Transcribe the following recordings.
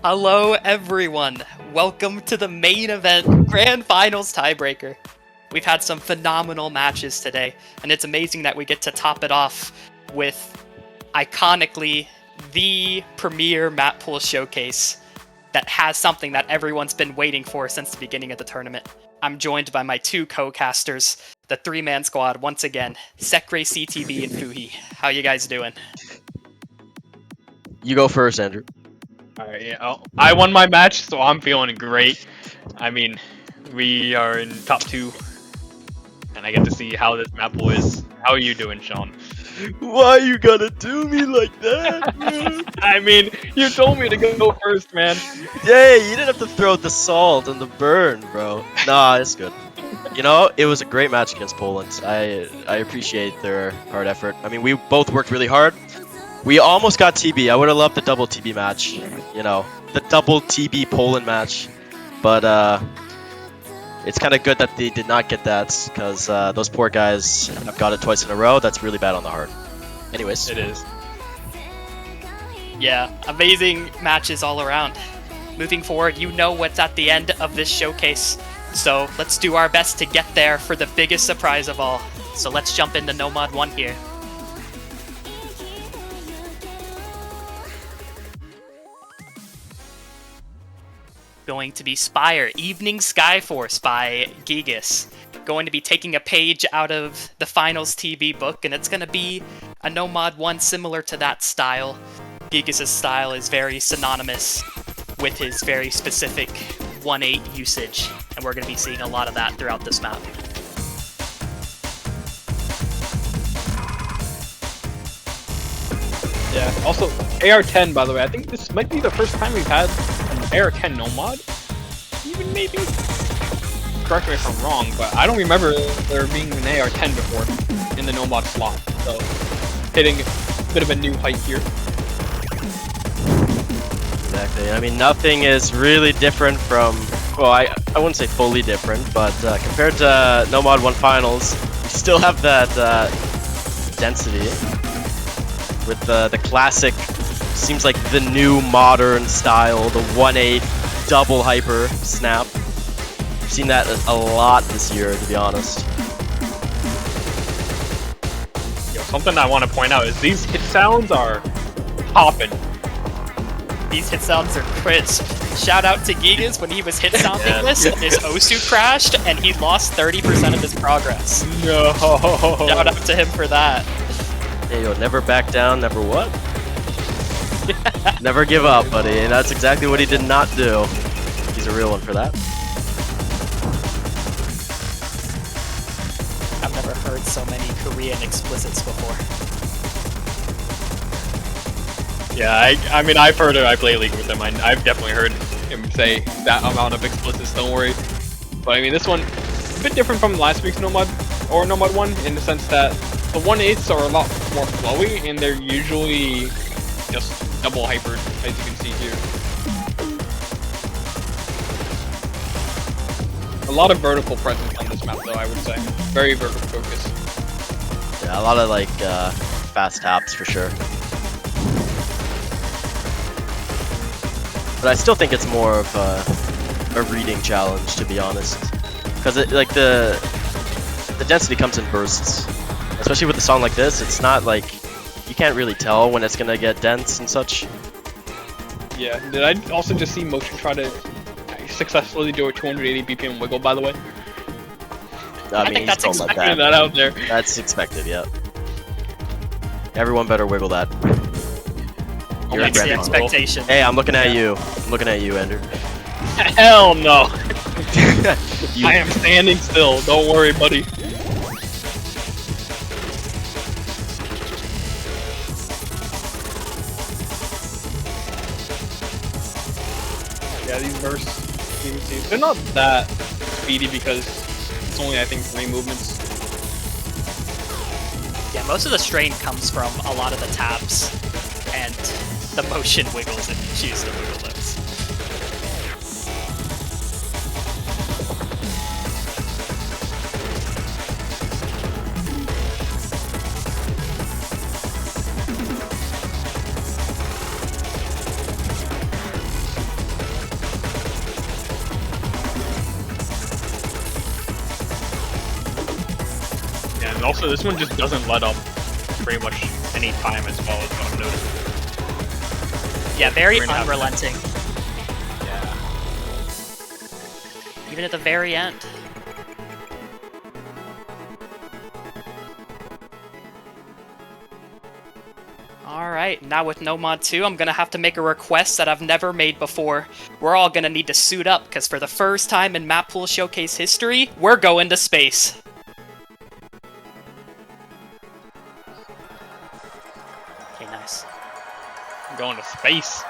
Hello, everyone. Welcome to the main event, Grand Finals Tiebreaker. We've had some phenomenal matches today, and it's amazing that we get to top it off with, iconically, the premier map pool showcase that has something that everyone's been waiting for since the beginning of the tournament. I'm joined by my two co-casters, the three-man squad once again, Sekre, CTB, and Fuhi. How you guys doing? You go first, Andrew. Alright, yeah. I won my match, so I'm feeling great. I mean, we are in top 2, and I get to see how this map pool is. How are you doing, Sean? Why you gotta do me like that? I mean, you told me to go first, man. Yeah, you didn't have to throw the salt and the burn, bro. Nah, it's good. You know, it was a great match against Poland. I appreciate their hard effort. I mean, we both worked really hard. We almost got TB. I would have loved the double TB match. You know, the double TB Poland match. But it's kind of good that they did not get that, because those poor guys have got it twice in a row. That's really bad on the heart. Anyways. It is. Yeah, amazing matches all around. Moving forward, you know what's at the end of this showcase, so let's do our best to get there for the biggest surprise of all. So let's jump into Nomad 1 here. Going to be Spire, Evening Skyforce by Gigas. Going to be taking a page out of the Finals TV book, and it's going to be a Nomad 1 similar to that style. Gigas' style is very synonymous with his very specific 1-8 usage, and we're going to be seeing a lot of that throughout this map. Yeah. Also, AR-10, by the way. I think this might be the first time we've had an AR-10 Nomad. Even maybe. Correct me if I'm wrong, but I don't remember there being an AR-10 before in the Nomad slot. So, hitting a bit of a new height here. Exactly. I mean, nothing is really different from, well, I wouldn't say fully different, but compared to Nomad 1 Finals, we still have that density with the classic, seems like the new modern style, the 1-8 double hyper snap. We've seen that a lot this year, to be honest. Yo, something I want to point out is these hit sounds are popping. These hit sounds are crisp. Shout out to Gigas when he was hit sounding this, and his Osu crashed, and he lost 30% of his progress. No. Shout out to him for that. Hey, yo, never back down, never what? Never give up, buddy. And that's exactly what he did not do. He's a real one for that. I've never heard so many Korean explicits before. Yeah, I mean, I've heard it. I play League with him. I've definitely heard him say that amount of explicits, don't worry. But I mean, this one, a bit different from last week's Nomad, or Nomad 1, in the sense that the 1-8s are a lot more flowy, and they're usually just double hypered, as you can see here. A lot of vertical presence on this map, though, I would say. Very vertical focus. Yeah, a lot of like fast taps for sure. But I still think it's more of a reading challenge, to be honest, because like the density comes in bursts, especially with a song like this. It's not like you can't really tell when it's gonna get dense and such. Yeah, did I also just see Motion try to successfully do a 280 BPM wiggle, by the way? I mean, think that's he's told Putting that out there. That's expected, yeah. Everyone better wiggle that. You're a That's the grand model. expectation. Hey, I'm looking at you. I'm looking at you, Ender. Hell no! You- I am standing still, don't worry, buddy. Yeah, these bursts, you can see, they're not that speedy because it's only, I think, 3 movements. Yeah, most of the strain comes from a lot of the taps and the motion wiggles if you choose to wiggle those. And also, this one just doesn't let up pretty much any time as well as what I've noticed. Yeah, very We're gonna have unrelenting. Yeah. Even at the very end. Alright, now with Nomad 2, I'm gonna have to make a request that I've never made before. We're all gonna need to suit up, because for the first time in Map Pool Showcase history, we're going to space. Okay, nice. I'm going to space.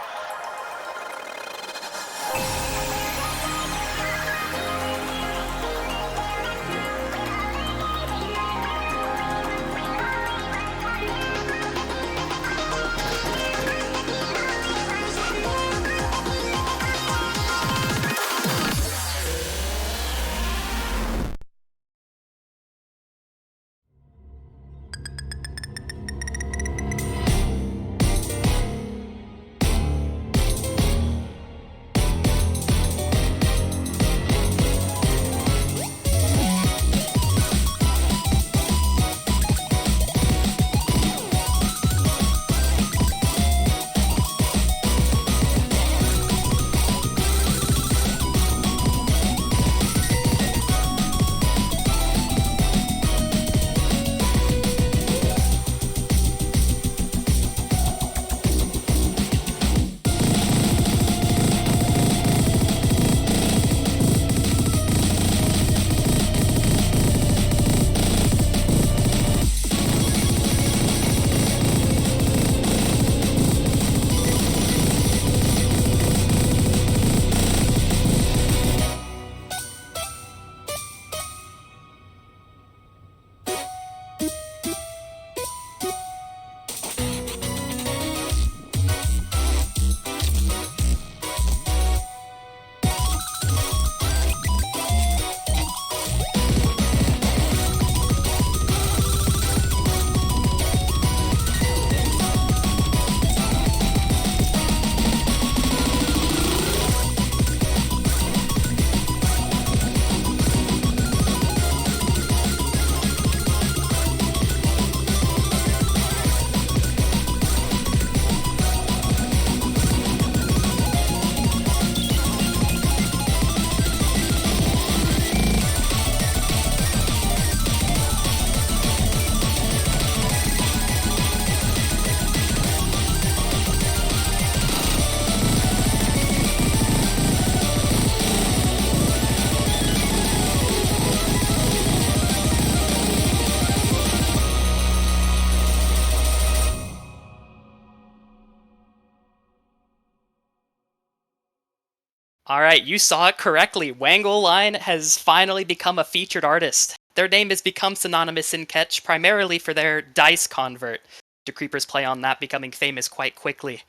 Alright, you saw it correctly. Wangle Line has finally become a featured artist. Their name has become synonymous in Catch primarily for their dice convert. The Creepers play on that, becoming famous quite quickly.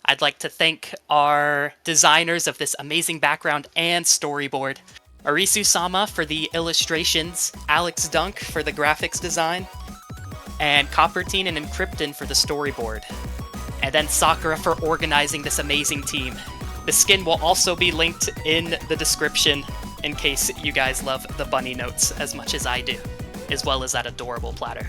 I'd like to thank our designers of this amazing background and storyboard. Arisu-sama for the illustrations, Alex Dunk for the graphics design, and Coppertine and Encrypton for the storyboard. And then Sakura for organizing this amazing team. The skin will also be linked in the description in case you guys love the bunny notes as much as I do, as well as that adorable platter.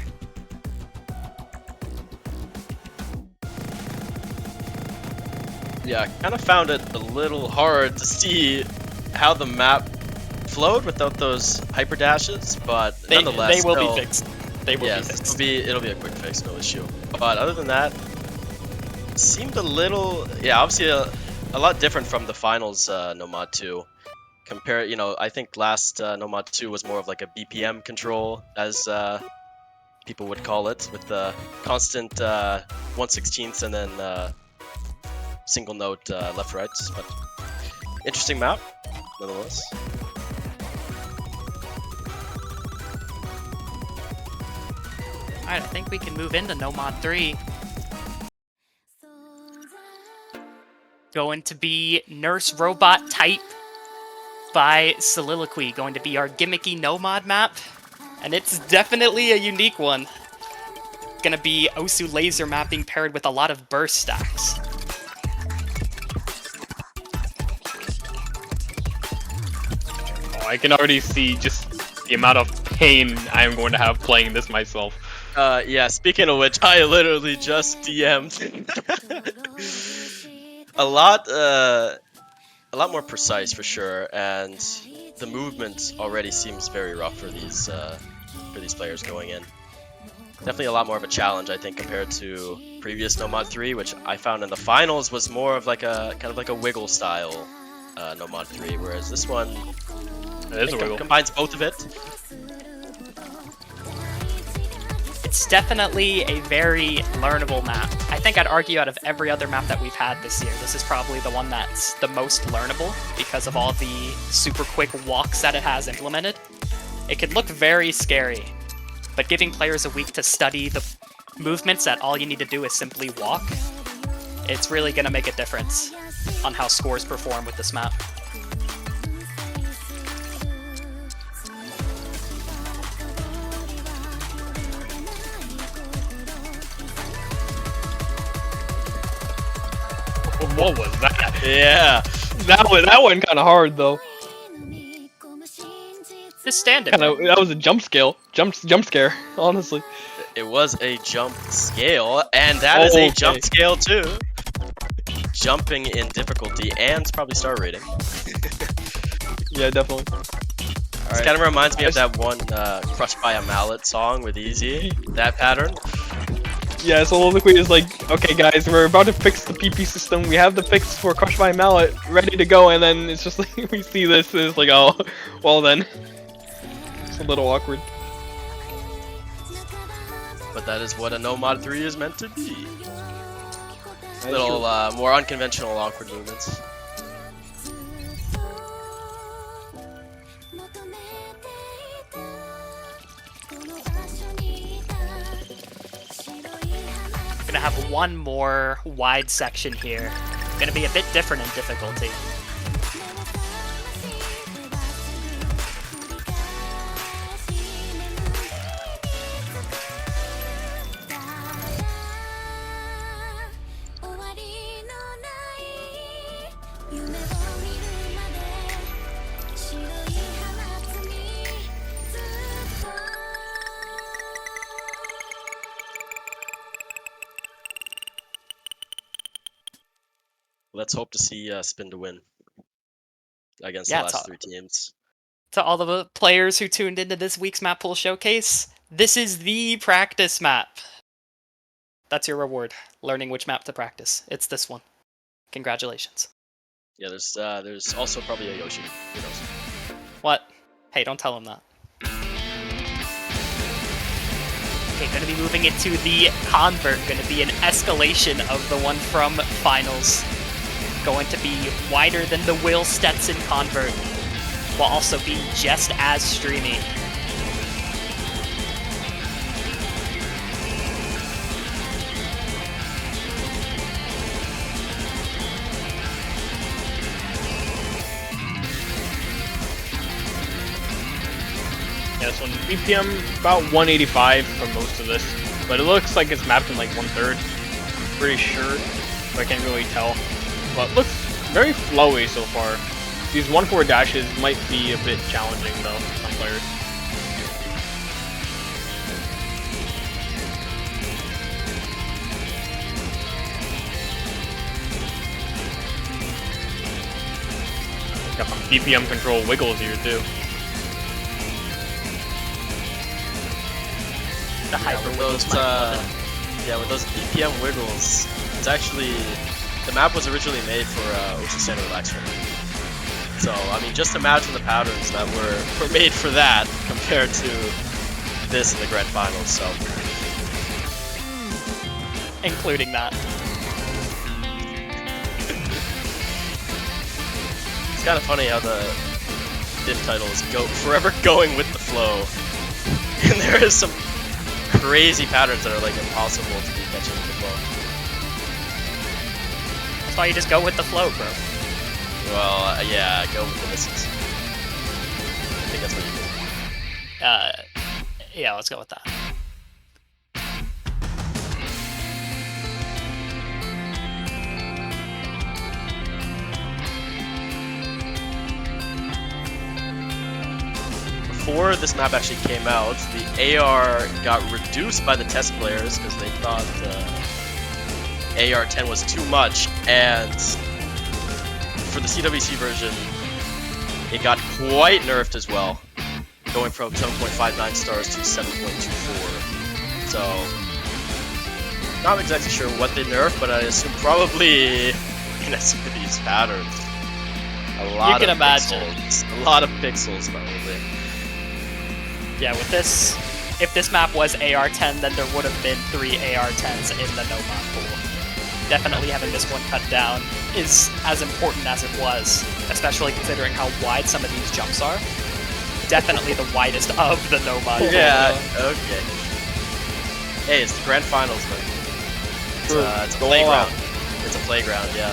Yeah, I kind of found it a little hard to see how the map flowed without those hyper dashes, but nonetheless, they will still, be fixed. They will be fixed. it'll be a quick fix, no issue. But other than that, it seemed a little, yeah, obviously a lot different from the finals Nomad 2. Compare, you know, I think last Nomad 2 was more of like a BPM control, as people would call it, with the constant 1/16 and then single note left right. But interesting map, nonetheless. Alright, I think we can move into Nomad 3. Going to be Nurse Robot Type by Soliloquy, going to be our gimmicky Nomad map. And it's definitely a unique one. Gonna be Osu laser mapping paired with a lot of burst stacks. Oh, I can already see just the amount of pain I am going to have playing this myself. Yeah, speaking of which, I literally just DM'd. a lot more precise for sure, and the movement already seems very rough for these players going in. Definitely a lot more of a challenge, I think, compared to previous Nomad 3, which I found in the finals was more of like a kind of like a wiggle style Nomad 3, whereas this one It is a wiggle. combines both of it. It's definitely a very learnable map. I think I'd argue out of every other map that we've had this year, this is probably the one that's the most learnable because of all the super quick walks that it has implemented. It could look very scary, but giving players a week to study the movements that all you need to do is simply walk, it's really going to make a difference on how scores perform with this map. What was that? Yeah. That one kind of hard though. Just stand it. That was a jump scare. Honestly. It was a jump scale, and that is a Okay. jump scale too. Jumping in difficulty and probably star rating. Yeah, definitely. This kind of reminds me of that one Crushed by a Mallet song with Easy. That pattern. Yeah, so Soliloquy is like, okay guys, we're about to fix the PP system, we have the fix for Crush by Mallet ready to go, and then it's just like, we see this, and it's like, oh, well then. It's a little awkward. But that is what a Nomad 3 is meant to be. That's Little true. more unconventional awkward movements. Gonna have one more wide section here. Gonna be a bit different in difficulty. Let's hope to see Spin to win against Yeah, the it's last all- 3 teams. To all the players who tuned into this week's Map Pool Showcase, this is the practice map. That's your reward, learning which map to practice. It's this one. Congratulations. Yeah, there's also probably a Yoshi. Who knows? What? Hey, don't tell him that. Okay, gonna be moving into the Convert. Gonna be an escalation of the one from Finals. Going to be wider than the Will Stetson Convert, while also being just as streamy. Yeah, so BPM about 185 for most of this, but it looks like it's mapped in like 1/3. Pretty sure, but I can't really tell. But it looks very flowy so far. These 1/4 dashes might be a bit challenging though for some players. Got some BPM control wiggles here too. The hyper with wiggles those, might be limited. yeah, with those BPM wiggles, it's actually the map was originally made for Ocean Standard Relax Ring. So I mean, just imagine the patterns that were made for that compared to this in the grand finals. So Including that. it's kind of funny how the diff titles go forever going with the flow, and there is some crazy patterns that are like impossible to be catching with the flow. That's why you just go with the flow, bro. Well, yeah, go with the misses. I think that's what you do. Yeah, let's go with that. before this map actually came out, the AR got reduced by the test players because they thought AR-10 was too much, and for the CWC version, it got quite nerfed as well, going from 7.59 stars to 7.24. So, not exactly sure what they nerfed, but I assume probably in some of these patterns. A lot can of imagine. Pixels. A lot of pixels, probably. Yeah, with this, if this map was AR-10, then there would have been 3 AR-10s in the no-mod pool. Definitely having this one cut down is as important as it was, especially considering how wide some of these jumps are. Definitely the widest of the no-mod pool. Yeah, okay. Hey, it's the grand finals, man. It's a playground. It's a playground, yeah.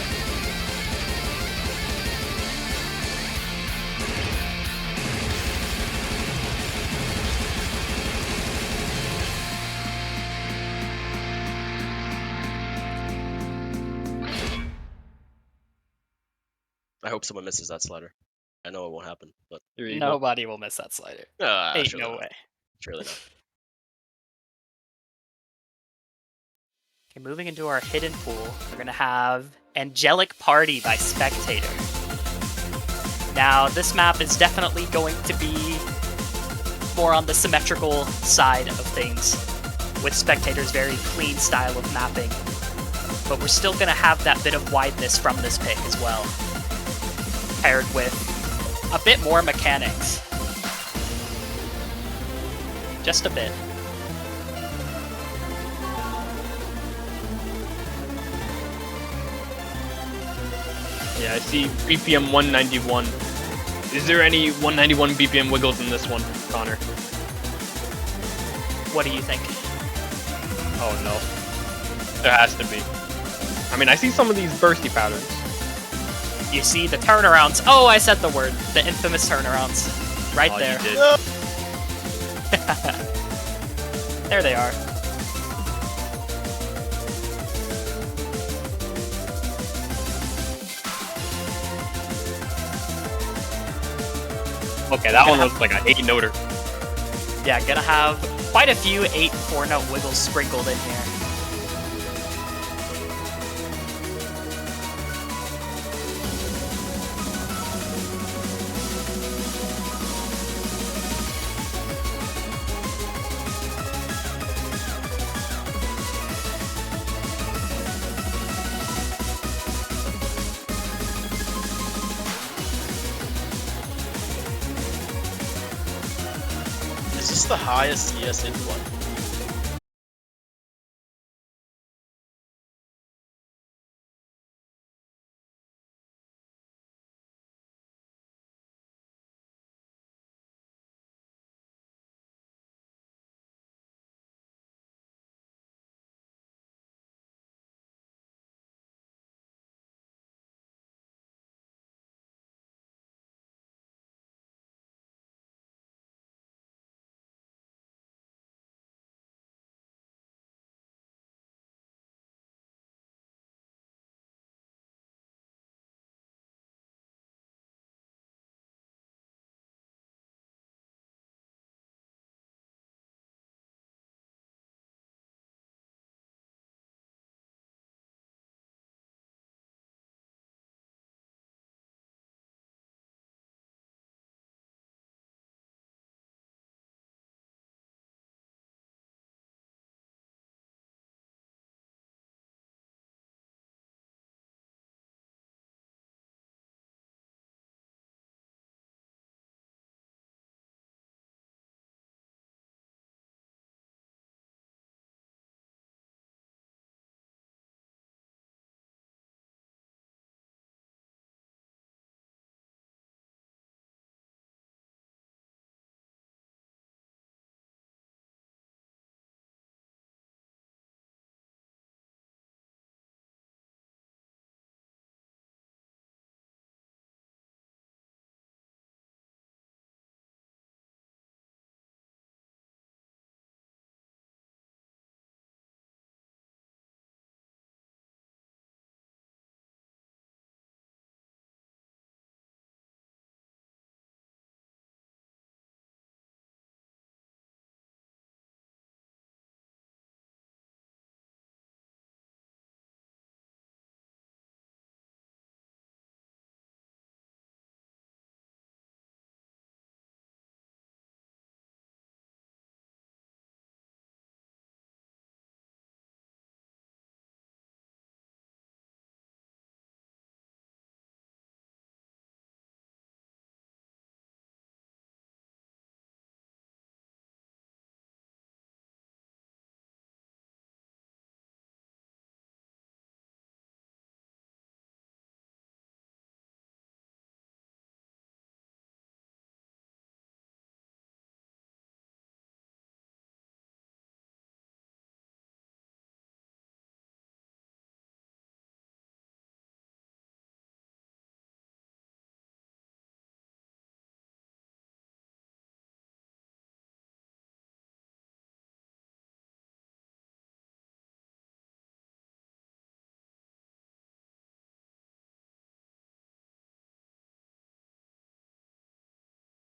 I hope someone misses that slider. I know it won't happen, but Here you go. Nobody will miss that slider. Ain't surely no not. way. Surely not. Okay, moving into our hidden pool, we're gonna have Angelic Party by Spectator. Now, this map is definitely going to be more on the symmetrical side of things, with Spectator's very clean style of mapping. But we're still gonna have that bit of wideness from this pick as well, paired with a bit more mechanics. Just a bit. Yeah, I see BPM 191. Is there any 191 BPM wiggles in this one, Connor? What do you think? Oh no. There has to be. I mean, I see some of these bursty patterns. You see the turnarounds. Oh, I said the word. The infamous turnarounds. Right Oh, there. you did. There they are. Okay, that one looks like an 8-noter. Yeah, gonna have quite a few 8 4-note wiggles sprinkled in here. Is this the highest CS in one?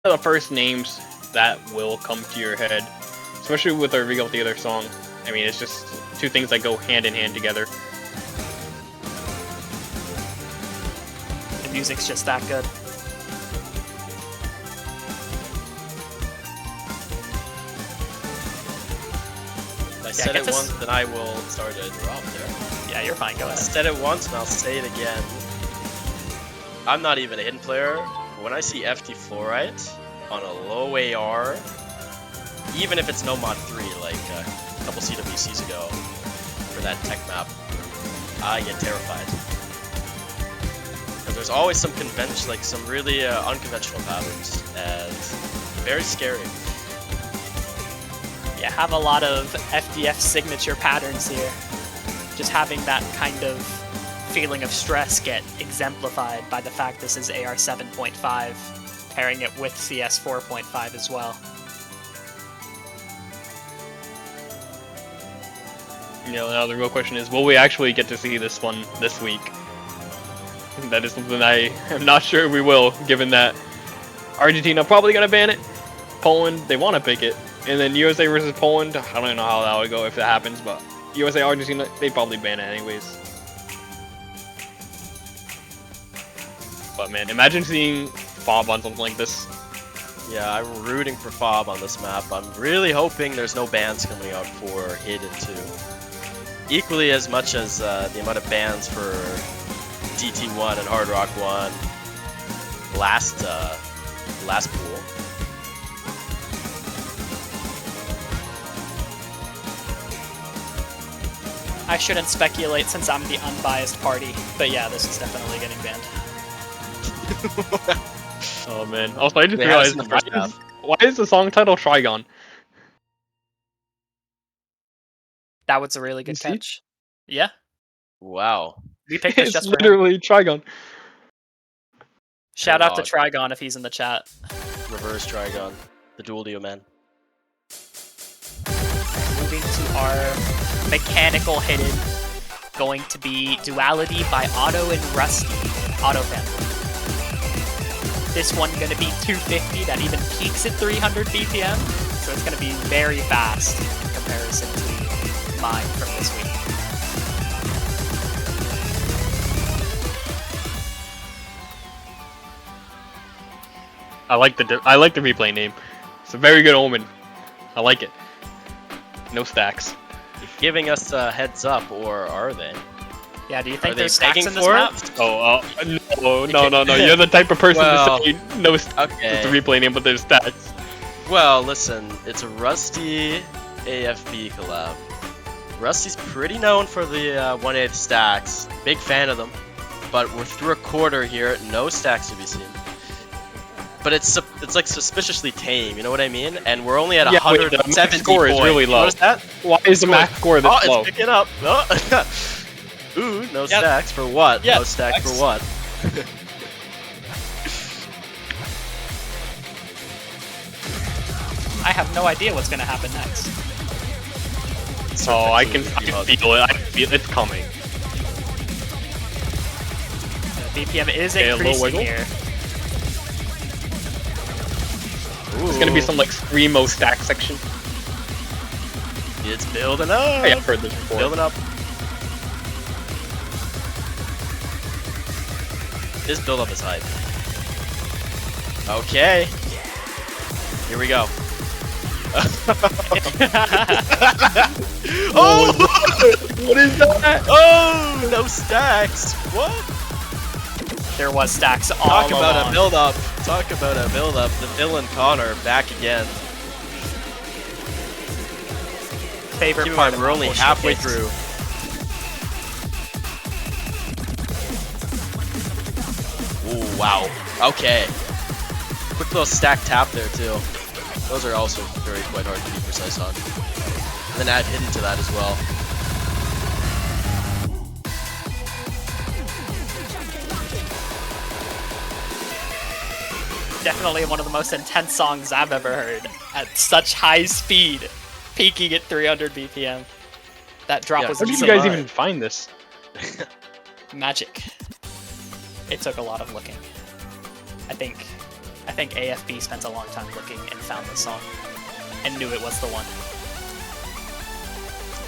the first names that will come to your head, especially with our Regal Theater song. I mean, it's just two things that go hand in hand together. The music's just that good. I said get it this- once, then I will start to interrupt there. Yeah, you're fine. Go I ahead. said it once, and I'll say it again. I'm not even a hidden player. When I see FT Fluorite on a low AR, even if it's no mod 3, like a couple CWCs ago for that tech map, I get terrified. Because there's always some convention, like some really unconventional patterns, and very scary. Yeah, have a lot of FDF signature patterns here. Just having that kind of feeling of stress get exemplified by the fact this is AR 7.5, pairing it with CS 4.5 as well. You know, now the real question is, will we actually get to see this one this week? That is something I am not sure we will, given that Argentina probably gonna ban it. Poland, they want to pick it. And then USA versus Poland, I don't even know how that would go if that happens, but USA, Argentina, they probably ban it anyways. But man, imagine seeing Fob on something like this. Yeah, I'm rooting for Fob on this map. I'm really hoping there's no bans coming out for Hidden 2. Equally as much as the amount of bans for DT1 and Hard Rock 1 last pool. I shouldn't speculate since I'm the unbiased party, but yeah, this is definitely getting banned. Oh man. Also, I just They had us realized, in the first half. why is the song title Trigon? That was a really good see? catch. Yeah, Wow. we picked this It's just for him. literally Trigon. Shout out to Dog. Trigon if he's in the chat. Reverse Trigon. The dual deal, man. Moving to our mechanical hidden, going to be Duality by Otto and Rusty. Auto family. This one gonna be 250, that even peaks at 300 BPM, so it's gonna be very fast in comparison to mine from this week. I like the replay name. It's a very good omen. I like it. No stacks. You're giving us a heads up, or are they? Yeah, do you Are think they there's stacks begging in this for map? it? Oh, no. You're the type of person Well, to say no stacks with Okay. the replay name, but there's stacks. Well, listen, it's a Rusty AFB collab. Rusty's pretty known for the 1/8 stacks. Big fan of them. But we're through a quarter here, no stacks to be seen. But it's like suspiciously tame, you know what I mean? And we're only at Yeah, wait, the 170 max score is points. really low. Notice that? Why is the max score this Oh, low? it's picking up. Oh. Ooh, no Yep. stacks for what? Yeah, No stacks for stacks. what? I have no idea what's gonna happen next. Oh, I can feel it. I feel it's coming. The BPM is Okay, a little increasing wiggle. here. It's gonna be some like screamo stack section. It's building up. Oh, yeah, I've heard this before. Building up. This build up is hype. Okay. Here we go. Oh! What is that? Oh! No stacks. What? There was stacks all Talk about along. a build up. Talk about a build up. The villain Connor back again. Favorite Keep in part mind, of we're only Humble halfway Showcase. through. Ooh, wow. Okay. Quick little stack tap there too. Those are also very quite hard to be precise on. And then add hidden to that as well. Definitely one of the most intense songs I've ever heard. At such high speed, peaking at 300 BPM. That drop Yeah, was How did you insane. guys Alright. even find this? Magic. It took a lot of looking. I think I think AFB spent a long time looking and found the song and knew it was the one.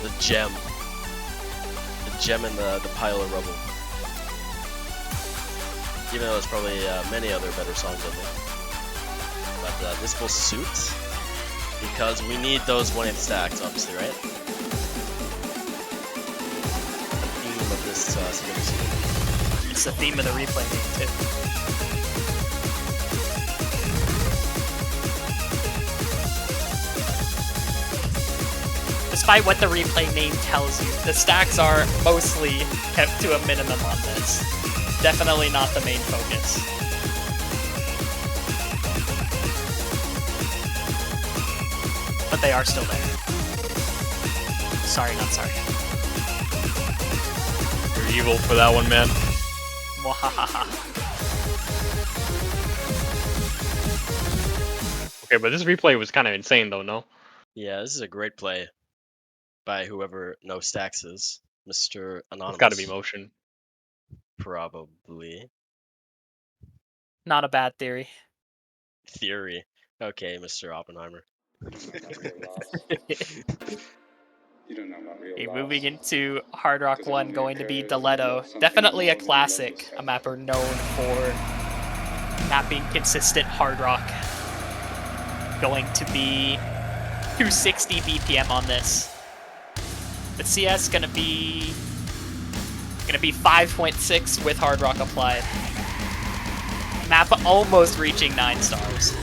The gem. The gem in the pile of rubble. Even though there's probably many other better songs in there. But this will suit, because we need those 1-8 stacks, obviously, right? The theme of this series. It's the theme of the replay game, too. Despite what the replay name tells you, the stacks are mostly kept to a minimum on this. Definitely not the main focus. But they are still there. Sorry, not sorry. You're evil for that one, man. Mwahaha. Okay, but this replay was kind of insane, though, no? Yeah, this is a great play by whoever No Stacks is. Mr. Anonymous. It's got to be motion. Probably. Not a bad theory. Theory. Okay, Mr. Oppenheimer. You don't know about real Okay, loss. moving into Hard Rock 1, going to be Diletto. Definitely a classic, a mapper known for mapping consistent Hard Rock. Going to be 260 BPM on this. The CS gonna be 5.6 with Hard Rock applied. Map almost reaching 9 stars.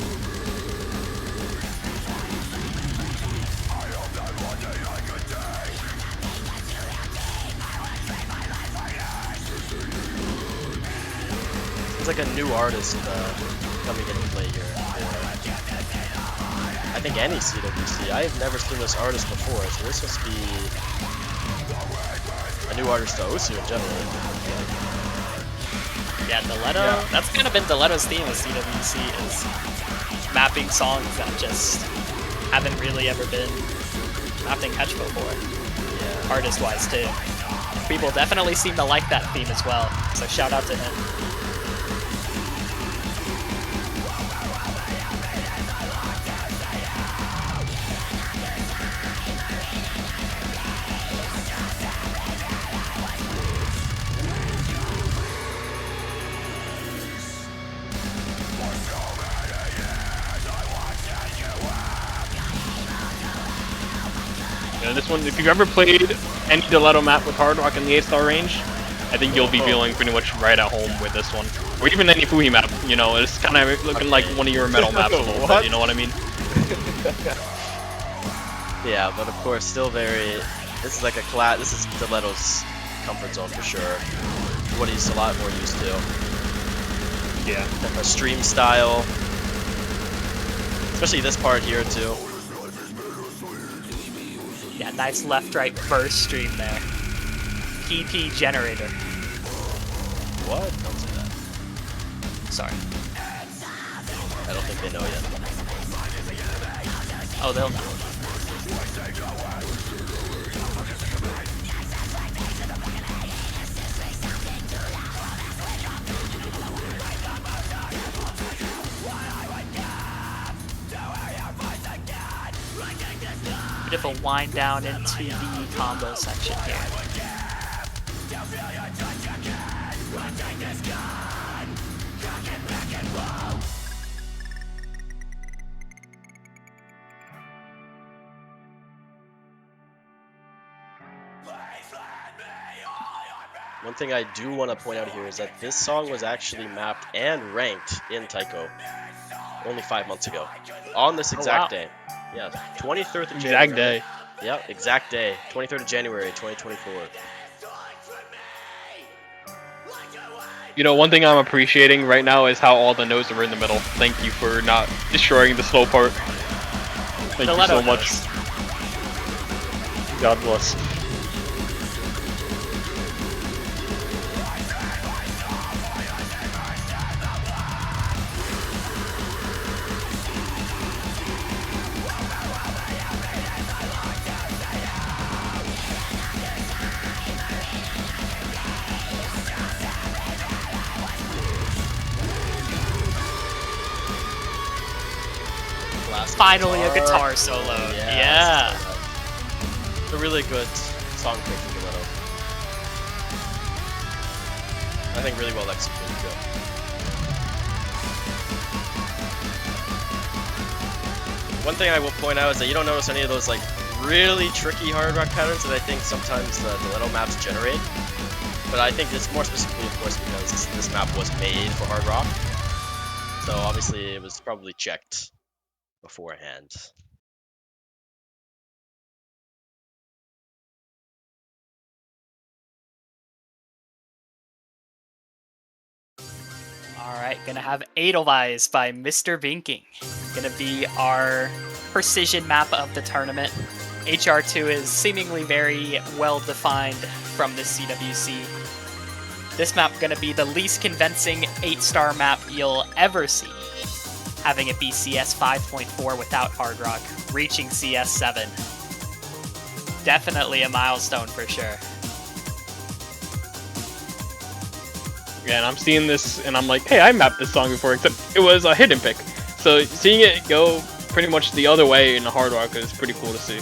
It's like a new artist coming into play here. I think any CWC. I've never seen this artist before, so this must be a new artist to Osu in general. Yeah, Diletto, that's kind of been Diletto's theme with CWC, is mapping songs that just haven't really ever been mapped in Catch before. Yeah. Artist-wise, too. People definitely seem to like that theme as well, so shout out to him. Yeah, this one, if you've ever played any Diletto map with Hard Rock in the 8-star range, I think you'll be feeling pretty much right at home with this one. Or even any Fuhi map, you know, it's kind of looking like one of your metal maps a little bit, you know what I mean? Yeah, but of course, still very. This is like a this is Diletto's comfort zone for sure. What he's a lot more used to. Yeah. A stream style, especially this part here too. Yeah, nice left-right burst stream there. PP generator. What? Don't say that. Sorry. I don't think they know yet. Oh, they'll know. Bit of a wind down into the combo section here. One thing I do want to point out here is that this song was actually mapped and ranked in Taiko only 5 months ago. On this exact day. Yeah, 23rd of January. Exact day. Yep, exact day. 23rd of January, 2024. You know, one thing I'm appreciating right now is how all the nodes are in the middle. Thank you for not destroying the slow part. Thank you so much. God bless. Finally a guitar solo. Yeah. It's a really good song picking, Ghetto. I think really well executed too. One thing I will point out is that you don't notice any of those like really tricky hard rock patterns that I think sometimes the Leto maps generate. But I think it's more specifically, of course, because this map was made for hard rock. So obviously it was probably checked beforehand. Alright, gonna have Edelweiss by Mr. Binking. Gonna be our precision map of the tournament. HR2 is seemingly very well defined from the CWC. This map gonna be the least convincing 8-star map you'll ever see, having it be CS 5.4 without hard rock, reaching CS 7. Definitely a milestone for sure. Yeah, and I'm seeing this, and I'm like, hey, I mapped this song before, except it was a hidden pick. So seeing it go pretty much the other way in the hard rock is pretty cool to see.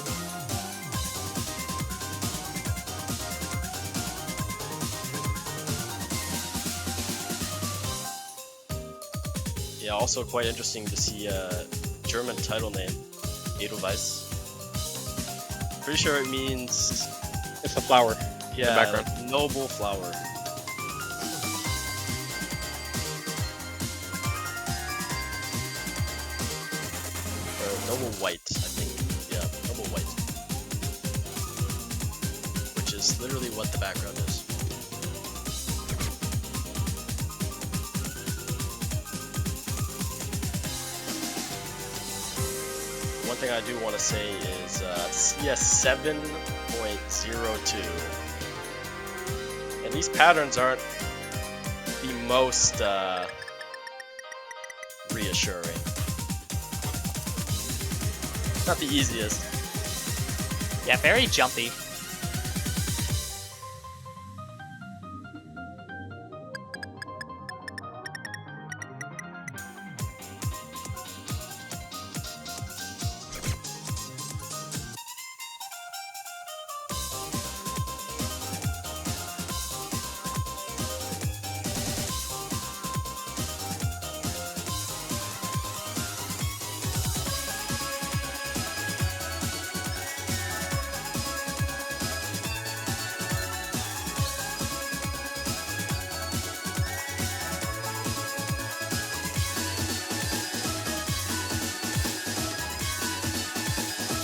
Yeah, also quite interesting to see a German title name, Edelweiss. Pretty sure it means It's a flower. yeah, the background. like noble flower. Or noble white, I think. Yeah, noble white. Which is literally what the background is. One thing I do want to say is CS 7.02. And these patterns aren't the most reassuring. Not the easiest. Yeah, very jumpy.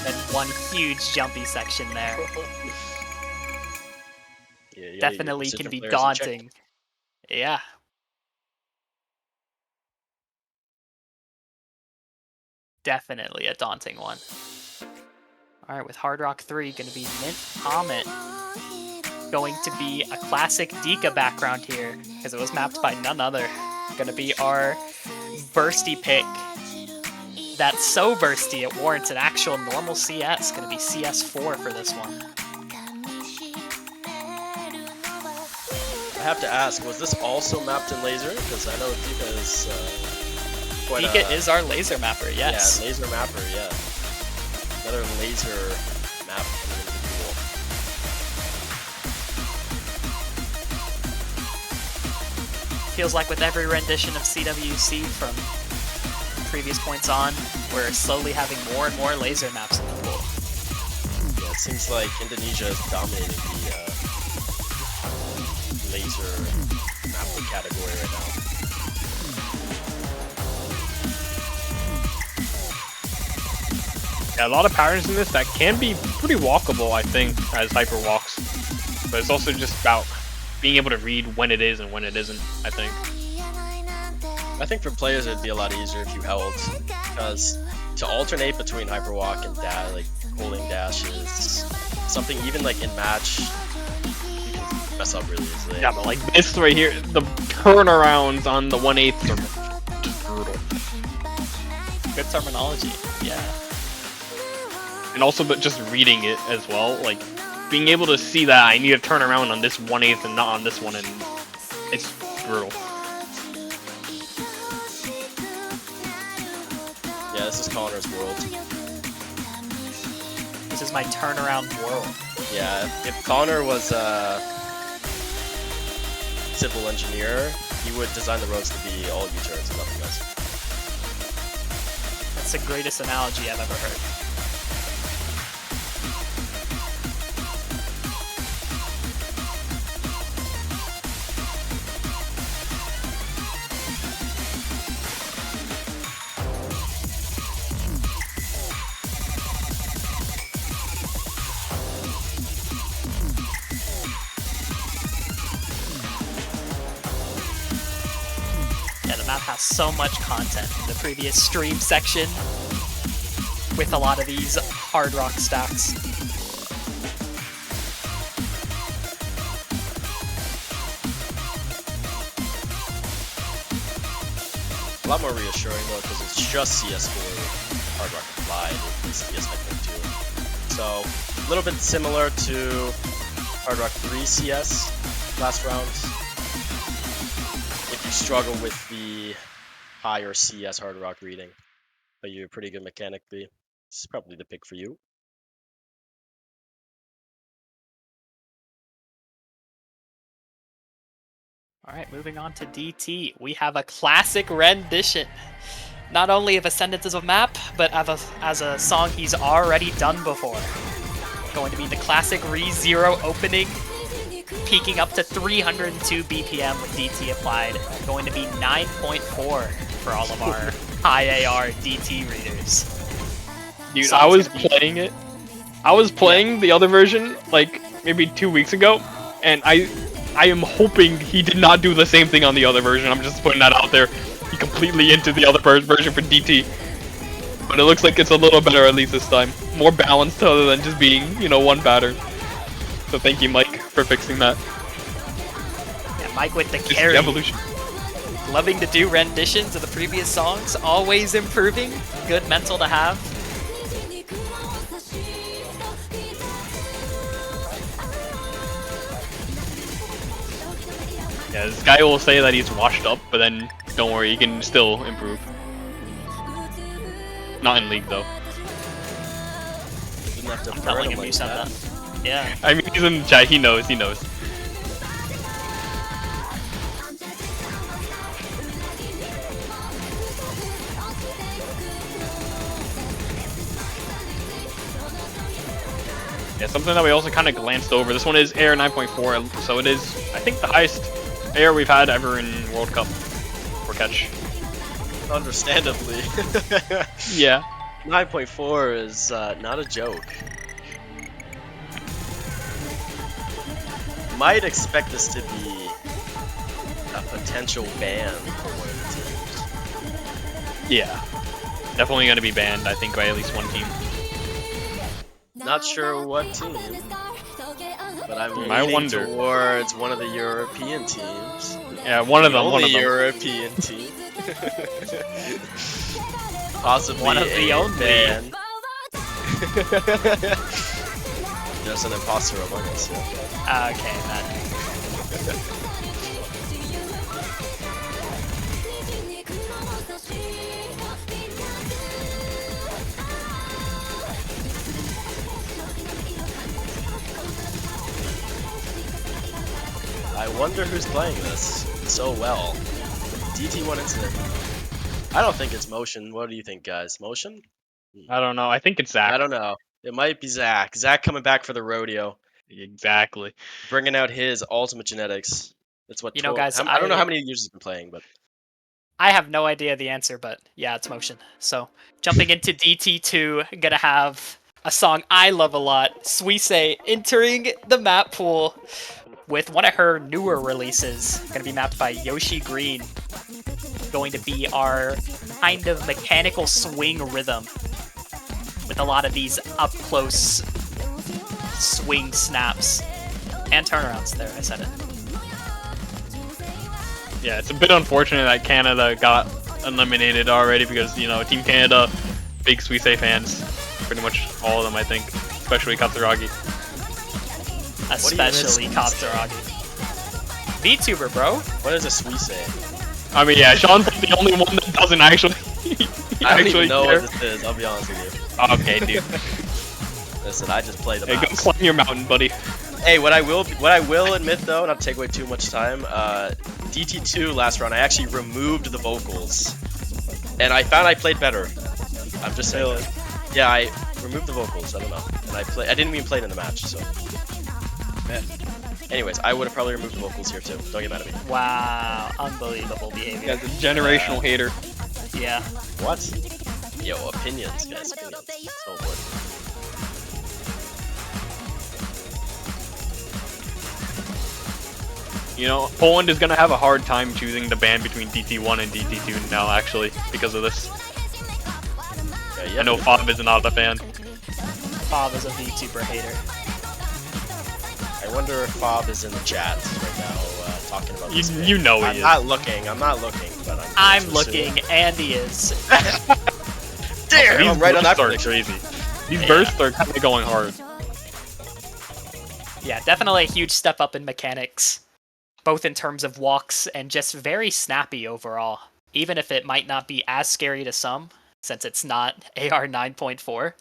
And one huge jumpy section there. Yeah, Definitely you can be players in check. daunting. Yeah. Definitely a daunting one. Alright, with Hard Rock 3, gonna be Mint Comet. Going to be a classic Dika background here, because it was mapped by none other. Gonna be our bursty pick. That's so bursty it warrants an actual normal CS. Gonna be CS4 for this one. I have to ask, was this also mapped in laser? Because I know Dika is quite Dika is our laser mapper, yes. Yeah, laser mapper, yeah. Another laser map coming into the pool. Feels like with every rendition of CWC from previous points on, we're slowly having more and more laser maps in the pool. Yeah, it seems like Indonesia is dominating the laser map category right now. Yeah, a lot of patterns in this that can be pretty walkable, I think, as Hyper walks. But it's also just about being able to read when it is and when it isn't, I think. I think for players it'd be a lot easier if you held, because to alternate between hyperwalk and dash, like holding dash is something even like in match you can mess up really easily. Yeah, but like this right here, the turnarounds on the 1/8 are just brutal. Good terminology, yeah. And also, but just reading it as well, like being able to see that I need to turn around on this 1/8 and not on this one, and it's brutal. Yeah, this is Connor's world. This is my turnaround world. Yeah, if Connor was a civil engineer, he would design the roads to be all U-turns and nothing else. That's the greatest analogy I've ever heard. Yeah, the map has so much content. The previous stream section with a lot of these hard rock stacks. A lot more reassuring though, because it's just CS4 Hard Rock Applied in CS 5.2. So, a little bit similar to Hard Rock 3 CS last round. If you struggle with the higher CS Hard Rock reading, but you're a pretty good mechanically, this is probably the pick for you. Alright, moving on to DT. We have a classic rendition. Not only of Ascendance as a map, but as a song he's already done before. Going to be the classic ReZero opening, peaking up to 302 BPM with DT applied. Going to be 9.4 for all of our high AR DT readers. Dude, Song's I was gonna be- playing it. I was playing the other version like maybe 2 weeks ago, and I am hoping he did not do the same thing on the other version. I'm just putting that out there. He completely into the other version for DT. But it looks like it's a little better at least this time. More balanced other than just being, you know, one pattern. So thank you, Mike, for fixing that. Yeah, Mike with the This is carry. the evolution. Loving to do renditions of the previous songs. Always improving. Good mental to have. Yeah, this guy will say that he's washed up, but then don't worry, he can still improve. Not in League though. Didn't have to I'm burn telling him him like you said that. Yeah. I mean, he's in the chat, he knows, he knows. Yeah, something that we also kind of glanced over. This one is Air 9.4, so it is, I think, the highest Air we've had ever in World Cup for catch. Understandably. Yeah. 9.4 is not a joke. Might expect this to be a potential ban for one of the teams. Yeah. Definitely going to be banned, I think, by at least one team. Not sure what team, but I'm I leaning wonder. towards one of the European teams. Yeah, one of The them, one only of them. European team. Possibly One of the a only. ban. There's an imposter among us. Yeah. Okay, man. I wonder who's playing this so well. DT1 incident. I don't think it's Motion. What do you think, guys? Motion? I don't know. I think it's Zach. I don't know. It might be Zach. Zach coming back for the rodeo, Exactly. bringing out his ultimate genetics. That's what. You know, guys, I don't know I- how many years he's been playing, but I have no idea the answer, but yeah, it's Motion. So, jumping into DT2, gonna have a song I love a lot, Suisei, entering the map pool with one of her newer releases, gonna be mapped by Yoshi Green. Going to be our kind of mechanical swing rhythm with a lot of these up-close swing snaps and turnarounds there, I said it. Yeah, it's a bit unfortunate that Canada got eliminated already because, you know, Team Canada, big Suisei fans. Pretty much all of them, I think. Especially Katsuragi. Especially Katsuragi. VTuber, bro. what is a Suisei? I mean, yeah, Sean's the only one that doesn't actually. I don't actually even know care? what this is. I'll be honest with you. Okay, dude. Listen, I just play the Hey, go maps. climb your mountain, buddy. Hey, what I will admit though, not to take away too much time, DT2 last round, I actually removed the vocals, and I found I played better. I'm just saying. Really? Yeah, I removed the vocals. I don't know, and I didn't even play it in the match. So, Yeah. anyways, I would have probably removed the vocals here too. Don't get mad at me. Wow, unbelievable behavior. Guy's a generational hater. Yeah. What? Yo, opinions, guys. Opinions. So important. You know, Poland is gonna have a hard time choosing the band between DT1 and DT2 now, actually, because of this. Yeah, I know Fob is not a fan. Bob is a VTuber hater. I wonder if Fob is in the chat right now, talking about this. game. You know he I'm is. not looking. I'm not looking, but I'm going to assume. looking, and he is. Damn, These I'm right on that bursts are prediction. crazy. These bursts are kind of going hard. Yeah, definitely a huge step up in mechanics, both in terms of walks and just very snappy overall. Even if it might not be as scary to some, since it's not AR 9.4,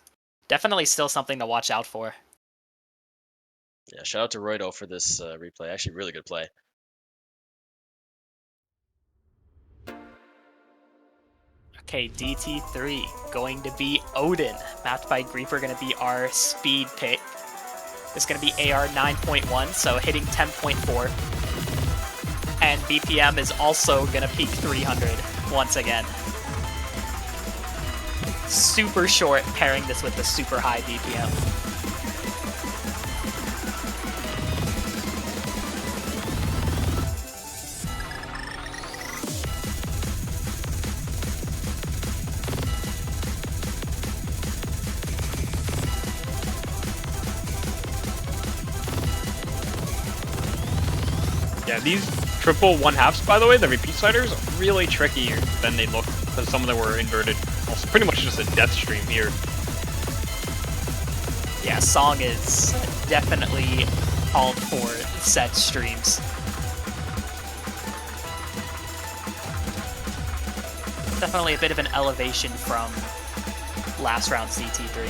definitely still something to watch out for. Yeah, shout out to Roydo for this replay. Actually, really good play. Okay, DT3 going to be Odin, mapped by Griefer, going to be our speed pick. It's going to be AR 9.1, so hitting 10.4. And BPM is also going to peak 300 once again. Super short, pairing this with the super high BPM. Yeah, these triple one-halves, by the way, the repeat sliders, are really trickier than they look, because some of them were inverted. Also, pretty much just a death stream here. Yeah, Song is definitely called for set streams. Definitely a bit of an elevation from last round's DT3.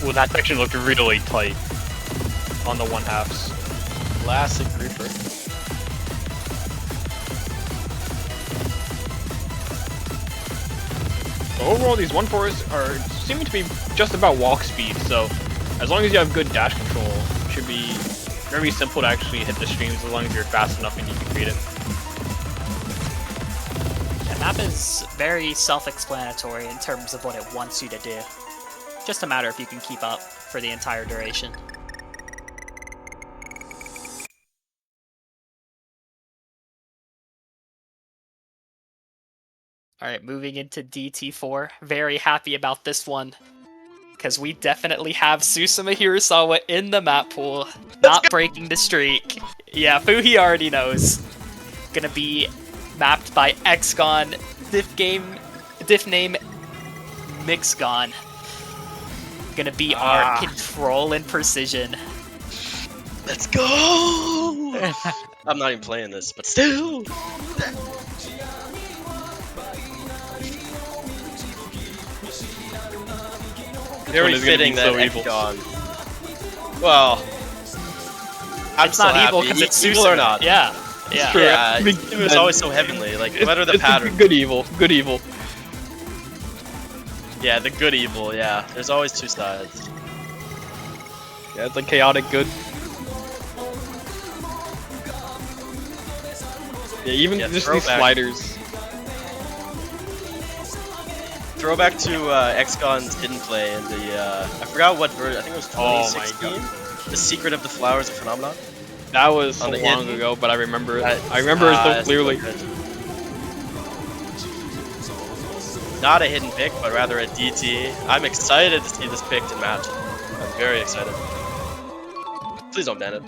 Well, that section looked really tight on the one-halves. Classic Reaper. So overall, these 1-4s are seeming to be just about walk speed, so as long as you have good dash control, it should be very simple to actually hit the streams as long as you're fast enough and you can read it. The map is very self-explanatory in terms of what it wants you to do. Just a matter if you can keep up for the entire duration. Alright, moving into DT4. Very happy about this one, because we definitely have Susumu Hirasawa in the map pool, not breaking the streak. Yeah, Fuhi already knows. Gonna be mapped by XGon, diff name Mixgon. Gonna be our control and precision. Let's go! I'm not even playing this, but still! Very one is gonna fitting be that so evil. Ekgon. Well, I'm It's so not evil happy. because it's evil Susumu. or not. Yeah, yeah. true. Yeah, I mean, it was always so heavenly. Like, no matter the it's pattern. Good evil. Good evil. Yeah, the good evil. Yeah, there's always two sides. Yeah, it's like chaotic good. Yeah, even Yeah, just these throwback. sliders. Throwback to XCon's hidden play in the I forgot what version. I think it was Oh my 2016. The Secret of the Flowers of Phenomenon. That was so On the long hidden? ago, but I remember it. That- I remember it so that's clearly. good. Not a hidden pick, but rather a DT. I'm excited to see this picked in match. I'm very excited. Please don't ban it.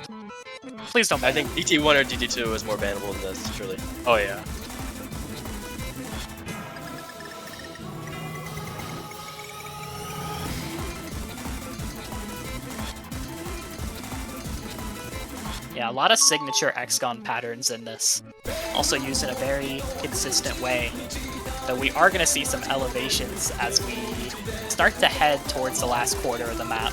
Please don't I ban think DT1 or DT2 is more bannable than this, truly. Oh yeah. Yeah, a lot of signature XCON patterns in this. Also used in a very consistent way. Though we are going to see some elevations as we start to head towards the last quarter of the map.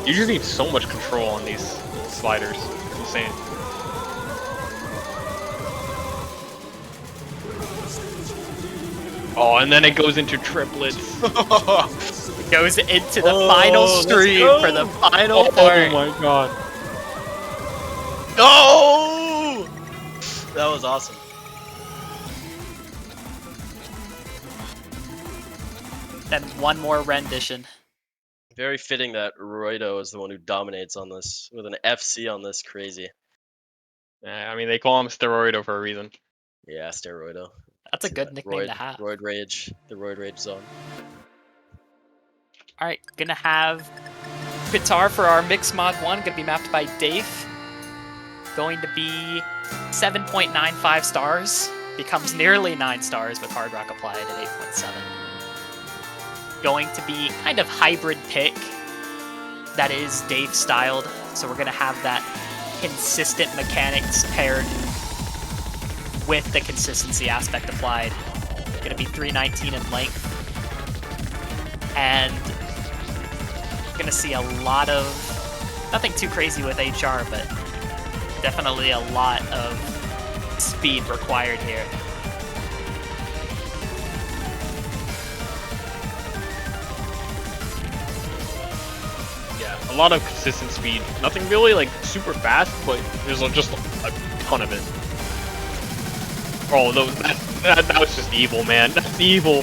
You just need so much control on these sliders. It's insane. Oh, and then it goes into triplets. Goes into the Oh, final let's stream go. for the final Oh part. my god. No! That was awesome. Then one more rendition. Very fitting that Roido is the one who dominates on this, with an FC on this. Crazy. Yeah, I mean, they call him Steroido for a reason. Yeah, Steroido. That's a See good that? nickname Roid, to have. Roid Rage, the Roid Rage zone. Alright, gonna have Pitar for our Mix Mod 1, gonna be mapped by Dave. Going to be 7.95 stars. Becomes nearly 9 stars with Hard Rock applied at 8.7. Going to be kind of hybrid pick that is Dave styled. So we're gonna have that consistent mechanics paired with the consistency aspect applied. Gonna be 319 in length. And gonna see a lot of, nothing too crazy with HR, but definitely a lot of speed required here. Yeah, a lot of consistent speed. Nothing really like super fast, but there's just a ton of it. Oh, that was just evil, man. That's evil.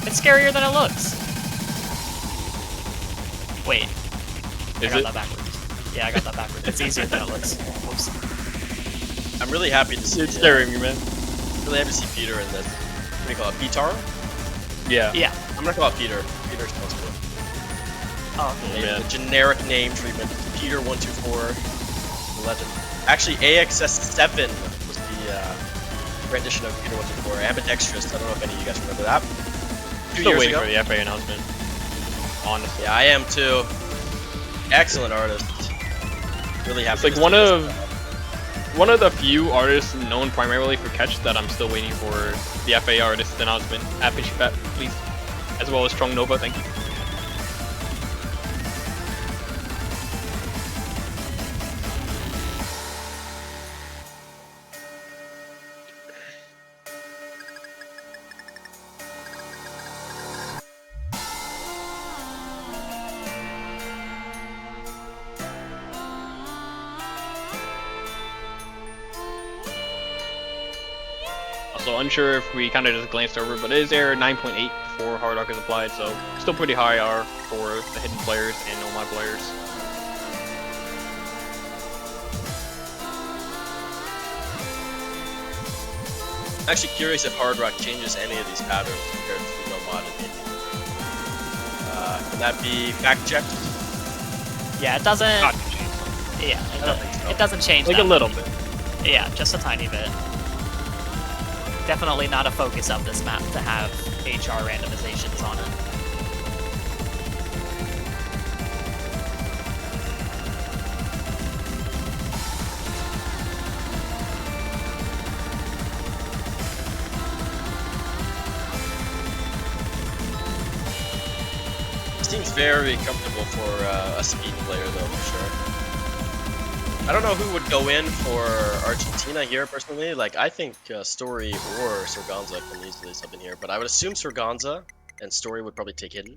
It's scarier than it looks. Wait, I Is got it? that backwards. Yeah, I got that backwards. It's easier than it looks. Whoops. I'm really happy to see. It's scaring me, man. Really happy to see Peter in this. What do you call it? Pitar? Yeah. Yeah. I'm gonna call it Peter. Peter's supposed to. Oh, Oh, man. The generic name treatment. Peter 124. The legend. Actually, AXS7 was the rendition of Peter 124. Ambidextrous. I don't know if any of you guys remember that. Still waiting for the FA announcement. Honestly. Yeah, I am too. Excellent artist. Really happy. It's like to one see this. one of the few artists known primarily for Catch that I'm still waiting for the FA artist announcement. Apichat, please. As well as Strong Nova, thank you. Also unsure if we kind of just glanced over, but it is error 9.8 before Hard Rock is applied, so still pretty high R for the hidden players and Nomad players. I'm actually curious if Hard Rock changes any of these patterns compared to the Nomad and Indie. Can that be fact checked? yeah, it doesn't. Not Yeah, I don't think so. it doesn't change. like that a little much. bit. Yeah, just a tiny bit. Definitely not a focus of this map to have HR randomizations on it. Seems very comfortable for a speed player, though, for sure. I don't know who would go in for Argentina here, personally. Like, I think Story or Sorganza can easily sub in here, but I would assume Sorganza and Story would probably take Hidden.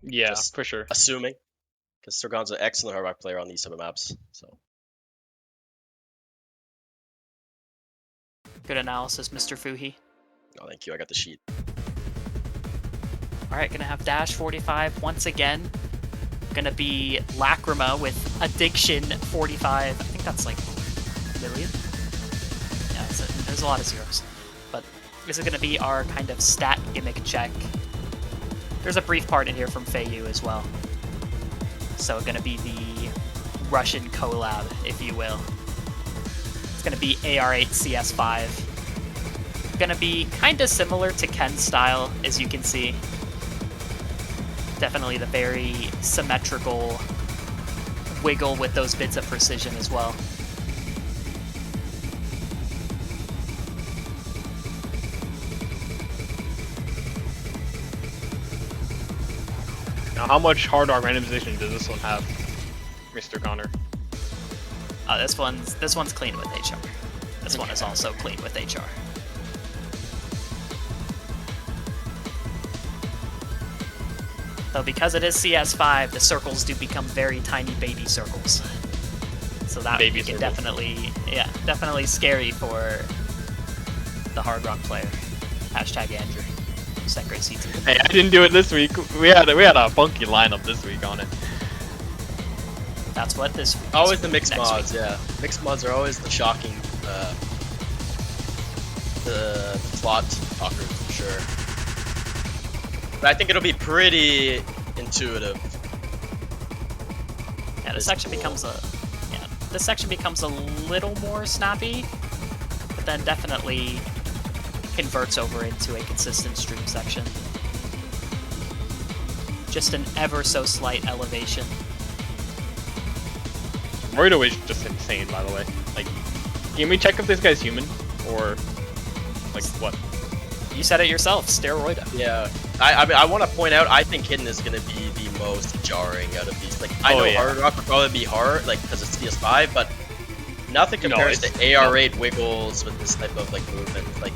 Yeah, Just- for sure. Assuming. Because Sorganza, excellent Hard Rock player on these type of maps, so. Good analysis, Mr. Fuhi. No, thank you, I got the sheet. Alright, gonna have Dash 45 once again. Gonna be Lacrima with Addiction 45. I think that's like million. Yeah, there's a lot of zeros. But this is gonna be our kind of stat gimmick check. There's a brief part in here from Feiyu as well. So gonna be the Russian collab, if you will. It's gonna be AR8 CS5. Gonna be kind of similar to Ken's style, as you can see. Definitely the very symmetrical wiggle with those bits of precision as well. Now, how much hard R randomization does this one have, Mr. Connor? This one's clean with HR. This one is also clean with HR. So because it is CS5, the circles do become very tiny baby circles. So that Baby would be circles. definitely scary for the Hard Rock player. Hashtag Andrew. Secret C2. Hey, I didn't do it this week. We had a funky lineup this week on it. That's what this week is. Always the mixed Next mods, week. yeah. Mixed mods are always the shocking, the plot talkers for sure. But I think it'll be pretty intuitive. Yeah, this It's section cool. becomes a little more snappy, but then definitely converts over into a consistent stream section. Just an ever so slight elevation. Roido is just insane, by the way. Like, can we check if this guy's human? Or, like, what? You said it yourself, steroid. Yeah, I mean, I want to point out, I think Hidden is going to be the most jarring out of these. Like, I Oh, know yeah. Hard Rock would probably be hard, like, because it's CS5, but nothing No, compares it's- to AR8 wiggles with this type of, like, movement. Like,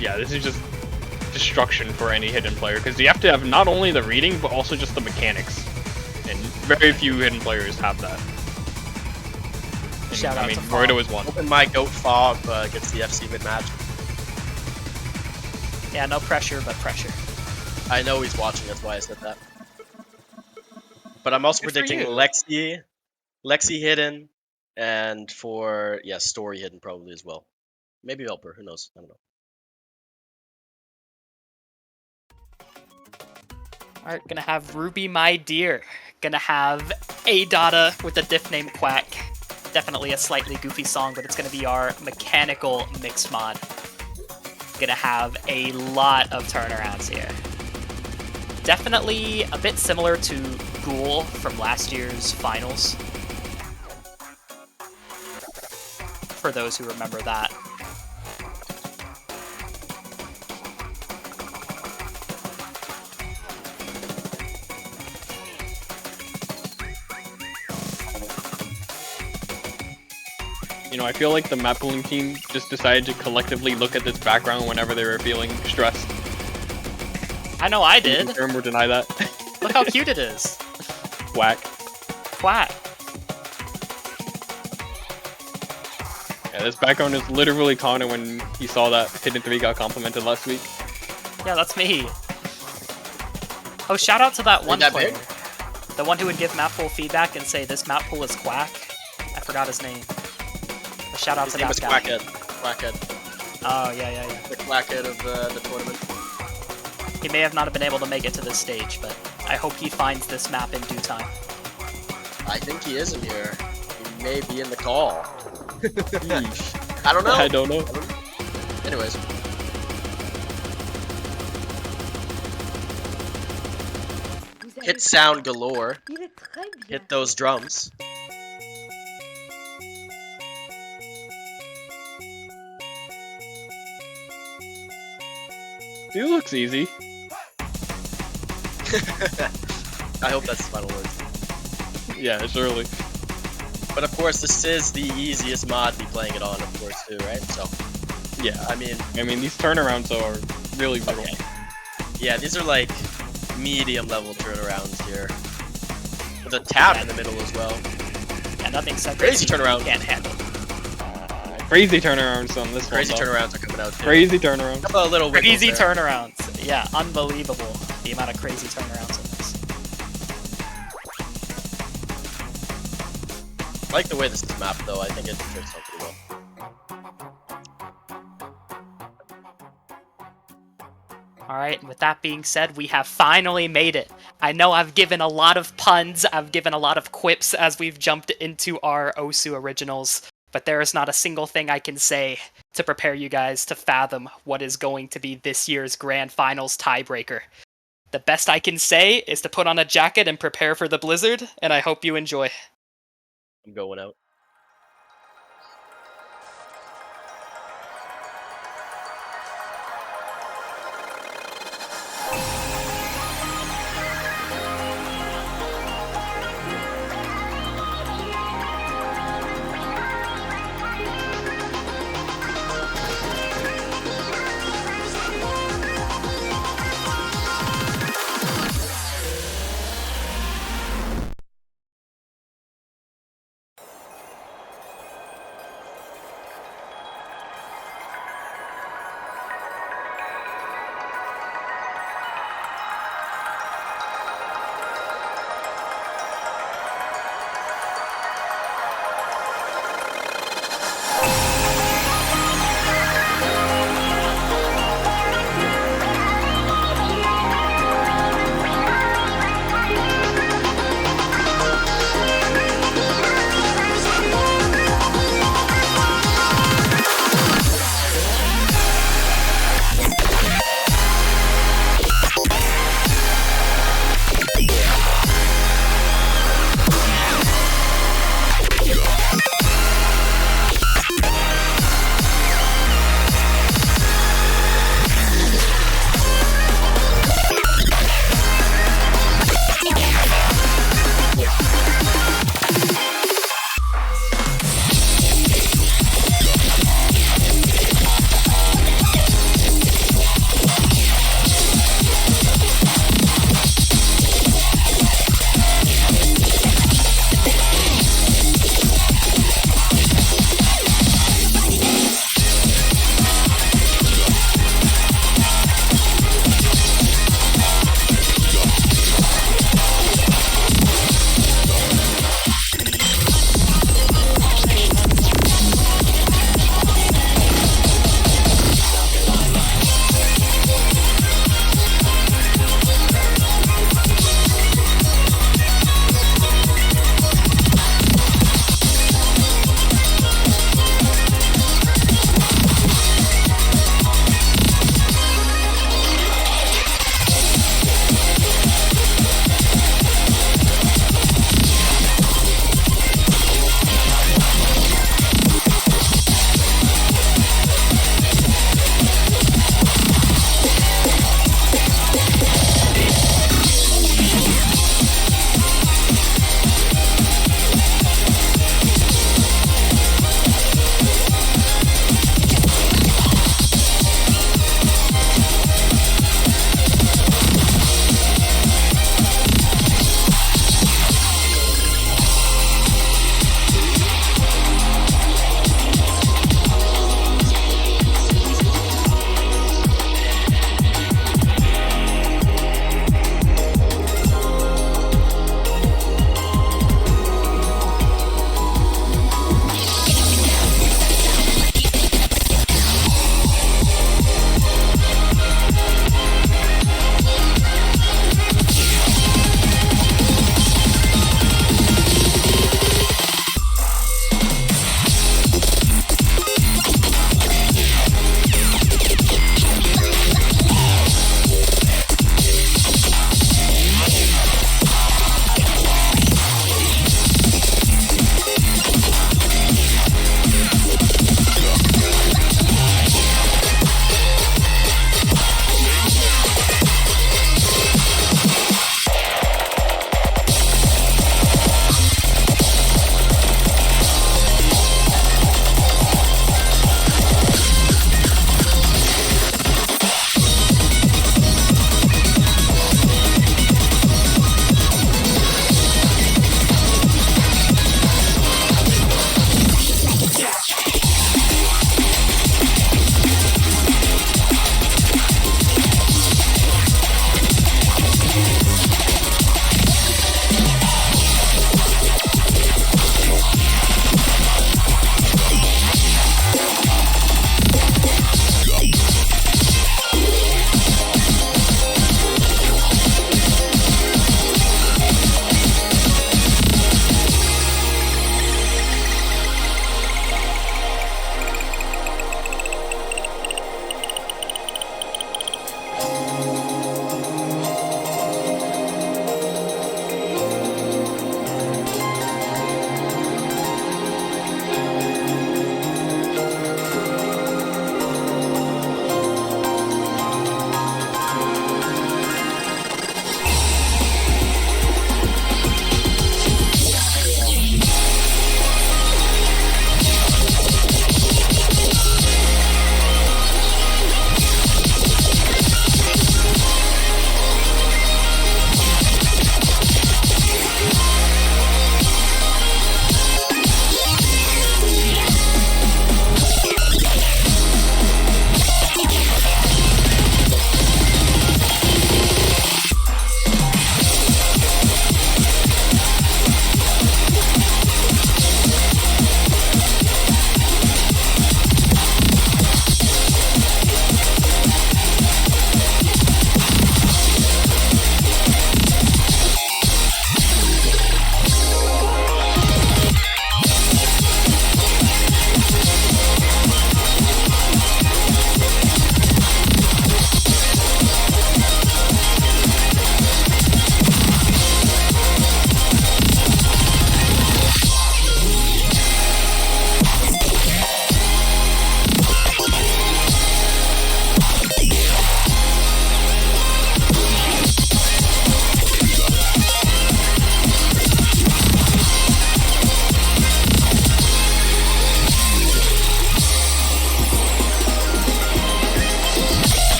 Yeah, this is just destruction for any hidden player, because you have to have not only the reading, but also just the mechanics. And very few hidden players have that. And, Shout out I mean, to Fog. Roido is one. open my goat Fog against the FC mid-match. Yeah, no pressure, but pressure. I know he's watching, that's why I said that. But I'm also Good for predicting you. Lexi Hidden, and for, yeah, Story Hidden probably as well. Maybe Elper, who knows? I don't know. Alright, gonna have Ruby My Dear. Gonna have A-Data with a diff name Quack. Definitely a slightly goofy song, but it's gonna be our mechanical mixed mod. Gonna have a lot of turnarounds here. Definitely a bit similar to Ghoul from last year's finals. For those who remember that. You know, I feel like the map pooling team just decided to collectively look at this background whenever they were feeling stressed. I know I did. Confirm or deny that. Look how cute it is. Whack. Quack. Yeah, this background is literally Connor when he saw that Hidden 3 got complimented last week. Yeah, that's me. Oh, shout out to that one that player. big? The one who would give map pool feedback and say this map pool is Quack. I forgot his name. But shout out His to name that is guy. Quackhead. Oh, yeah. The Quackhead of the tournament. He may have not been able to make it to this stage, but I hope he finds this map in due time. I think he is in here. He may be in the call. I don't know. I don't know. Anyways. Hit sound galore. Hit those drums. This looks easy. I hope that's the final word. Yeah, surely. But of course, this is the easiest mod to be playing it on, of course, too, right? So, Yeah, I mean, these turnarounds are really brutal. okay. Yeah, these are like medium level turnarounds here. With a tap in the middle as well. Yeah, nothing said Crazy turnaround. Can't handle. Crazy turnarounds on this Crazy one. though. turnarounds are coming out too. Crazy turnarounds. Couple of little wiggles Crazy there. turnarounds. Yeah, unbelievable the amount of crazy turnarounds in this. I like the way this is mapped, though. I think it turns out pretty well. Alright, and with that being said, we have finally made it. I know I've given a lot of puns, I've given a lot of quips as we've jumped into our Osu originals, but there is not a single thing I can say to prepare you guys to fathom what is going to be this year's Grand Finals tiebreaker. The best I can say is to put on a jacket and prepare for the blizzard, and I hope you enjoy. I'm going out.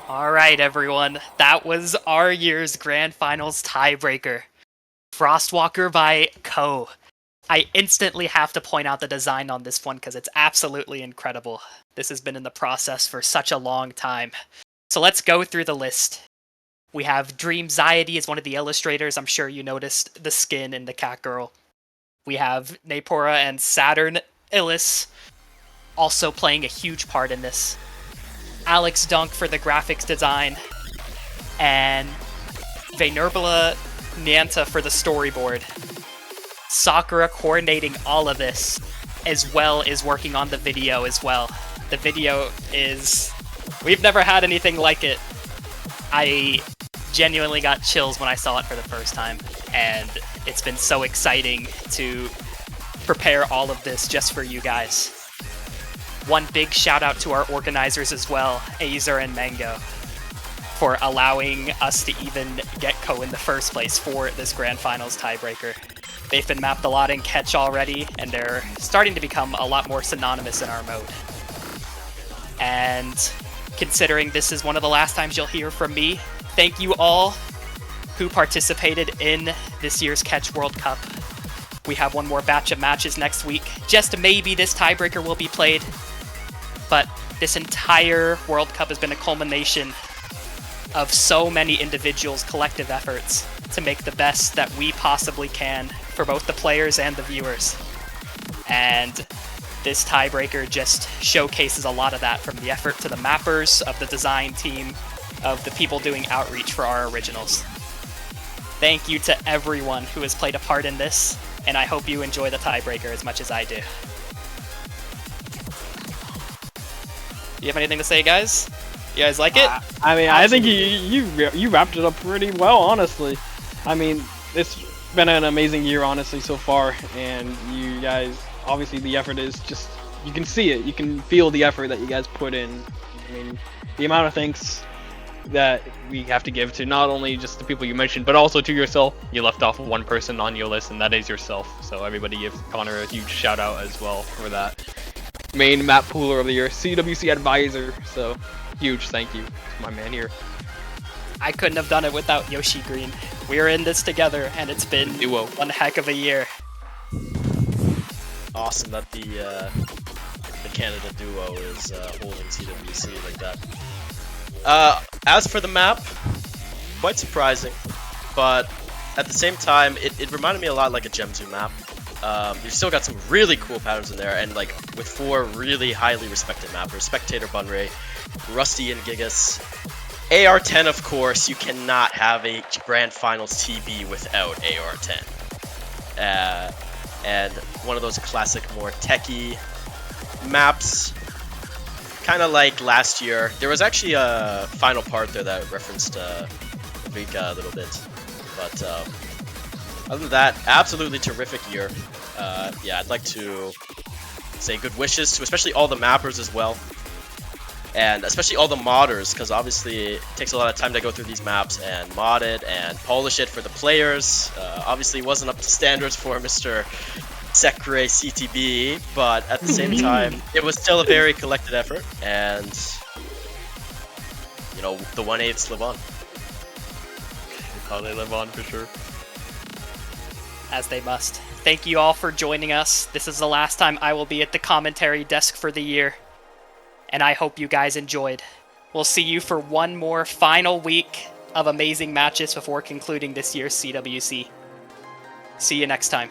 All right, everyone. That was our year's Grand Finals tiebreaker. Frostwalker by Ko. I instantly have to point out the design on this one because it's absolutely incredible. This has been in the process for such a long time. So let's go through the list. We have Dreamxiety as one of the illustrators. I'm sure you noticed the skin in the cat girl. We have Napora and Saturn Illis also playing a huge part in this. Alex Dunk for the graphics design, and Venerabla Nianta for the storyboard. Sakura coordinating all of this, as well as working on the video as well. The video is... we've never had anything like it. I genuinely got chills when I saw it for the first time, and it's been so exciting to prepare all of this just for you guys. One big shout out to our organizers as well, Azer and Mango, for allowing us to even get Ko in the first place for this Grand Finals tiebreaker. They've been mapped a lot in Catch already, and they're starting to become a lot more synonymous in our mode. And considering this is one of the last times you'll hear from me, thank you all who participated in this year's Catch World Cup. We have one more batch of matches next week. Just maybe this tiebreaker will be played. But this entire World Cup has been a culmination of so many individuals' collective efforts to make the best that we possibly can for both the players and the viewers. And this tiebreaker just showcases a lot of that, from the effort to the mappers, of the design team, of the people doing outreach for our originals. Thank you to everyone who has played a part in this, and I hope you enjoy the tiebreaker as much as I do. Do you have anything to say, guys? You guys like it? I mean, I think you wrapped it up pretty well, honestly. I mean, it's been an amazing year, honestly, so far, and you guys, obviously the effort is just, you can see it, you can feel the effort that you guys put in. I mean, the amount of thanks that we have to give to not only just the people you mentioned, but also to yourself. You left off one person on your list, and that is yourself. So everybody give Connor a huge shout out as well for that. Main map pooler of the year, CWC advisor. So huge thank you to my man here. I couldn't have done it without Yoshi Green. We're in this together, and it's been one heck of a year. Awesome that the Canada duo is holding CWC like that. As for the map, quite surprising, but at the same time, it reminded me a lot like a Gem 2 map. You've still got some really cool patterns in there, and like with 4 really highly respected mappers: Spectator, Bunray, Rusty, and Gigas. AR10, of course, you cannot have a Grand Finals TB without AR10. And one of those classic, more techie maps, kind of like last year. There was actually a final part there that referenced Vika a little bit, but other than that, absolutely terrific year. Yeah, I'd like to say good wishes to especially all the mappers as well, and especially all the modders, because obviously it takes a lot of time to go through these maps and mod it and polish it for the players. Obviously it wasn't up to standards for Mr. Sekre CTB, but at the same time, it was still a very collected effort, and you know, the 1/8s live on. Oh, they live on for sure. As they must. Thank you all for joining us. This is the last time I will be at the commentary desk for the year, and I hope you guys enjoyed. We'll see you for one more final week of amazing matches before concluding this year's CWC. See you next time.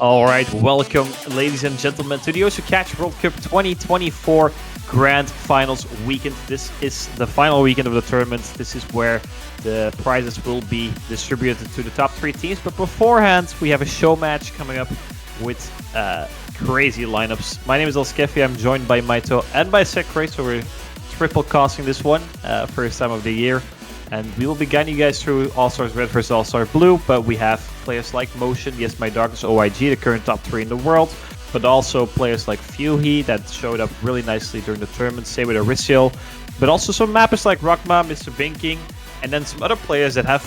All right, welcome, ladies and gentlemen, to the Osho Catch World Cup 2024 Grand Finals weekend. This is the final weekend of the tournament. This is where the prizes will be distributed to the top 3 teams. But beforehand, we have a show match coming up with crazy lineups. My name is Elskefi. I'm joined by Maito and by Sekre, so we're triple casting this one, first time of the year. And we will be guiding you guys through All-Stars Red versus All-Star Blue, but we have players like Motion, Yes My Darkness, OIG, the current top 3 in the world, but also players like Fuhi that showed up really nicely during the tournament, same with Aricio, but also some mappers like Rockma, Mr. Binking, and then some other players that have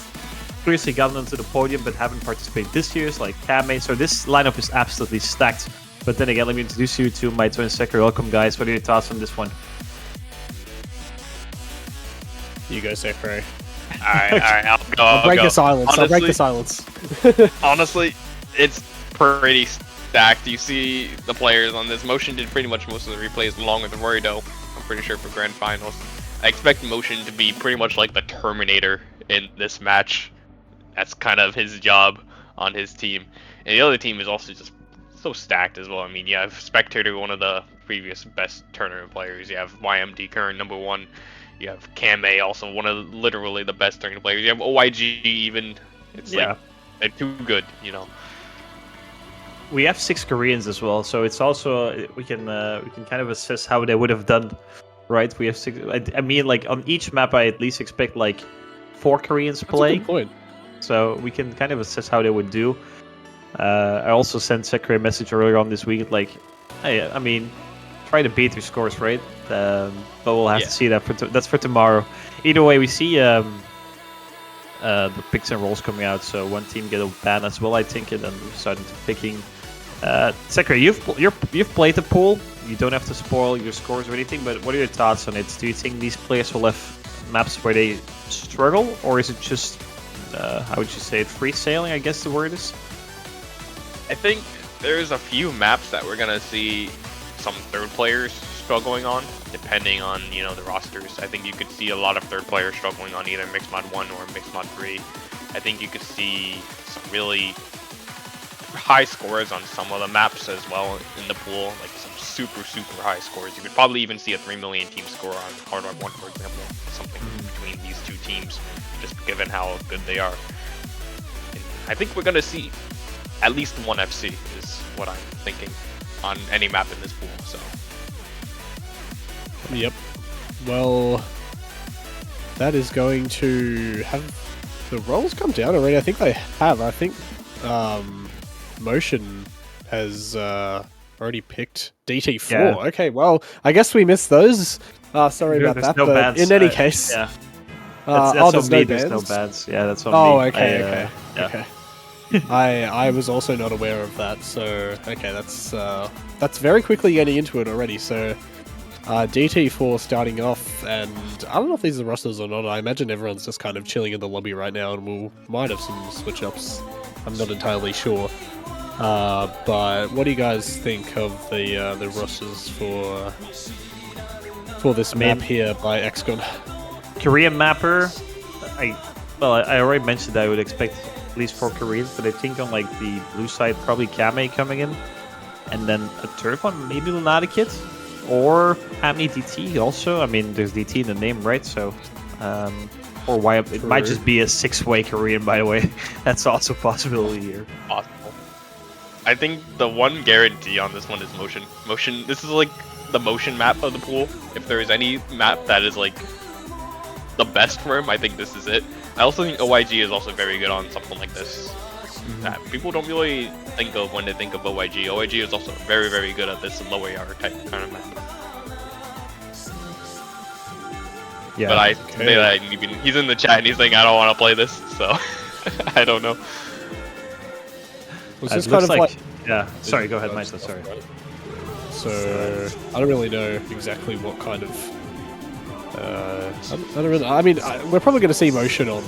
previously gotten onto the podium but haven't participated this year, like Kame. So this lineup is absolutely stacked. But then again, let me introduce you to Maito and Sekre. Welcome, guys. What are your thoughts on this one? You go, Sekre. Alright, I'll go. I'll break the silence. Honestly, I'll break the silence. honestly, it's pretty stacked. You see the players on this. Motion did pretty much most of the replays along with Rory, though. I'm pretty sure for Grand Finals. I expect Motion to be pretty much like the Terminator in this match. That's kind of his job on his team. And the other team is also just so stacked as well. I mean, you have Spectator, one of the previous best tournament players. You have YMD, current #1. You have Kame, also one of literally the best tournament players. You have OIG, even. It's like they're too good, you know. We have 6 Koreans as well, so it's also we can kind of assess how they would have done, right? We have 6. I mean, like on each map, I at least expect like 4 Koreans playing. That's a good point. So we can kind of assess how they would do. I also sent Sekre a message earlier on this week, like, hey, I mean, try to beat your scores, right? But we'll have to see that. That's for tomorrow. Either way, we see the picks and rolls coming out. So one team get a ban as well, I think, and then we're starting to picking. Sekre, you've played the pool. You don't have to spoil your scores or anything. But what are your thoughts on it? Do you think these players will have maps where they struggle, or is it just how would you say it? Free sailing, I guess the word is. I think there's a few maps that we're gonna see some third players struggling on, depending on, you know, the rosters. I think you could see a lot of third players struggling on either Mixed Mod 1 or Mixed Mod 3. I think you could see some really high scores on some of the maps as well in the pool, like some super high scores. You could probably even see a 3 million team score on Hard Rock 1, for example, something between these 2 teams, just given how good they are. And I think we're gonna see at least 1 FC is what I'm thinking on any map in this pool. So Yep. Well, that is going to have the rolls come down already. I think they have. I think Motion has already picked DT4. Yeah. Okay, well, I guess we missed those. Sorry about There's that. no But bans. in any case, Yeah. That's there's on me. no There's no bans. bans. Yeah, that's on Oh, me. okay. Yeah. Okay. I was also not aware of that, so okay, that's very quickly getting into it already. So DT4 starting off, and I don't know if these are rosters or not. I imagine everyone's just kind of chilling in the lobby right now, and we might have some switch ups. I'm not entirely sure. But what do you guys think of the rosters for this map here by XCON? Korean mapper. I already mentioned that I would expect at least 4 Koreans, but I think on like the blue side probably Kame coming in, and then a third one maybe Lunatic or Amni DT also. I mean, there's DT in the name, right? So or why it might just be a 6-way Korean, by the way. That's also a possibility here. possible. I think the one guarantee on this one is Motion. Motion. This is like the Motion map of the pool. If there is any map that is like the best for him, I think this is it. I also think OIG is also very good on something like this. That people don't really think of when they think of OIG. OIG is also very good at this lower yard type kind of map. Yeah. But I say that he's in the chat and he's saying I don't want to play this, so I don't know. Was It this looks kind of like yeah. Sorry, go ahead, Maito. Sorry. So I don't really know exactly what kind of. I don't really. I mean, we're probably going to see Motion on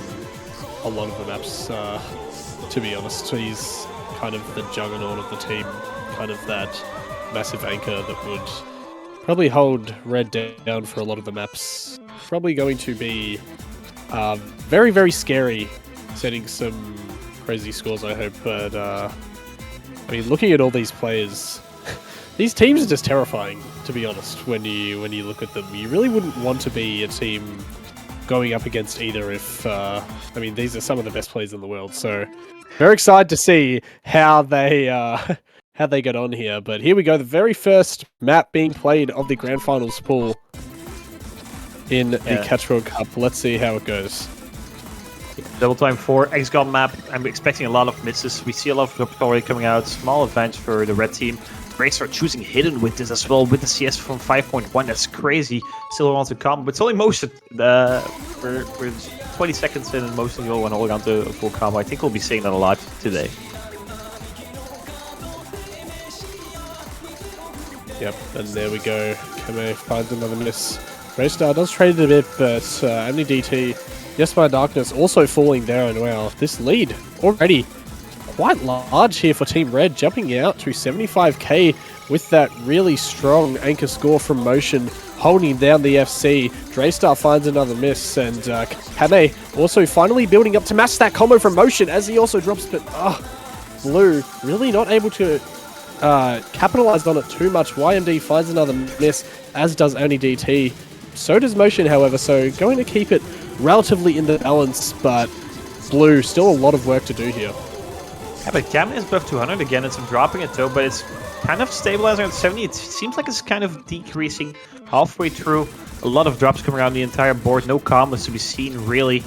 a lot of the maps. To be honest, he's kind of the juggernaut of the team, kind of that massive anchor that would probably hold Red down for a lot of the maps. Probably going to be very scary, setting some crazy scores, I hope. But I mean, looking at all these players, these teams are just terrifying, to be honest. When you look at them, you really wouldn't want to be a team going up against either. If I mean, these are some of the best players in the world, so very excited to see how they get on here. But here we go, the very first map being played of the Grand Finals pool in the Catch World Cup. Let's see how it goes. Double time 4, XGOM map. I'm expecting a lot of misses. We see a lot of drops already coming out. Small advantage for the red team. Rays are choosing Hidden with this as well, with the CS from 5.1. That's crazy. Still wants to come, but it's only Motion. We're 20 seconds in and Motion go and holding on to a full combo. I think we'll be seeing that a lot today. Yep, and there we go. Kame finds another miss. Raystar does trade it a bit, but Omni DT, Yes by Darkness also falling there, and wow, this lead already quite large here for Team Red, jumping out to 75k with that really strong anchor score from Motion, holding down the FC. Draystar finds another miss, and Kame also finally building up to match that combo from Motion as he also drops, but Blue really not able to capitalize on it too much. YMD finds another miss, as does Oni DT. So does Motion, however, so going to keep it relatively in the balance, but Blue, still a lot of work to do here. Yeah, but Kame is above 200 again. It's dropping it though, but it's kind of stabilizing at 70. It seems like it's kind of decreasing halfway through. A lot of drops coming around the entire board. No combos to be seen, really.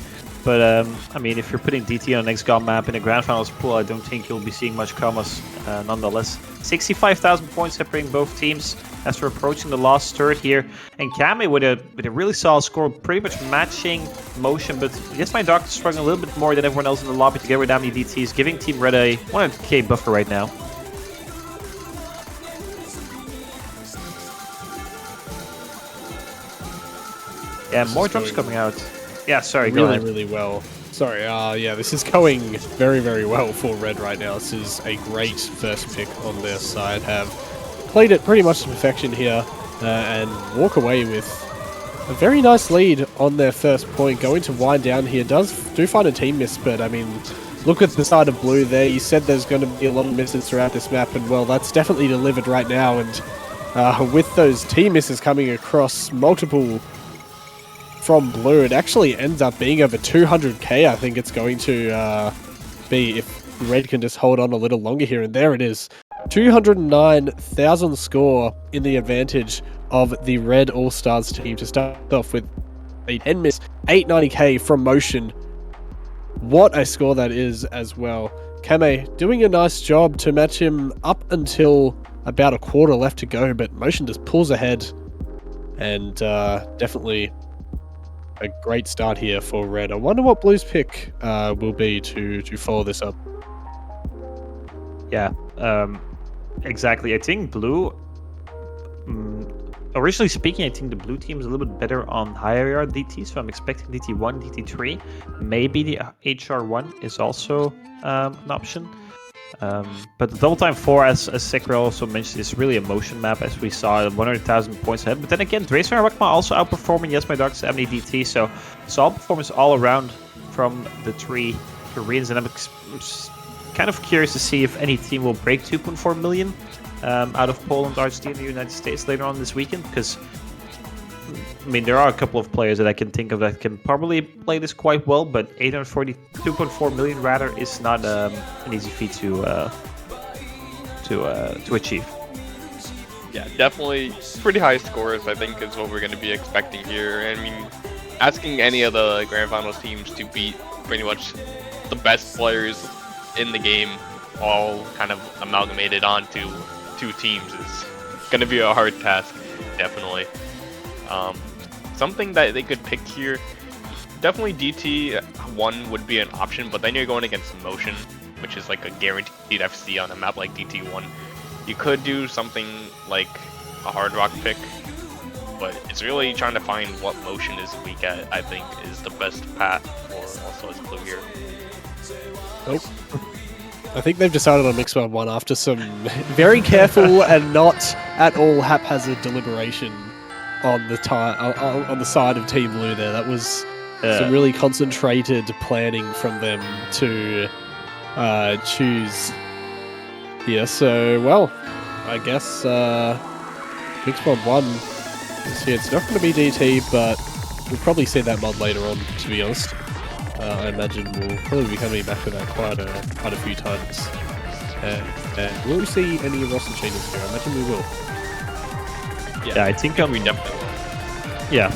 But, I mean, if you're putting DT on an XGOM map in a Grand Finals pool, I don't think you'll be seeing much combos nonetheless. 65,000 points separating both teams as we're approaching the last third here. And Kame with a really solid score, pretty much matching Motion, but Yes My Dark is struggling a little bit more than everyone else in the lobby to get rid of Omni DTs, giving Team Red a 100k buffer right now. Yeah, more drops coming out. Yeah, sorry, go ahead. Really well. Sorry, yeah, this is going very, very well for Red right now. This is a great first pick on their side. Have played it pretty much to perfection here and walk away with a very nice lead on their first point. Going to wind down here do find a team miss, but I mean, look at the side of Blue there. You said there's going to be a lot of misses throughout this map, and well, that's definitely delivered right now. And with those team misses coming across multiple from Blue, it actually ends up being over 200k. I think it's going to be if Red can just hold on a little longer here, and there it is. 209,000 score in the advantage of the Red All-Stars team to start off with a 10 miss, 890k from Motion. What a score that is as well. Kame doing a nice job to match him up until about a quarter left to go, but Motion just pulls ahead, and definitely a great start here for Red. I wonder what Blue's pick will be to follow this up. Yeah, exactly. I think Blue, originally speaking, I think the Blue team is a little bit better on higher yard DT, so I'm expecting DT1, DT3. Maybe the HR1 is also an option. But the double time 4, as Sekiro also mentioned, is really a Motion map, as we saw 100,000 points ahead. But then again, Draystar and Rakma also outperforming Yes My Dark's Omni DT, so solid performance all around from the three Koreans, and I'm kind of curious to see if any team will break 2.4 million out of Poland, Argentina, and the United States later on this weekend, because I mean, there are a couple of players that I can think of that can probably play this quite well, but 842.4 million rather is not an easy feat to achieve. Yeah, definitely pretty high scores, I think, is what we're going to be expecting here. I mean, asking any of the Grand Finals teams to beat pretty much the best players in the game, all kind of amalgamated onto two teams, is going to be a hard task, definitely. Something that they could pick here, definitely DT1 would be an option, but then you're going against Motion, which is like a guaranteed FC on a map like DT1. You could do something like a Hard Rock pick, but it's really trying to find what Motion is weak at, I think, is the best path for also as Blue here. Nope. I think they've decided on Mixed 1 after some very careful and not at all haphazard deliberation on the on the side of Team Blue there. That was some really concentrated planning from them to choose Yeah, so, well, I guess Mixed Mod 1 is here. It's not going to be DT, but we'll probably see that mod later on, to be honest. I imagine we'll probably be coming back to that quite a few times. And will we see any roster changes here? I imagine we will. Yeah, I think we definitely will. Yeah.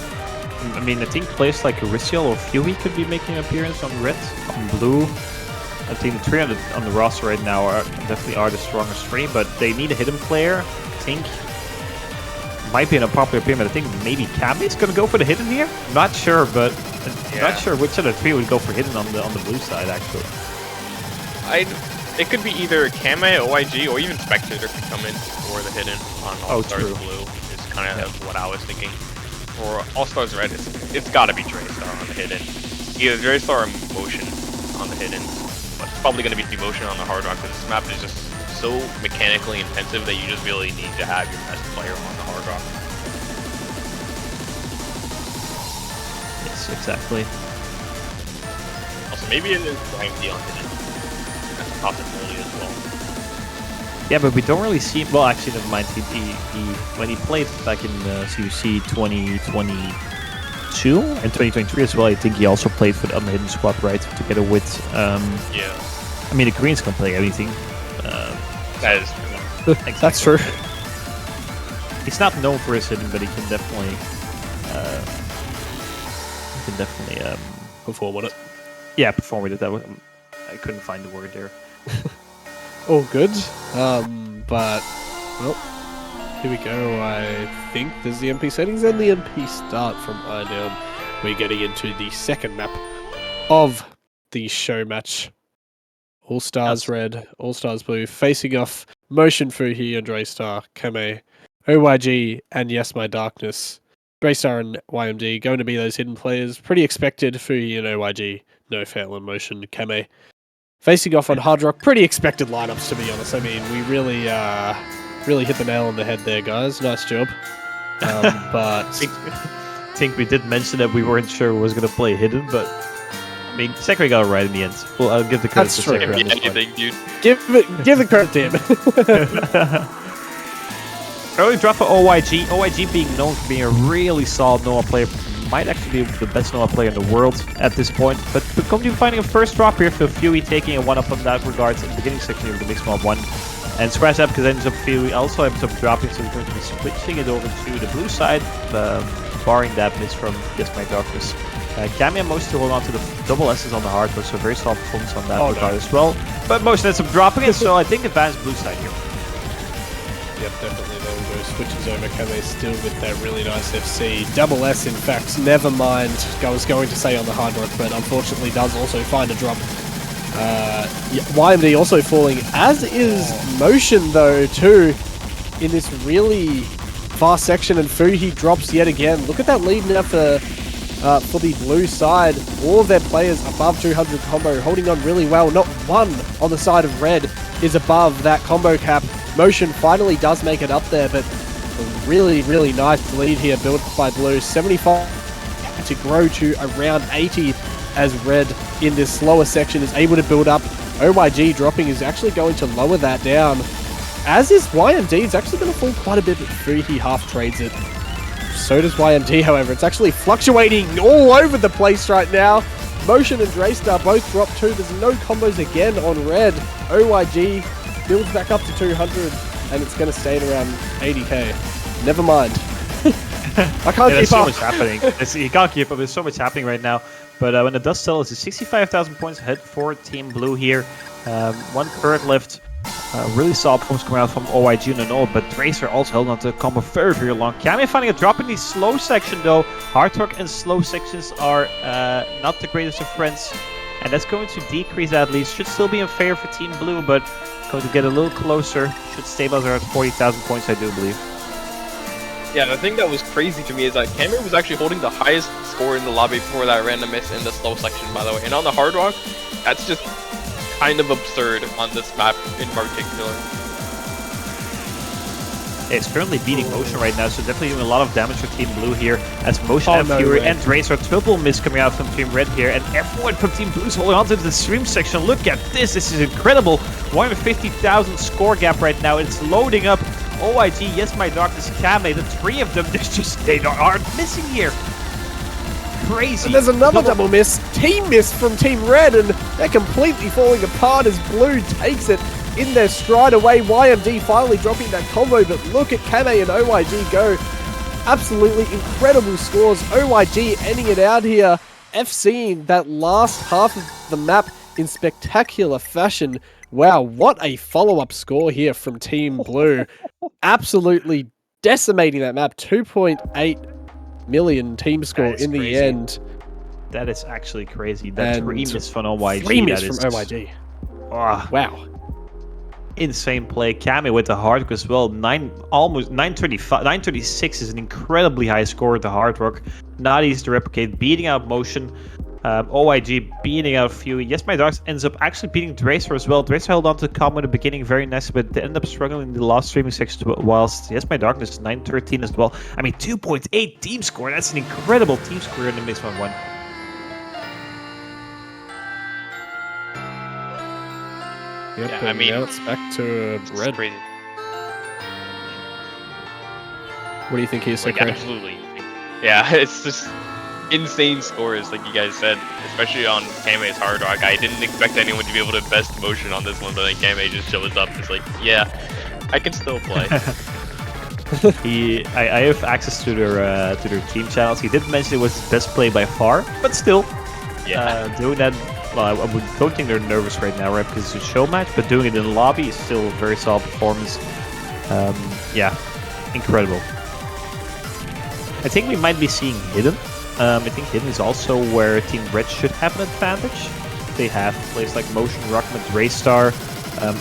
I mean, I think players like Aristiel or Fuey could be making an appearance on red. On blue, I think the 300 on the roster right now definitely are the strongest three, but they need a hidden player. I think might be an unpopular opinion, but I think maybe Kami's gonna go for the hidden here. Not sure, but not sure which of the three would go for hidden on the blue side actually. It could be either Kame, OIG, or even Spectator could come in for the hidden on All Stars true. Blue. Is kind of what I was thinking. For All Stars Red, it's got to be Draystar on the hidden. Either Draystar or Motion on the hidden. But it's probably going to be Motion on the Hard Rock because this map is just so mechanically intensive that you just really need to have your best player on the Hard Rock. Yes, exactly. Also, maybe it is YMD on hidden. That's a possibility as well. Yeah, but we don't really see. Well, actually, never mind. He when he played back in CUC 2022 and 2023 as well, I think he also played for the Unhidden squad, right? Together with. Yeah. I mean, the Greens can play anything. That is true. That's true. He's not known for his hidden, but he can definitely. Perform on it. Yeah, perform with it. That was, I couldn't find the word there. All good. But, well, here we go. I think there's the MP settings and the MP start from down. We're getting into the second map of the show match. All Stars Red, All Stars Blue, facing off Motion Fuhi and Draystar, Kame, OYG, and Yes My Darkness. Draystar and YMD going to be those hidden players. Pretty expected. Fuhi and OYG, no fail and Motion, Kame. Facing off on Hard Rock, pretty expected lineups, to be honest. I mean, we really hit the nail on the head there, guys. Nice job. But I think we did mention that we weren't sure who was going to play hidden, but I mean, Sekri got it right in the end. Well, I'll give the credit That's to true. Sekri on this one. Anything, dude. give the credit to him. Early drop for OYG. OYG being known for being a really solid Noah player. Might actually be the best Noah player in the world at this point. But we're going to be finding a first drop here for Fuey, taking a 1-up on that regard in the beginning section of the Mixed Mod 1. And scratch up because ends up Fuey also ends up dropping, so we're going to be switching it over to the blue side, barring that miss from Yes My Darkness. Kami and Motion to hold on to the double S's on the hard, but so very solid performance on that regard as well. But Motion ends up dropping it, so I think advanced blue side here. Yep, definitely. There we go. Switches over. Kame still with that really nice FC. Double S, in fact. Never mind. I was going to say on the hard rock, but unfortunately does also find a drop. YMD also falling, as is Motion, though, too, in this really fast section. And Fuhi drops yet again. Look at that lead now for the blue side. All of their players above 200 combo, holding on really well. Not one on the side of red is above that combo cap. Motion finally does make it up there, but a really, really nice lead here built by blue. 75 to grow to around 80 as red in this slower section is able to build up. OYG dropping is actually going to lower that down, as is YMD. It's actually going to fall quite a bit, but Fuhi half trades it. So does YMD, however. It's actually fluctuating all over the place right now. Motion and Draystar both drop too. There's no combos again on red. OYG builds back up to 200, and it's going to stay at around 80k. Never mind. I can't keep There's so up. much happening. You can't keep up. There's so much happening right now. But when it does sell, it's a 65,000 points ahead for Team Blue here. One current left. Really solid performance coming out from OYG and Anoa, but Tracer also held on to the combo very, very long. Kami finding a drop in the slow section though. Hard Rock and slow sections are not the greatest of friends, and that's going to decrease at least. Should still be in favor for Team Blue, but going to get a little closer. Should stabilize around 40,000 points, I do believe. Yeah, the thing that was crazy to me is that Kame was actually holding the highest score in the lobby for that random miss in the slow section, by the way. And on the Hard Rock, that's just kind of absurd on this map in particular. is currently beating Motion right now, so definitely doing a lot of damage for Team Blue here, as Motion and no Fury way. and Drace are triple miss coming out from Team Red here, and everyone from Team Blue is holding on to the stream section. Look at this, this is incredible. 150,000 score gap right now, it's loading up. OIG, Yes My Darkness, Kame, the three of them, they aren't missing here. Crazy. And there's another double miss, team miss from Team Red, and they're completely falling apart as Blue takes it in their stride away. YMD finally dropping that combo, but look at Kame and OIG go. Absolutely incredible scores. OIG ending it out here, FCing that last half of the map in spectacular fashion. Wow, what a follow-up score here from Team Blue. Absolutely decimating that map. 2.8 million team score That is in the crazy. end. That is actually crazy. That And 3 miss from OYG. 3 miss that from is- OIG. Ah, Wow. insane play. Kame with the hard rock as well. Almost 935, 936 is an incredibly high score with the hard rock. Not easy to replicate. Beating out Motion. OIG beating out Fury. Yes, My Darks ends up actually beating Dracer as well. Dracer held on to Calm in the beginning very nice, but they ended up struggling in the last streaming section, whilst Yes, My Darkness is 913 as well. I mean, 2.8 team score. That's an incredible team score in the Mix 1-1. Yep, Yeah, I and mean, now it's back to It's Red. crazy. What do you think here, Like, Sakura? absolutely. Yeah, it's just insane scores, like you guys said, especially on Kame's hard rock. I didn't expect anyone to be able to best Motion on this one, but then Kame just shows up. It's like, yeah, I can still play. I have access to their team channels. He did mention it was his best play by far, but still, Yeah. doing that. Well, I don't think they're nervous right now, right? Because it's a show match, but doing it in the lobby is still a very solid performance. Yeah, incredible. I think we might be seeing Hidden. I think Hidden is also where Team Red should have an advantage. They have players like Motion, Rockman, Raystar.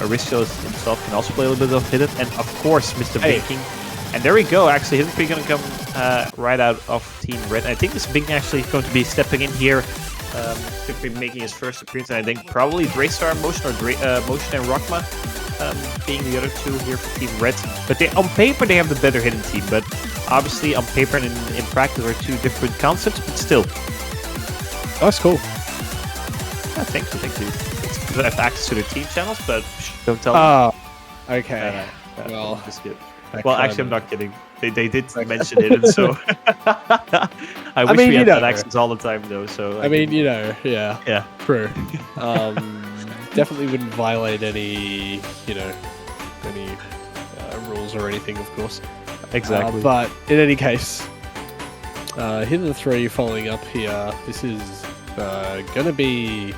Aristo himself can also play a little bit of Hidden, and of course, Mr. Hey. Binking. And there we go. Actually, Hidden's going to come right out of Team Red. And I think Mr. Binking actually is going to be stepping in here. Could be making his first appearance, and I think probably Draystar, Motion, or Motion and Rockma being the other two here for Team Red. But on paper, they have the better Hidden team. But obviously, on paper and in practice, are two different concepts. But still, That's cool. thank you. It's good to have access to their team channels, but don't tell them. Ah, okay. Well, Just kidding. that Well, kind actually, I'm of- not kidding. They did mention it, and so I wish mean, we you had know. that access all the time, though. So I mean, you know, yeah, yeah, true. Definitely wouldn't violate any, any rules or anything, of course. exactly. But in any case, Hidden 3 following up here. This is gonna be.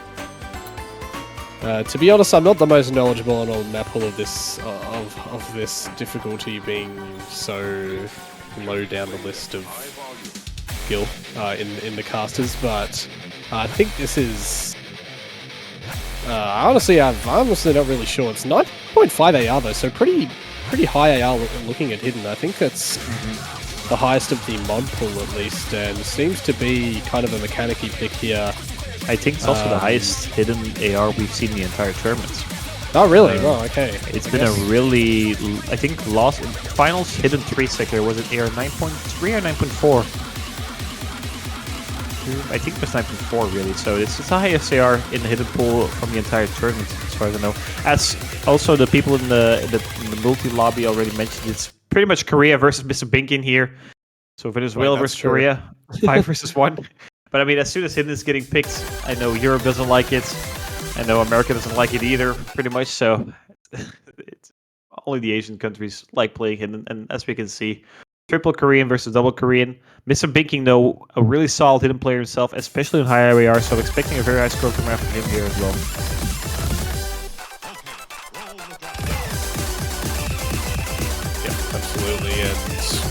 To be honest, I'm not the most knowledgeable on all map pool of this of this difficulty being so low down the list of skill in the casters, but I think this is. Honestly, I'm honestly not really sure. It's 9.5 AR though, so pretty high AR looking at Hidden. I think that's the highest of the mod pool at least, and seems to be kind of a mechanic-y pick here. I think it's also the highest hidden AR we've seen in the entire tournament. Oh, really? Um, Oh, okay. It's I been guess. a really, I think, last in finals hidden 3 sector. Was it AR 9.3 or 9.4? I think it was 9.4 really. So it's the highest AR in the hidden pool from the entire tournament, as far as I know. As also the people in the multi lobby already mentioned, it's pretty much Korea versus Mr. Binkin here. So Venezuela Right, that's versus true. Korea, 5 versus 1. But I mean, as soon as Hidden is getting picked, I know Europe doesn't like it. I know America doesn't like it either, pretty much. So it's only the Asian countries like playing Hidden. And as we can see, triple Korean versus double Korean. Mr. Binking, though, a really solid Hidden player himself, especially in high AR. So I'm expecting a very high score coming out from him here as well. Yeah, absolutely, and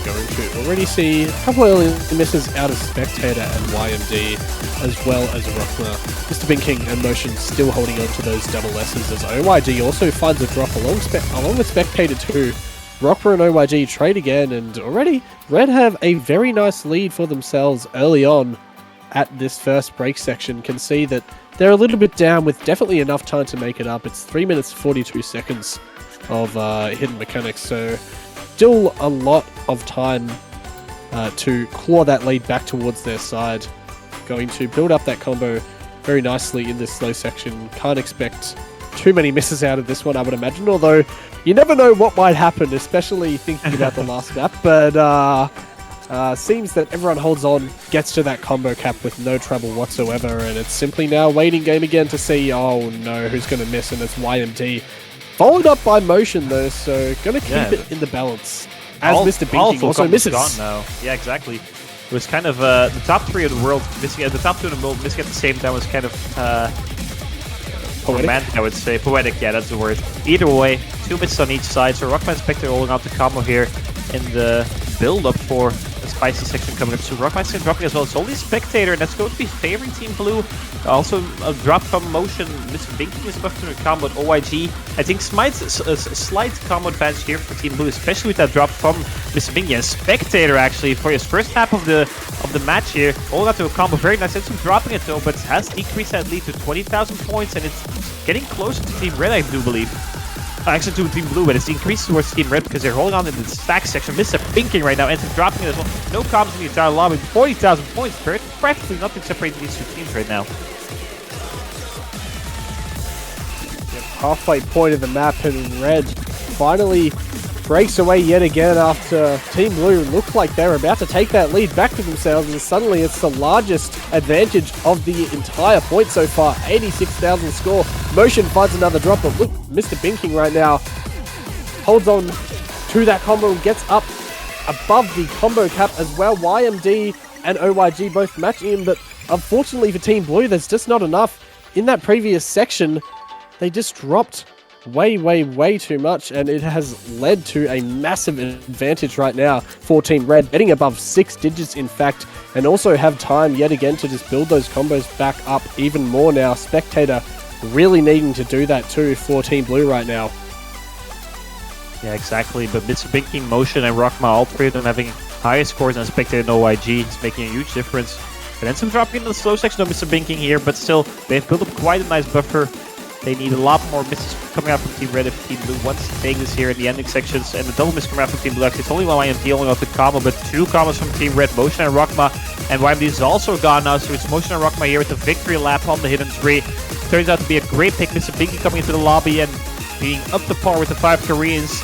going to already see a couple of early misses out of Spectator and YMD, as well as Rockler. Mr. Binking and Motion still holding on to those double S's, as OYG also finds a drop along with Spectator too. Rockler and OYG trade again, and already Red have a very nice lead for themselves early on at this first break section. Can see that they're a little bit down with definitely enough time to make it up. It's 3 minutes 42 seconds of hidden mechanics, so still a lot of time to claw that lead back towards their side. Going to build up that combo very nicely in this slow section. Can't expect too many misses out of this one, I would imagine, although you never know what might happen, especially thinking about the last map, but seems that everyone holds on, gets to that combo cap with no trouble whatsoever, and it's simply now waiting game again to see, oh no, who's going to miss, and it's YMD. Followed up by Motion though, so going to keep it in the balance. As Mr. Binking also misses. Gone now. Yeah, exactly. It was kind of the top 3 of the world missing at the top 2 of the world missing at the same time was kind of Poetic? romantic, I would say. Poetic, yeah, that's the word. Either way, 2 misses on each side. So Rockman and Spectre rolling out the combo here in the build-up for the spicy section coming up. So Rockman's dropping as well. It's only Spectator, and that's going to be favoring Team Blue. Also a drop from Motion. Mr. Binking is buffed to a combo at OYG. I think Smite's a slight combo advantage here for Team Blue, especially with that drop from Mr. Binking. And Spectator actually for his first half of the match here, all out to a combo. Very nice. It's dropping it though, but has decreased that lead to 20,000 points, and it's getting closer to Team Red, I do believe. Actually to Team Blue, but it's increased towards Team Red because they're holding on in the stack section. Mr. Binking right now, and dropping it as well. No combos in the entire lobby. 40,000 points. Practically nothing separating these 2 teams right now. Halfway point of the map, and Red finally breaks away yet again after Team Blue looked like they're about to take that lead back to themselves, and suddenly it's the largest advantage of the entire point so far. 86,000 score. Motion finds another drop, but look, Mr. Binking right now holds on to that combo and gets up above the combo cap as well. YMD and OYG both matching him, but unfortunately for Team Blue, there's just not enough. In that previous section, they just dropped way too much, and it has led to a massive advantage right now for Team Red, getting above 6 digits in fact, and also have time yet again to just build those combos back up even more now. Spectator really needing to do that too for Team Blue right now. Yeah, exactly. But Mr. Binking, Motion, and Rockma, all 3 of them having higher scores than Spectator and OYG. It's making a huge difference. And then some dropping in the slow section of Mr. Binking here, but still, they've built up quite a nice buffer. They need a lot more misses coming out from Team Red if Team Blue wants to take this here in the ending sections. And the double miss coming out from Team Blue. Actually, it's only one YMD only off the combo, but 2 combos from Team Red, Motion and Rockma. And YMD is also gone now, so it's Motion and Rockma here with the victory lap on the hidden 3. Turns out to be a great pick. Mr. Binking coming into the lobby and being up to par with the 5 Koreans.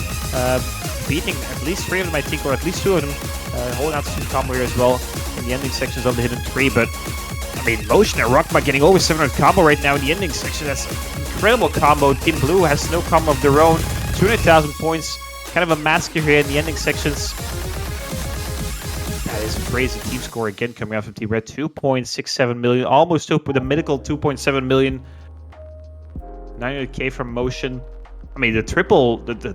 Beating at least 3 of them, I think, or at least 2 of them. Holding out some combo here as well in the ending sections of the hidden 3. But I mean, Motion and Rockma getting over 700 combo right now in the ending section. That's an incredible combo. Team Blue has no combo of their own. 200,000 points. Kind of a massacre here in the ending sections. That is crazy. Team score again coming out from Team Red. 2.67 million. Almost up with a mythical 2.7 million. 900k from Motion. I mean, the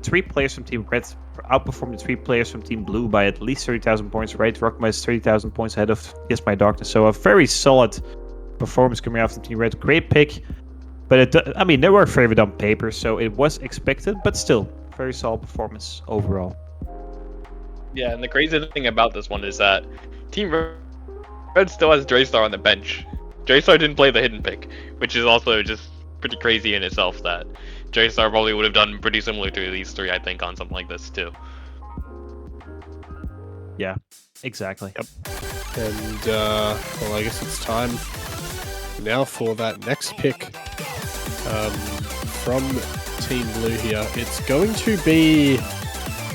3 players from Team Red outperformed the 3 players from Team Blue by at least 30,000 points, right? Rockma is 30,000 points ahead of Yes My Darkness. So a very solid performance coming out from Team Red. Great pick. But I mean, they were favored on paper, so it was expected, but still, very solid performance overall. Yeah, and the crazy thing about this one is that Team Red still has Draystar on the bench. Draystar didn't play the hidden pick, which is also just pretty crazy in itself that Draystar probably would have done pretty similar to these 3, I think, on something like this too. Yeah, exactly. Yep. And, well, I guess it's time now for that next pick from Team Blue here. It's going to be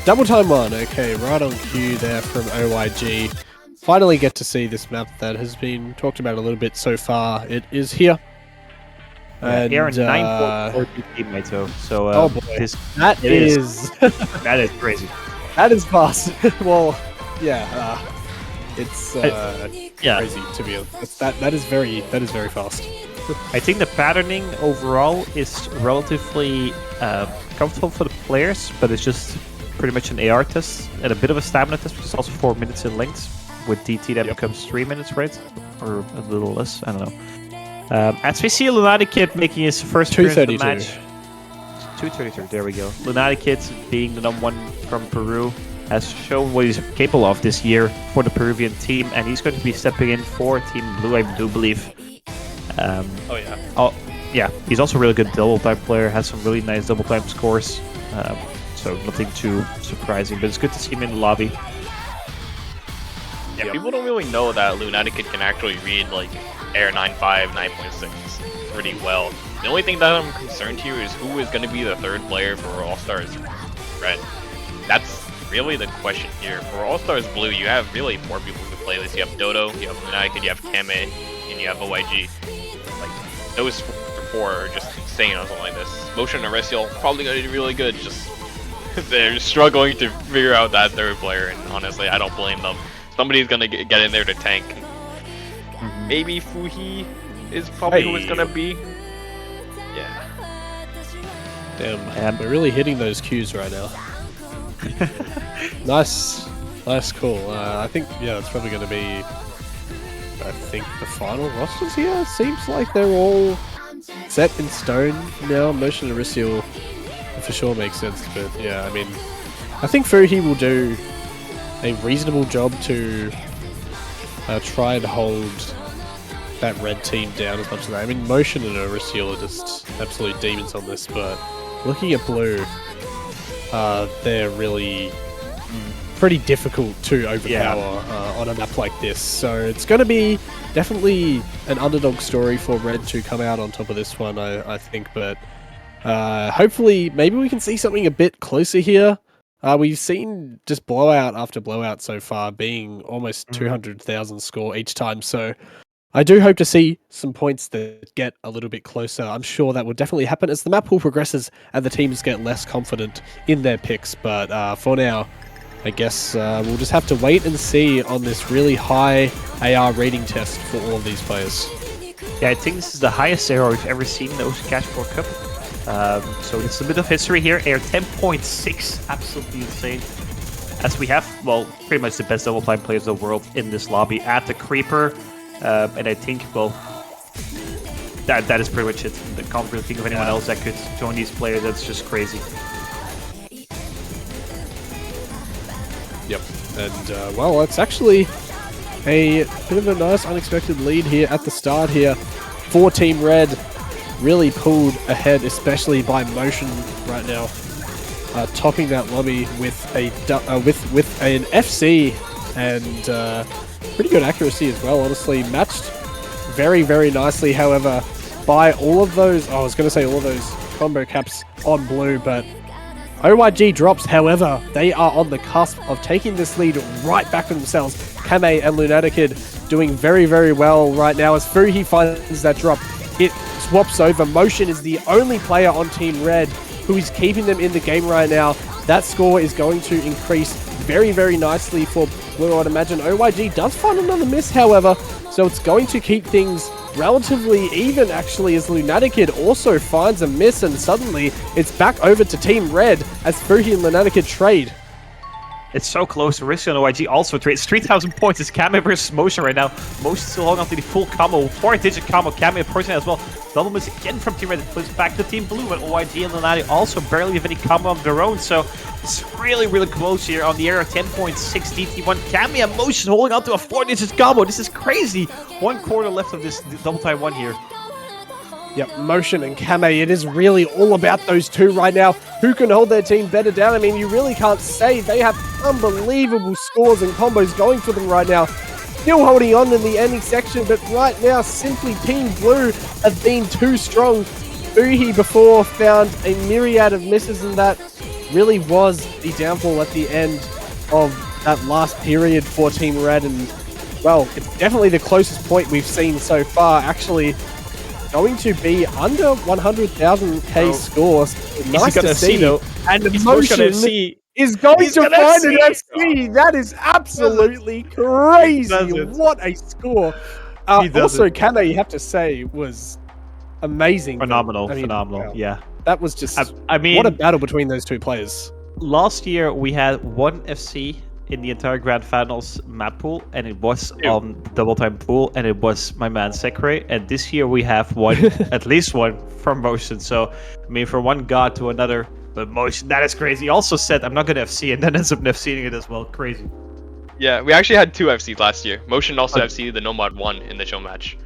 Double Time 1. Okay, right on cue there from OYG. Finally get to see this map that has been talked about a little bit so far. It is here. Yeah, And, Aaron 9.4 teammates, so oh boy, that is that is crazy. That is fast. Well, yeah, it's crazy to be honest. That is very fast. I think the patterning overall is relatively comfortable for the players, but it's just pretty much an AR test and a bit of a stamina test, which is also 4 minutes in length. With DT, that becomes 3 minutes, right? Or a little less. I don't know. As we see Lunatic Kid making his first appearance in the match. 232, there we go. Lunatic Kid, being the #1 from Peru, has shown what he's capable of this year for the Peruvian team, and he's going to be stepping in for Team Blue, I do believe. Oh yeah. Yeah, he's also a really good double time player, has some really nice double time scores. So nothing too surprising, but it's good to see him in the lobby. Yeah, people don't really know that Lunatic can actually read like Air 9.5, 9.6 pretty well. The only thing that I'm concerned here is who is going to be the third player for All-Stars Red. That's really the question here. For All-Stars Blue, you have really 4 people who play this. You have Dodo, you have Lunatic, you have Kame, and you have OYG. Like, those 4 are just insane on something like this. Motion and Resiel probably going to do really good, just they're struggling to figure out that third player, and honestly, I don't blame them. Somebody's gonna get in there to tank. Maybe Fuhi is probably who it's gonna be. Yeah. Damn, we're really hitting those cues right now. Nice call. I think, yeah, it's probably gonna be, I think, the final rosters here. Seems like they're all set in stone now. Motion and Risiel for sure makes sense, but yeah, I mean, I think Fuhi will do a reasonable job to try and hold that red team down as much as that. I mean, Motion and Risiel are just absolute demons on this, but looking at Blue, they're really pretty difficult to overpower on a map like this. So it's going to be definitely an underdog story for Red to come out on top of this one, I think, but hopefully maybe we can see something a bit closer here. We've seen just blowout after blowout so far, being almost 200,000 score each time. So I do hope to see some points that get a little bit closer. I'm sure that will definitely happen as the map pool progresses and the teams get less confident in their picks. But for now, I guess we'll just have to wait and see on this really high AR rating test for all of these players. Yeah, I think this is the highest AR we've ever seen in the Ocean Cash Pro Cup. So it's a bit of history here. Air 10.6, absolutely insane. As we have, well, pretty much the best double time players in the world in this lobby at the Creeper. And I think, well, that is pretty much it. I can't really think of anyone else that could join these players. That's just crazy. Yep, and well, it's actually a bit of a nice unexpected lead here at the start here for Team Red. Really pulled ahead, especially by Motion right now, topping that lobby with a with an FC and pretty good accuracy as well. Honestly, matched very, very nicely. However, by all of those, I was going to say all of those combo caps on Blue, but OYG drops. However, they are on the cusp of taking this lead right back for themselves. Kame and Lunaticid doing very, very well right now as Fuhi finds that drop. It swaps over. Motion is the only player on Team Red who is keeping them in the game right now. That score is going to increase very, very nicely for Blue, I'd imagine. OYG does find another miss, however, so it's going to keep things relatively even, actually, as Lunaticid also finds a miss, and suddenly it's back over to Team Red as Fuhi and Lunaticid trade. It's so close. Risiel and OYG also trade. It's 3,000 points. It's Kame versus Motion right now. Motion still holding on to the full combo. 4-digit combo. Kame approaching as well. Double miss again from Team Red. It flips back to Team Blue, but OYG and Lunatic also barely have any combo of their own. So it's really, really close here on the air of 10.6 DT1. Kame and Motion holding on to a 4-digit combo. This is crazy. 1 quarter left of this double tie 1 here. Yep, Motion and Kame, it is really all about those two right now. Who can hold their team better down? I mean, you really can't say. They have unbelievable scores and combos going for them right now. Still holding on in the ending section, but right now, simply Team Blue have been too strong. Fuhi before found a myriad of misses, and that really was the downfall at the end of that last period for Team Red. And, well, it's definitely the closest point we've seen so far, actually. Going to be under 100,000k scores. Nice to see, though. And Motion is going to find an FC. That is absolutely crazy. What a score. Also, Kame, you have to say, was amazing. Phenomenal, I mean, phenomenal. wow. Yeah. That was just, I mean, what a battle between those two players. Last year, we had 1 FC in the entire Grand Finals map pool, and it was on double time pool, and it was my man Sekre. And this year we have one, at least one from Motion. So I mean, from one god to another, but Motion, that is crazy. He also said I'm not gonna FC, and then ends up FCing it as well. Crazy. Yeah, we actually had 2 FCs last year. Motion also FC'd the Nomad 1 in the show match.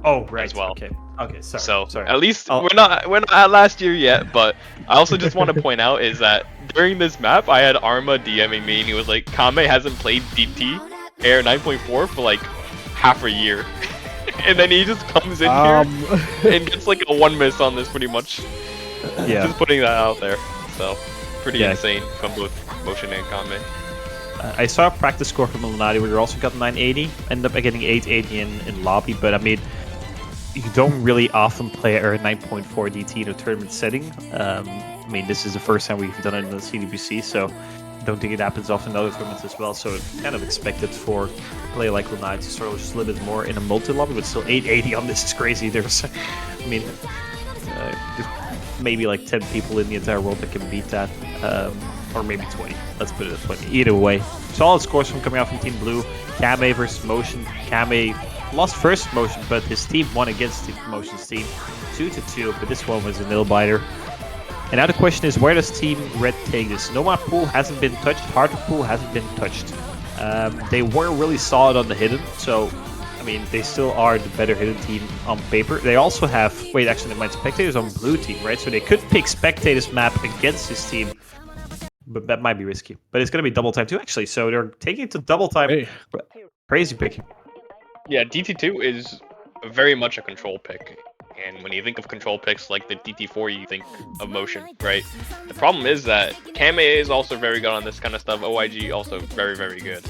Oh, right. As well. Okay. Okay, sorry. So sorry. at least I'll- we're not at last year yet. But I also just want to point out is that during this map, I had Arma DMing me, and he was like, "Kame hasn't played DT Air 9.4 for like half a year," and then he just comes in here and gets like a 1 miss on this, pretty much. Yeah. Just putting that out there. So pretty Yeah. insane from both Motion and Kame. I saw a practice score from Lunati where you also got 980. Ended up getting 880 in lobby, but I mean, you don't really often play a 9.4 DT in a tournament setting. I mean, this is the first time we've done it in the CDBC, so I don't think it happens often in other tournaments as well. So it's kind of expected for a player like Lunati to sort of just a little bit more in a multi-lobby, but still 880 on this is crazy. There's, I mean, there's maybe like 10 people in the entire world that can beat that. Or maybe 20. Let's put it at 20. Either way, solid scores from coming out from Team Blue. Kame versus Motion. Kame lost first Motion, but his team won against the Motion's team 2-2. But this one was a nail biter. And now the question is, where does Team Red take this? Nomad Pool hasn't been touched. Hardwood Pool hasn't been touched. They were really solid on the hidden, so I mean they still are the better hidden team on paper. They also have actually they might spectators on blue team, right? So they could pick spectators map against this team. But that might be risky. But it's going to be double time too, actually. So they're taking it to double time. Hey. Crazy pick. Yeah, DT2 is very much a control pick. And when you think of control picks like the DT4, you think of Motion, right? The problem is that Kame is also very good on this kind of stuff. OIG also very, very good.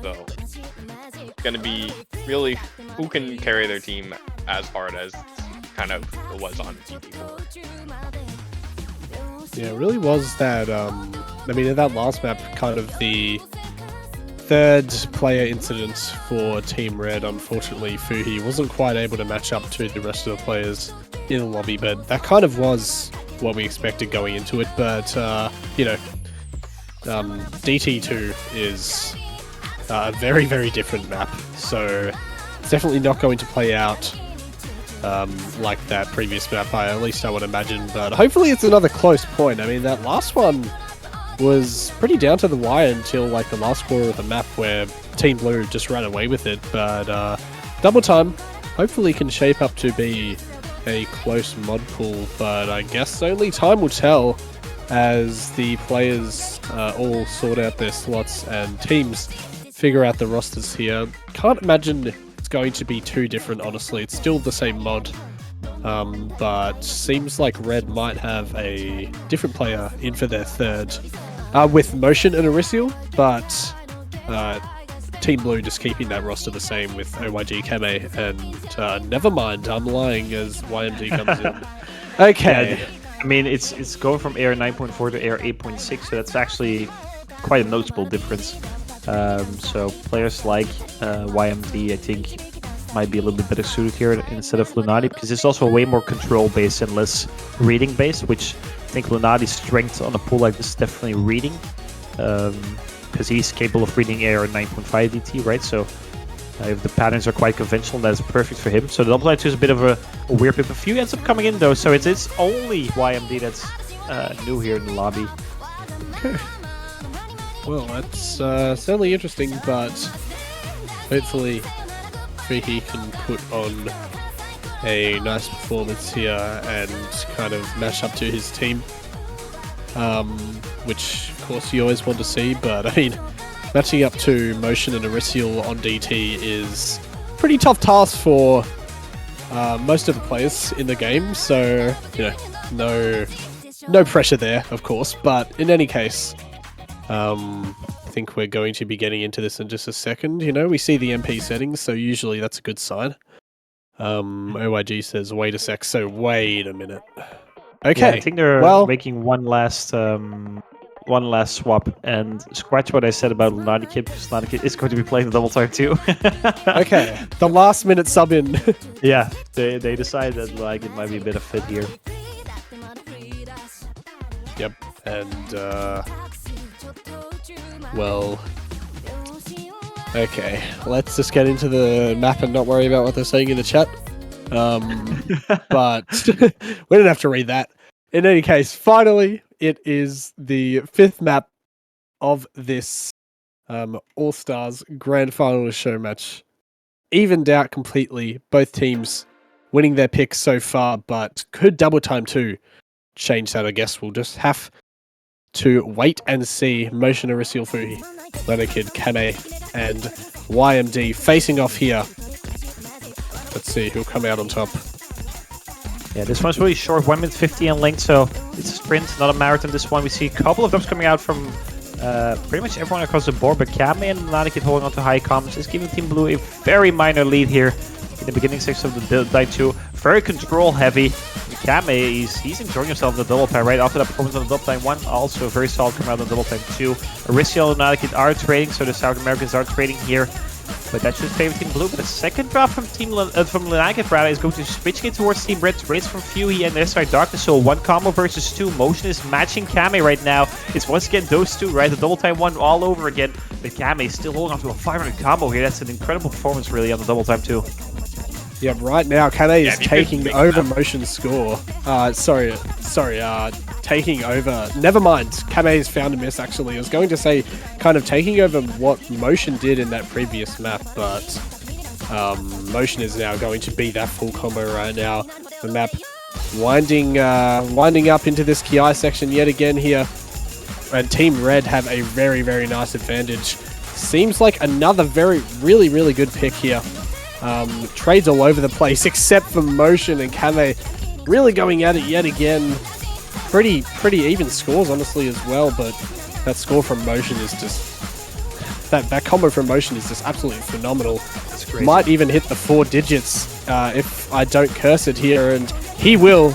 So it's going to be really who can carry their team as hard as kind of it was on DT4. Yeah, it really was that, I mean, in that last map, kind of the third player incident for Team Red. Unfortunately, Fuhi wasn't quite able to match up to the rest of the players in the lobby, but that kind of was what we expected going into it. But, you know, DT2 is a very, very different map, so it's definitely not going to play out like that previous map, at least I would imagine, but hopefully it's another close point. I mean, that last one was pretty down to the wire until like the last quarter of the map where Team Blue just ran away with it, but double time hopefully can shape up to be a close mod pool, but I guess only time will tell as the players all sort out their slots and teams figure out the rosters here. Can't imagine going to be too different, honestly. It's still the same mod, but seems like Red might have a different player in for their third with Motion and Arisial, but Team Blue just keeping that roster the same with OYG, Kame, and never mind, I'm lying as YMD comes in. Okay. Yeah, I mean, it's going from Air 9.4 to Air 8.6, so that's actually quite a noticeable difference. So players like YMD, I think, might be a little bit better suited here instead of Lunati, because it's also way more control-based and less reading-based, which I think Lunati's strength on a pool like this is definitely reading, because he's capable of reading Air 9.5 DT, right? So if the patterns are quite conventional, that's perfect for him. So the double line 2 is a bit of a weird pick. A few ends up coming in, though, so it's only YMD that's new here in the lobby. Okay. Well, that's certainly interesting, but hopefully Freaky can put on a nice performance here and kind of match up to his team, which of course you always want to see, but I mean, matching up to Motion and Arisial on DT is a pretty tough task for most of the players in the game, so, you know, no pressure there, of course, but in any case, I think we're going to be getting into this in just a second. You know, we see the MP settings, so usually that's a good sign. OYG says, wait a sec, so wait a minute. Okay, Yeah, I think they're well, making one last swap, and scratch what I said about Lunati Kid, because Lunati Kid is going to be playing the double time too. okay, the last minute sub in. Yeah, they decided that like it might be a bit of fit here. Yep, and well, okay, let's just get into the map and not worry about what they're saying in the chat. But we don't have to read that. In any case, finally, it is the 5th map of this All-Stars Grand Final show match. Evened out completely. Both teams winning their pick so far, but could Double Time 2 change that? I guess we'll just have to wait and see. Motion Arisial Fuhi, Lenakid, Kame, and YMD facing off here. Let's see who'll come out on top. Yeah, this one's really short, 1 minute 50 in length, so it's a sprint, not a marathon. This one we see a couple of drops coming out from pretty much everyone across the board, but Kame and Lenakid holding on to high comms is giving Team Blue a very minor lead here in the beginning section of the Dyke 2. Very control heavy. Kame, he's enjoying himself in the double time right after that performance on the double time 1. Also very solid coming out on the double time 2. Arisial and Lenakid are trading, so the South Americans are trading here. But that should favor Team Blue. But the second drop from from Lenakid rather is going to switch it towards Team Red. Race from Fuhi and there's Darkness. So 1 combo versus 2. Motion is matching Kame right now. It's once again those two, right? The double time 1 all over again. But Kame is still holding on to a 500 combo here. That's an incredible performance really on the double time 2. Yeah, right now Kame is taking over Motion's score. Taking over. Never mind. Kame's found a miss actually. I was going to say kind of taking over what Motion did in that previous map, but Motion is now going to be that full combo right now. The map winding up into this Ki section yet again here. And Team Red have a very, very nice advantage. Seems like another really good pick here. Trades all over the place except for Motion and Kame really going at it yet again. Pretty even scores honestly as well, but that score from Motion is just that combo from Motion is just absolutely phenomenal. That's crazy. Might even hit the 4 digits if I don't curse it here, and he will.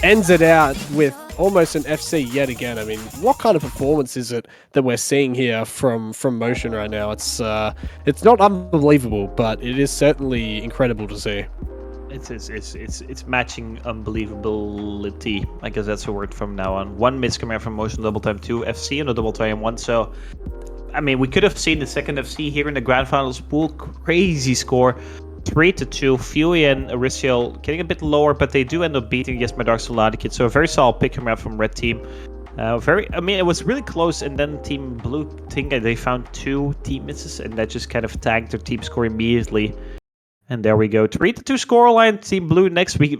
Ends it out with almost an FC yet again. I mean, what kind of performance is it that we're seeing here from Motion right now? It's not unbelievable, but it is certainly incredible to see. It's matching unbelievability. I guess that's the word from now on. 1 miss coming out from Motion double time 2, FC and a double time 1. So, I mean, we could have seen the second FC here in the grand finals pool. Crazy score. 3-2. Fuhi and Arisial getting a bit lower, but they do end up beating Yes My Dark Lenakid. So a very solid pick coming out from Red Team. It was really close, and then Team Blue think they found 2 team misses, and that just kind of tagged their team score immediately. And there we go. 3-2 scoreline. Team Blue next week.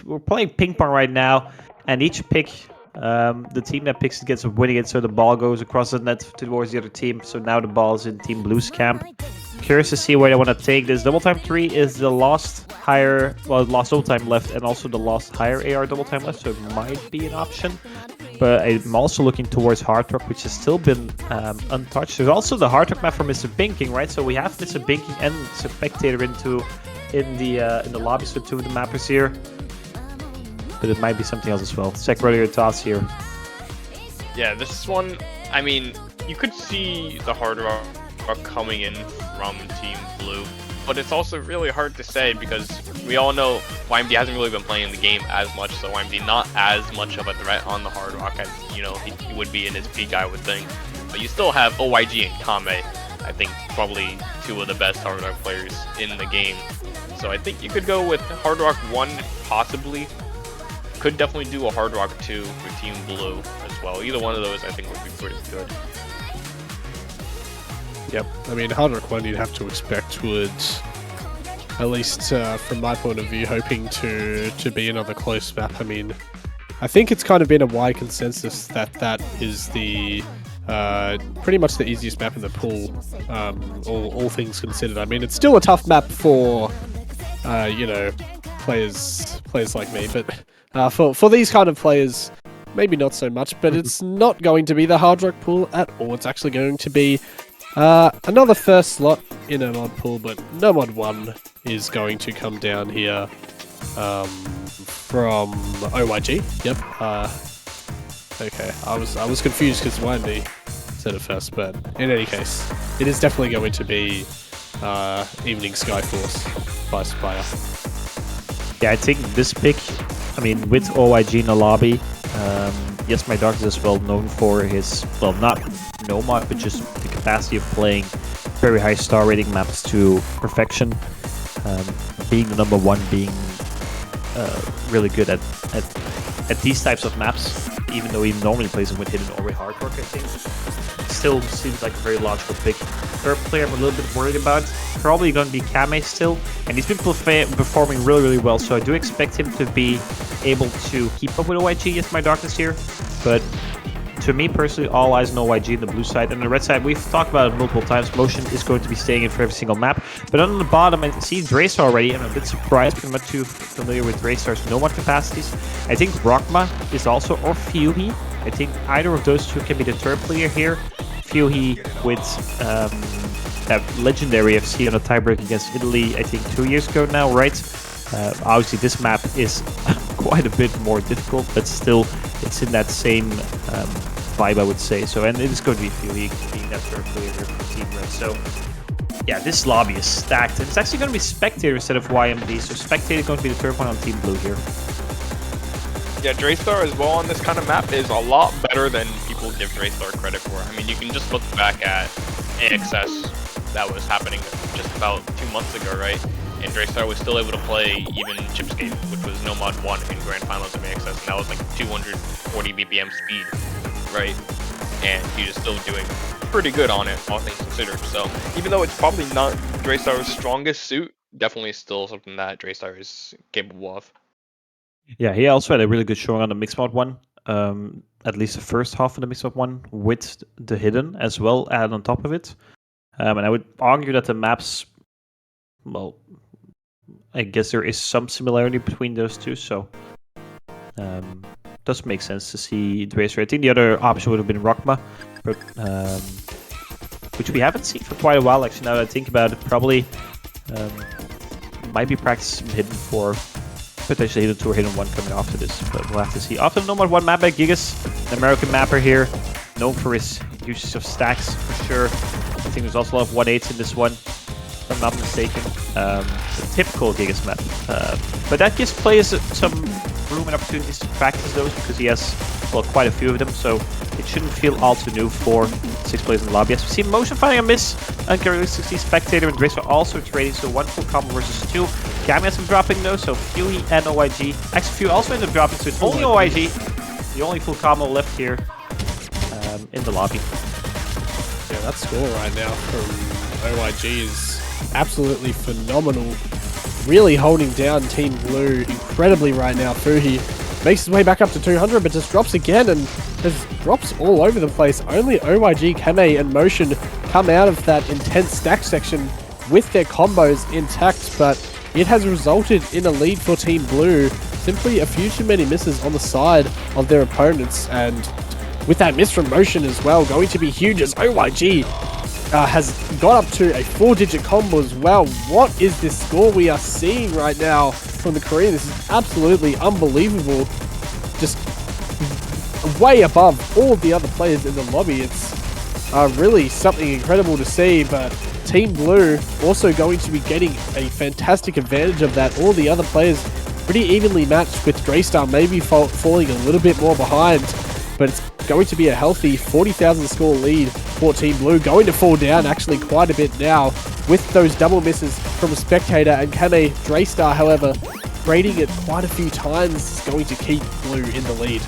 We're playing ping pong right now, and each pick, the team that picks it gets winning it, so the ball goes across the net towards the other team. So now the ball is in Team Blue's camp. Curious to see where they want to take this. Double time 3 is the last double time left, and also the last higher AR double time left, so it might be an option. But I'm also looking towards Hard Rock, which has still been untouched. There's also the Hard Rock map for Mr. Binking, right? So we have Mr. Binking and Spectator in the lobbies for 2 of the mappers here. But it might be something else as well. Check your thoughts here. Yeah, this one, I mean, you could see the Hard Rock coming in from Team Blue, but it's also really hard to say because we all know YMD hasn't really been playing the game as much, so YMD not as much of a threat on the Hard Rock as, you know, he would be in his peak, I would think. But you still have OYG and Kame, I think probably 2 of the best Hard Rock players in the game. So I think you could go with Hard Rock 1 possibly. Could definitely do a Hard Rock 2 for Team Blue as well. Either one of those I think would be pretty good. Yep, I mean, Hard Rock 1 you'd have to expect would, at least from my point of view, hoping to be another close map. I mean, I think it's kind of been a wide consensus that is the pretty much the easiest map in the pool, all things considered. I mean, it's still a tough map for, you know, players like me, but for these kind of players, maybe not so much, but it's not going to be the Hard Rock pool at all. It's actually going to be another first slot in a mod pool, but no mod 1 is going to come down here from OYG. Yep. Okay, I was confused because YMD said it first, but in any case, it is definitely going to be Evening Skyforce by Spire. Yeah, I think this pick, I mean, with OYG in the lobby, Yes My Dark is as well known for his, well, not Nomad, but just the capacity of playing very high star rating maps to perfection. Being the number 1, being really good at these types of maps, even though he normally plays them with Hidden or with Hard Rock, I think. still seems like a very logical pick. Third player I'm a little bit worried about, probably going to be Kame still, and he's been performing really, really well, so I do expect him to be able to keep up with OYG as my darkness here, but to me personally, all eyes on OYG in the blue side. And the red side, we've talked about it multiple times, Motion is going to be staying in for every single map. But on the bottom, I see Draystar already, and I'm a bit surprised because I'm not too familiar with Draystar's Nomad capacities. I think Rockma is also, or Fuhi. I think either of those two can be the third player here. Fuhi with that legendary FC on a tiebreak against Italy, I think 2 years ago now, right? Obviously, this map is quite a bit more difficult, but still, it's in that same vibe, I would say. So, and it is going to be Fuhi being that third player here for Team Red. So, yeah, this lobby is stacked. And it's actually going to be Spectator instead of YMD. So, Spectator is going to be the third one on Team Blue here. Yeah, Draystar as well on this kind of map is a lot better than people give Draystar credit for. I mean, you can just look back at AXS that was happening just about 2 months ago, right? And Draystar was still able to play even Chipscape, which was Nomad 1 in Grand Finals of AXS, and that was like 240 BPM speed, right? And he was still doing pretty good on it, all things considered. So even though it's probably not Draystar's strongest suit, definitely still something that Draystar is capable of. Yeah, he also had a really good showing on the Mixed Mod 1. At least the first half of the Mixed Mod 1 with the Hidden as well added on top of it. And I would argue that the maps, well, I guess there is some similarity between those two, so does make sense to see Draystar. I think the other option would have been Rockma, but which we haven't seen for quite a while actually. Now that I think about it, probably might be practicing Hidden for potentially Hidden 2 or Hidden 1 coming after this, but we'll have to see. After the Nomad 1 map by Gigas, an American mapper here, known for his usage of stacks for sure. I think there's also a lot of 1-8s in this one, if I'm not mistaken. The typical Gigas map. But that gives players some room and opportunities to practice those because he has, well, quite a few of them, so it shouldn't feel all too new for 6 players in the lobby. As we see Motion finding a miss, uncharacteristically Spectator and Draystar also trading, so 1 full combo versus 2. Kame has some dropping though, so Fuhi and OYG. Actually, Fuhi also ended up dropping, so it's only OYG, the only full combo left here in the lobby. Yeah, that score right now from OYG is absolutely phenomenal. Really holding down Team Blue incredibly right now. Fuhi makes his way back up to 200, but just drops again, and there's drops all over the place. Only OYG, Kame, and Motion come out of that intense stack section with their combos intact, but it has resulted in a lead for Team Blue. Simply a few too many misses on the side of their opponents, and with that miss from Motion as well, going to be huge as OYG has got up to a 4-digit combo as well. What is this score we are seeing right now from the Korean? This is absolutely unbelievable. Just way above all of the other players in the lobby. It's really something incredible to see, but Team Blue also going to be getting a fantastic advantage of that. All the other players pretty evenly matched, with Draystar maybe falling a little bit more behind, but it's going to be a healthy 40,000 score lead for Team Blue. Going to fall down actually quite a bit now with those double misses from Spectator and Kame. Draystar, however, rating it quite a few times, is going to keep Blue in the lead.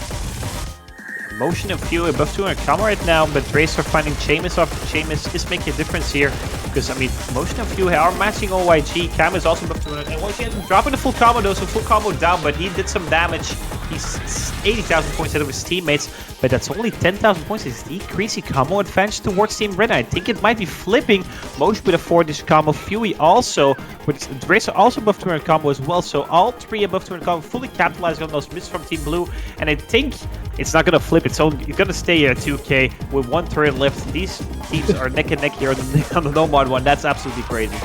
Motion and Fuhi above 200 combo right now, but Draystar finding Chamus off. Chamus is making a difference here, because I mean, Motion and Fuhi are matching OYG. Kame is also above 200, and OYG has dropping the full combo though, so full combo down, but he did some damage. He's 80,000 points ahead of his teammates, but that's only 10,000 points. It's decreasing combo advantage towards Team Red. I think it might be flipping. Motion with a 4-digit combo, Fuhi also, with Draystar also above 200 combo as well, so all 3 above 200 combo, fully capitalizing on those misses from Team Blue, and I think it's not going to flip. It's going to stay here at 2K with 1 turn left. These teams are neck and neck here on the Nomad 1. That's absolutely crazy.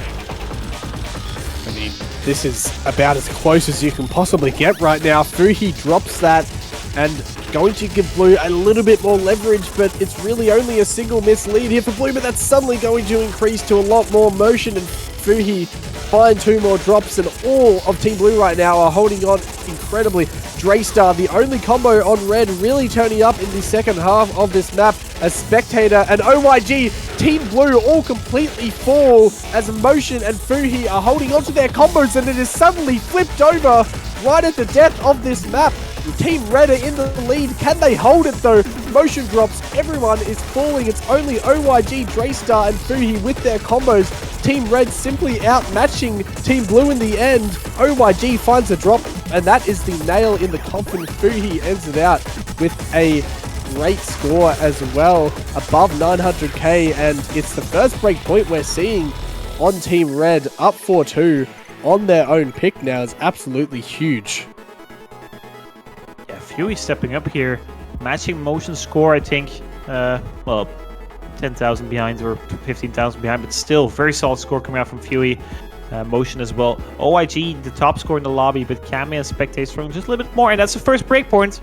I mean, this is about as close as you can possibly get right now. Fuhi drops that and going to give Blue a little bit more leverage, but it's really only a single miss lead here for Blue, but that's suddenly going to increase to a lot more. Motion and Fuhi find 2 more drops, and all of Team Blue right now are holding on incredibly. Draystar, the only combo on Red, really turning up in the second half of this map as Spectator and OYG, Team Blue all completely fall as Motion and Fuhi are holding on to their combos, and it is suddenly flipped over right at the death of this map. Team Red are in the lead. Can they hold it though? Motion drops. Everyone is falling. It's only OYG, Draystar, and Fuhi with their combos. Team Red simply outmatching Team Blue in the end. OYG finds a drop, and that is the nail in the coffin. Fuhi ends it out with a great score as well, above 900k, and it's the first break point we're seeing on Team Red, up 4-2 on their own pick now is absolutely huge. Yeah, Fury stepping up here, matching Motion score, I think, well, 10,000 behind or 15,000 behind, but still very solid score coming out from Fury. Motion as well. OYG, the top score in the lobby, but Kami and Spectate throwing just a little bit more, and that's the first breakpoint.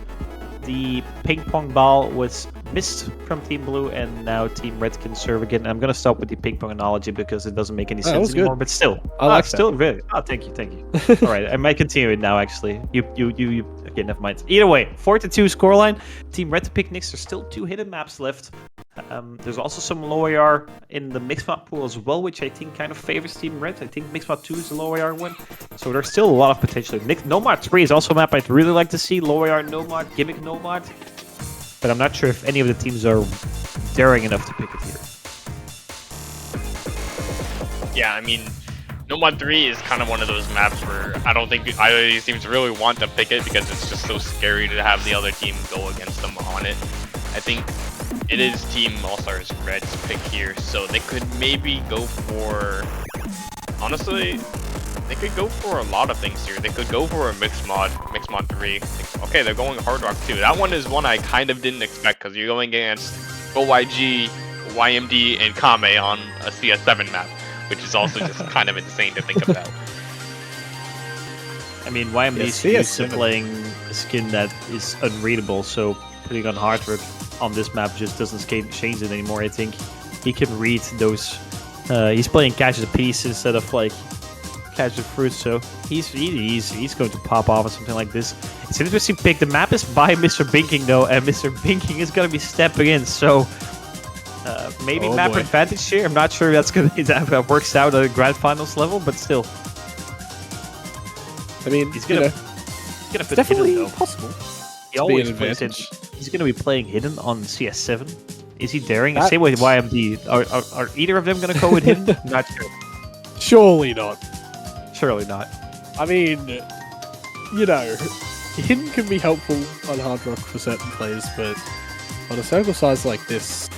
The ping pong ball was missed from Team Blue, and now Team Red can serve again. I'm gonna stop with the ping pong analogy because it doesn't make any sense anymore. But still, I like still really. Oh, thank you. All right, I might continue it now. Actually, you. Okay, never mind. Either way, 4-2 scoreline. Team Red to pick next. There's still 2 hidden maps left. There's also some low AR in the mixed map pool as well, which I think kind of favors Team Red. I think mixed map 2 is the low AR one, so there's still a lot of potential. Nomad 3 is also a map I'd really like to see. Low AR Nomad, gimmick Nomad, but I'm not sure if any of the teams are daring enough to pick it here. Yeah, I mean, Nomad 3 is kind of one of those maps where I don't think either of these teams really want to pick it because it's just so scary to have the other team go against them on it. I think it is Team All-Stars Red's pick here, so they could maybe go for... Honestly, they could go for a lot of things here. They could go for a Mixed Mod 3. Okay, they're going Hard Rock 2. That one is one I kind of didn't expect because you're going against OYG, YMD, and Kame on a CS7 map, which is also just kind of insane to think about. I mean, YMD is used to playing a skin that is unreadable, so putting on Hard Rock on this map just doesn't change it anymore. I think he can read those. He's playing Catch the Piece instead of like Catch the Fruit, so he's going to pop off or something like this. It's an interesting pick. The map is by Mr. Binking though, and Mr. Binking is going to be stepping in, so maybe map advantage here. I'm not sure that's going to that works out at the grand finals level, but still. I mean, he's gonna put definitely hidden, possible. He always puts in. He's going to be playing hidden on CS7. Is he daring? Same with YMD. Are either of them going to go with hidden? Not sure. Surely not. Surely not. I mean, you know, hidden can be helpful on Hard Rock for certain players, but on a circle size like this,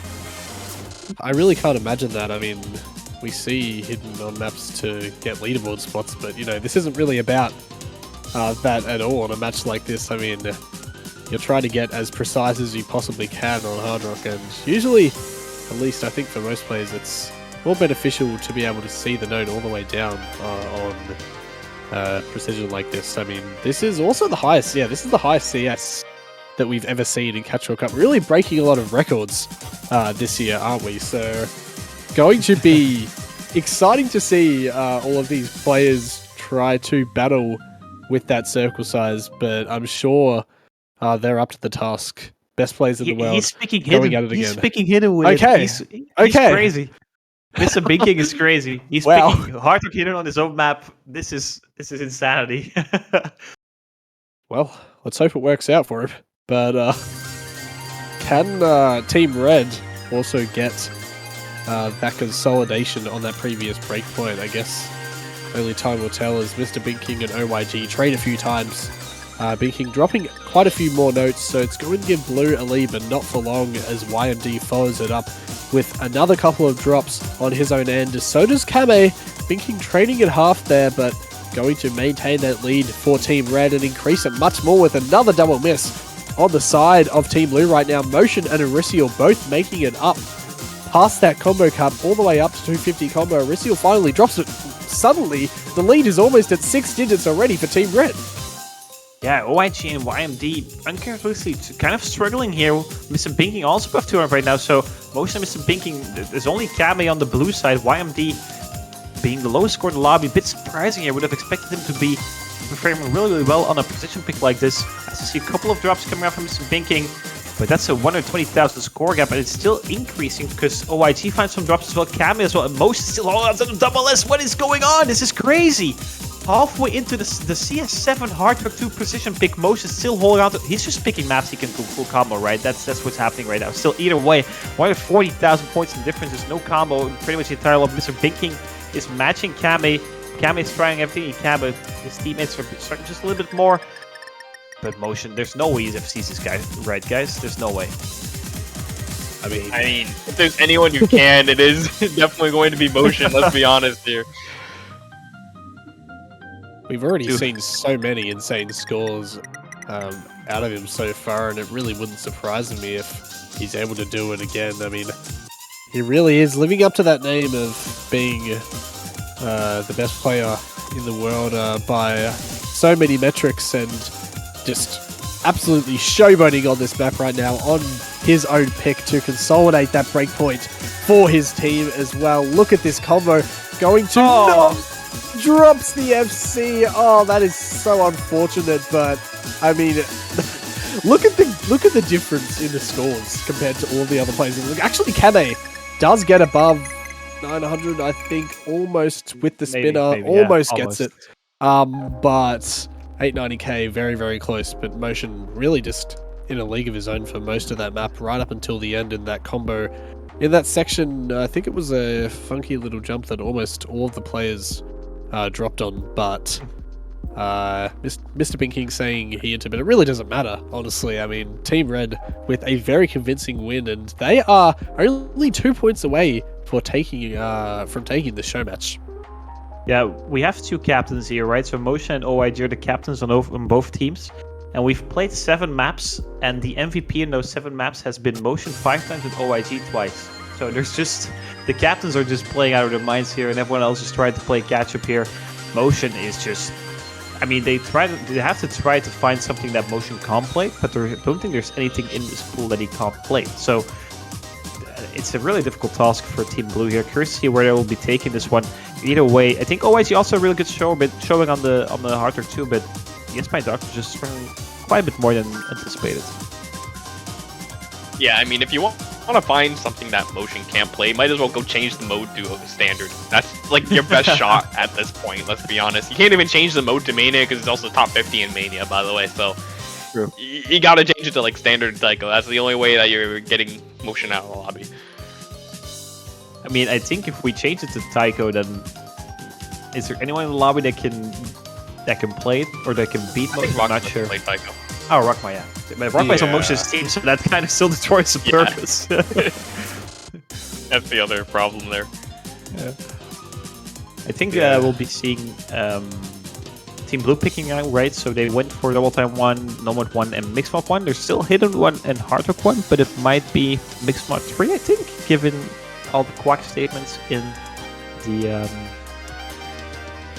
I really can't imagine that. I mean, we see hidden on maps to get leaderboard spots, but you know, this isn't really about that at all on a match like this. I mean, you're trying to get as precise as you possibly can on Hard Rock, and usually, at least I think for most players, it's more beneficial to be able to see the node all the way down on precision like this. I mean, this is also the highest, this is the highest CS that we've ever seen in Catch World Cup. Really breaking a lot of records this year, aren't we? So, going to be exciting to see all of these players try to battle with that circle size, but I'm sure they're up to the task. Best players in the world. He's picking hidden. He's picking hidden with He's crazy. Mr. Binking is crazy. He's picking Hard Rock hidden on his own map. This is insanity. Well, let's hope it works out for him. But can Team Red also get that consolidation on that previous breakpoint? I guess only time will tell as Mr. Binking and OYG trade a few times. Binking dropping quite a few more notes, so it's going to give Blue a lead, but not for long as YMD follows it up with another couple of drops on his own end. So does Kame. Binking trading in half there, but going to maintain that lead for Team Red and increase it much more with another double miss on the side of Team Blue right now. Motion and Arisial both making it up past that combo cap all the way up to 250 combo. Arisial finally drops it. Suddenly, the lead is almost at 6 digits already for Team Red. Yeah, OYG and YMD uncharacteristically kind of struggling here. Mr. Binking also above 200 right now, so Motion and Mr. Binking, there's only Kame on the blue side. YMD being the lowest score in the lobby, a bit surprising. I would have expected him to be performing really well on a position pick like this. As you see a couple of drops coming out from Mr. Binking, but that's a 120,000 score gap, and it's still increasing because OYG finds some drops as well, Kame as well, and Motion still holding on to the double S. What is going on? This is crazy. halfway into the CS7 Hard Rock 2 precision pick. Motion still holding on to. He's just picking maps he can full combo, right? That's what's happening right now. Still, either way, 140,000 points in difference. There's no combo in pretty much the entire lot. Mr. Binking is matching Kame. Kame is trying everything he can, but his teammates are starting just a little bit more. But Motion, there's no way he's FCs this guy, right, guys? There's no way. I mean, if there's anyone who can, it is definitely going to be Motion. Let's be honest here. we've already seen so many insane scores out of him so far, and it really wouldn't surprise me if he's able to do it again. I mean, he really is living up to that name of being the best player in the world by so many metrics, and just absolutely showboating on this map right now on his own pick to consolidate that breakpoint for his team as well. Look at this combo going to no, drops the FC. Oh, that is so unfortunate, but I mean, look at the difference in the scores compared to all the other players. Look, actually, Kame does get above 900, I think, almost with the spinner, almost gets it. But 890k, very, very close. But Motion really just in a league of his own for most of that map, right up until the end in that combo. In that section, I think it was a funky little jump that almost all of the players dropped on, but Mr. Binking saying he entered, but it really doesn't matter, honestly. I mean, Team Red with a very convincing win, and they are only 2 points away for taking from taking the show match. Yeah, we have two captains here, right? So Motion and OIG are the captains on both teams. And we've played 7 maps, and the MVP in those 7 maps has been Motion 5 times and OIG twice. So there's just... the captains are just playing out of their minds here, and everyone else is trying to play catch-up here. Motion is just... I mean, they have to try to find something that Motion can't play, but I don't think there's anything in this pool that he can't play. So it's a really difficult task for Team Blue here. Curious to see where they will be taking this one. Either way, I think OIG also a really good showing on the Hard Rock too, but yes, my doctor just struggling quite a bit more than anticipated. Yeah, I mean, if you want to find something that Motion can't play, might as well go change the mode to standard. That's like your best shot at this point, let's be honest. You can't even change the mode to Mania because it's also top 50 in Mania, by the way, so True. You gotta change it to like standard Taiko. That's the only way that you're getting Motion out of the lobby. I mean, I think if we change it to Taiko, then is there anyone in the lobby that can play it or that can beat Motion? I'm not sure. Play Taiko. Oh, Rockma, yeah. But Rockma's on Motion's team, so that kind of still destroys the purpose. That's the other problem there. Yeah. I think we'll be seeing Team Blue picking out, right? So they went for Double Time 1, Nomad 1, and Mixed Mod 1. There's still Hidden 1 and Hard Rock 1, but it might be Mixed Mod 3, I think, given all the quack statements in the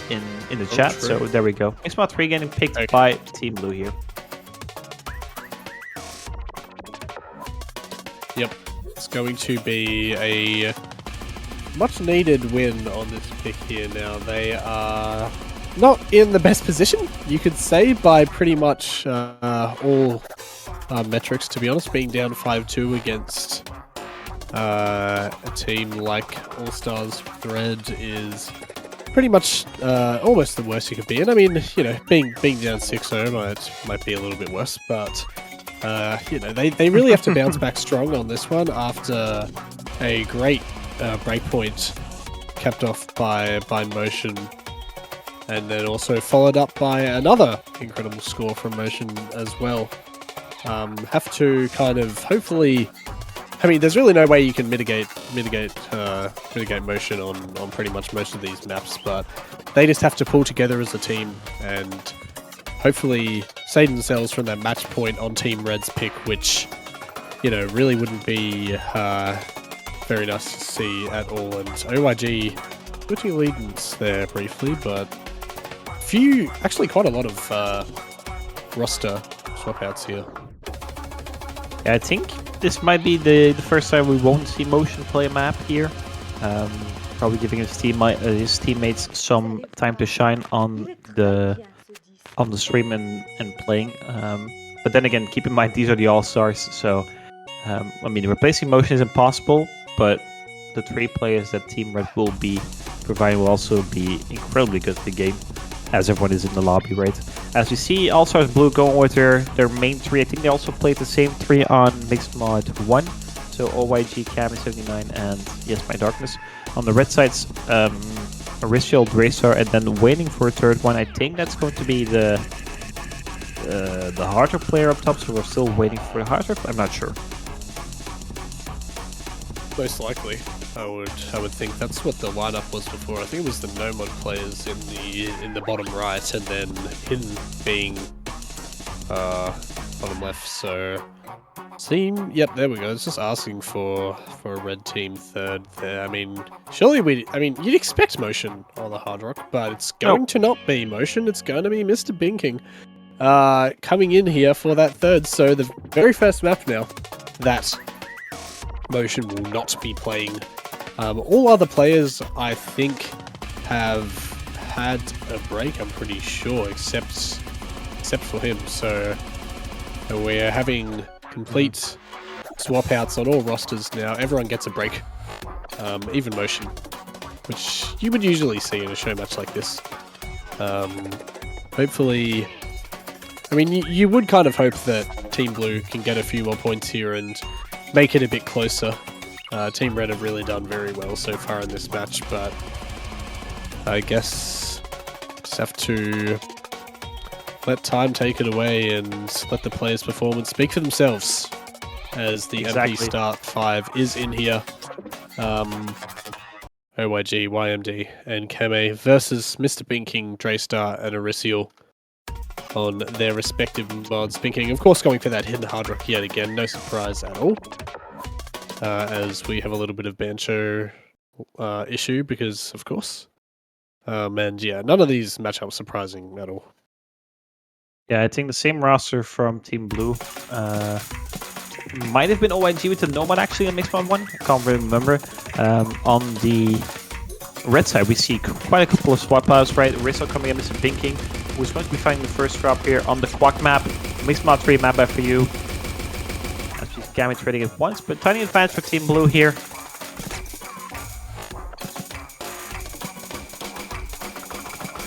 in the chat. True. So there we go. Mixed Mod 3 getting picked by Team Blue here. Yep, it's going to be a much needed win on this pick here now. They are not in the best position, you could say, by pretty much all metrics, to be honest. Being down 5-2 against a team like All Stars Red is pretty much almost the worst you could be in. I mean, you know, being down 6-0 might be a little bit worse, but you know, they really have to bounce back strong on this one after a great breakpoint capped off by Motion, and then also followed up by another incredible score from Motion as well. Have to kind of hopefully... I mean, there's really no way you can mitigate Motion on pretty much most of these maps, but they just have to pull together as a team and hopefully save themselves from that match point on Team Red's pick, which, you know, really wouldn't be very nice to see at all. And OIG switching allegiance there briefly, but actually quite a lot of roster swap outs here. Yeah, I think this might be the first time we won't see Motion play a map here. Probably giving his teammates some time to shine on the stream and playing. But then again, keep in mind these are the All-Stars, so I mean, replacing Motion is impossible, but the 3 players that Team Red will be providing will also be incredibly good at the game. as everyone is in the lobby, right? As we see, All Stars Blue going with their main three. I think they also played the same three on Mixed Mod 1. So OYG, Kami79, and Yes My Darkness. On the red sides, Oristial, Draystar, and then waiting for a third one. I think that's going to be the Hard Rock player up top, so we're still waiting for the Hard Rock. I'm not sure. Most likely, I would think that's what the lineup was before. I think it was the Nomad players in the bottom right, and then Hidden being bottom left. So team, yep, there we go. It's just asking for a red team third there. I mean, surely you'd expect Motion on the Hard Rock, but it's going to not be Motion. It's going to be Mr. Binking coming in here for that third. So the very first map now that Motion will not be playing. All other players, I think, have had a break, I'm pretty sure, except for him. So we're having complete swap outs on all rosters now. Everyone gets a break, even Motion, which you would usually see in a show match like this. Hopefully, I mean, you would kind of hope that Team Blue can get a few more points here and make it a bit closer. Team Red have really done very well so far in this match, but I guess just have to let time take it away and let the players' performance speak for themselves as the MP Start 5 is in here. OYG, YMD, and Kame versus Mr. Binking, Draystar, and Oristial on their respective mods. Binking, of course, going for that hidden Hard Rock yet again. No surprise at all. As we have a little bit of Bancho issue because, of course. And yeah, none of these matchups surprising at all. Yeah, I think the same roster from Team Blue. Might have been OYG with the Nomad actually in Mixed Mod 1. I can't really remember. On the red side, we see quite a couple of swap outs, right? Rizzo coming in, Mr. Binking, who's going to be finding the first drop here on the Quack map. Mixed Mod 3 map for you. As we see Kami trading it once, but tiny advantage for Team Blue here.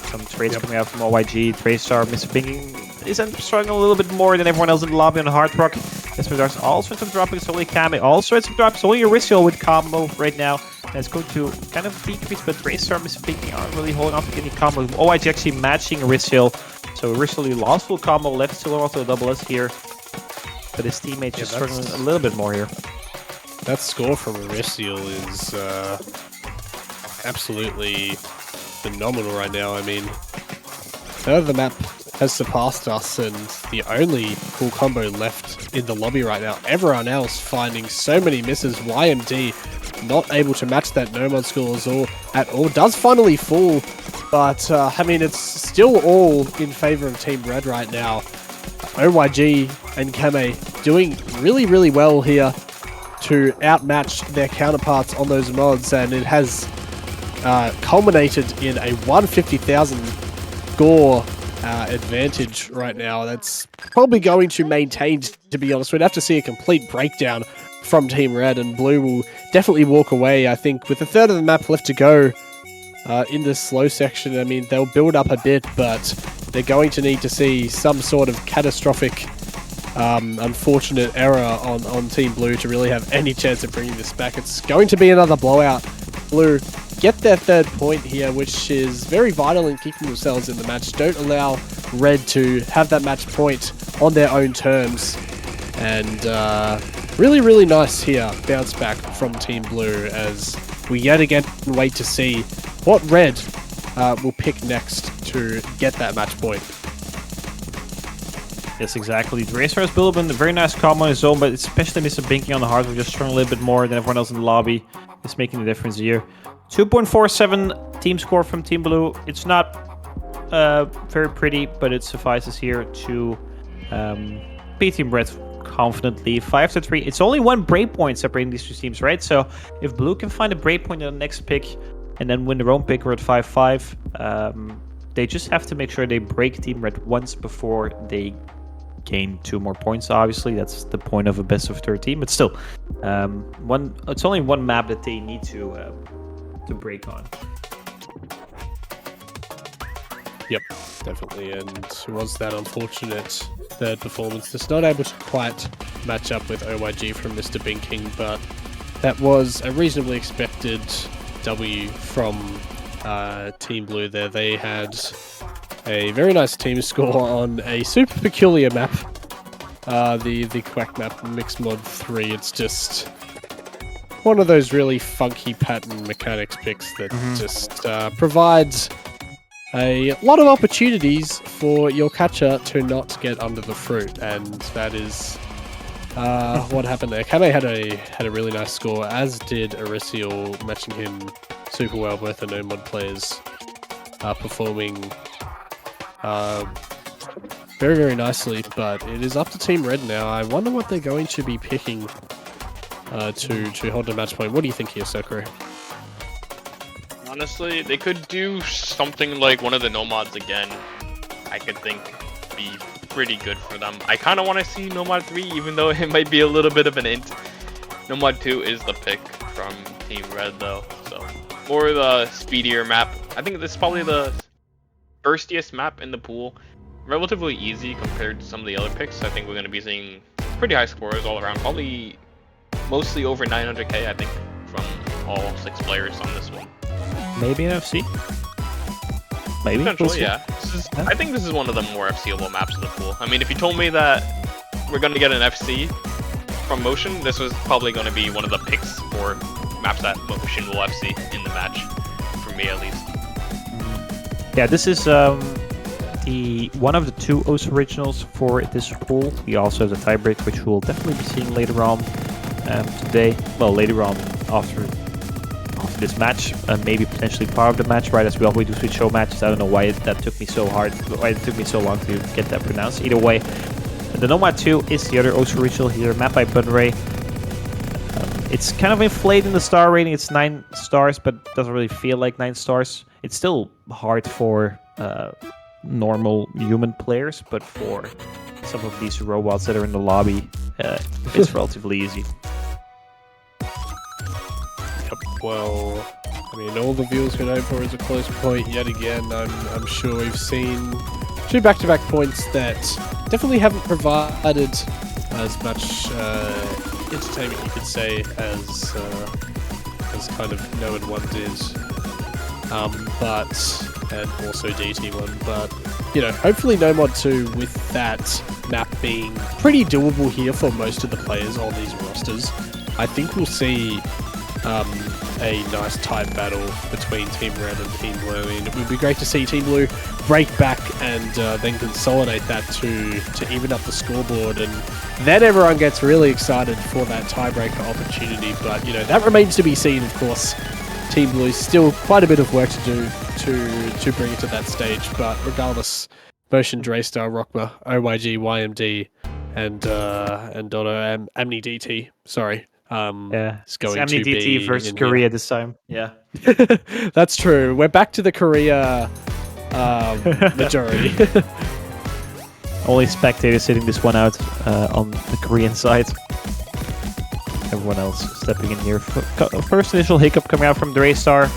Some trades coming out from OYG, Draystar, Mr. Binking is struggling a little bit more than everyone else in the lobby on the Hard Rock. There's also some dropping, solely Kami. Also some drops, solely Oristial with combo right now. And it's going to kind of decrease, but Draystar, Mr. Binking aren't really holding off to any combo. OYG actually matching Oristial. So Oristial lost full combo, left still also a double S here. But his teammates just struggling a little bit more here. That score from Oristial is absolutely phenomenal right now. I mean, third of the map has surpassed us, and the only cool combo left in the lobby right now. Everyone else finding so many misses. YMD not able to match that Nomad score at all. Does finally fall, but I mean, it's still all in favor of Team Red right now. OYG and Kame doing really, really well here to outmatch their counterparts on those mods, and it has culminated in a 150,000 score advantage right now. That's probably going to maintain, to be honest. We'd have to see a complete breakdown from Team Red, and Blue will definitely walk away, I think, with a third of the map left to go in this slow section. I mean, they'll build up a bit, but they're going to need to see some sort of catastrophic, unfortunate error on Team Blue to really have any chance of bringing this back. It's going to be another blowout. Blue get their third point here, which is very vital in keeping themselves in the match. Don't allow Red to have that match point on their own terms. And really, really nice here, bounce back from Team Blue as we yet again wait to see what Red will pick next to get that match point. Yes, exactly. Draystar has built up a very nice combo on his own, but especially Mr. Binking on the hard, just struggling a little bit more than everyone else in the lobby. It's making the difference here. 2.47 team score from Team Blue. It's not very pretty, but it suffices here to beat Team Red confidently. 5-3. It's only one breakpoint separating these two teams, right? So if Blue can find a breakpoint on the next pick and then win their own pick, we're at 5-5. They just have to make sure they break Team Red once before they gain 2 more points. Obviously, that's the point of a best of 3 team, but still, it's only one map that they need to break on. Yep, definitely. And it was that unfortunate third performance. Just not able to quite match up with OYG from Mr. Binking, but that was a reasonably expected W from Team Blue there. They had a very nice team score on a super peculiar map. The Quack map, Mixed Mod 3. It's just one of those really funky pattern mechanics picks that just provides a lot of opportunities for your catcher to not get under the fruit, and that is what happened there. Kame had a really nice score, as did Arisial, matching him super well. Both the no-mod players performing very, very nicely, but it is up to Team Red now. I wonder what they're going to be picking to hold the match point. What do you think here, Sokoro? Honestly, they could do something like one of the Nomads again. I could think be pretty good for them. I kind of want to see Nomad 3, even though it might be a little bit of an int. Nomad 2 is the pick from Team Red, though. So, more the speedier map. I think this is probably the burstiest map in the pool. Relatively easy compared to some of the other picks. I think we're going to be seeing pretty high scores all around. Probably mostly over 900k, I think, from all 6 players on this one. Maybe an FC? Maybe? Potentially, yeah. I think this is one of the more FCable maps in the pool. I mean, if you told me that we're going to get an FC from Motion, this was probably going to be one of the picks for maps that Motion will FC in the match, for me at least. Yeah, this is one of the 2 OS originals for this pool. We also have the tiebreak, which we'll definitely be seeing later on today. Well, later on after this match, maybe potentially part of the match, right? As we always do switch show matches. I don't know why that took me so hard, why it took me so long to get that pronounced. Either way, the Nomad 2 is the other OS original here, map by Bunray. It's kind of inflated in the star rating. It's 9 stars, but doesn't really feel like 9 stars. It's still hard for normal human players, but for some of these robots that are in the lobby, it's relatively easy. Well, I mean, all the viewers can hope for is a close point yet again. I'm sure we've seen 2 back-to-back points that definitely haven't provided as much entertainment, you could say, as kind of No and 1 did. And also DT1, but, you know, hopefully Nomad 2, with that map being pretty doable here for most of the players on these rosters, I think we'll see a nice tight battle between Team Red and Team Blue. I mean, it would be great to see Team Blue break back and then consolidate that to even up the scoreboard, and then everyone gets really excited for that tiebreaker opportunity. But, you know, that remains to be seen, of course. Team Blue's still quite a bit of work to do to bring it to that stage, but regardless, Motion, Draystar, Rockma, OYG, YMD, and Dodo, Amni DT, sorry. Yeah, it's going it's to DT be versus Korea this time. Yeah, that's true. We're back to the Korea majority. Only spectators sitting this one out on the Korean side. Everyone else stepping in here. First initial hiccup coming out from Draystar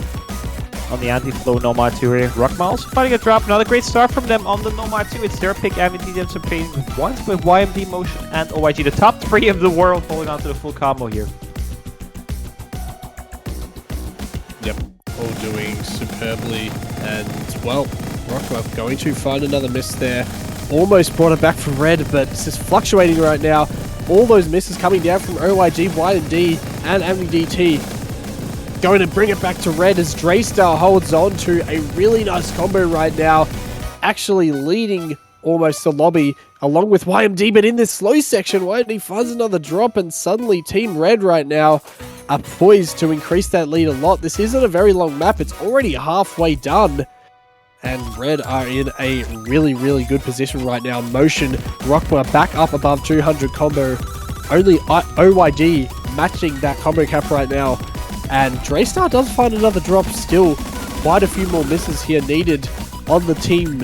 on the anti-flow Nomad 2 here. Rockmiles finding a drop. Another great start from them on the Nomad 2. It's their pick. MVD them competing once with YMD, Motion, and OYG. The top 3 of the world holding on to the full combo here. Yep, all doing superbly. And, well, Rockma going to find another miss there. Almost brought it back from Red, but it's just fluctuating right now. All those misses coming down from OYG, YMD, and AmniDT. Going to bring it back to Red as Draystar holds on to a really nice combo right now. Actually leading almost the lobby along with YMD, but in this slow section, YMD finds another drop, and suddenly Team Red right now are poised to increase that lead a lot. This isn't a very long map. It's already halfway done. And Red are in a really, really good position right now. Motion, Rockma back up above 200 combo. Only OYG matching that combo cap right now. And Draystar does find another drop still. Quite a few more misses here needed on the Team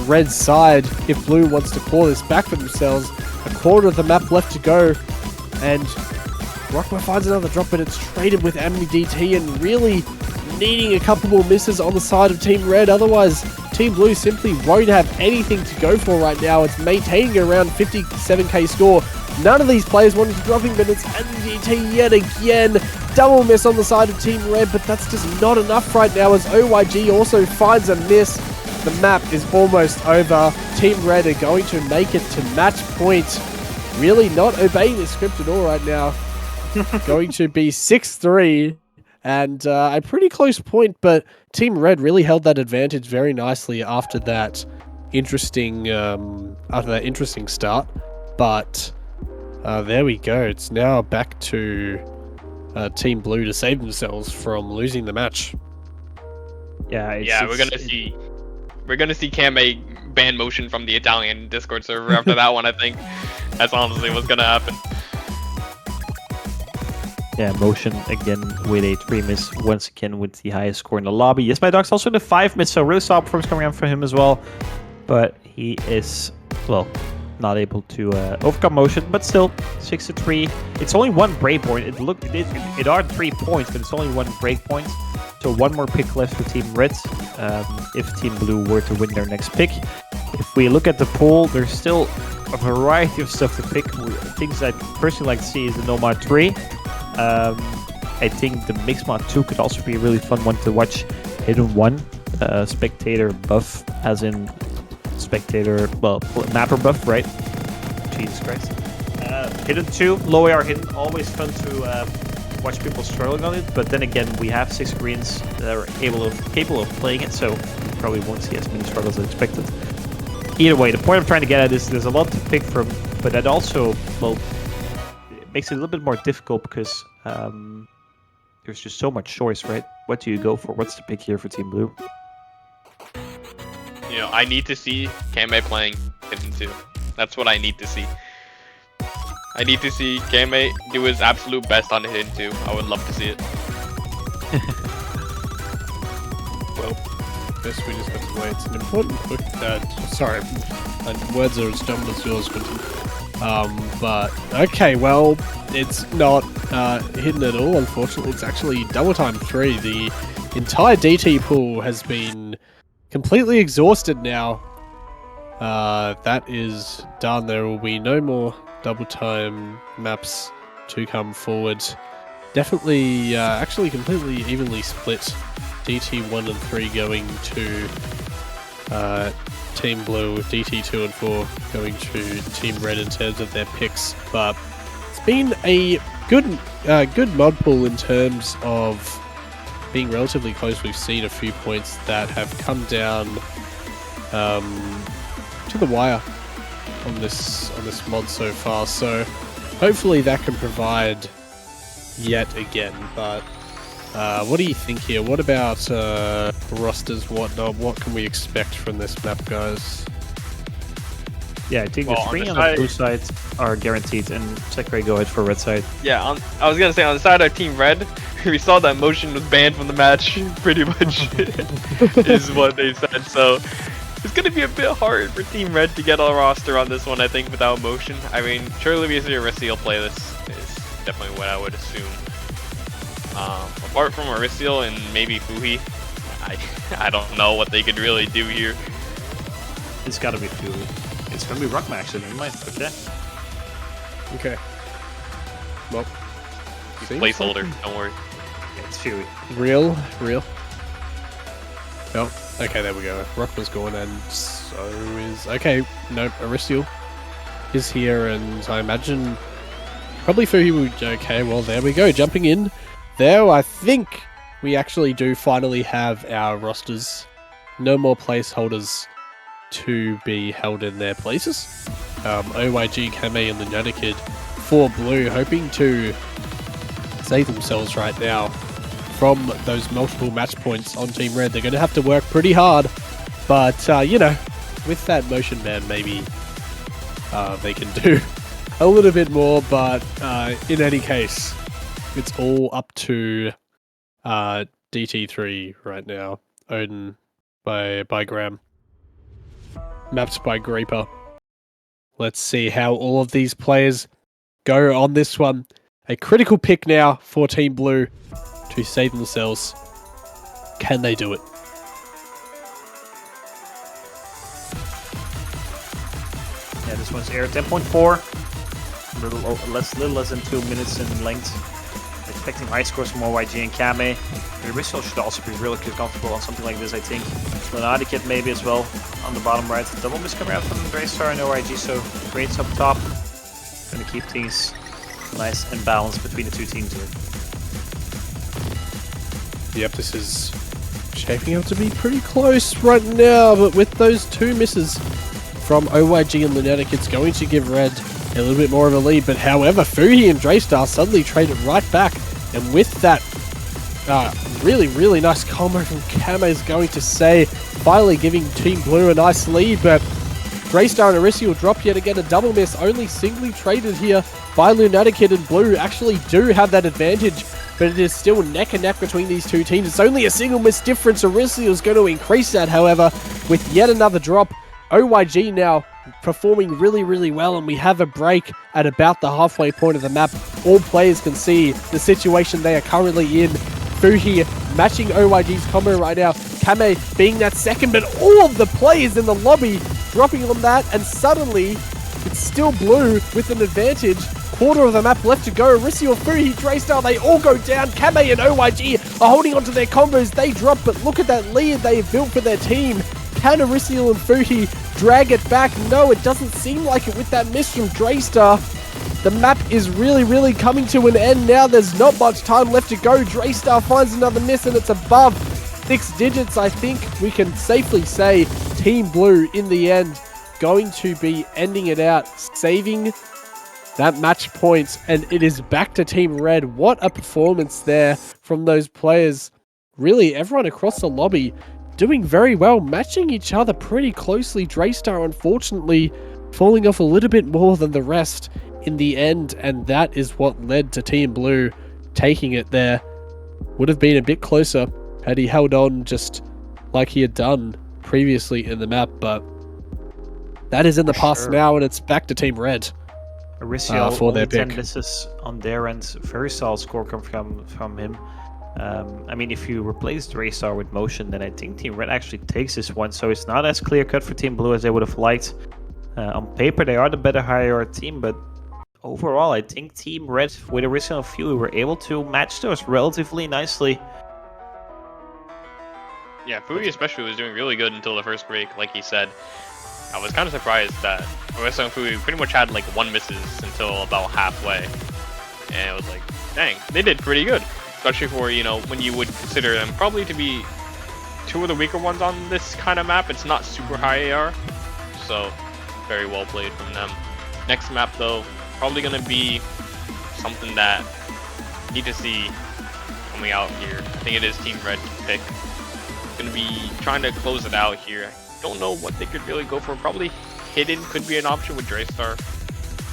Red side if Blue wants to claw this back for themselves. A quarter of the map left to go. And Rockma finds another drop, but it's traded with AmniDT and really needing a couple more misses on the side of Team Red. Otherwise, Team Blue simply won't have anything to go for right now. It's maintaining around 57k score. None of these players wanting to dropping minutes, and DT yet again. Double miss on the side of Team Red, but that's just not enough right now as OYG also finds a miss. The map is almost over. Team Red are going to make it to match point. Really not obeying the script at all right now. Going to be 6-3 and a pretty close point, but Team Red really held that advantage very nicely after that interesting start. But there we go. It's now back to Team Blue to save themselves from losing the match. Yeah, we're gonna see Kame ban Motion from the Italian Discord server after that one. I think that's honestly what's gonna happen. Yeah, Motion again with a 3 miss, once again with the highest score in the lobby. Yes, my dog's also in the 5 miss, so really solid performance coming out for him as well. But he is, well, not able to overcome Motion, but still 6-3. It's only one breakpoint. It are 3 points, but it's only one breakpoint. So one more pick left for Team Red if Team Blue were to win their next pick. If we look at the poll, there's still a variety of stuff to pick. Things I personally like to see is the Nomad 3. I think the Mix Mod 2 could also be a really fun one to watch. Hidden 1, spectator buff, as in spectator, well, mapper buff, right? Jesus Christ. Hidden 2, low AR Hidden, always fun to watch people struggling on it, but then again, we have 6 greens that are capable of playing it, so you probably won't see as many struggles as expected. Either way, the point I'm trying to get at is there's a lot to pick from, but that also, well, it makes it a little bit more difficult because there's just so much choice, right? What do you go for? What's the pick here for Team Blue? You know, I need to see Kame playing Hidden 2. That's what I need to see. I need to see Kame do his absolute best on Hidden 2. I would love to see it. Well, I guess we just have to wait. It's an important quick sorry, words are as dumb as yours, Quentin. But, okay, well, it's not hidden at all, unfortunately. It's actually double time 3. The entire DT pool has been completely exhausted now. That is done. There will be no more double time maps to come forward. Definitely, actually completely evenly split. DT 1 and 3 going to Team Blue, DT 2 and 4 going to Team Red in terms of their picks. But it's been a good mod pool in terms of being relatively close. We've seen a few points that have come down to the wire on this mod so far, so hopefully that can provide yet again. But what do you think here? What about rosters, whatnot? What can we expect from this map, guys? Yeah, I think the 3 on the blue side are guaranteed, and Sakurai go ahead for red side. Yeah, I was gonna say on the side of Team Red, we saw that Motion was banned from the match, pretty much, is what they said. So it's gonna be a bit hard for Team Red to get a roster on this one, I think, without Motion. I mean, surely we see Aristiel play this, is definitely what I would assume. Apart from Aristiel and maybe Fuhi, I don't know what they could really do here. It's gotta be Fuhi. It's gonna be Rockman actually, never mind. Okay. Okay. Well, Placeholder, don't worry. Yeah, it's Fuhi. Real. Oh, okay, there we go. Rockman's gone, and so is... Okay, no, Aristiel is here, and I imagine probably Fuhi would... Okay, well, there we go. Jumping in there, I think we actually do finally have our rosters. No more placeholders to be held in their places. OYG, Kame, and the Lunatic Kid for Blue, hoping to save themselves right now from those multiple match points on Team Red. They're going to have to work pretty hard, but you know, with that motion ban, maybe they can do a little bit more. But in any case, it's all up to DT3 right now. Odin by Graham, mapped by Graper. Let's see how all of these players go on this one. A critical pick now for Team Blue to save themselves. Can they do it? Yeah, this one's air 10.4. Little less than 2 minutes in length. Expecting high scores from OYG and Kame. The Rizzo should also be really comfortable on something like this, I think. Lunatic Kid maybe as well on the bottom right. Double miss coming out from Draystar and OYG, so greats up top. Gonna keep things nice and balanced between the two teams here. Yep, this is shaping up to be pretty close right now, but with those 2 misses from OYG and Lunatic, it's going to give Red a little bit more of a lead. But however, Fuhi and Draystar suddenly trade it right back, and with that really nice combo from Kame is going to say, finally giving Team Blue a nice lead. But Draystar and Arisi will drop yet again a double miss, only singly traded here by Lunatic Kid, and Blue actually do have that advantage, but it is still neck and neck between these two teams. It's only a single miss difference. Arisi is going to increase that, however, with yet another drop. OYG now performing really well, and we have a break at about the halfway point of the map. All players can see the situation they are currently in. Fuhi matching OYG's combo right now. Kame being that second, but all of the players in the lobby dropping on that, and suddenly it's still Blue with an advantage. Quarter of the map left to go. Arisi or Fuhi, Draystar, they all go down. Kame and OYG are holding onto their combos. They drop, but look at that lead they have built for their team. Can Arisiel and Fuhi drag it back? No, it doesn't seem like it with that miss from Draystar. The map is really coming to an end now. There's not much time left to go. Draystar finds another miss, and it's above 6 digits. I think we can safely say Team Blue, in the end, going to be ending it out, saving that match point, and it is back to Team Red. What a performance there from those players. Really, everyone across the lobby doing very well, matching each other pretty closely. Draystar, unfortunately, falling off a little bit more than the rest in the end, and that is what led to Team Blue taking it there. Would have been a bit closer had he held on just like he had done previously in the map, but that is in the past now, and it's back to Team Red. Arisiel for their only 10 pick. misses on their end. Very solid score from him. I mean, if you replace Draystar with Motion, then I think Team Red actually takes this one, so it's not as clear-cut for Team Blue as they would have liked. On paper, they are the better higher team, but overall, I think Team Red, with Arisiel and Fuhi, were able to match those relatively nicely. Yeah, Fuhi especially was doing really good until the first break, like he said. I was kind of surprised that Arisiel and Fuhi pretty much had like 1 misses until about halfway. And it was like, dang, they did pretty good. Especially for, you know, when you would consider them probably to be 2 of the weaker ones on this kind of map. It's not super high AR, so very well played from them. Next map though, probably going to be something that you need to see coming out here. I think it is Team Red pick. Going to be trying to close it out here. Don't know what they could really go for. Probably Hidden could be an option with Draystar.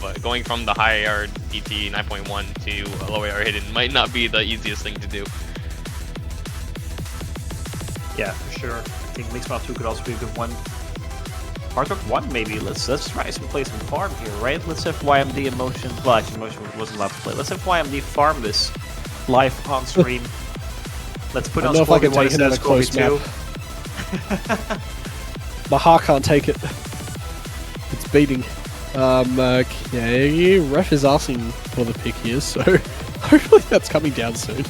But going from the high AR DT 9.1 to a low AR Hidden might not be the easiest thing to do. Yeah, for sure. I think Mixmap 2 could also be a good one. Hard Rock 1 maybe. Let's try some play some farm here, right? Let's have YMD and Motion. Well, actually, Motion wasn't allowed to play. Let's have YMD farm this live on stream. Let's put on Scorby 1 instead of Scorby 2. My heart can't take it. It's beating. Okay, Ref is asking for the pick here, so hopefully that's coming down soon.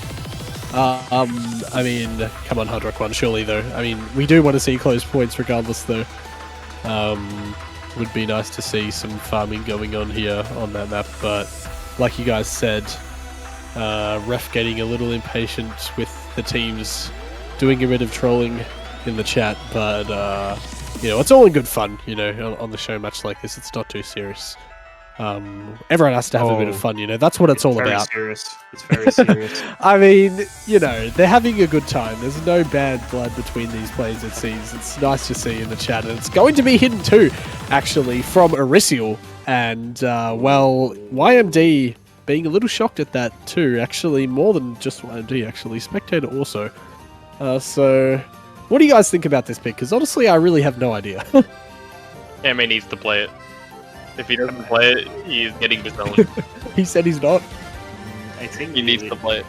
I mean, come on, Hard Rock 1, surely though. I mean, we do want to see close points regardless though. Would be nice to see some farming going on here on that map, but like you guys said, Ref getting a little impatient with the teams doing a bit of trolling in the chat, but you know, it's all in good fun, you know, on the show match like this. It's not too serious. Everyone has to have a bit of fun, you know. That's what it's all about. Serious. It's very serious. I mean, you know, they're having a good time. There's no bad blood between these players, it seems. It's nice to see in the chat. And it's going to be hidden too, actually, from Arisiel. And, well, YMD being a little shocked at that too, actually. More than just YMD, actually. Spectator also. So, what do you guys think about this pick? Because honestly, I really have no idea. Kame needs to play it. If he doesn't play it, he's getting disowned. He said he's not. I think He needs to play it.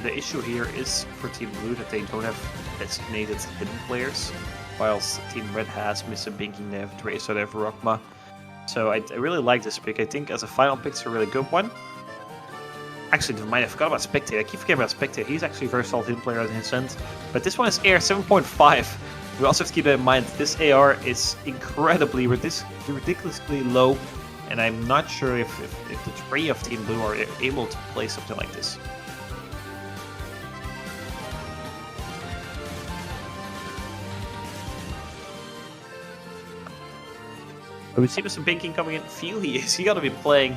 the issue here is for Team Blue that they don't have designated hidden players, whilst Team Red has Mr. Binking, they have Tracer, they have Rockma. So I really like this pick. I think as a final pick, it's a really good one. Actually, never mind, I forgot about Spectator. I keep forgetting about Spectator. He's actually a very solid hidden player in his sense. But this one is AR 7.5. We also have to keep that in mind. This AR is incredibly, ridiculously low. And I'm not sure if the three of Team Blue are able to play something like this. But we see Mr. Binking coming in. Is he gonna be playing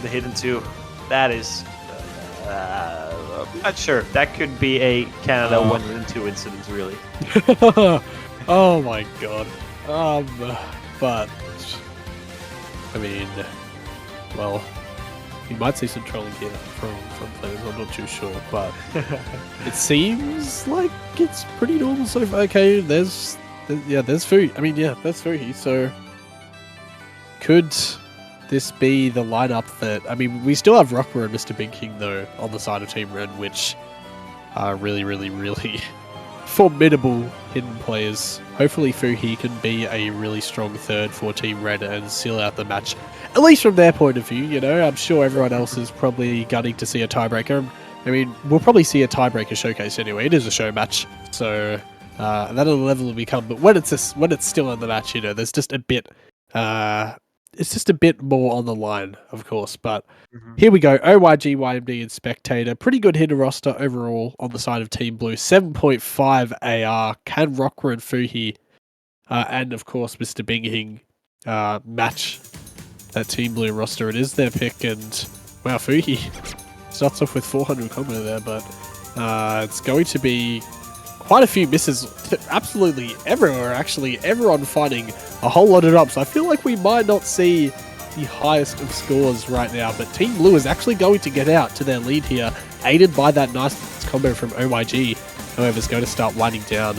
the Hidden 2? That is... I'm not sure. That could be a Canada 1 Hidden 2 incident, really. Oh my god. But I mean, well, you might see some trolling here from players. I'm not too sure, but it seems like it's pretty normal so far. Okay, there's Fu. I mean, yeah, that's Fuhi. So could this be the lineup that? I mean, we still have Rockmer and Mr. Binking though on the side of Team Red, which are really formidable hidden players. Hopefully Fuhi can be a really strong third for Team Red and seal out the match, at least from their point of view. You know, I'm sure everyone else is probably gunning to see a tiebreaker. I mean, we'll probably see a tiebreaker showcase anyway. It is a show match, so that'll level will become. But when it's still in the match, you know, there's just a bit. It's just a bit more on the line, of course. But here we go. OYG, YMD, and Spectator. Pretty good hidden roster overall on the side of Team Blue. 7.5 AR. Can Rockmer and Fuhi, and of course Mr. Binghing, match that Team Blue roster? It is their pick, and wow, Fuhi starts off with 400 combo there, but it's going to be quite a few misses absolutely everywhere, actually. Everyone finding a whole lot of drops. I feel like we might not see the highest of scores right now, but Team Blue is actually going to get out to their lead here, aided by that nice combo from OYG. However, is going to start winding down.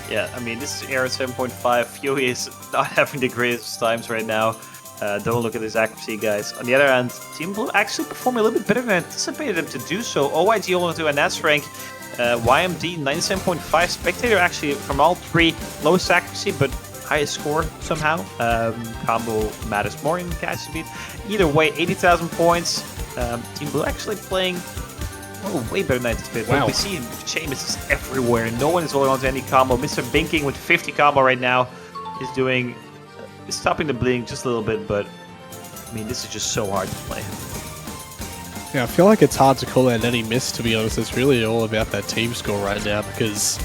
Yeah, I mean, this is AR 7.5. Fuhi is not having the greatest times right now. Don't look at his accuracy, guys. On the other hand, Team Blue actually performed a little bit better than I anticipated them to do so. OYG only to a Nats rank. YMD 97.5. Spectator actually from all three, lowest accuracy but highest score somehow. Combo matters more in guys to beat. Either way, 80,000 points. Team Blue actually playing way better than I anticipated. Wow. We see Seamus is everywhere. No one is holding on to any combo. Mr. Binking with 50 combo right now is doing stopping the bleeding just a little bit, but I mean, this is just so hard to play. Yeah, I feel like it's hard to call out any miss, to be honest. It's really all about that team score right now, because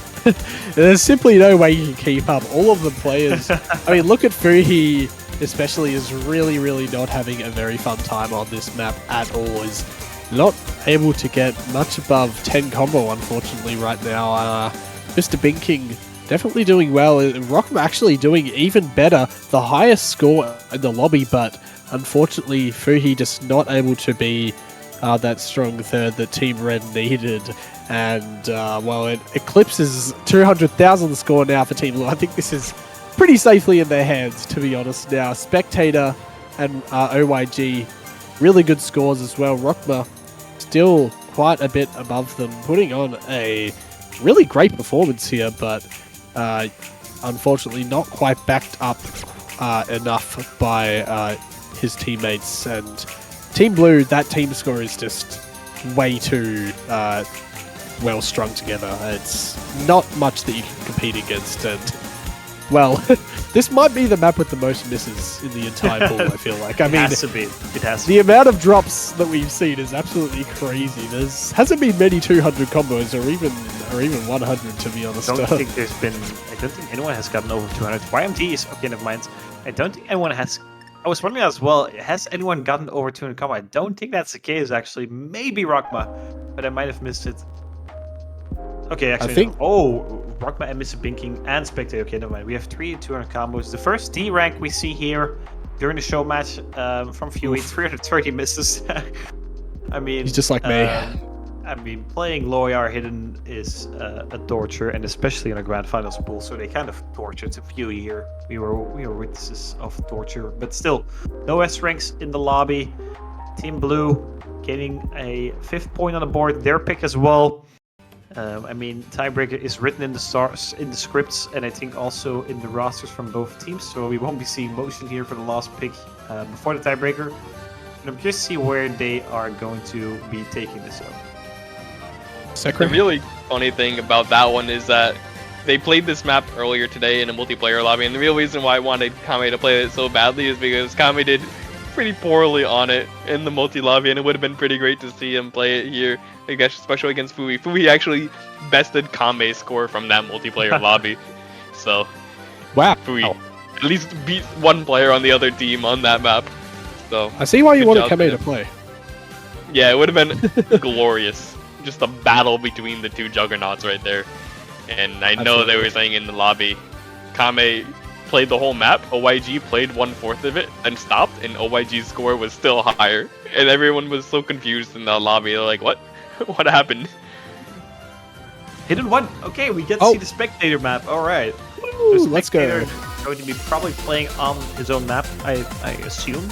there's simply no way you can keep up. All of the players, I mean, look at Fuhi especially, is really not having a very fun time on this map at all. Is not able to get much above 10 combo, unfortunately, right now. Mr. Binking definitely doing well. Rockman actually doing even better, the highest score in the lobby, but unfortunately Fuhi just not able to be that strong third that Team Red needed. And well, it eclipses 200,000 score now for Team Blue. I think this is pretty safely in their hands, to be honest now. Spectator and OYG, really good scores as well. Rockma still quite a bit above them, putting on a really great performance here, but unfortunately not quite backed up enough by his teammates. And Team Blue, that team score is just way too well strung together. It's not much that you can compete against, and well, this might be the map with the most misses in the entire pool, I feel like. I mean, It has to be. It has to the amount of drops that we've seen is absolutely crazy. Hasn't been many 200 combos or even 100, to be honest. I don't think anyone has gotten over 200. YMD is okay, never mind. I don't think anyone has. I was wondering as well, has anyone gotten over 200 combo? I don't think that's the case, actually. Maybe Rockma, but I might have missed it. Okay, actually, I think... no. Oh, Rockma and Mr. Binking and Spectator. Okay, never mind. We have 3 200 combos. The first D rank we see here during the show match from Fuhi, 330 misses. I mean, he's just like me. I mean, playing low AR hidden is a torture, and especially in a grand finals pool. So they kind of tortured Fuhi here. We were witnesses of torture, but still, no S ranks in the lobby. Team Blue getting a 5th point on the board. Their pick as well. I mean, tiebreaker is written in the stars, in the scripts, and I think also in the rosters from both teams. So we won't be seeing motion here for the last pick before the tiebreaker. And I'm curious to see where they are going to be taking this up. The really funny thing about that one is that they played this map earlier today in a multiplayer lobby, and the real reason why I wanted Kame to play it so badly is because Kame did pretty poorly on it in the multi-lobby, and it would have been pretty great to see him play it here, I guess, especially against Fui. Fui actually bested Kame's score from that multiplayer lobby, so Wow. Fui at least beat one player on the other team on that map. So I see why you good wanted job Kame to to him. play. Yeah, it would have been glorious. Just a battle between the two juggernauts right there. And I know they were saying in the lobby, Kame played the whole map, OYG played 1/4 of it, and stopped, and OYG's score was still higher. And everyone was so confused in the lobby, they're like, what? What happened? Hidden one. Okay, we get to Oh. see the spectator map. All right. Ooh, So let's go. Spectator going to be probably playing on his own map, I assume.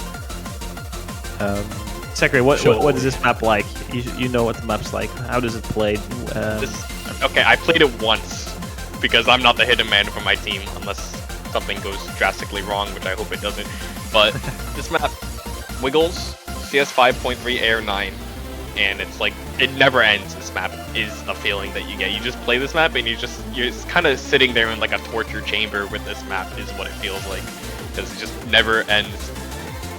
Zachary, what is this map like? You know what the map's like. How does it play? Okay, I played it once, because I'm not the hidden man for my team, unless something goes drastically wrong, which I hope it doesn't. But this map, Wiggles, CS 5.3 Air 9, and it's like, it never ends. This map is a feeling that you get. You just play this map, and you're just kind of sitting there in like a torture chamber with this map, is what it feels like, because it just never ends.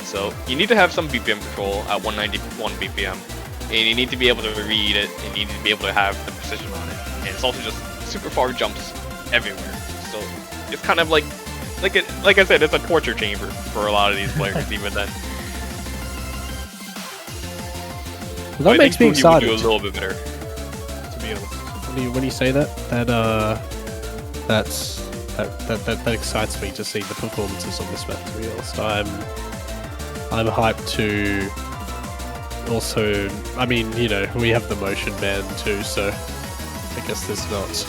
So you need to have some BPM control at 191 BPM, and you need to be able to read it, and you need to be able to have the precision on it. And it's also just super far jumps everywhere. So it's kind of like I said, it's a torture chamber for a lot of these players even then. Well, that makes me Fui would do excited. a little bit better. To be honest, when you say that, that excites me to see the performances on this map. To be honest, I'm hyped to. Also, I mean, you know, we have the motion ban too, so I guess there's not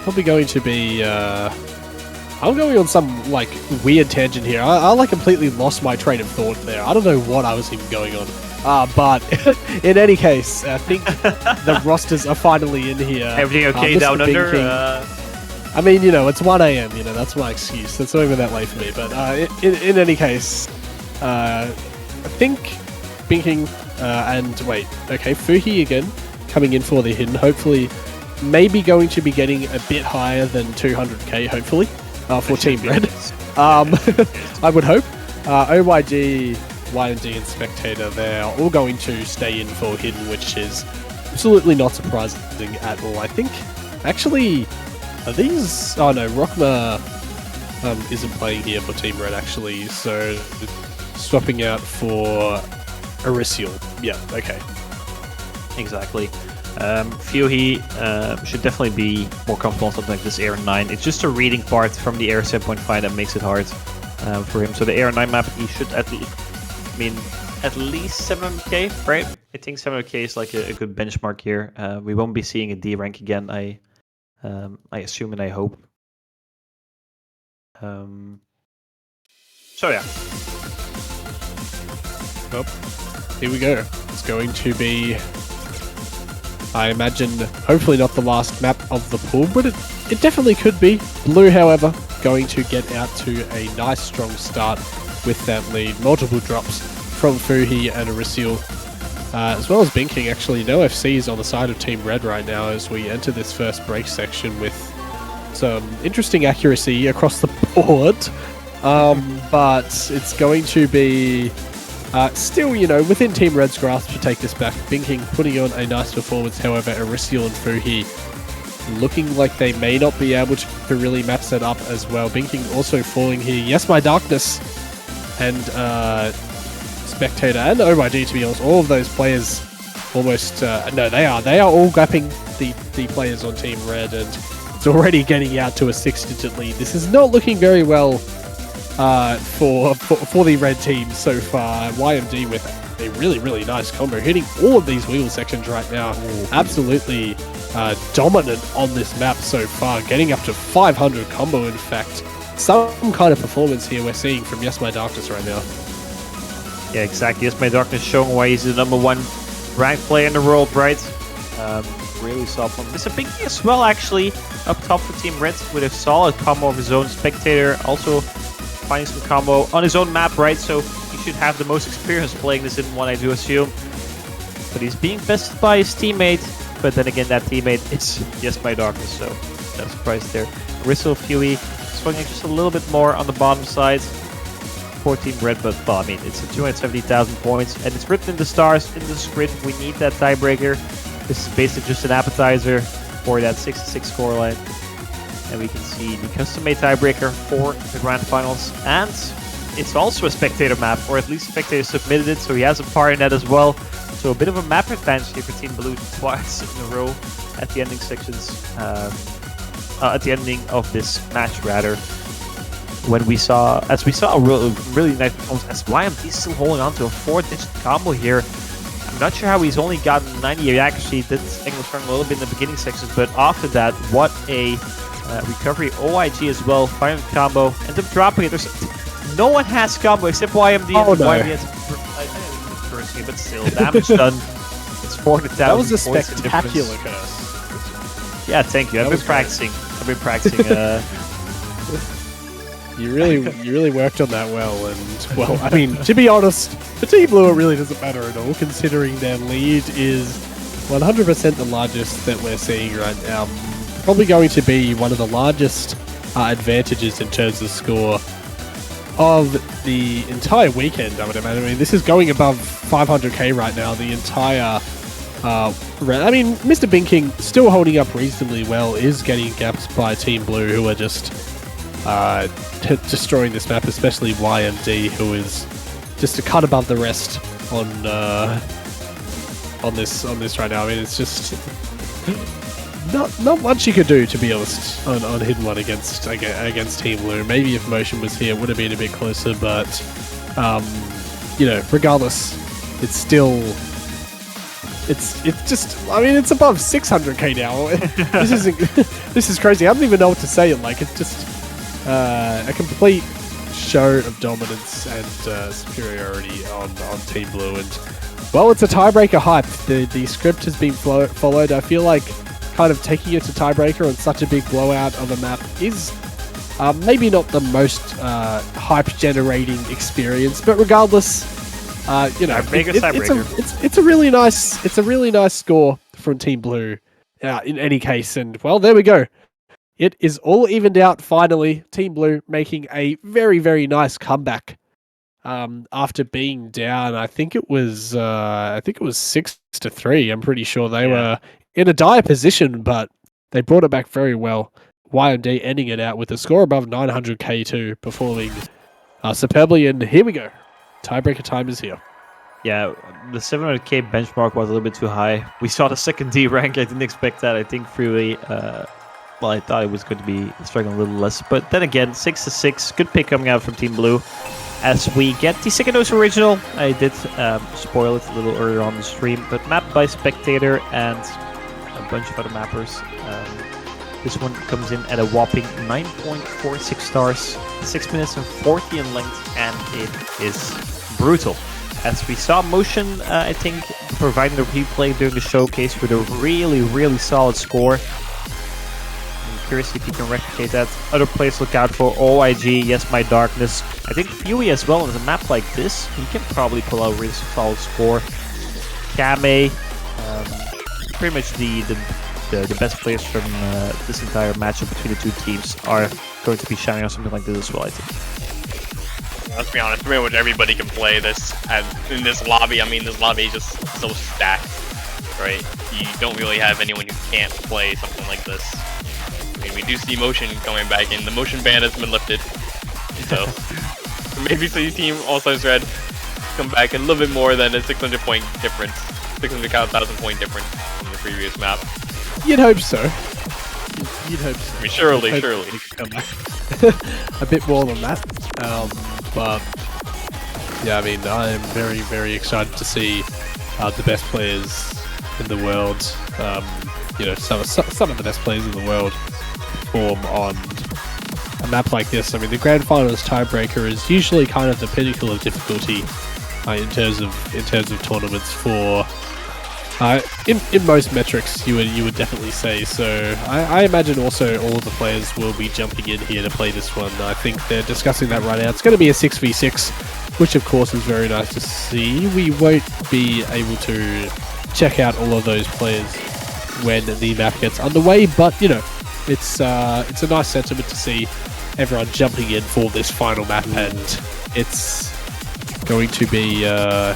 probably going to be. I'm going on some like weird tangent here. I like completely lost my train of thought there. I don't know what I was even going on. But in any case, I think the rosters are finally in here. Everything okay Mr. down under? Binking. I mean, you know, it's 1 a.m. You know, that's my excuse. It's not even that late for me. But in any case, I think Binking and wait, okay, Fuhi again coming in for the hidden. Hopefully, maybe going to be getting a bit higher than 200k. Hopefully, for Team Red. I would hope. OYG, YMD, and Spectator, they're all going to stay in for hidden, which is absolutely not surprising at all. I think actually. Are these? Oh no, Rockma isn't playing here for Team Red actually, so swapping out for Arisial. Yeah, okay. Exactly. Fuhi should definitely be more comfortable on something like this Air 9. It's just a reading part from the Air 7.5 that makes it hard for him. So the Air 9 map, he should at least 700k, right? I think 700k is like a good benchmark here. We won't be seeing a D rank again, I assume and I hope. So yeah. Well, here we go. It's going to be, I imagine, hopefully not the last map of the pool, but it definitely could be. Blue, however, going to get out to a nice strong start with that lead. Multiple drops from Fuhi and Arisial. As well as Binking, actually, no FCs on the side of Team Red right now as we enter this first break section with some interesting accuracy across the board. But it's going to be still, you know, within Team Red's grasp to take this back. Binking putting on a nice performance, however, Arisial and Fuhi looking like they may not be able to really match that up as well. Binking also falling here. Yes, my Darkness and Spectator and OYG, to be honest, all of those players almost no, they are all gapping the players on Team Red, and it's already getting out to a 6-digit lead. This is not looking very well for the red team so far. YMD with a really nice combo, hitting all of these wheel sections right now. Absolutely dominant on this map so far, getting up to 500 combo. In fact, some kind of performance here we're seeing from Yes My Darkness right now. Yeah, exactly. Yes, my Darkness showing why he's the #1 ranked player in the world, right? Really solid from Mr. Binky as well, actually, up top for Team Red with a solid combo of his own. Spectator also finding some combo on his own map, right? So he should have the most experience playing this in one, I do assume. But he's being bested by his teammate. But then again, that teammate is Yes My Darkness, so no surprise there. Gristle Fuey swinging just a little bit more on the bottom side for Team Red, but well, I mean, it's a 270,000 points, and it's written in the stars, in the script. We need that tiebreaker. This is basically just an appetizer for that 6-6 scoreline. And we can see the custom-made tiebreaker for the Grand Finals. And it's also a spectator map, or at least spectator submitted it, so he has a part in that as well. So a bit of a map advantage here for Team Blue twice in a row at the ending sections. At the ending of this match, rather. When we saw a really nice performance as YMD still holding on to a 4-digit combo here. I'm not sure how he's only gotten 98 accuracy. That's angle strong a little bit in the beginning sections, but after that, what a recovery. OIG as well, firing combo, ends up dropping it. No one has combo except YMD. Oh, no. YMD has personally, but still, damage done. It's 400,000. That was a points in spectacular difference. curse. Yeah, thank you. I've been practicing. You really worked on that well, and well, I mean, to be honest, for Team Blue it really doesn't matter at all, considering their lead is 100% the largest that we're seeing right now. Probably going to be one of the largest advantages in terms of score of the entire weekend, I would imagine. I mean, this is going above 500k right now, the entire I mean, Mr. Binking still holding up reasonably well, is getting gaps by Team Blue, who are just destroying this map, especially YMD, who is just a cut above the rest on this right now. I mean, it's just not much you could do, to be honest, on Hidden One against Team Blue. Maybe if Motion was here, it would have been a bit closer, but you know, regardless, it's still. It's just, I mean, it's above 600k now. This is crazy. I don't even know what to say. Like, it's just a complete show of dominance and superiority on Team Blue. And well, it's a tiebreaker hype. The script has been followed. I feel like kind of taking it to tiebreaker on such a big blowout of a map is maybe not the most hype generating experience, but regardless. You know, it's a really nice score from Team Blue. In any case, and well, there we go. It is all evened out finally. Team Blue making a very, very nice comeback after being down. I think it was 6-3. I'm pretty sure they were in a dire position, but they brought it back very well. YMD ending it out with a score above 900k too, performing superbly. And here we go. Tiebreaker time is here. Yeah, the 700k benchmark was a little bit too high. We saw the second D rank. I didn't expect that. I think Freeway, well, I thought it was going to be struggling a little less. But then again, 6-6. Good pick coming out from Team Blue. As we get the second dose original, I did spoil it a little earlier on the stream, but mapped by Spectator and a bunch of other mappers. This one comes in at a whopping 9.46 stars, 6 minutes and 40 in length, and it is brutal. As we saw Motion, I think, providing the replay during the showcase with a really, really solid score. I'm curious if he can replicate that. Other players look out for OIG, Yes My Darkness. I think Fuey as well on a map like this, he can probably pull out a really solid score. Kame, pretty much the best players from this entire matchup between the two teams are going to be shining on something like this as well, I think. Let's be honest, pretty much everybody can play this in this lobby. I mean, this lobby is just so stacked, right? You don't really have anyone who can't play something like this. I mean, we do see Motion coming back in. The Motion ban has been lifted, so maybe see Team All-Stars Red come back a little bit more than a 600 point difference, 600,000 point difference from the previous map. You'd hope so. You'd hope so. I mean, surely. A bit more than that. But yeah, I mean, I'm very, very excited to see the best players in the world. You know, some of the best players in the world perform on a map like this. I mean, the Grand Finals tiebreaker is usually kind of the pinnacle of difficulty in terms of tournaments for In most metrics, you would definitely say so. I imagine also all of the players will be jumping in here to play this one. I think they're discussing that right now. It's going to be a 6v6, which of course is very nice to see. We won't be able to check out all of those players when the map gets underway, but you know, it's a nice sentiment to see everyone jumping in for this final map, and it's going to be are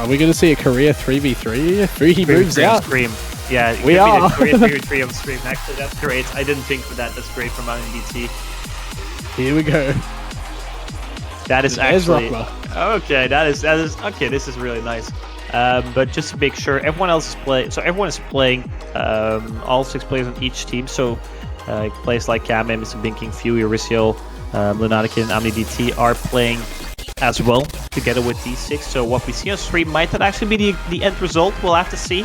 we going to see a Korea 3v3? He moves out. Stream. Yeah, it We could are. be the Korea 3v3 on the stream. Actually, that's great. I didn't think for that. That's great from MDT. Here we go. That is There's actually Rockma. okay. That is okay. This is really nice. But just to make sure, everyone else is playing. So everyone is playing. All 6 players on each team. So players like Kamen, Mr. Binking, Fury, Oricio, Lunatic, and AmniDT are playing as well together with these 6. So what we see on stream might not actually be the end result. We'll have to see.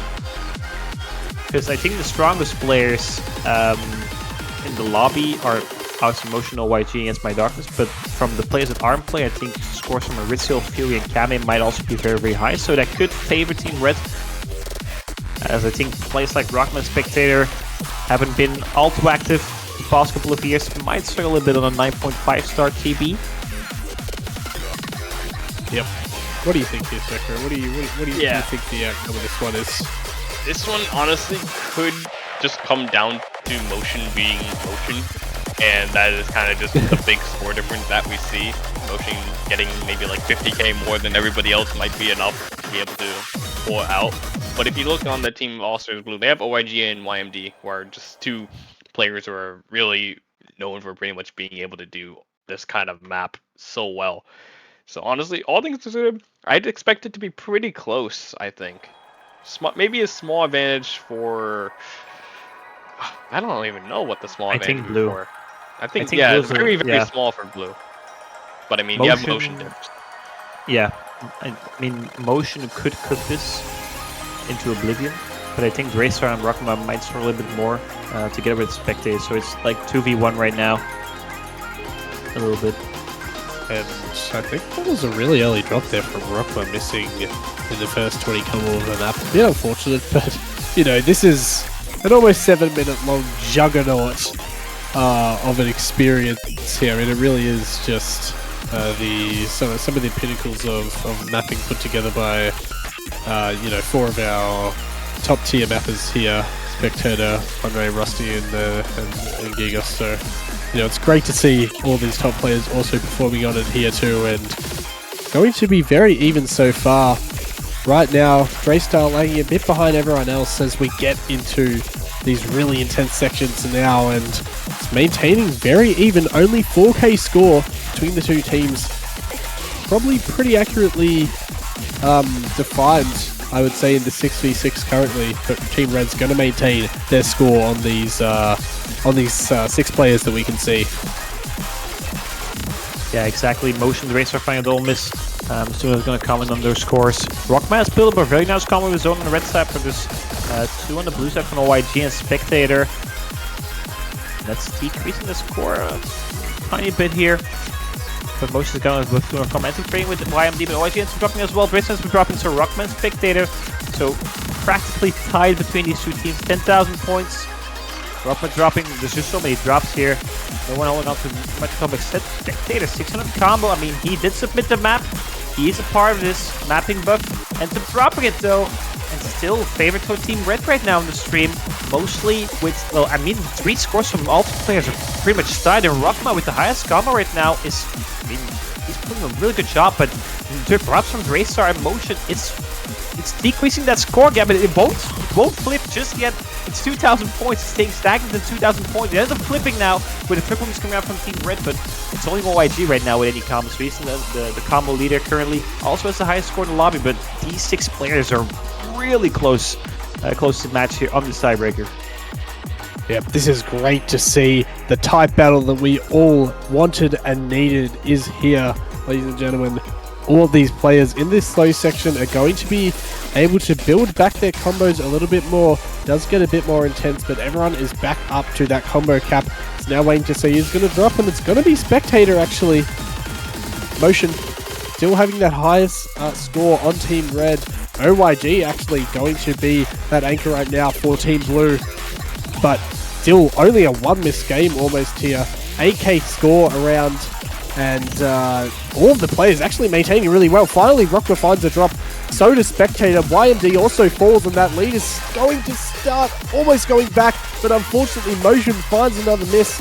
Because I think the strongest players in the lobby are House Emotional, YG against My Darkness, but from the players that aren't playing, I think scores from Aritzio, Fury, and Kame might also be very, very high, so that could favor Team Red. As I think players like Rockman Spectator haven't been all too active the past couple of years, might struggle a bit on a 9.5 star TB. Yep. What do you think here, Spectre? What do you think the outcome of this one is? This one honestly could just come down to motion being motion, and that is kind of just the big score difference that we see. Motion getting maybe like 50k more than everybody else might be enough to be able to pull it out. But if you look on the team of All-Stars Blue, they have OYG and YMD, who are just 2 players who are really known for pretty much being able to do this kind of map so well. So honestly, all things considered, I'd expect it to be pretty close, I think. Maybe a small advantage for... I don't even know what the small advantage think blue. For. I think think yeah, blue's it's very, a- very yeah. small for blue. But I mean, you have motion difference. Yeah, I mean, Motion could cook this into oblivion, but I think Draystar and Rockman might struggle a little bit more together with Spectator, so it's like 2v1 right now. A little bit. And I think that was a really early drop there from Rockma, missing in the first 20 combo of the map. A bit unfortunate, but you know, this is an almost 7-minute long juggernaut of an experience here, and it really is just some of the pinnacles of mapping put together by you know, 4 of our top tier mappers here: Spectator, Andre, Rusty, and Gigas. So you know, it's great to see all these top players also performing on it here too, and going to be very even so far. Right now, Draystar lagging a bit behind everyone else as we get into these really intense sections now, and it's maintaining very even, only 4k score between the 2 teams. Probably pretty accurately defined, I would say, in the 6v6 currently, but Team Red's going to maintain their score on these 6 players that we can see. Yeah, exactly. Motion, Draystar finding a double miss. Soon is going to comment on their scores. Rockman has built up a very nice combo with his own on the red side, but there's 2 on the blue side from OYG and Spectator. That's decreasing the score a tiny bit here. But Motion is going with commenting trading with YMD, but OYG is dropping as well. Draystar is dropping, so Rockman, Spectator. So practically tied between these 2 teams. 10,000 points. Rockman dropping. There's just so many drops here. No one holding on to much combo except Spectator. 600 combo. I mean, he did submit the map. He is a part of this mapping buff. Ends up dropping it though. And still favorite for Team Red right now in the stream. Mostly with, well, I mean, 3 scores from all 2 players are pretty much tied. And Rockman with the highest combo right now is, I mean, he's putting a really good job. But the drops from Draystar and Motion, it's decreasing that score gap, but it won't flip just yet. It's 2,000 points. It's staying stagnant at 2,000 points. It ends up flipping now with a triple miss coming out from Team Red, but it's only OYG right now with any combos. So he's the combo leader currently. Also has the highest score in the lobby, but these 6 players are really close to the match here on the tiebreaker. Yep, this is great to see. The type battle that we all wanted and needed is here, ladies and gentlemen. All of these players in this slow section are going to be able to build back their combos a little bit more. Does get a bit more intense, but everyone is back up to that combo cap. It's now waiting to see who's going to drop, and it's going to be Spectator actually. Motion still having that highest score on Team Red. OYG actually going to be that anchor right now for Team Blue, but still only a 1 miss game almost here. 8k score around, and all of the players actually maintaining really well. Finally, Rockma finds a drop. So does Spectator. YMD also falls, and that lead is going to start almost going back, but unfortunately Motion finds another miss.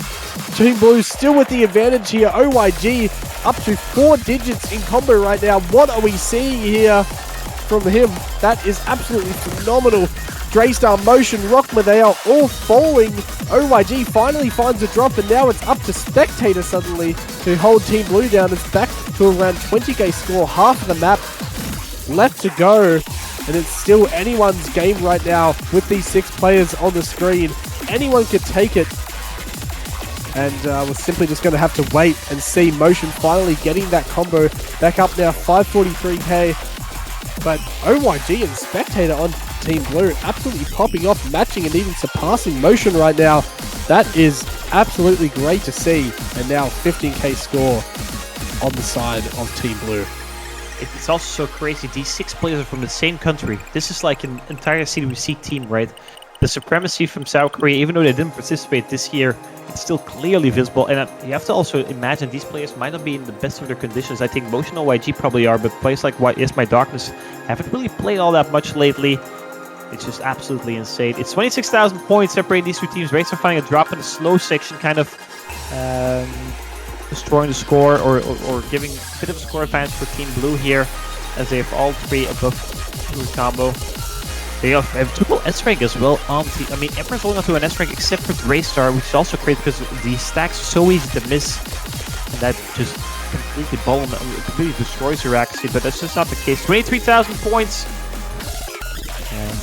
Team Blue still with the advantage here. OYG up to 4 digits in combo right now. What are we seeing here from him? That is absolutely phenomenal. Draystar, Motion, Rockma, they are all falling. OYG finally finds a drop, and now it's up to Spectator suddenly to hold Team Blue down. It's back to around 20k score, half of the map left to go, and it's still anyone's game right now with these 6 players on the screen. Anyone could take it, and we're simply just going to have to wait and see. Motion finally getting that combo back up now, 543k, but OYG and Spectator on Team Blue absolutely popping off, matching and even surpassing Motion right now. That is absolutely great to see, and now 15k score on the side of Team Blue. It's also so crazy. These 6 players are from the same country. This is like an entire CWC team, right? The supremacy from South Korea, even though they didn't participate this year, it's still clearly visible. And you have to also imagine these players might not be in the best of their conditions. I think Motion OYG probably are, but players like What Is My Darkness haven't really played all that much lately. It's just absolutely insane. It's 26,000 points separating these 2 teams. Racer finding a drop in the slow section, kind of destroying the score or giving a bit of a score advantage for Team Blue here, as they have all 3 above 2 combo. They have triple S-rank as well on team. I mean, everyone's holding on to an S-rank except for Draystar, which is also great because the stacks are so easy to miss, and that just completely destroys your accuracy, but that's just not the case. 23,000 points. And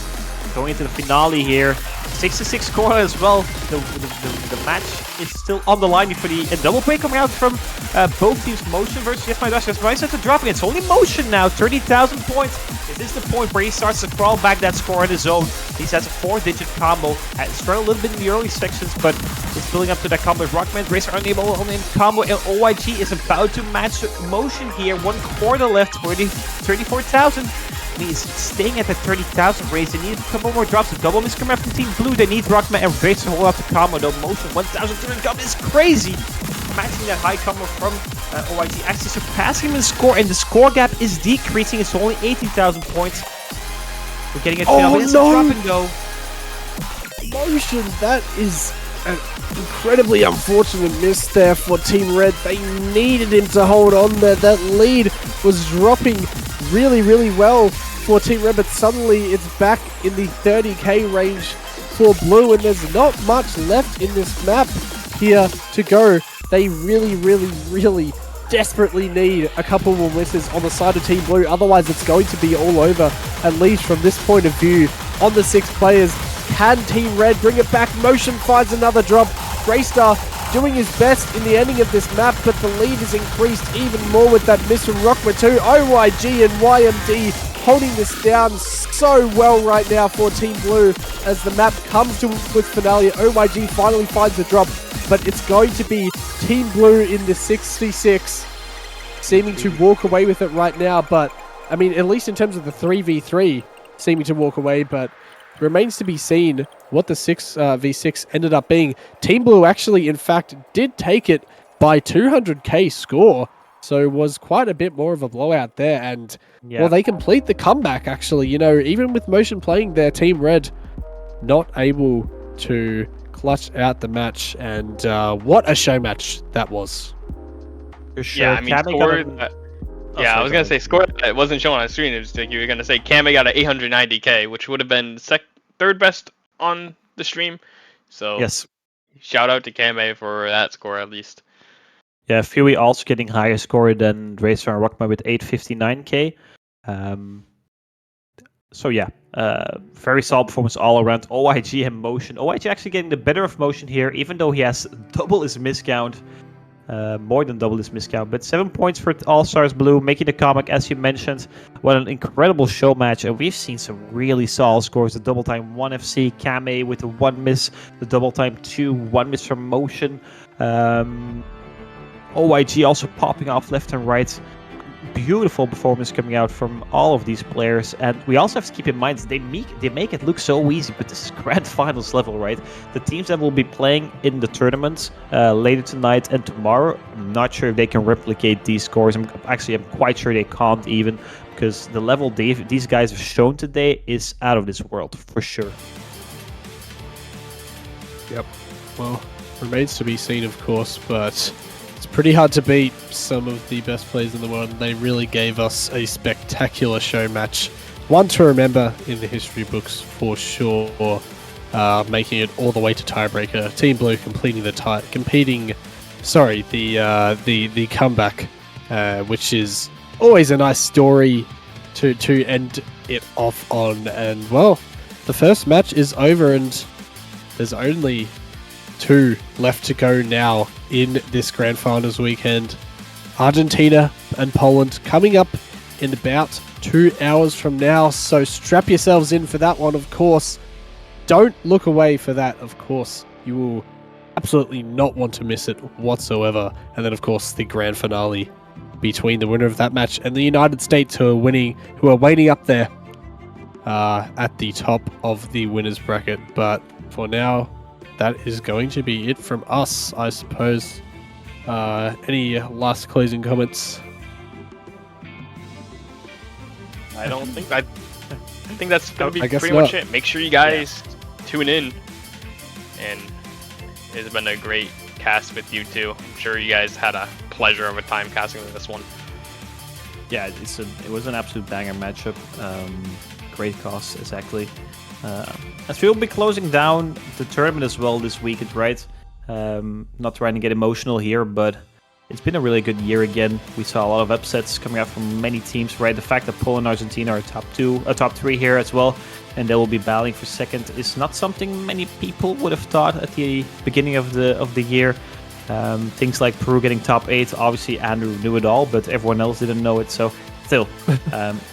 going into the finale here, 6-6 score as well. The match is still on the line for the double play coming out from both teams. Motion versus Yes My Dash. Yes My Dash to dropping. It's only Motion now, 30,000 points. Is this the point where he starts to crawl back that score on his own? He has a 4-digit combo. It's struggling a little bit in the early sections, but it's building up to that combo. Rockman, Racer unable to hold in combo, and OYG is about to match Motion here. 1 quarter left, 34,000. He's staying at the 30,000 raise. They need a couple more drops. A double miss coming out from Team Blue. They need Rockman and Race to hold out the combo. Though Motion 1,200 combo is crazy. Matching that high combo from OYG, actually surpassing him in score, and the score gap is decreasing. It's only 18,000 points. We're getting a final. It's no! a drop and go. Motion, that is an incredibly unfortunate miss there for Team Red. They needed him to hold on there. That lead was dropping really, really well for Team Red, but suddenly it's back in the 30k range for Blue, and there's not much left in this map here to go. They really, really, really desperately need a couple more misses on the side of Team Blue, otherwise it's going to be all over, at least from this point of view. On the 6 players, can Team Red bring it back? Motion finds another drop. Draystar doing his best in the ending of this map, but the lead is increased even more with that miss from Rockma too. OYG and YMD holding this down so well right now for Team Blue as the map comes to its finale. OYG finally finds the drop, but it's going to be Team Blue in the 6v6, seeming to walk away with it right now. But, I mean, at least in terms of the 3v3, seeming to walk away, but remains to be seen what the 6v6 ended up being. Team Blue actually, in fact, did take it by 200k score, so was quite a bit more of a blowout there, and, well, they complete the comeback, actually. You know, even with Motion playing there, Team Red not able to clutch out the match, and what a show match that was. For sure. Yeah, I mean, I was gonna say score. It wasn't shown on screen. It was like you were gonna say Kame got an 890k, which would have been 3rd best on the stream. So Yes. shout out to Kame for that score at least. Yeah, Fury also getting higher score than Racer and Rockman with 859k. So yeah, very solid performance all around. OYG and Motion. OYG actually getting the better of Motion here, even though he has double his miscount. More than double his miscount, but 7 points for All-Stars Blue, making the comeback as you mentioned. What an incredible show match, and we've seen some really solid scores. The double time 1 FC, Kame with the 1 miss, the double time 2, 1 miss from Motion. OYG also popping off left and right. beautiful performance coming out from all of these players, and we also have to keep in mind they make it look so easy, but this is grand finals level, right? The teams that will be playing in the tournaments later tonight and tomorrow, I'm not sure if they can replicate these scores. I'm quite sure they can't even, because the level these guys have shown today is out of this world for sure. Yep. Well, remains to be seen, of course, but it's pretty hard to beat some of the best players in the world, and they really gave us a spectacular show match. One to remember in the history books for sure, making it all the way to tiebreaker. Team Blue completing the comeback, which is always a nice story to end it off on. And well, the first match is over, and there's only 2 left to go now in this Grand Finals weekend. Argentina and Poland coming up in about 2 hours from now, so strap yourselves in for that one, of course. Don't look away for that, of course. You will absolutely not want to miss it whatsoever. And then, of course, the grand finale between the winner of that match and the United States, who are waiting up there at the top of the winners bracket. But for now, that is going to be it from us, I suppose. Any last closing comments? I don't think I think that's gonna be I guess pretty not. much it. Make sure you guys tune in, and it's been a great cast with you two. I'm sure you guys had a pleasure of a time casting this one. Yeah, it was an absolute banger matchup. Great cost, exactly. As we'll be closing down the tournament as well this weekend, right? Not trying to get emotional here, but it's been a really good year again. We saw a lot of upsets coming out from many teams, right? The fact that Poland and Argentina are top 3 here as well, and they will be battling for second, is not something many people would have thought at the beginning of the year. Things like Peru getting top 8, obviously Andrew knew it all, but everyone else didn't know it. So still,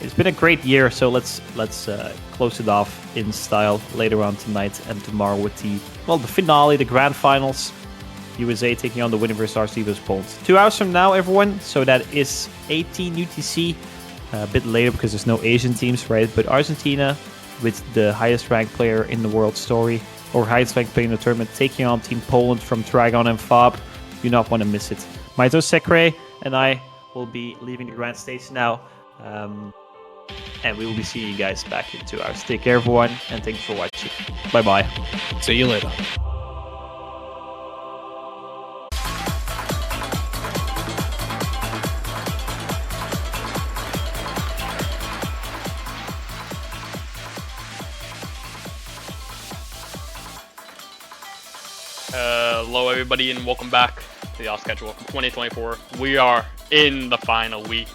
it's been a great year. So let's close it off in style later on tonight and tomorrow with the finale, the grand finals. USA taking on the winner versus RC versus Poland. 2 hours from now, everyone. So that is 18 UTC. A bit later because there's no Asian teams, right? But Argentina, with the highest ranked player in the world story, or highest ranked player in the tournament, taking on Team Poland from Dragon and Fob. You not want to miss it. Maito Sekre and I will be leaving the grand stage now. And we will be seeing you guys back in 2 hours. Take care, everyone, and thank you for watching. Bye-bye. See you later. Hello everybody and welcome back to the Off Schedule 2024. We are in the final week.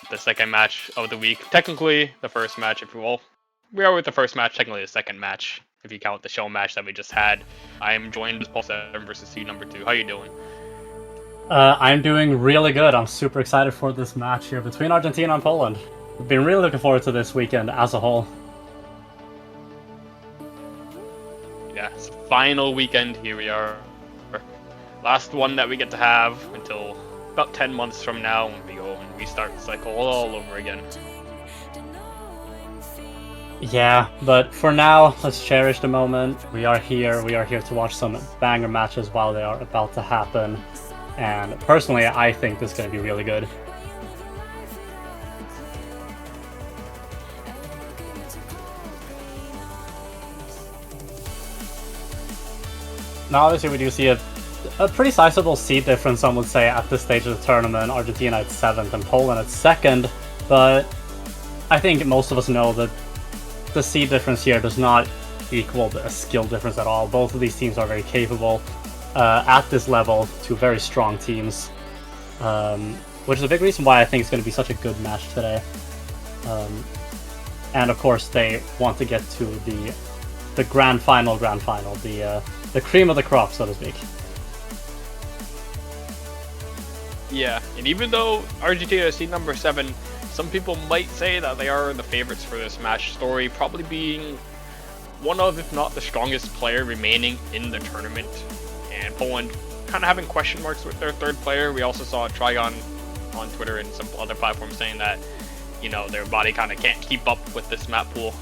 The second match of the week. Technically the first match, if you will. We are with the first match, technically the second match, if you count the show match that we just had. I am joined with Paul 7 versus Seed number 2. How you doing? I'm doing really good. I'm super excited for this match here between Argentina and Poland. I've been really looking forward to this weekend as a whole. Yeah, it's final weekend. Here we are. Last one that we get to have until about 10 months from now when we go and restart the cycle all over again. Yeah, but for now, let's cherish the moment. We are here to watch some banger matches while they are about to happen. And personally, I think this is going to be really good. Now, obviously, we do see a pretty sizable seed difference, some would say, at this stage of the tournament. Argentina at 7th and Poland at 2nd. But I think most of us know that the seed difference here does not equal a skill difference at all. Both of these teams are very capable at this level, two very strong teams. Which is a big reason why I think it's going to be such a good match today. And of course, they want to get to the grand final, the cream of the crop, so to speak. Yeah, and even though Argentina is seed number 7, some people might say that they are the favorites for this match. Story probably being one of, if not the strongest player remaining in the tournament. and Poland kind of having question marks with their third player. We also saw Trigon on Twitter and some other platforms saying that, you know, their body kind of can't keep up with this map pool,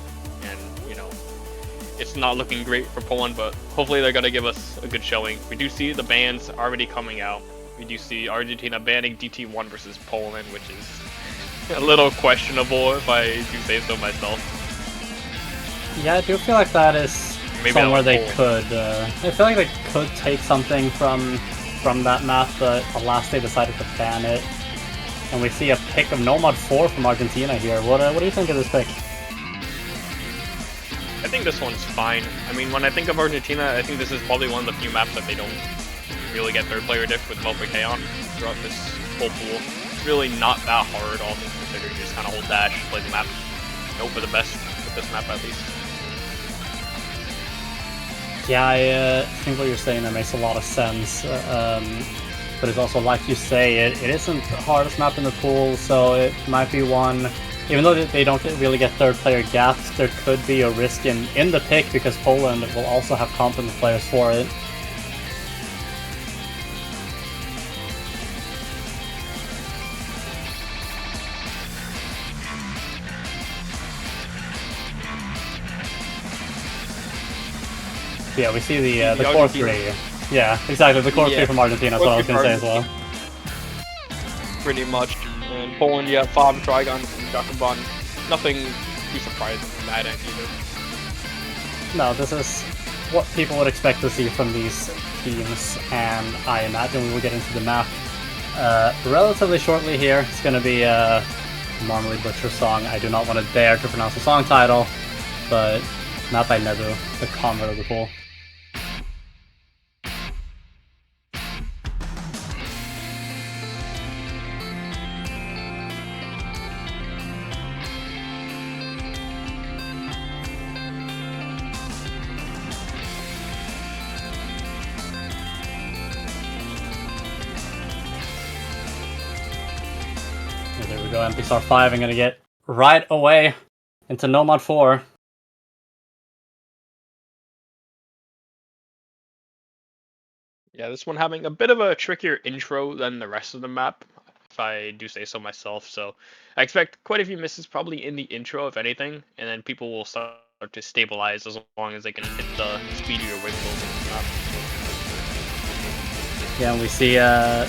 and you know, it's not looking great for Poland, but hopefully they're gonna give us a good showing. We do see the bans already coming out. We do see Argentina banning DT1 versus Poland, which is a little questionable if I do say so myself. Yeah, I do feel like that is Maybe somewhere they Poland. could. I feel like they could take something from that map, but alas, they decided to ban it. And we see a pick of Nomad 4 from Argentina here. What do you think of this pick? I think this one's fine. I mean, when I think of Argentina, I think this is probably one of the few maps that they don't really get third player diff with K on throughout this whole pool. It's really not that hard, all things considered. You just kind of hold dash, play the map, hope for the best with this map at least. Yeah, I think what you're saying there makes a lot of sense. But it's also, like you say, it isn't the hardest map in the pool, so it might be one. Even though they don't really get third player gaps, there could be a risk in the pick because Poland will also have competent players for it. Yeah, we see the core Argentina. 3. Yeah, exactly, the core 3 Yeah. from Argentina, that's what I was going to say as well. Pretty much. And Poland, yeah, Fob, Trigon, and Jakubon. Nothing too surprising from that end either. No, this is what people would expect to see from these teams, and I imagine we will get into the map relatively shortly here. It's going to be a Marmalade Butcher song. I do not want to dare to pronounce the song title, but not by Nebu, the convert of the pool. There we go, MPSR 5. I'm gonna get right away into Nomad 4. Yeah, this one having a bit of a trickier intro than the rest of the map, if I do say so myself. So I expect quite a few misses probably in the intro, if anything, and then people will start to stabilize as long as they can hit the speedier wiggles in the map. Yeah, and we see a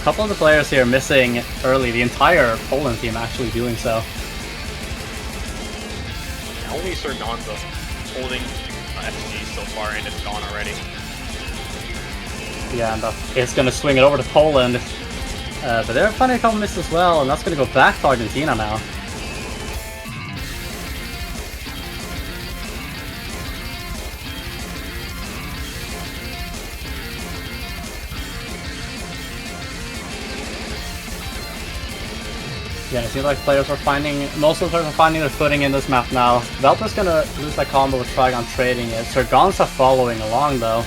couple of the players here missing early. The entire Poland team actually doing so. Yeah, only Sir Gonzo holding FG so far, and it's gone already. Yeah, and it's going to swing it over to Poland. But they're finding a couple misses as well, and that's going to go back to Argentina now. Yeah, it seems like players are finding, most of the players are finding their footing in this map now. Velta's going to lose that combo with Trigon trading it. Sir Gonza following along though.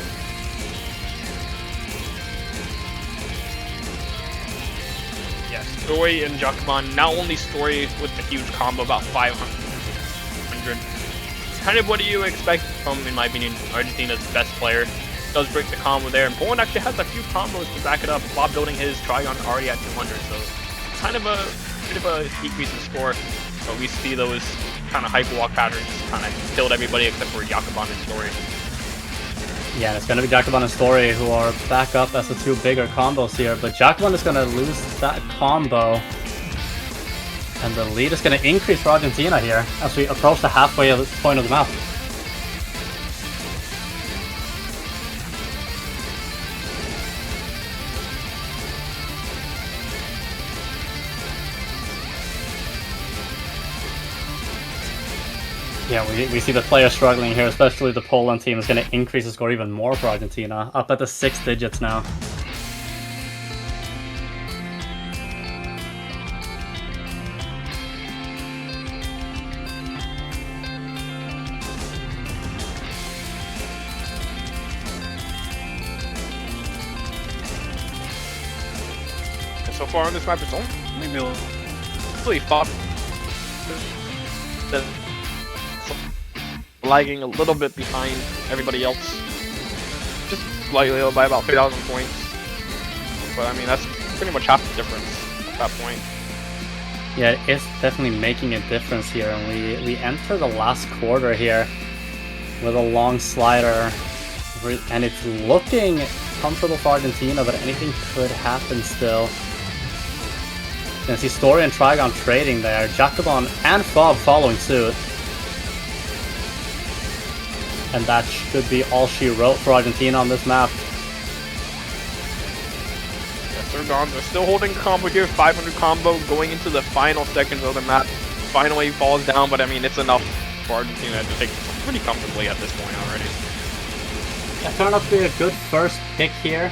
Story and Jakubon, not only Story with the huge combo, about 500. Kind of what do you expect from, in my opinion, Argentina's best player. Does break the combo there, and Poland actually has a few combos to back it up. Bob building his Trigon already at 200, so kind of a bit of a decrease in score. But we see those kind of hyper walk patterns kind of killed everybody except for Jakubon and Story. Yeah, and it's going to be Jakubon and Story who are back up as the two bigger combos here, but Jakubon is going to lose that combo, and the lead is going to increase for Argentina here as we approach the halfway point of the map. Yeah, we see the players struggling here, especially the Poland team is going to increase the score even more for Argentina, up at the 6 digits now. And so far on this map, it's only really Fob lagging a little bit behind everybody else. Just slightly by about 3,000 points. But I mean, that's pretty much half the difference at that point. Yeah, it's definitely making a difference here, and we enter the last quarter here with a long slider, and it's looking comfortable for Argentina, but anything could happen still. You can see Story and Trigon trading there, Jacobon and Fob following suit. And that should be all she wrote for Argentina on this map. Yes, they're gone. They're still holding combo here. 500 combo going into the final seconds of the map. Finally falls down, but I mean, it's enough for Argentina to take pretty comfortably at this point already. That turned out to be a good first pick here.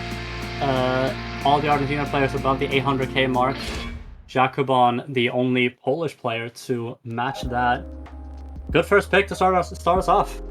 All the Argentina players above the 800k mark. Jacobon, the only Polish player to match that. Good first pick to start us off.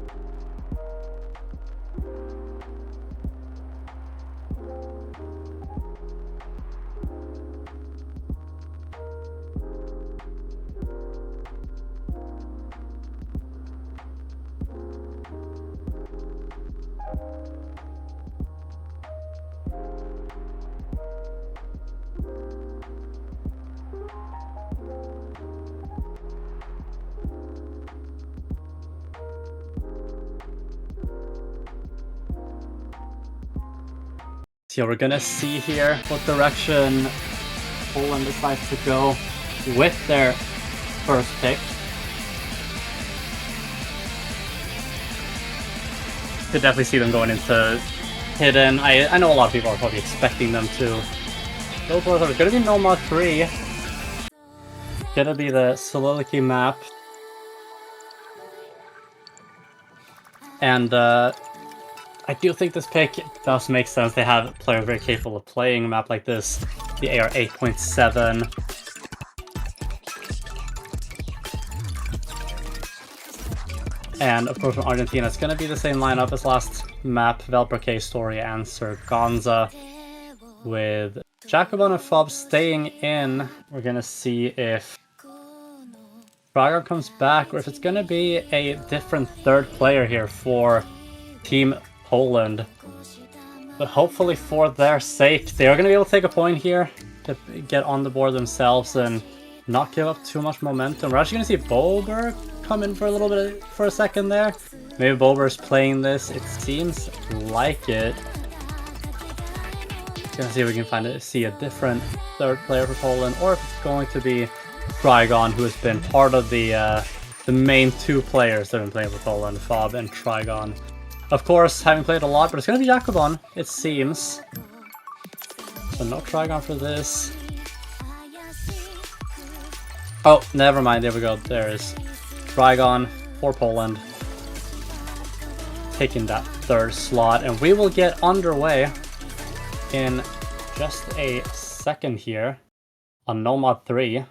So we're gonna see here what direction Poland decides to go with their first pick. Could definitely see them going into Hidden. I know a lot of people are probably expecting them to. Those are gonna be Nomad 3. Gonna be the Soliloquy map. And I do think this pick does make sense. They have players very capable of playing a map like this. The AR 8.7. And of course from Argentina, it's going to be the same lineup as last map. Velperke, Story, and Sir Gonza. With Jacobon and Fob staying in. We're going to see if Dragon comes back, or if it's going to be a different third player here for Team Poland. But hopefully for their sake, they are going to be able to take a point here to get on the board themselves and not give up too much momentum. We're actually going to see Bober come in for a little bit for a second there. Maybe Bober's playing this. It seems like it. Gonna see if we can see a different third player for Poland, or if it's going to be Trigon, who has been part of the main two players that have been playing for Poland, Fob and Trigon. Of course, having played a lot, but it's going to be Jacobon, it seems. So no Trigon for this. Oh, never mind. There we go. There is Trigon for Poland. Taking that third slot. And we will get underway in just a second here on Nomad 3.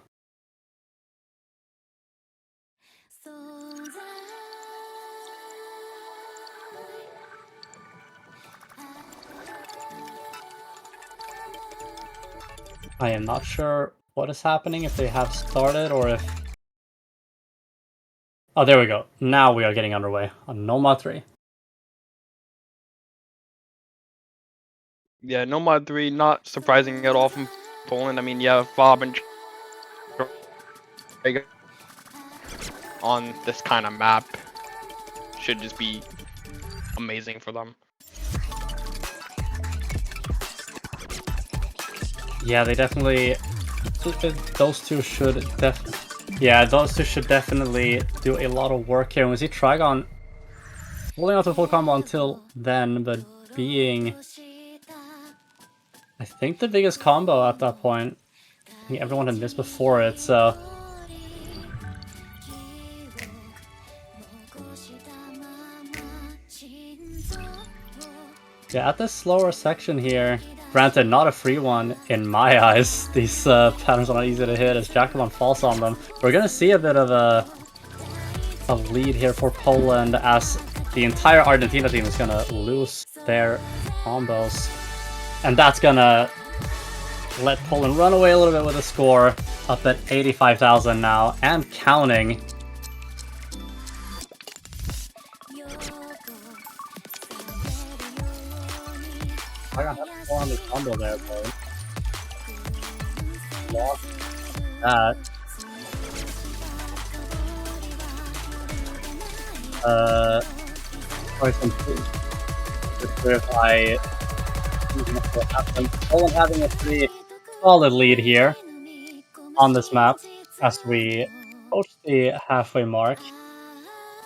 I am not sure what is happening, if they have started or if... Oh, there we go. Now we are getting underway on Nomad 3. Yeah, Nomad 3, not surprising at all from Poland. I mean, yeah, Fob and on this kind of map should just be amazing for them. Yeah, they definitely... Those two should definitely do a lot of work here. And we see Trigon holding out the full combo until then, but being... I think the biggest combo at that point. I think everyone had missed before it, so... Yeah, at this slower section here, granted not a free one in my eyes, these patterns are not easy to hit as Jacobon falls on them. We're gonna see a bit of a lead here for Poland as the entire Argentina team is gonna lose their combos. And that's gonna let Poland run away a little bit with a score, up at 85,000 now, and counting. Trigon had a 400 combo there, but lost that. Sorry, if Poland having a pretty solid lead here on this map as we approach the halfway mark.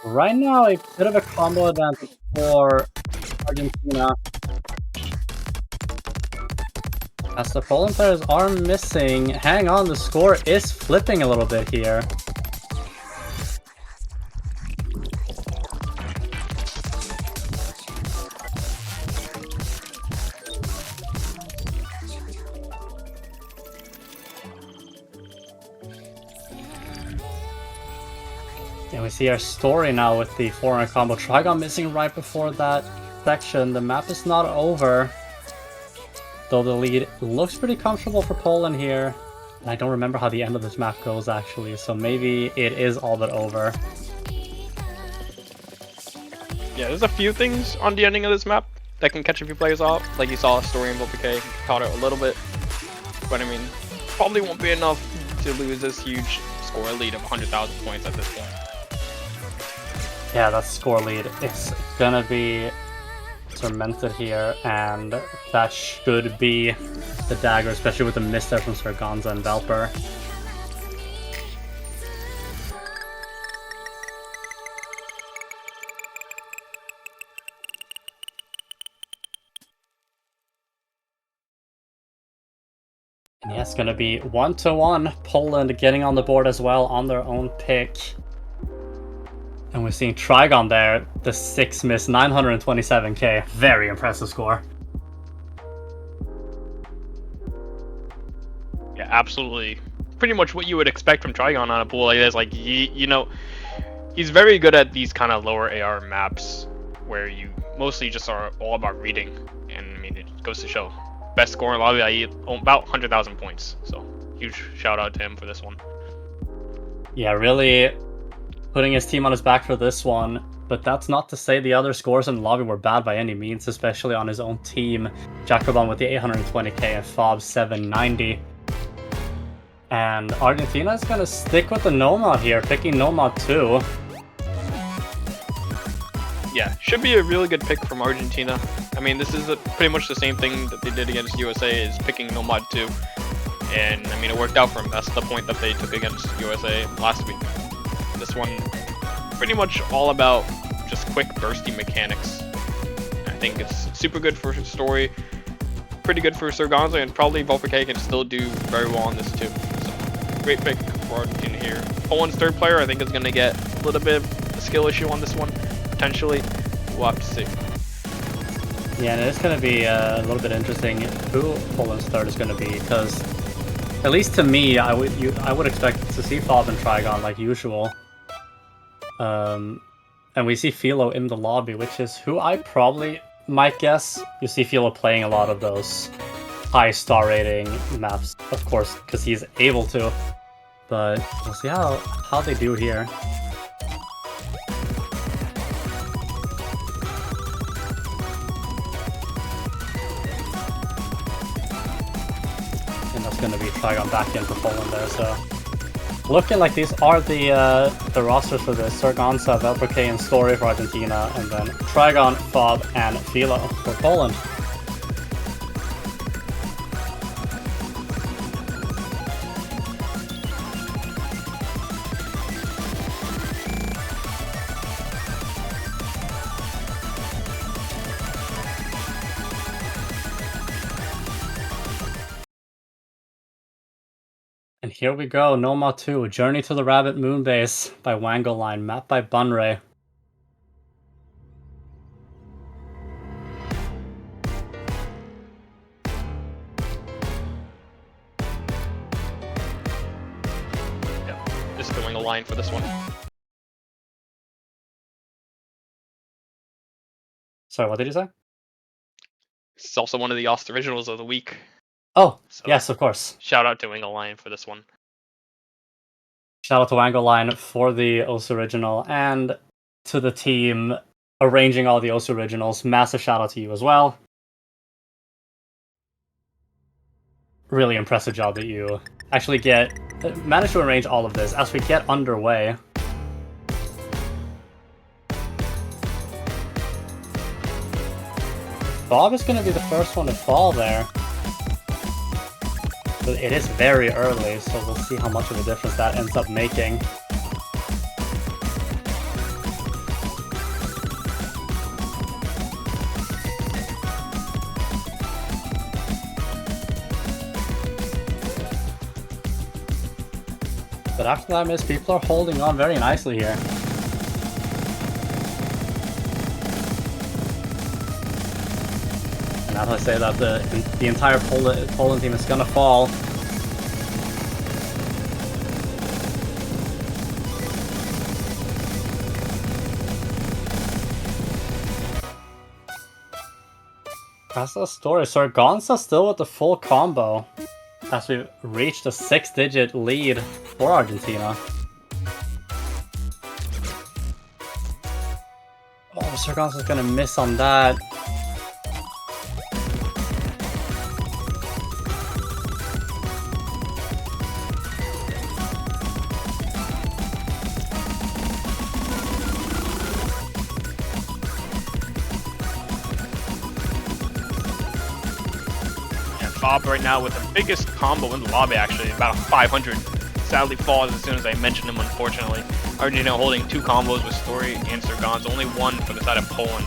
Right now, a bit of a combo advantage for Argentina, as the Poland players are missing. Hang on, the score is flipping a little bit here. And we see our story now with the 400 combo. Trigon missing right before that section. The map is not over, though the lead looks pretty comfortable for Poland here. And I don't remember how the end of this map goes actually, so maybe it is all but over. Yeah, there's a few things on the ending of this map that can catch a few players off. Like you saw Story and VoPK caught it a little bit. But I mean, probably won't be enough to lose this huge score lead of 100,000 points at this point. Yeah, that score lead, it's gonna be cemented here, and that should be the dagger, especially with the miss there from Sirganza and Valper. And yeah, it's gonna be 1-1. Poland getting on the board as well on their own pick. And we're seeing Trigon there, the 6 miss, 927k. Very impressive score. Yeah, absolutely. Pretty much what you would expect from Trigon on a pool like this. Like, you know, he's very good at these kind of lower AR maps where you mostly just are all about reading. And I mean, it goes to show. Best score in lobby, about 100,000 points. So, huge shout out to him for this one. Yeah, really putting his team on his back for this one, but that's not to say the other scores in the lobby were bad by any means, especially on his own team. Jacobon with the 820k and Fob 790. And Argentina is going to stick with the Nomad here, picking Nomad 2. Yeah, should be a really good pick from Argentina. I mean, this is pretty much the same thing that they did against USA, is picking Nomad 2. And I mean, it worked out for them. That's the point that they took against USA last week. This one, pretty much all about just quick bursty mechanics. I think it's super good for Story, pretty good for Sirganza, and probably VoPK can still do very well on this too. So, great pick for Argentina here. Poland's third player, I think, is going to get a little bit of a skill issue on this one, potentially. We'll have to see. Yeah, and it's going to be a little bit interesting who Poland's third is going to be, because at least to me, I would expect to see Fob and Trigon like usual. And we see Philo in the lobby, which is who I probably might guess. You see Philo playing a lot of those high star rating maps, of course, because he's able to. But we'll see how they do here. And that's going to be Trigon back in for Poland there, so looking like these are the rosters for this. Sirganza, VoPK, and Story for Argentina, and then Trigon, Fob, and Philo for Poland. And here we go, Nomad 2, Journey to the Rabbit Moonbase by Wango Line, map by Bunray. Yeah, just filling a line for this one. Sorry, what did you say? It's also one of the Ost originals of the week. Oh, So, yes, of course. Shout out to Wingle Lion for this one. Shout out to Wango Line for the OS original, and to the team arranging all the OS originals. Massive shout out to you as well. really impressive job that you actually managed to arrange all of this as we get underway. Bob is going to be the first one to fall there. But it is very early, so we'll see how much of a difference that ends up making. But after that miss, people are holding on very nicely here. And as I say that, the entire Poland team is gonna fall. That's the story. Sargonza still with the full combo as we've reached a 6-digit lead for Argentina. Oh, Sargonza's gonna miss on that. Bob right now with the biggest combo in the lobby, actually, about a 500. Sadly falls as soon as I mentioned him, unfortunately. Argentina holding 2 combos with Story and Sargonza, only 1 for the side of Poland.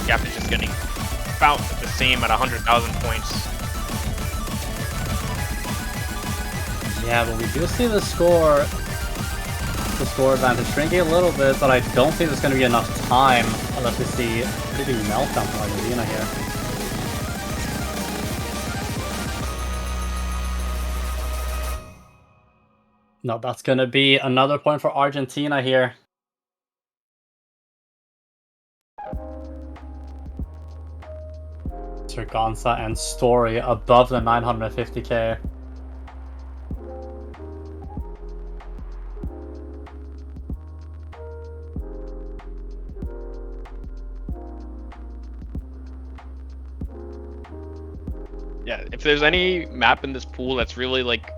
Gap is just getting about the same at 100,000 points. Yeah, but we do see the score advantage shrinking a little bit, but I don't think there's going to be enough time unless we see a pretty big meltdown from Argentina here. No, that's going to be another point for Argentina here. Sargonza and Story above the 950k. Yeah, if there's any map in this pool that's really like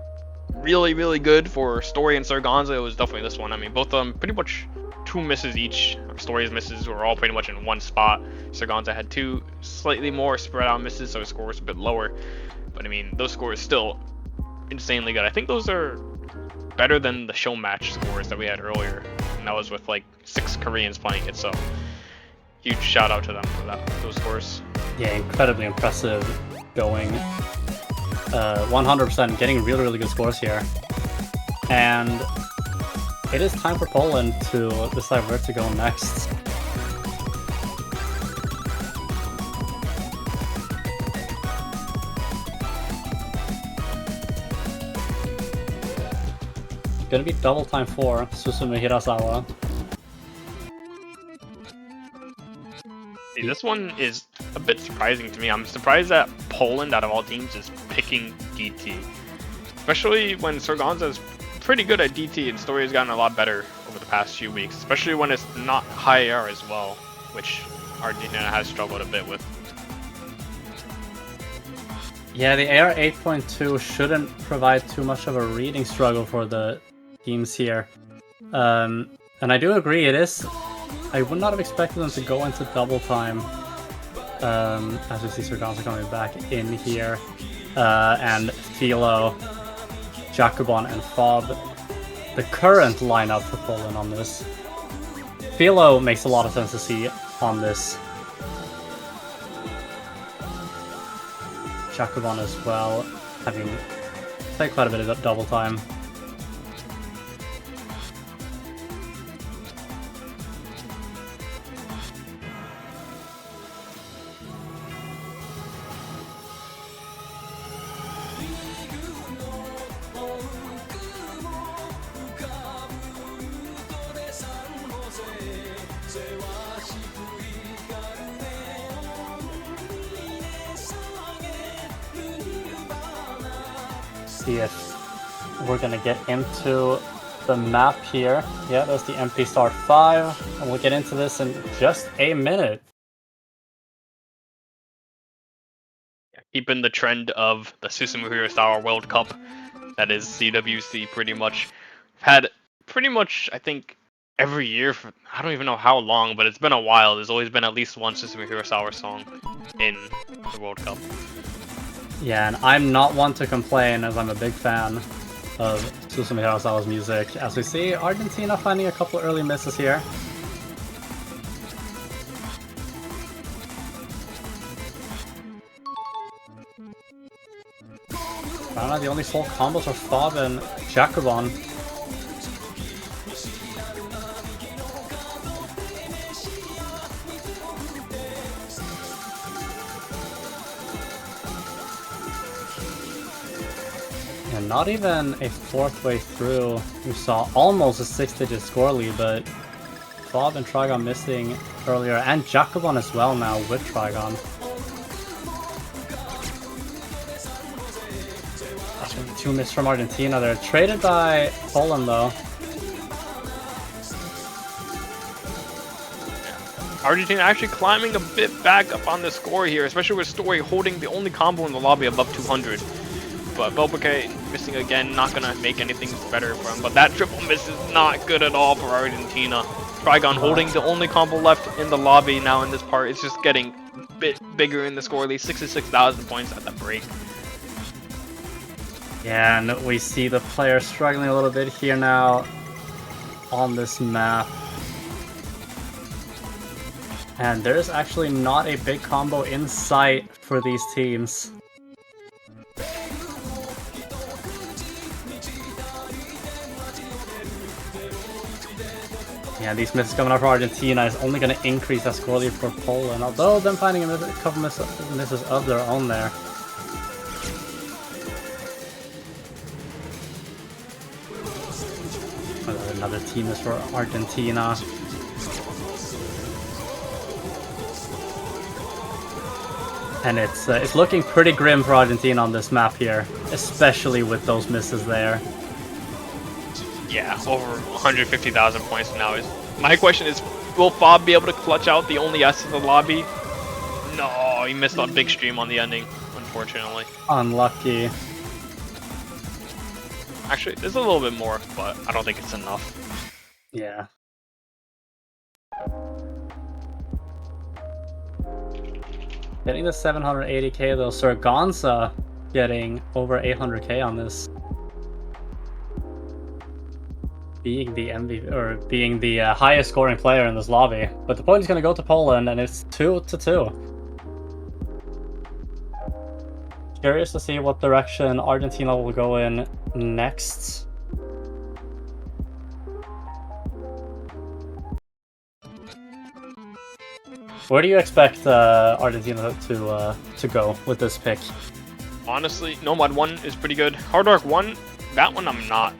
really good for Story and Sargonza, it was definitely this one. I mean, both of them pretty much 2 misses each. Story's misses were all pretty much in one spot. Sargonza had 2 slightly more spread out misses, so his score was a bit lower. But I mean, those scores still insanely good. I think those are better than the show match scores that we had earlier, and that was with like 6 Koreans playing it. So huge shout out to them for those scores. Yeah, incredibly impressive going. 100% getting really good scores here. And it is time for Poland to decide where to go next. Gonna be double time for Susumu Hirasawa. This one is a bit surprising to me. I'm surprised that Poland, out of all teams, is picking DT. Especially when Sargonza is pretty good at DT and Story has gotten a lot better over the past few weeks. Especially when it's not high air as well, which Argentina has struggled a bit with. Yeah, the AR 8.2 shouldn't provide too much of a reading struggle for the teams here. And I do agree, it is. I would not have expected them to go into double time. As we see Sargonza coming back in here. And Philo, Jacobon, and Fob. The current lineup for Poland on this. Philo makes a lot of sense to see on this. Jacobon as well, having played quite a bit of double time. See if we're gonna get into the map here. Yeah, that's the MP Star 5, and we'll get into this in just a minute. Yeah, keeping the trend of the Susumu Hirasawa World Cup, that is CWC pretty much. Had pretty much, I think, every year for I don't even know how long, but it's been a while. There's always been at least one Susumu Hirasawa song in the World Cup. Yeah, and I'm not one to complain, as I'm a big fan of Susumu Hirasawa's music. As we see, Argentina finding a couple early misses here. The only full combos are Fob and Jacobon. And not even a fourth way through. We saw almost a 6-digit score lead, but Fob and Trigon missing earlier, and Jacobon as well now with Trigon. Two misses from Argentina. They're traded by Poland though. Argentina actually climbing a bit back up on the score here, especially with Story holding the only combo in the lobby above 200. But Velbeke missing again, not gonna make anything better for him. But that triple miss is not good at all for Argentina. Trigon holding the only combo left in the lobby now in this part. It's just getting a bit bigger in the score lead, 66,000 points at the break. Yeah, and we see the player struggling a little bit here now on this map. And there's actually not a big combo in sight for these teams. Yeah, these misses coming up for Argentina is only going to increase that score lead for Poland, although them finding a couple misses of their own there. Another team is for Argentina. And it's looking pretty grim for Argentina on this map here, especially with those misses there. Yeah, over 150,000 points now. My question is, will Fob be able to clutch out the only S in the lobby? No, he missed a big stream on the ending, unfortunately. Unlucky. Actually, there's a little bit more, but I don't think it's enough. Yeah. Getting the 780k though, Surgonza getting over 800k on this. Being the MVP, or being the highest scoring player in this lobby. But the point is going to go to Poland, and it's 2-2. Curious to see what direction Argentina will go in next. Where do you expect Argentina to go with this pick? Honestly, Nomad 1 is pretty good. Hard Rock 1, that one I'm not.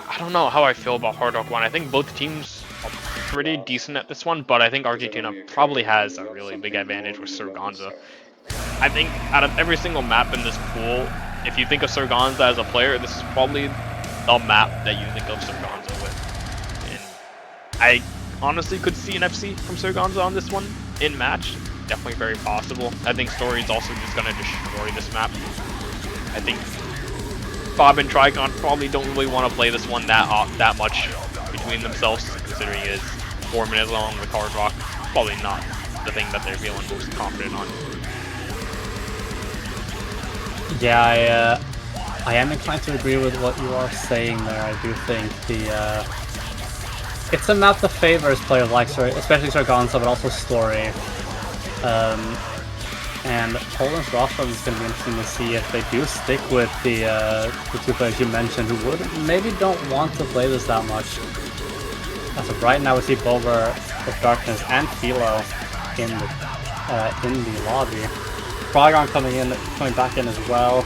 I don't know how I feel about Hard Rock 1. I think both teams are pretty decent at this one, but I think Argentina probably has a really big advantage with Surgonza. I think out of every single map in this pool, if you think of Surgonza as a player, this is probably the map that you think of Surgonza with. And I honestly could see an FC from Surgonza on this one in match. Definitely very possible. I think Story is also just going to destroy this map. I think Fob and Trigon probably don't really want to play this one that much between themselves, considering it is 4 minutes long with Hard Rock. Probably not the thing that they're feeling most confident on. Yeah, I am inclined to agree with what you are saying there. I do think it's a map that favors players like especially Surgonza, but also Story. And Poland's roster is going to be interesting to see if they do stick with the two players you mentioned who maybe don't want to play this that much. As of right now, we see Bover with Darkness and Philo in the lobby. Trigon coming back in as well.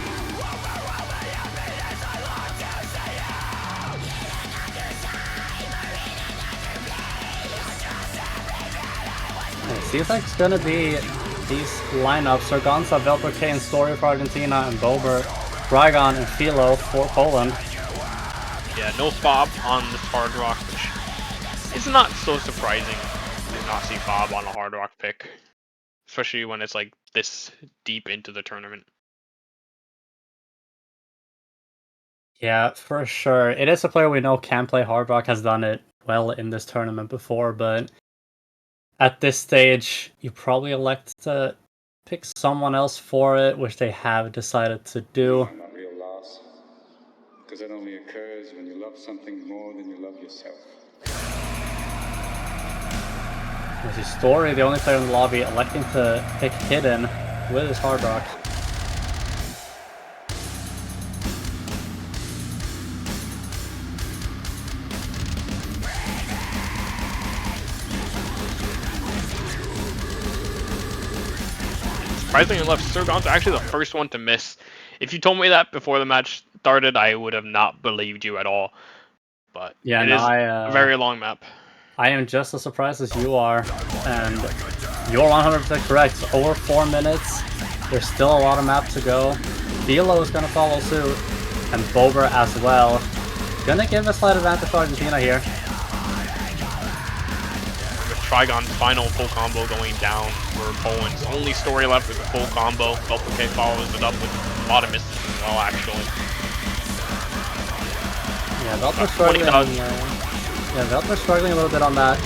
It seems like it's gonna be these lineups: Surgonza, Velbeke, and Story for Argentina, and Bover, Trigon, and Philo for Poland. Yeah, no Fob on this Hard Rock, which is not so surprising to not see Fob on a Hard Rock pick. especially when it's like this deep into the tournament. Yeah, for sure. It is a player we know can play Hard Rock, has done it well in this tournament before, but at this stage, you probably elect to pick someone else for it, which they have decided to do. Not real loss, because it only occurs when you love something more than you love yourself. This is Story, the only player in the lobby electing to pick Hidden with his Hard Rock. Surprisingly enough, Sirgon's actually the first one to miss. If you told me that before the match started, I would have not believed you at all. But Yeah, it no, is a very long map. I am just as surprised as you are, and you're 100% correct. Over 4 minutes, there's still a lot of map to go. Philo is going to follow suit, and Bober as well. Gonna give a slight advantage to Argentina here. With Trigon's final full combo going down for Poland's only Story left with a full combo. Velpeke follows it up with a lot of misses as well, actually. Yeah, Veltmer's struggling. Veltmer's struggling a little bit on that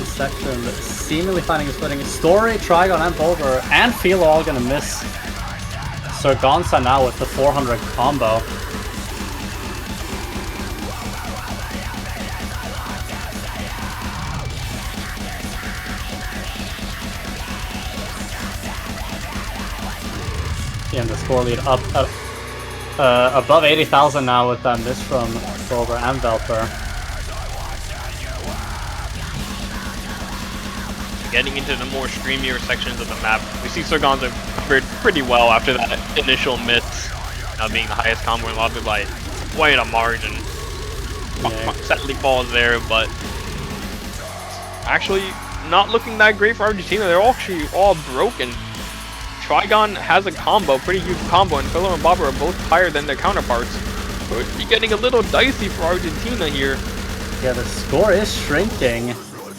section, but seemingly finding his footing. Story, Trigon, and Bober, and Philo all gonna miss. Sirgonsa now with the 400 combo. And the score lead up above 80,000 now with that miss from Bober and Velper. Getting into the more streamier sections of the map, we see Sirgonza covered pretty well after that initial miss, being the highest combo in the lobby by quite a margin. Yeah. Sadly falls there, but actually not looking that great for Argentina. They're actually all broken. Trigon has a combo, pretty huge combo, and Philo and Bober are both higher than their counterparts. So it's getting a little dicey for Argentina here. Yeah, the score is shrinking,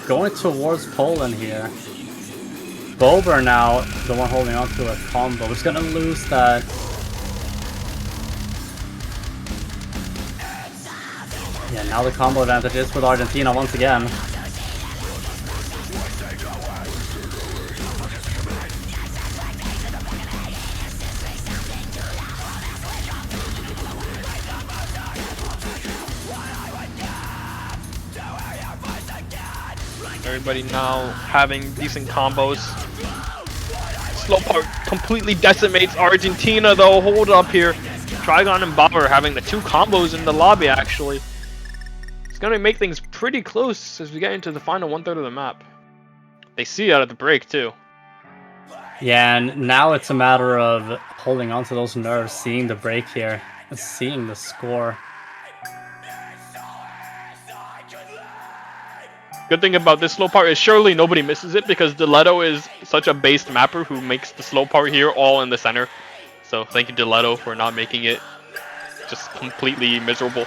going towards Poland here. Bober now, the one holding on to a combo, is gonna lose that. Yeah, now the combo advantage is with Argentina once again. Everybody now having decent combos. Slowpoke completely decimates Argentina though. Hold up here. Trigon and Bober having the 2 combos in the lobby actually. It's going to make things pretty close as we get into the final 1/3 of the map. They see out of the break too. Yeah, and now it's a matter of holding on to those nerves, seeing the break here, and seeing the score. Good thing about this slow part is surely nobody misses it because Diletto is such a based mapper who makes the slow part here all in the center. So thank you Diletto for not making it just completely miserable.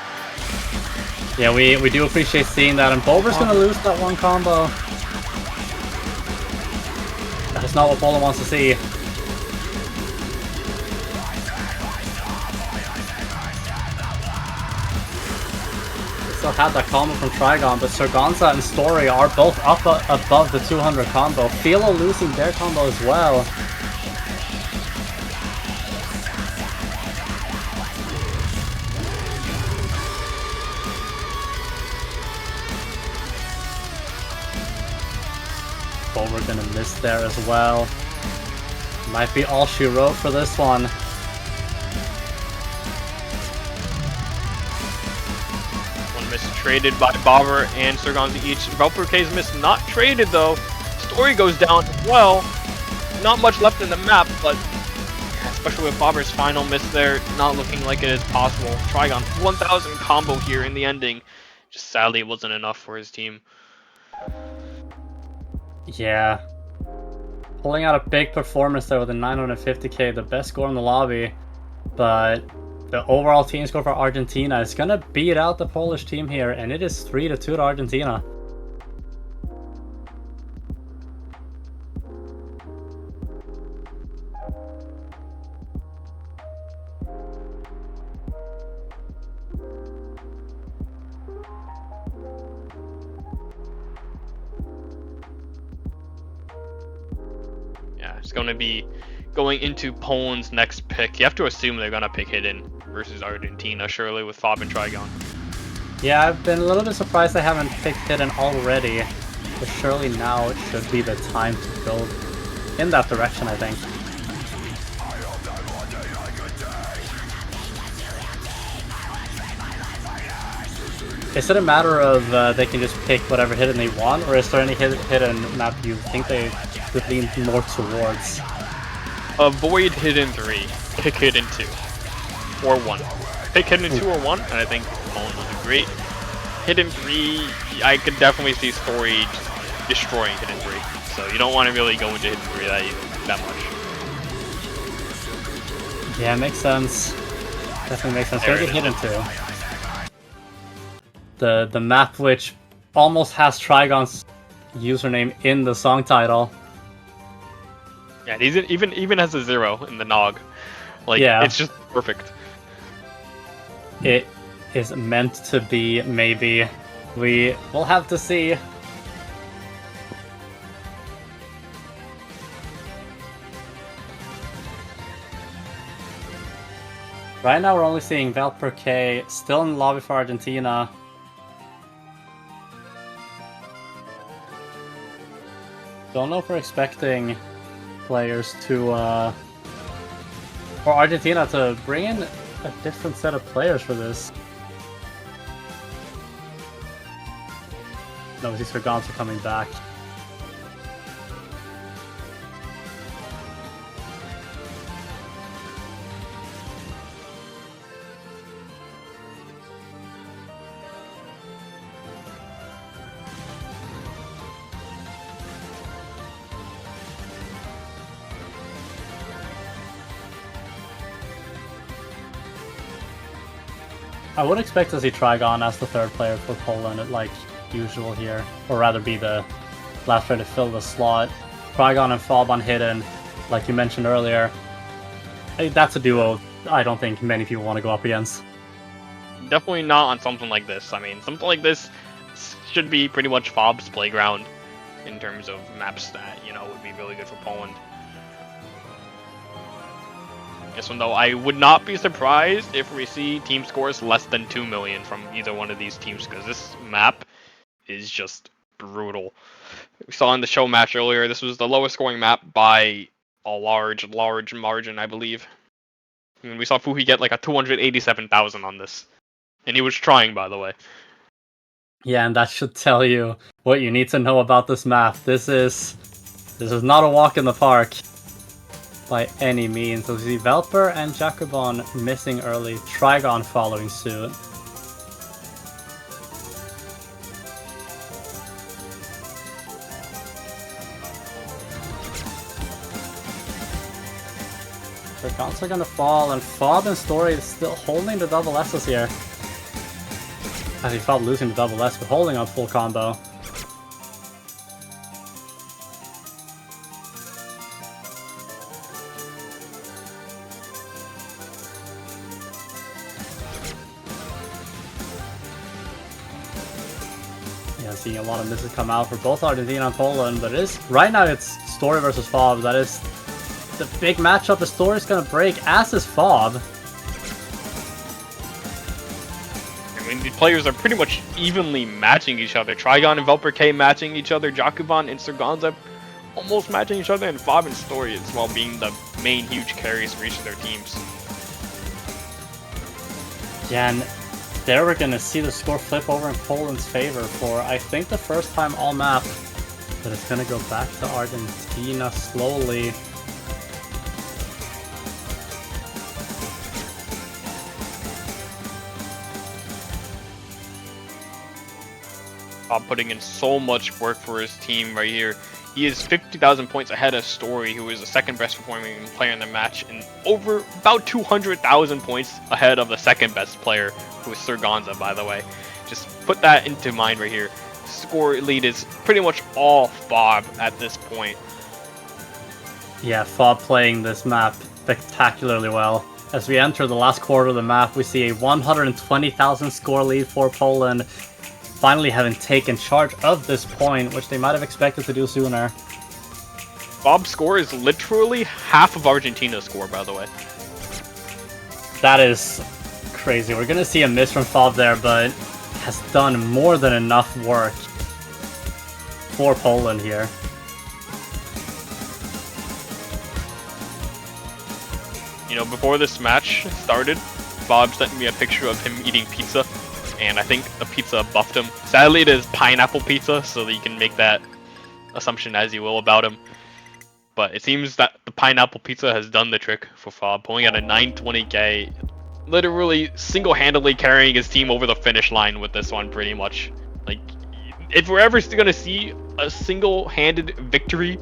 Yeah, we do appreciate seeing that, and Bober's gonna lose that one combo. That is not what Poland wants to see. Still had that combo from Trigon, but Sirgonsa and Story are both up above the 200 combo. Philo losing their combo as well. Bober gonna miss there as well. Might be all she wrote for this one. Traded by Bober and Sirgonza each. Velperke's miss not traded though. Story goes down as well. Not much left in the map, but especially with Bober's final miss there, not looking like it is possible. Trigon 1000 combo here in the ending. Just sadly it wasn't enough for his team. Yeah. Pulling out a big performance there with a 950k, the best score in the lobby. But the overall team score for Argentina is gonna beat out the Polish team here, and it is 3-2 to Argentina. is going to be going into Poland's next pick. You have to assume they're going to pick Hidden versus Argentina, surely, with Fob and Trigon. Yeah, I've been a little bit surprised they haven't picked Hidden already, but surely now it should be the time to go in that direction, I think. Is it a matter of they can just pick whatever Hidden they want, or is there any hidden map you think they would lean more towards? Avoid Hidden 3, pick Hidden 2, or 1. Pick Hidden 2 or 1, and I think Poland will do great. Hidden 3, I could definitely see Story destroying Hidden 3, so you don't want to really go into Hidden 3 that much. Yeah, makes sense. Definitely makes sense. Maybe Hidden 2. The map which almost has Trigon's username in the song title. Yeah, he's even has a 0 in the Nog. Like, yeah. It's just perfect. It is meant to be, maybe. We will have to see. Right now we're only seeing Valper K still in the lobby for Argentina. Don't know if we're expecting players to, or Argentina to bring in a different set of players for this. No, these Sergons are coming back. I would expect to see Trigon as the third player for Poland, like usual here, or rather be the last player to fill the slot. Trigon and Fob on Hidden, like you mentioned earlier. That's a duo I don't think many people want to go up against. Definitely not on something like this. I mean, something like this should be pretty much Fob's playground in terms of maps that, you know, would be really good for Poland. This one, though, I would not be surprised if we see team scores less than 2 million from either one of these teams, because this map is just brutal. We saw in the show match earlier, this was the lowest scoring map by a large margin, I believe. I mean, we saw Fuhi get like a 287,000 on this. And he was trying, by the way. Yeah, and that should tell you what you need to know about this map. This is not a walk in the park by any means. So we see Valper and Jacobon missing early, Trigon following suit. Sergons are gonna fall, and Fob and Story is still holding the double S's here. I think Fob losing the double S, but holding on full combo. Yeah, seeing a lot of misses come out for both Argentina and Poland, but it is right now it's Story versus Fob. That is the big matchup. The Story's gonna break, as is Fob. I mean, the players are pretty much evenly matching each other. Trigon and Valper K matching each other, Jacobon and Sergonza almost matching each other, and Fob and Story as well being the main huge carries for each of their teams. Yeah, and there we're gonna see the score flip over in Poland's favor for, I think, the first time all map. But it's gonna go back to Argentina slowly. Fob putting in so much work for his team right here. He is 50,000 points ahead of Story, who is the second best performing player in the match, and over about 200,000 points ahead of the second best player, who is Sergonza, by the way. Just put that into mind right here. Score lead is pretty much all Fob at this point. Yeah, Fob playing this map spectacularly well. As we enter the last quarter of the map, we see a 120,000 score lead for Poland, finally having taken charge of this point, which they might have expected to do sooner. Bob's score is literally half of Argentina's score, by the way. That is crazy. We're gonna see a miss from Fob there, but has done more than enough work for Poland here. You know, before this match started, Bob sent me a picture of him eating pizza, and I think the pizza buffed him. Sadly, it is pineapple pizza, so that you can make that assumption as you will about him. But it seems that the pineapple pizza has done the trick for Fob, pulling out a 920k, literally single-handedly carrying his team over the finish line with this one, pretty much. Like, if we're ever going to see a single-handed victory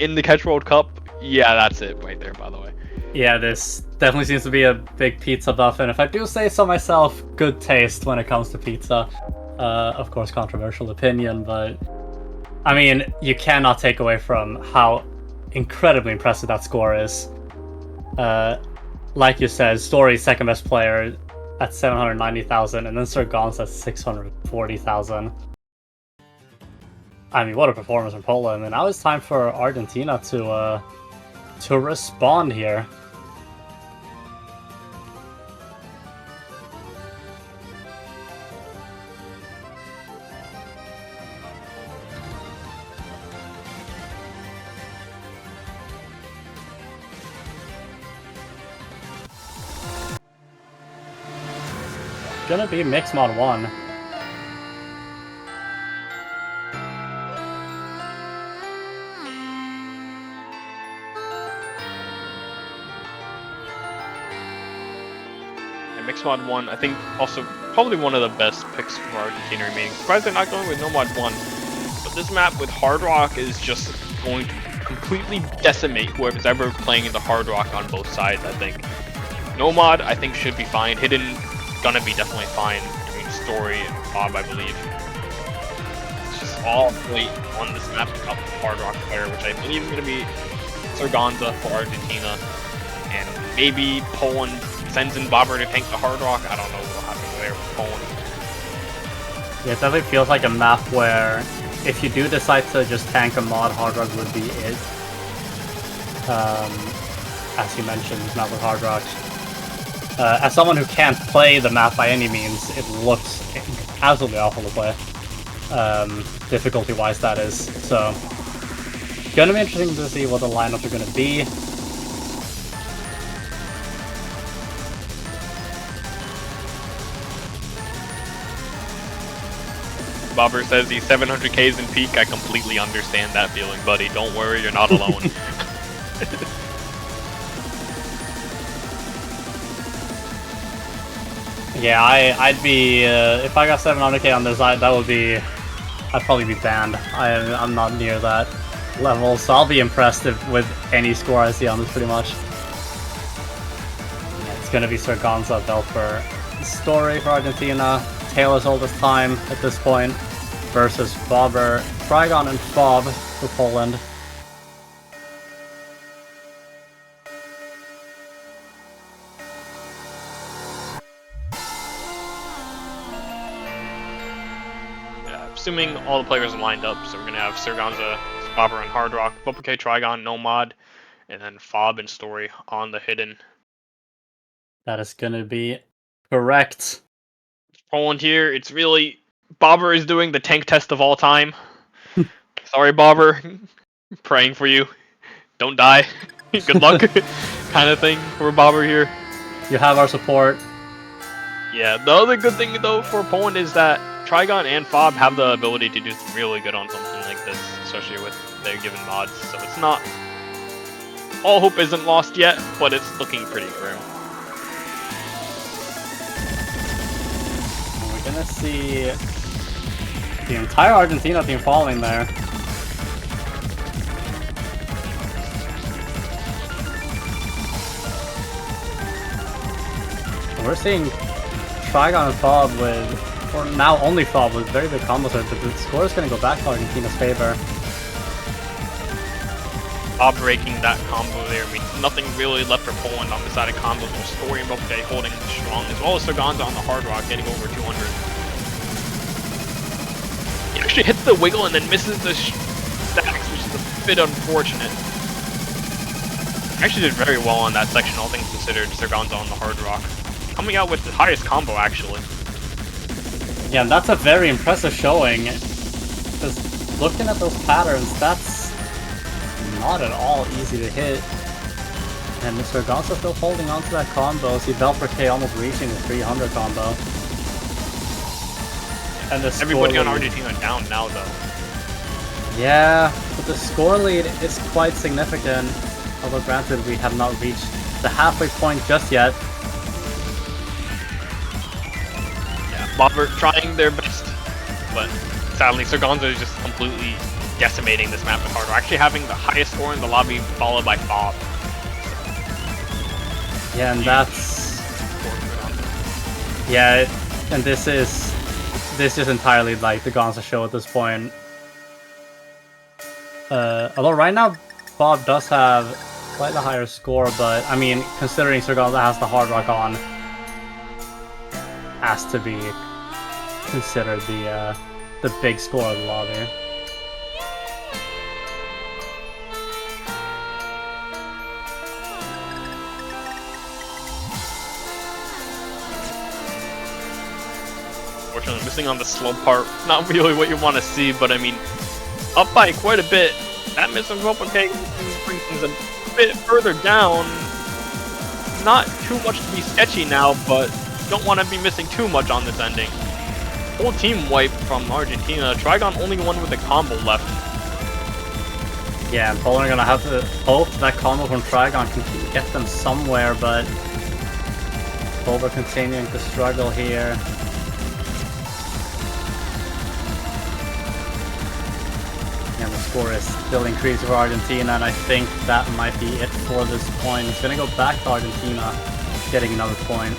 in the Catch World Cup, yeah, that's it right there, by the way. Yeah, this definitely seems to be a big pizza buff, and if I do say so myself, good taste when it comes to pizza. Of course, controversial opinion, but I mean, you cannot take away from how incredibly impressive that score is. Like you said, Story's second best player at 790,000, and then Sir Gonz at 640,000. I mean, what a performance from Poland, and now it's time for Argentina to respond here. Gonna be Mixed Mod 1. And Mixed Mod 1, I think, also probably one of the best picks for Argentina remaining. Surprised they're not going with Nomad 1. But this map with Hard Rock is just going to completely decimate whoever's ever playing in the Hard Rock on both sides, I think. Nomad, I think, should be fine. Hidden, gonna be definitely fine. I mean, Story and Bob, I believe. It's just all really on this map up Hard Rock player, which I believe is gonna be Sir Gonza for Argentina. And maybe Poland sends in Bobber to tank the Hard Rock. I don't know what will happen there with Poland. Yeah, it definitely feels like a map where if you do decide to just tank a mod, Hard Rock would be it. As you mentioned, this map with Hard Rock. As someone who can't play the map by any means, it looks absolutely awful to play. Difficulty-wise, that is. So, gonna be interesting to see what the lineups are gonna be. Bobber says he's 700Ks in peak. I completely understand that feeling, buddy. Don't worry, you're not alone. Yeah, I'd be if I got 700k on this, I'd probably be banned. I'm not near that level, so I'll be impressed with any score I see on this, pretty much. Yeah, it's gonna be Sir Gonza Belfer Story for Argentina, Taylor's oldest time at this point, versus Bobber, Trigon, and Fob for Poland. Assuming all the players are lined up, so we're gonna have Sir Gonza, Bobber, and Hard Rock, Bopake, Trigon, Nomad, and then Fob and Story on the Hidden. That is gonna be correct. Poland here, it's really Bobber is doing the tank test of all time. Sorry, Bobber, praying for you. Don't die. Good luck, kind of thing for Bobber here. You have our support. Yeah, the other good thing though for Poland is that Trigon and Fob have the ability to do really good on something like this, especially with their given mods. So it's not... all hope isn't lost yet, but it's looking pretty grim. We're gonna see the entire Argentina team falling there. We're seeing Trigon and Fob with... or now only Fob with very big combos there, but the score is going to go back to Argentina's favor. Fob breaking that combo there means nothing really left for Poland on the side of combos, with Story and Bopake holding strong, as well as Sir Gonza on the Hard Rock getting over 200. He actually hits the wiggle and then misses the stacks, which is a bit unfortunate. Actually did very well on that section, all things considered. Zergonza on the Hard Rock. Coming out with the highest combo, actually. Yeah, and that's a very impressive showing. Because looking at those patterns, that's not at all easy to hit. And Mr. Gonza still holding on to that combo. See Belper K almost reaching the 300 combo. And the Everybody on lead. Argentina down now, though. Yeah, but the score lead is quite significant. Although granted, we have not reached the halfway point just yet. Yeah, Bobbert trying their best, but sadly, Zergonza is just completely decimating this map with Hard Rock. Actually having the highest score in the lobby, followed by Bob. Yeah, and that's... Yeah, and this is entirely like the Gonza show at this point. Although right now, Bob does have slightly higher score, but I mean, considering Zergonza has the Hard Rock on, has to be considered the big score of the lobby. Unfortunately, missing on the slow part. Not really what you want to see, but I mean, up by quite a bit. That missing Robotank brings things a bit further down. Not too much to be sketchy now, but don't want to be missing too much on this ending. Whole team wipe from Argentina. Trigon only one with a combo left. Yeah, and Poland are gonna have to hope that combo from Trigon can get them somewhere, but Boba continuing to struggle here. And the score is still increasing for Argentina, and I think that might be it for this point. It's gonna go back to Argentina, getting another point.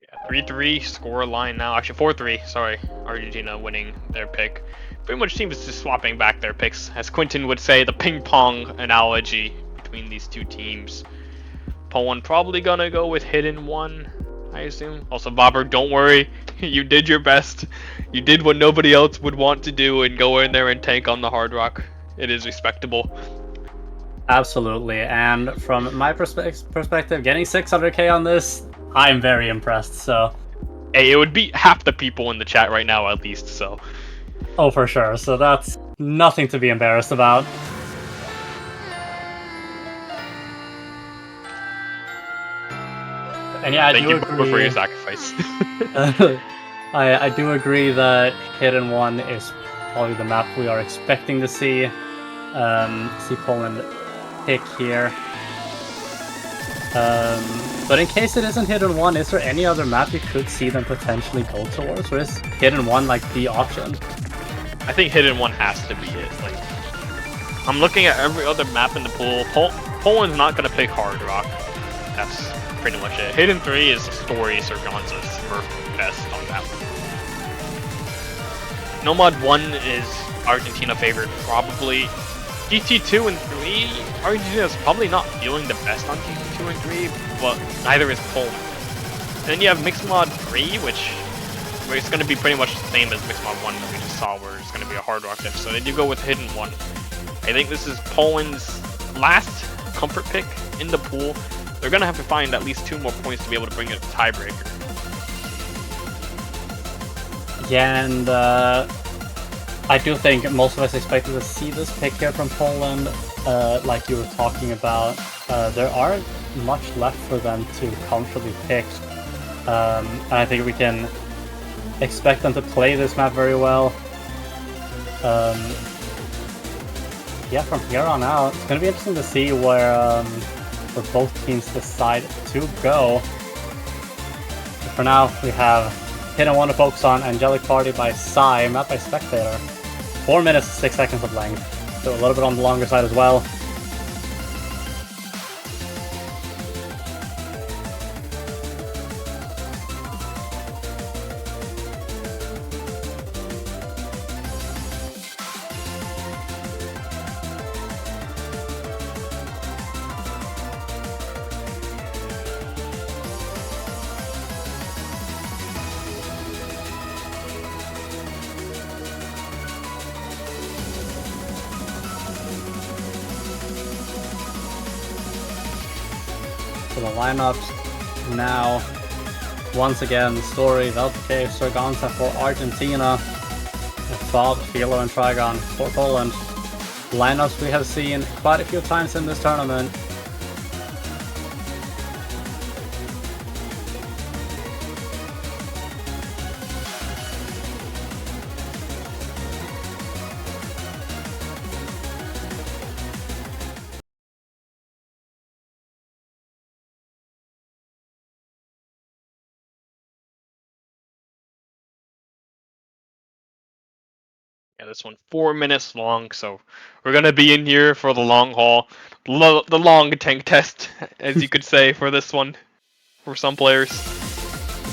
Yeah, 3-3 score line now. Actually, 4-3. Sorry, Argentina winning their pick. Pretty much seems just swapping back their picks, as Quentin would say, the ping pong analogy between these two teams. Poland probably gonna go with Hidden One, I assume. Also, Bobber, don't worry, you did your best. You did what nobody else would want to do and go in there and tank on the Hard Rock. It is respectable. Absolutely, and from my perspective, getting 600k on this, I'm very impressed, so... Hey, it would beat half the people in the chat right now at least, so... Oh, for sure, so that's nothing to be embarrassed about. And yeah, I Thank do you agree. for your sacrifice. I do agree that Hidden One is probably the map we are expecting to see. See Poland pick here. But in case it isn't Hidden One, is there any other map you could see them potentially go towards? Or is Hidden One like the option? I think Hidden One has to be it. Like, I'm looking at every other map in the pool. Poland's not gonna pick Hard Rock. That's pretty much it. Hidden 3 is Story, Zergonza, Smurf best on that one. Nomad 1 is Argentina favorite, probably. GT2 and 3, Argentina is probably not feeling the best on GT2 and 3, but neither is Poland. And then you have Mixmod 3, which it's going to be pretty much the same as Mixmod 1 that we just saw, where it's going to be a Hard Rock ditch. So they do go with Hidden 1. I think this is Poland's last comfort pick in the pool. They're going to have to find at least 2 more points to be able to bring it to tiebreaker. Yeah, and I do think most of us expected to see this pick here from Poland, like you were talking about. There aren't much left for them to comfortably pick, and I think we can expect them to play this map very well. Yeah, from here on out, it's going to be interesting to see where both teams decide to go. But for now, we have Hidden One to focus on, Angelic Party by Psy, map by Spectator. 4 minutes, 6 seconds of length, so a little bit on the longer side as well. So the lineups now, once again, Story, Veltcave, Sargonza for Argentina, Fob, Philo, and Trigon for Poland. Lineups we have seen quite a few times in this tournament. Yeah, this one 4 minutes long, so we're gonna be in here for the long haul, the long tank test, as you could say, for this one, for some players.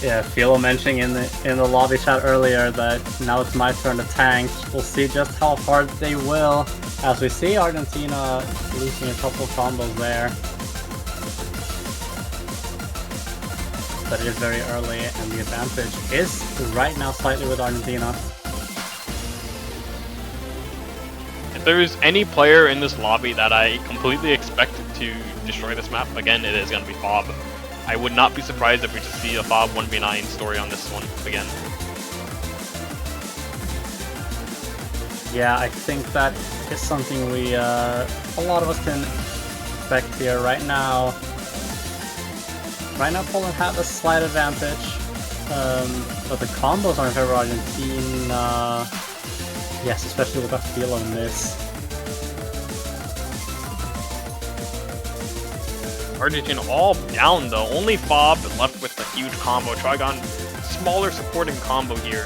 Yeah, Philo mentioning in the lobby chat earlier that now it's my turn to tank. We'll see just how hard they will, as we see Argentina losing a couple combos there. But it is very early, and the advantage is right now slightly with Argentina. If there is any player in this lobby that I completely expect to destroy this map, again, it is going to be Fob. I would not be surprised if we just see a Fob 1v9 story on this one again. Yeah, I think that is something we, a lot of us can expect here. Right now, Poland have a slight advantage, but the combos are in favor of Argentina. Yes, especially with that feel on this. Argentina all down though, only Fob left with the huge combo. Trigon, smaller supporting combo here.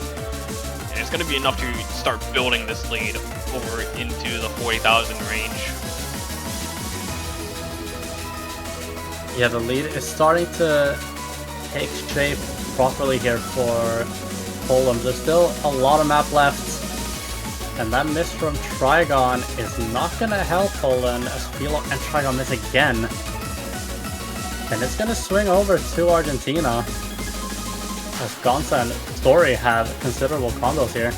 And it's going to be enough to start building this lead over into the 40,000 range. Yeah, the lead is starting to take shape properly here for Poland. There's still a lot of map left. And that miss from Trigon is not going to help Poland as Philo and Trigon miss again. And it's going to swing over to Argentina as Gonza and Story have considerable combos here.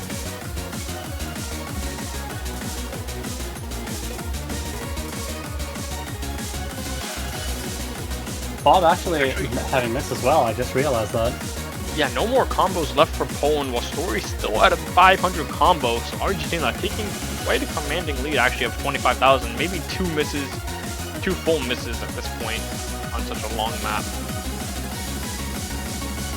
Fob actually having missed as well, I just realized that. Yeah, no more combos left for Poland, while Story's still at a 500 combo, so Argentina taking quite a commanding lead actually of 25,000, maybe 2 full misses at this point on such a long map.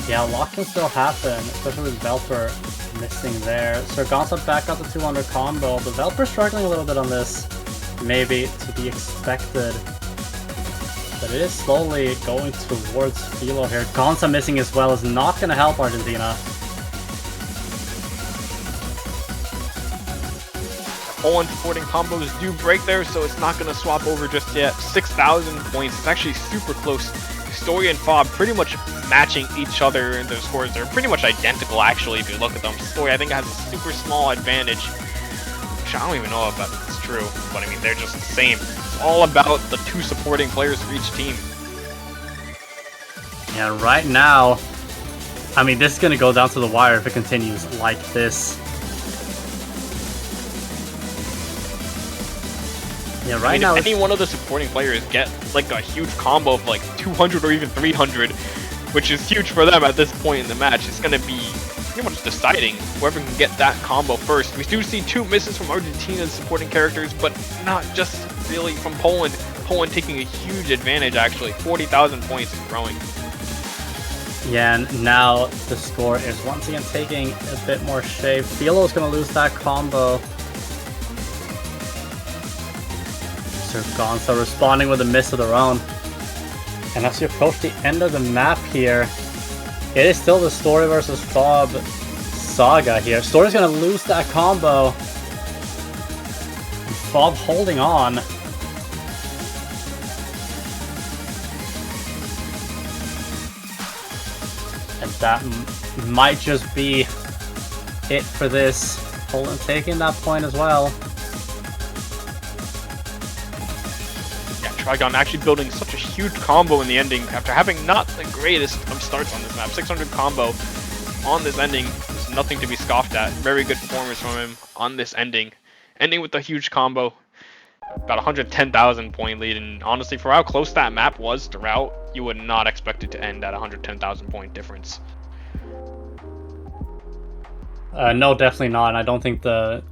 Yeah, a lot can still happen, especially with Velper missing there. Sargonza back up the 200 combo, but Velper struggling a little bit on this, maybe to be expected. But it is slowly going towards Philo here. Gonza missing as well is not going to help Argentina. Poland supporting combos do break there, so it's not going to swap over just yet. 6,000 points. It's actually super close. Story and Fob pretty much matching each other in their scores. They're pretty much identical, actually, if you look at them. Story, I think, has a super small advantage. Which I don't even know if that's true, but I mean, they're just the same. It's all about the 2 supporting players for each team. Yeah, right now, I mean, this is going to go down to the wire if it continues like this. Yeah, right now, if any one of the supporting players get like a huge combo of like 200 or even 300, which is huge for them at this point in the match, it's going to be pretty much deciding whoever can get that combo first. We do see 2 misses from Argentina's supporting characters, but not just really from Poland. Poland taking a huge advantage, actually. 40,000 points and growing. yeah, and now the score is once again taking a bit more shape. Philo's going to lose that combo. Gonza responding with a miss of their own. And as you approach the end of the map here, it is still the Story versus Fob saga here. Story's gonna lose that combo. Fob holding on. And that might just be it for this. Poland taking that point as well. Trigon actually building such a huge combo in the ending after having not the greatest of starts on this map. 600 combo on this ending is nothing to be scoffed at. Very good performance from him on this ending. Ending with a huge combo. about 110,000 point lead, and honestly, for how close that map was throughout, you would not expect it to end at 110,000 point difference. No, definitely not. And I don't think the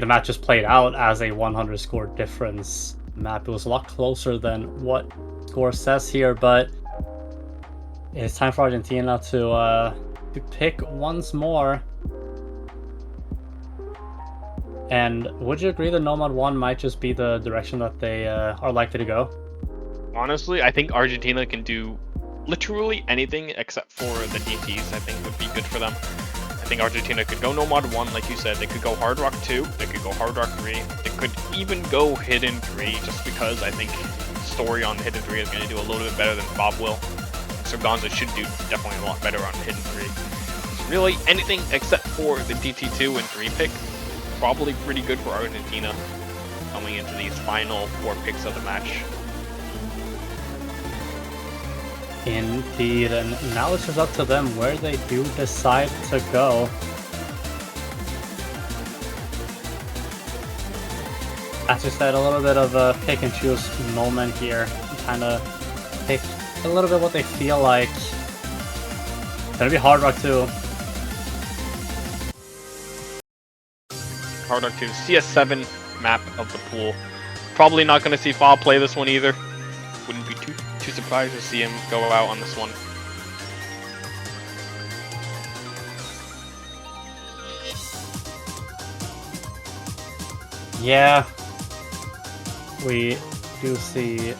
match just played out as a 100 score difference map. It was a lot closer than what score says here, but it's time for Argentina to pick once more. And would you agree that Nomad 1 might just be the direction that they are likely to go? Honestly, I think Argentina can do literally anything except for the DTs. I think would be good for them. I think Argentina could go Nomad 1, like you said. They could go Hard Rock 2. They could go Hard Rock 3. They could even go Hidden 3, just because I think Story on Hidden 3 is going to do a little bit better than Bob will. Sargonza should do definitely a lot better on Hidden 3. Really, anything except for the DT2 and 3 pick, probably pretty good for Argentina coming into these final 4 picks of the match. Indeed, and now it's just up to them where they do decide to go. As you said, a little bit of a pick and choose moment here. Kind of pick a little bit what they feel like. It's gonna be Hard Rock 2. Hard Rock 2, CS7 map of the pool. Probably not going to see Fob play this one either. Wouldn't be too surprised to see him go out on this one. Yeah, we do see.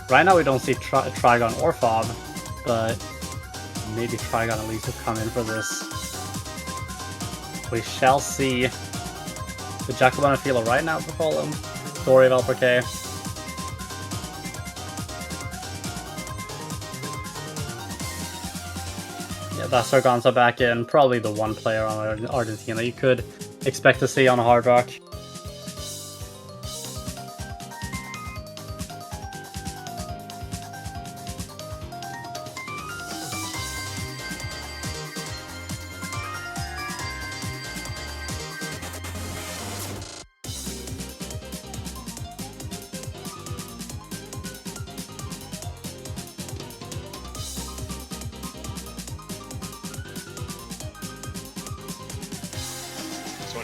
Right now, we don't see Trigon or Fob, but maybe Trigon at least will come in for this. We shall see. The Jacobon and Philo right now for Poland. Story of LPK. Yeah, that's Sargonza back in. Probably the one player on Argentina you could expect to see on a Hard Rock.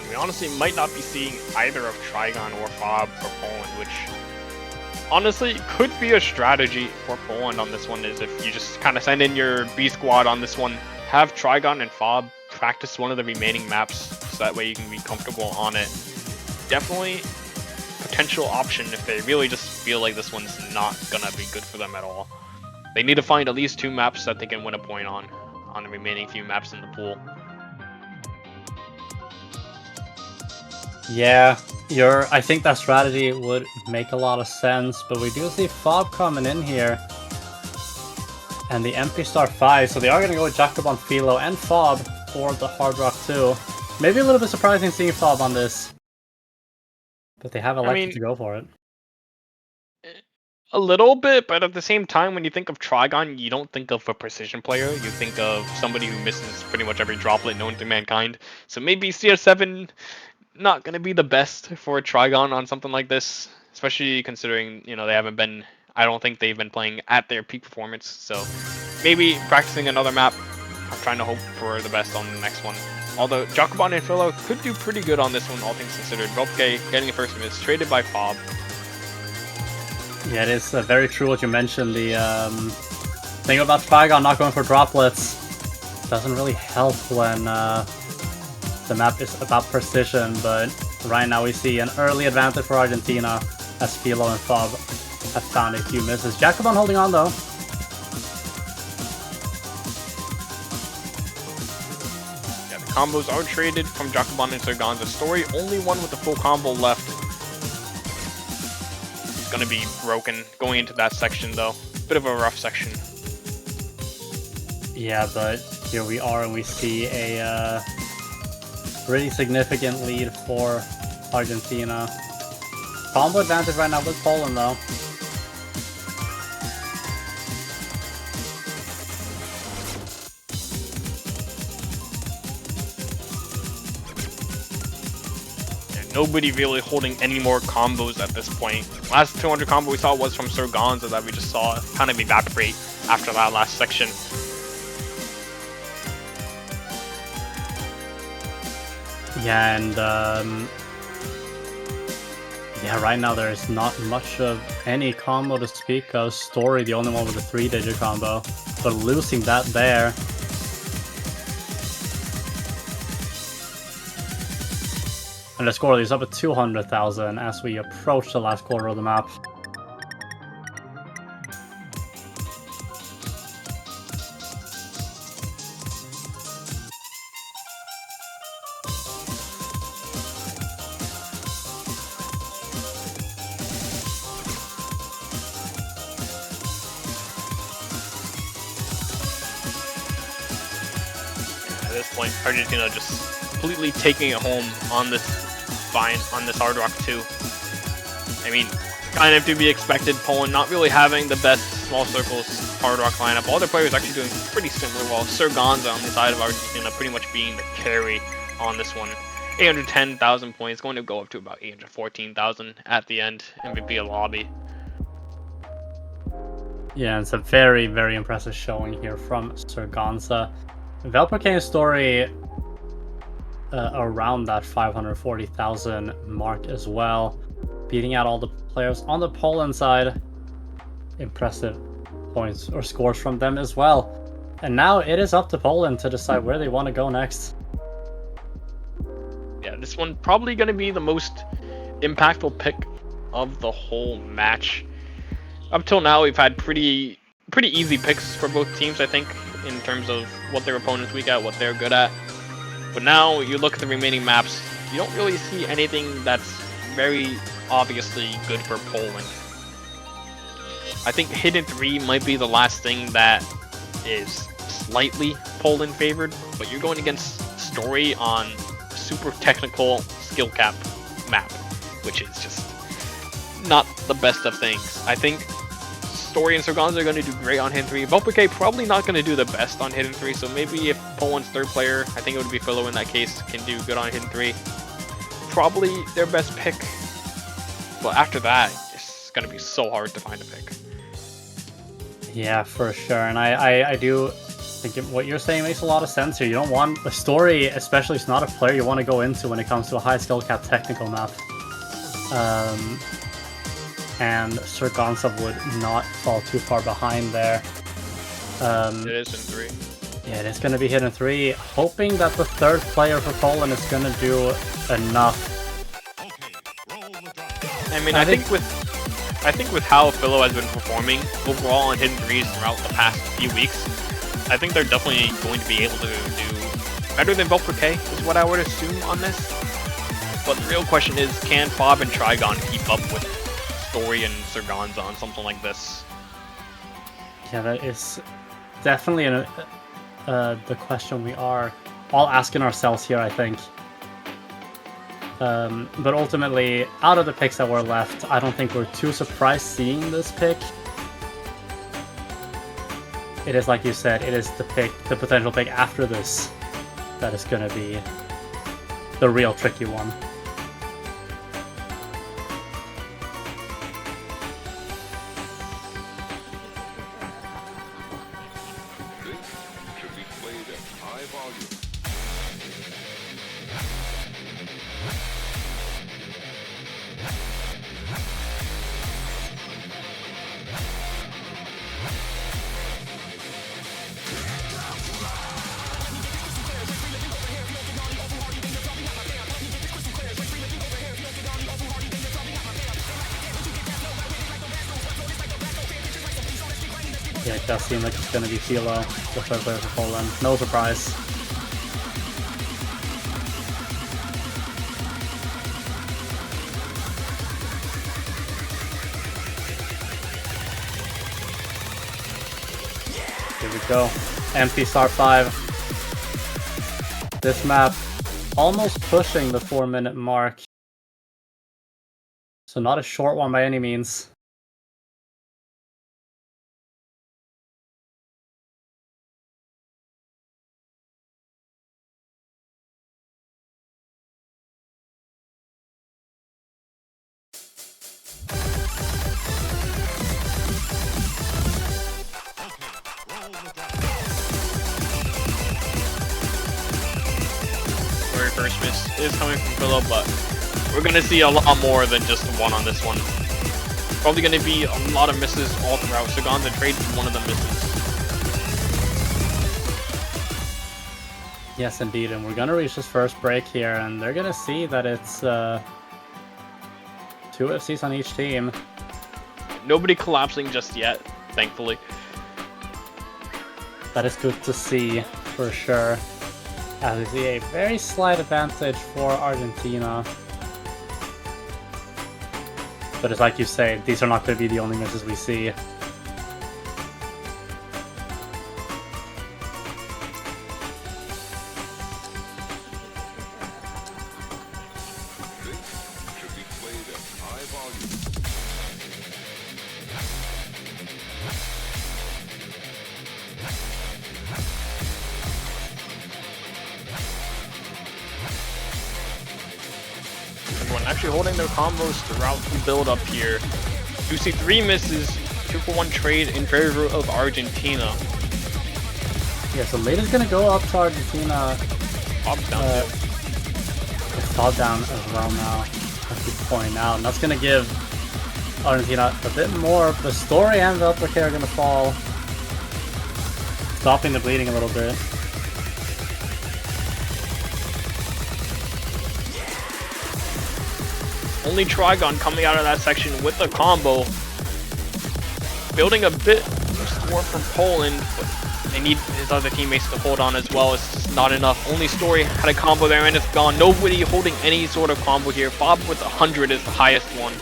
We honestly might not be seeing either of Trigon or Fob for Poland, which honestly could be a strategy for Poland on this one, is if you just kind of send in your B squad on this one, have Trigon and Fob practice one of the remaining maps, so that way you can be comfortable on it. Definitely potential option if they really just feel like this one's not gonna be good for them at all. They need to find at least 2 maps that they can win a point on the remaining few maps in the pool. Yeah, I think that strategy would make a lot of sense, but we do see Fob coming in here. And the MP Star 5, so they are going to go with Jacobon, Philo, and Fob for the Hard Rock 2. Maybe a little bit surprising seeing Fob on this. But they have elected to go for it. A little bit, but at the same time, when you think of Trigon, you don't think of a precision player. You think of somebody who misses pretty much every droplet known to mankind. So maybe CS7 not going to be the best for Trigon on something like this, especially considering, you know, they haven't been, I don't think they've been playing at their peak performance. So maybe practicing another map. I'm trying to hope for the best on the next one. Although Jacobon and Philo could do pretty good on this one, all things considered. Velpke getting a first miss, traded by Fob. Yeah, it is very true what you mentioned. The thing about Trigon not going for droplets doesn't really help when the map is about precision, but right now we see an early advantage for Argentina as Philo and Fob have found a few misses. Jacobon holding on though. Yeah, the combos are traded from Jacobon and Sargonza. Story, only one with the full combo left. It's gonna be broken going into that section though. Bit of a rough section. Yeah, but here we are and we see a pretty significant lead for Argentina. Combo advantage right now with Poland though. nobody really holding any more combos at this point. Last 200 combo we saw was from Sir Gonza that we just saw kind of evaporate after that last section. Yeah, and yeah, right now there is not much of any combo to speak of. Story, the only one with a 3-digit combo, but losing that there. And the score is up at 200,000 as we approach the last quarter of the map. At this point, Argentina just completely taking it home on this Hard Rock 2. I mean, kind of to be expected. Poland not really having the best small circles Hard Rock lineup. All their players actually doing pretty similar, while Sir Gonza on the side of Argentina pretty much being the carry on this one. 810,000 points, going to go up to about 814,000 at the end. MVP of lobby. Yeah, it's a very, very impressive showing here from Sir Gonza. Velperkane Story around that 540,000 mark as well, beating out all the players on the Poland side. Impressive points or scores from them as well. And now it is up to Poland to decide where they want to go next. Yeah, this one probably going to be the most impactful pick of the whole match. Up till now, we've had pretty easy picks for both teams, I think, in terms of what their opponents weak at, what they're good at. But now you look at the remaining maps, you don't really see anything that's very obviously good for Poland. I think Hidden 3 might be the last thing that is slightly Poland favored, but you're going against Story on super technical skill cap map, which is just not the best of things. I think Story and Sir Gonza are going to do great on Hidden 3. Velperkane probably not going to do the best on Hidden 3, so maybe if Poland's third player, I think it would be Philo in that case, can do good on Hidden 3. Probably their best pick, but after that, it's going to be so hard to find a pick. Yeah, for sure. And I do think what you're saying makes a lot of sense here. You don't want a Story, especially if it's not a player you want to go into when it comes to a high skill cap technical map. And Sir Gonza would not fall too far behind there. It is in 3. Yeah, it is going to be Hidden 3. Hoping that the third player for Poland is going to do enough. I mean, I think with how Philo has been performing overall on Hidden 3s throughout the past few weeks, I think they're definitely going to be able to do better than Velperkane, is what I would assume on this. But the real question is, can Fob and Trigon keep up with Story and Sir Gonza on something like this? Yeah, that is definitely the question we are all asking ourselves here, I think. But ultimately, out of the picks that were left, I don't think we're too surprised seeing this pick. It is, like you said, it is the potential pick after this that is going to be the real tricky one. Should be played at high volume. Yeah, it does seem like it's going to be Philo, the third player for Poland. No surprise. Here we go. MP Star 5. This map almost pushing the 4-minute mark. So not a short one by any means. first miss is coming from Philip, but we're gonna see a lot more than just one on this one. Probably gonna be a lot of misses all throughout. Sagan's a trade one of the misses. Yes, indeed, and we're gonna reach this first break here, and they're gonna see that it's 2 FCs on each team. Nobody collapsing just yet, thankfully. That is good to see, for sure. As we see a very slight advantage for Argentina. But it's like you say, these are not going to be the only misses we see. This should be played at high volume. Everyone actually holding their combos throughout the build up here. You see 3 misses, 2-for-1 trade in favor of Argentina. Yeah, so Late is going to go up to Argentina. Bob's down too. It's all down as well now. That's good point out. And that's going to give Argentina a bit more. The Story and Veltro are going to fall. Stopping the bleeding a little bit. Only Trigon coming out of that section with a combo. Building a bit more from Poland, but they need his other teammates to hold on as well. It's just not enough. Only Story had a combo there and it's gone. Nobody holding any sort of combo here. Bob with 100 is the highest one.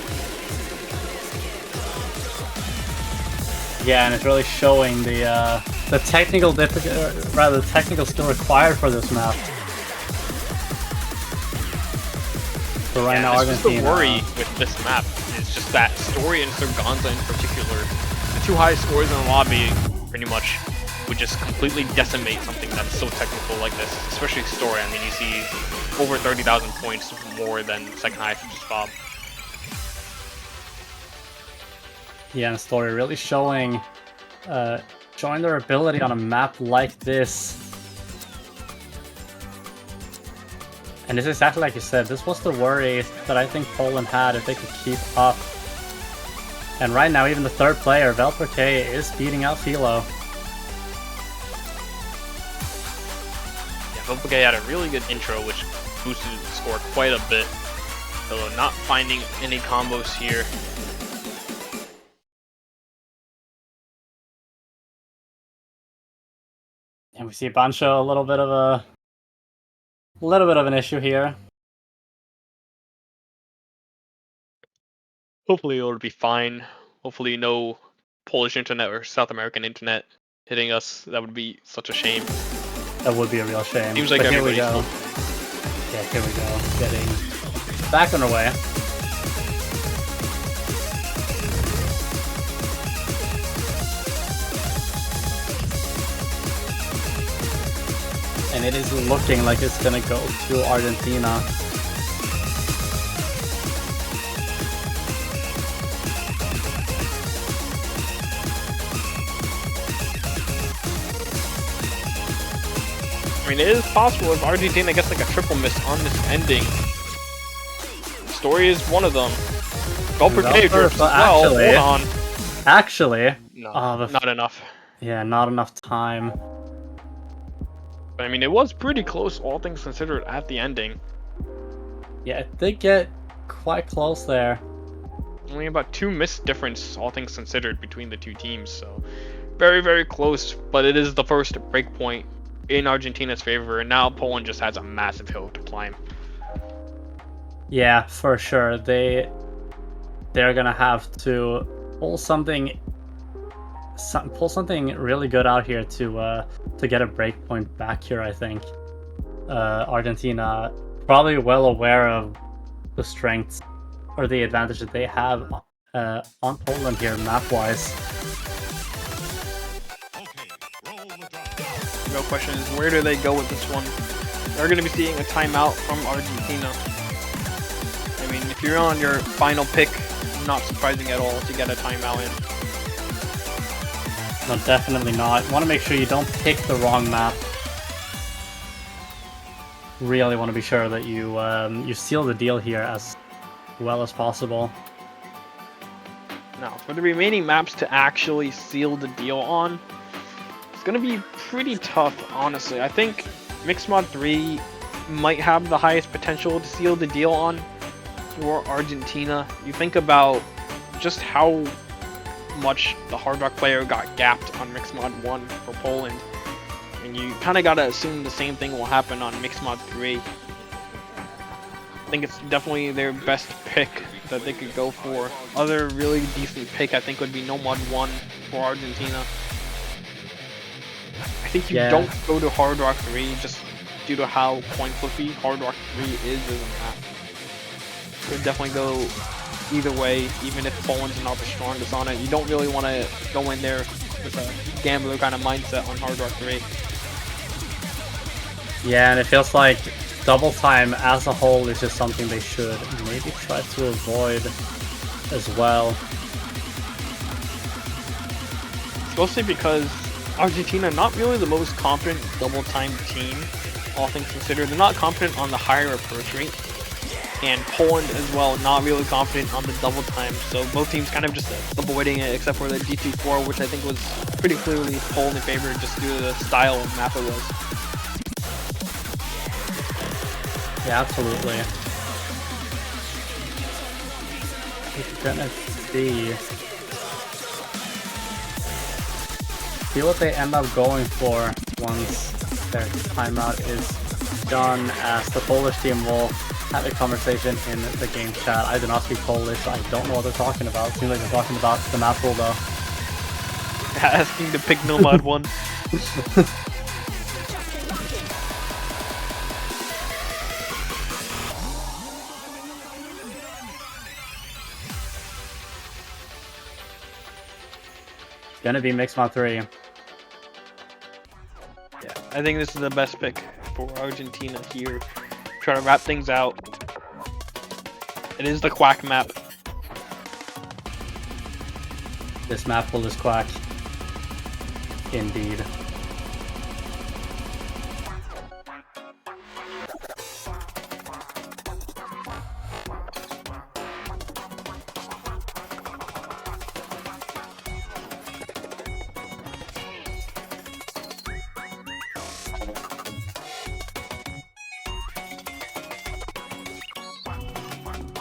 Yeah, and it's really showing the technical the technical skill required for this map. But right now, Argentina. Argentina. The worry with this map is just that Story and Surganza in particular, the 2 highest scores in the lobby, pretty much, would just completely decimate something that's so technical like this, especially Story. I mean, you see over 30,000 points more than second highest, which is Bob. Yeah, and Story really showing their ability on a map like this. And it's exactly like you said, this was the worry that I think Poland had if they could keep up. And right now, even the third player, Veltro is beating out Philo. Yeah, Veltro had a really good intro, which boosted the score quite a bit. Although not finding any combos here. And we see Bancho a little bit of an issue here. Hopefully it'll be fine. Hopefully no Polish internet or South American internet hitting us. That would be such a shame. That would be a real shame. Seems like But here we everybody's go. Yeah, here we go. Getting back on our way. And it is looking like it's gonna go to Argentina. I mean, it is possible if Argentina gets like a triple miss on this ending. Story is one of them. Veltro drifts as well. actually- Hold on. Actually, No, Oh, not enough. yeah, not enough time. But I mean, it was pretty close, all things considered, at the ending. Yeah, it did get quite close there. Only about 2 missed difference, all things considered, between the 2 teams. So, very, very close. But it is the first break point in Argentina's favor, and now Poland just has a massive hill to climb. Yeah, for sure. They're gonna have to pull something really good out here to get a break point back here. I think Argentina probably well aware of the strengths or the advantage that they have on Poland here map-wise. The real question is, where do they go with this one? They're going to be seeing a timeout from Argentina. I mean, if you're on your final pick, not surprising at all to get a timeout in. No, definitely not. Want to make sure you don't pick the wrong map. really want to be sure that you seal the deal here as well as possible. Now, for the remaining maps to actually seal the deal on, it's going to be pretty tough, honestly. I think Mixed Mod 3 might have the highest potential to seal the deal on for Argentina. You think about just how much the Hard Rock player got gapped on Mixed Mod 1 for Poland, and you kind of got to assume the same thing will happen on Mixed Mod 3. I think it's definitely their best pick that they could go for. Other really decent pick I think would be Nomad 1 for Argentina. I think you don't go to Hard Rock 3 just due to how coin flippy Hard Rock 3 is as a map. You would definitely go either way, even if Poland's not the strongest on it. You don't really want to go in there with a gambler kind of mindset on Hard Rock 3. Yeah, and it feels like double time as a whole is just something they should maybe try to avoid as well. Mostly because Argentina not really the most confident double time team, all things considered. They're not confident on the higher approach rate. And Poland as well, not really confident on the double time. So both teams kind of just avoiding it, except for the GT4, which I think was pretty clearly Poland in favor just due to the style of map it was. Yeah, absolutely. We're gonna see what they end up going for once their timeout is done, as the Polish team will have a conversation in the game chat. I do not speak Polish, so I don't know what they're talking about. Seems like they're talking about the map rule though. Asking to pick Nomad 1. Gonna be Mixed Mod 3. Yeah, I think this is the best pick for Argentina here. Try to wrap things out. It is the Quack map. This map will just quack. Indeed.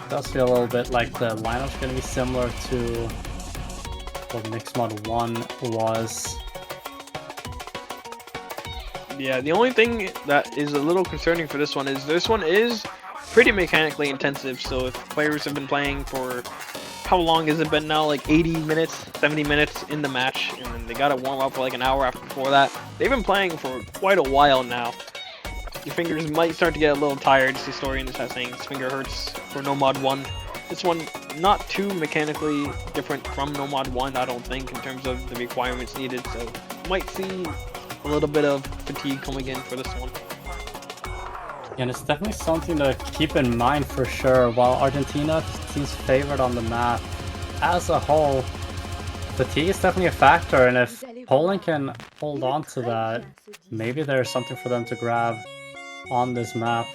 Does feel a little bit like the lineup's going to be similar to what Mixed Mod 1 was. Yeah, the only thing that is a little concerning for this one is pretty mechanically intensive. So if players have been playing for, how long has it been now? Like 80 minutes, 70 minutes in the match, and then they got to warm up for like an hour after before that. They've been playing for quite a while now. Your fingers might start to get a little tired. The historian is saying his finger hurts for Nomad 1. This one, not too mechanically different from Nomad 1, I don't think, in terms of the requirements needed. So, might see a little bit of fatigue coming in for this one. And it's definitely something to keep in mind for sure. While Argentina seems favored on the map, as a whole, fatigue is definitely a factor. And if Poland can hold on to that, maybe there's something for them to grab on this map.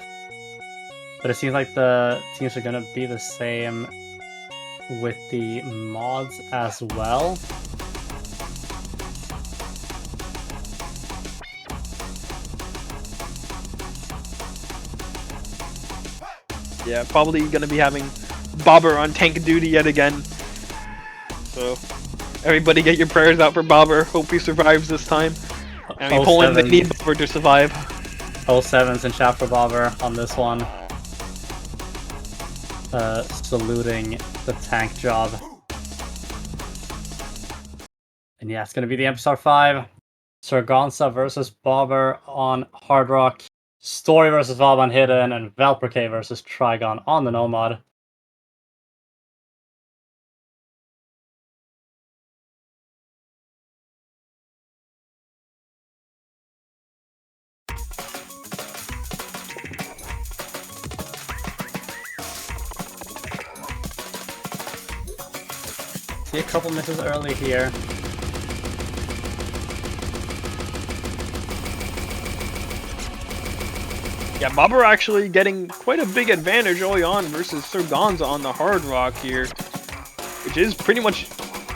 But it seems like the teams are going to be the same with the mods as well. Yeah, probably going to be having Bobber on tank duty yet again. So, everybody get your prayers out for Bobber. Hope he survives this time. I mean, Poland, they need Bobber to survive. 07s and chat for Bobber on this one. Saluting the tank job. And yeah, it's going to be the MSR 5. Sargonza versus Bobber on Hard Rock. Story versus Valve on Hidden. And Valperke versus Trigon on the Nomad. See a couple misses early here. Yeah, Bobber actually getting quite a big advantage early on versus Sir Gonza on the Hard Rock here, which is pretty much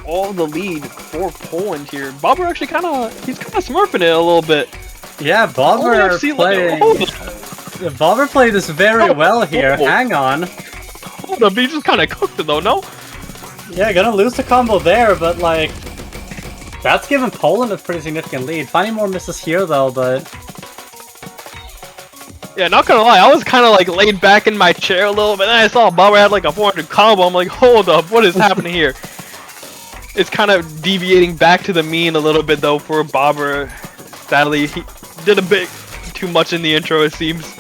all the lead for Poland here. Bobber actually he's kind of smurfing it a little bit. Yeah, Bobber played this very well here. Hang on. Hold up, he just kind of cooked it though, no? Yeah, gonna lose the combo there, but like, that's given Poland a pretty significant lead. Finding more misses here though, but... Yeah, not gonna lie, I was kind of like laid back in my chair a little bit, and I saw Bobber had like a 400 combo. I'm like, hold up, what is happening here? It's kind of deviating back to the mean a little bit though for Bobber. Sadly, he did a bit too much in the intro, it seems.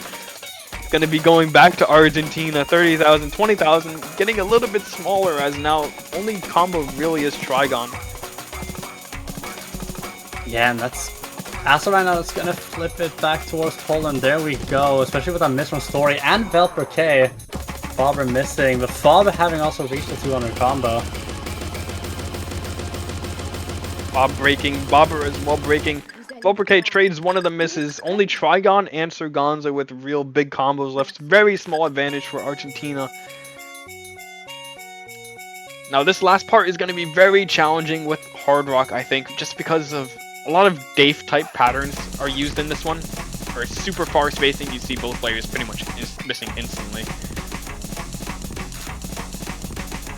Gonna be going back to Argentina, 30,000, 20,000, getting a little bit smaller as now only combo really is Trigon. Yeah, and that's... As of right now, it's gonna flip it back towards Poland. There we go, especially with that miss from Story and Velper K. Bobber missing, but Faber having also reached the 200 combo. Bobber as well breaking. Velper K trades one of the misses. Only Trigon and Sir Gonza with real big combos left. Very small advantage for Argentina. Now this last part is going to be very challenging with Hard Rock, I think, just because of a lot of Dave type patterns are used in this one. For super far spacing, you see both players pretty much missing instantly.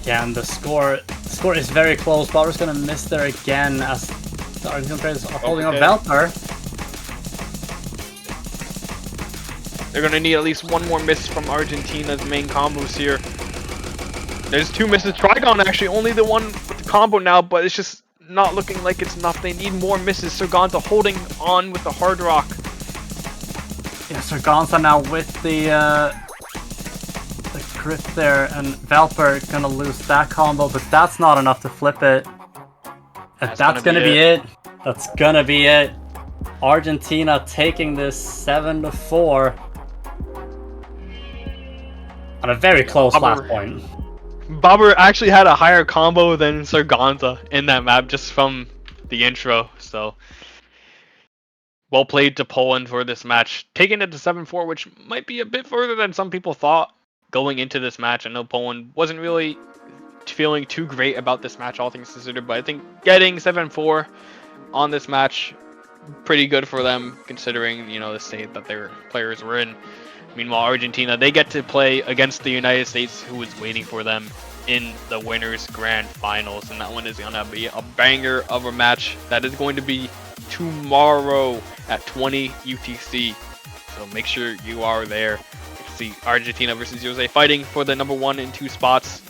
Yeah, and the score is very close. Bobber's gonna miss there again as the Argentine players are holding on Velper. They're gonna need at least one more miss from Argentina's main combos here. There's two misses. Trigon actually only the one with the combo now, but it's just not looking like it's enough. They need more misses. Sir Gonza holding on with the Hard Rock. Yeah, Sir Gonza now with the grip there, and Velper gonna lose that combo, but that's not enough to flip it. And that's gonna be it. That's gonna be it. Argentina taking this 7-4 on a very close last point. Bobber actually had a higher combo than Sir Gonza in that map just from the intro, so well played to Poland for this match. Taking it to 7-4, which might be a bit further than some people thought going into this match. I know Poland wasn't really feeling too great about this match, all things considered, but I think getting 7-4 on this match, pretty good for them considering, you know, the state that their players were in. Meanwhile, Argentina, they get to play against the United States, who is waiting for them in the Winners Grand Finals, and that one is going to be a banger of a match that is going to be tomorrow at 20 UTC, so make sure you are there. See Argentina versus USA fighting for the number 1 and 2 spots.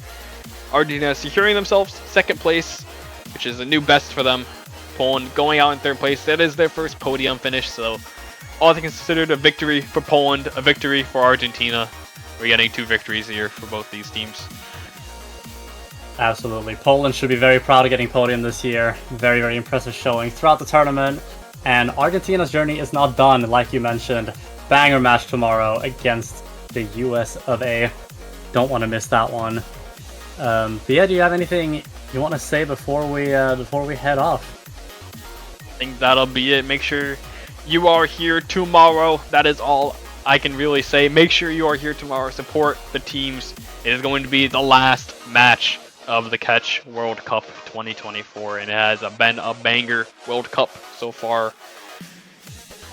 Argentina securing themselves second place, which is a new best for them. Poland going out in third place. That is their first podium finish, so all things considered, a victory for Poland, a victory for Argentina. We're getting 2 victories here for both these teams. Absolutely. Poland should be very proud of getting podium this year. Very, very impressive showing throughout the tournament. And Argentina's journey is not done, like you mentioned. Banger match tomorrow against the US of A. Don't want to miss that one. But yeah, do you have anything you want to say before we head off? I think that'll be it. Make sure you are here tomorrow. That is all I can really say. Make sure you are here tomorrow. Support the teams. It is going to be the last match of the Catch World Cup 2024, and it has been a banger World Cup so far.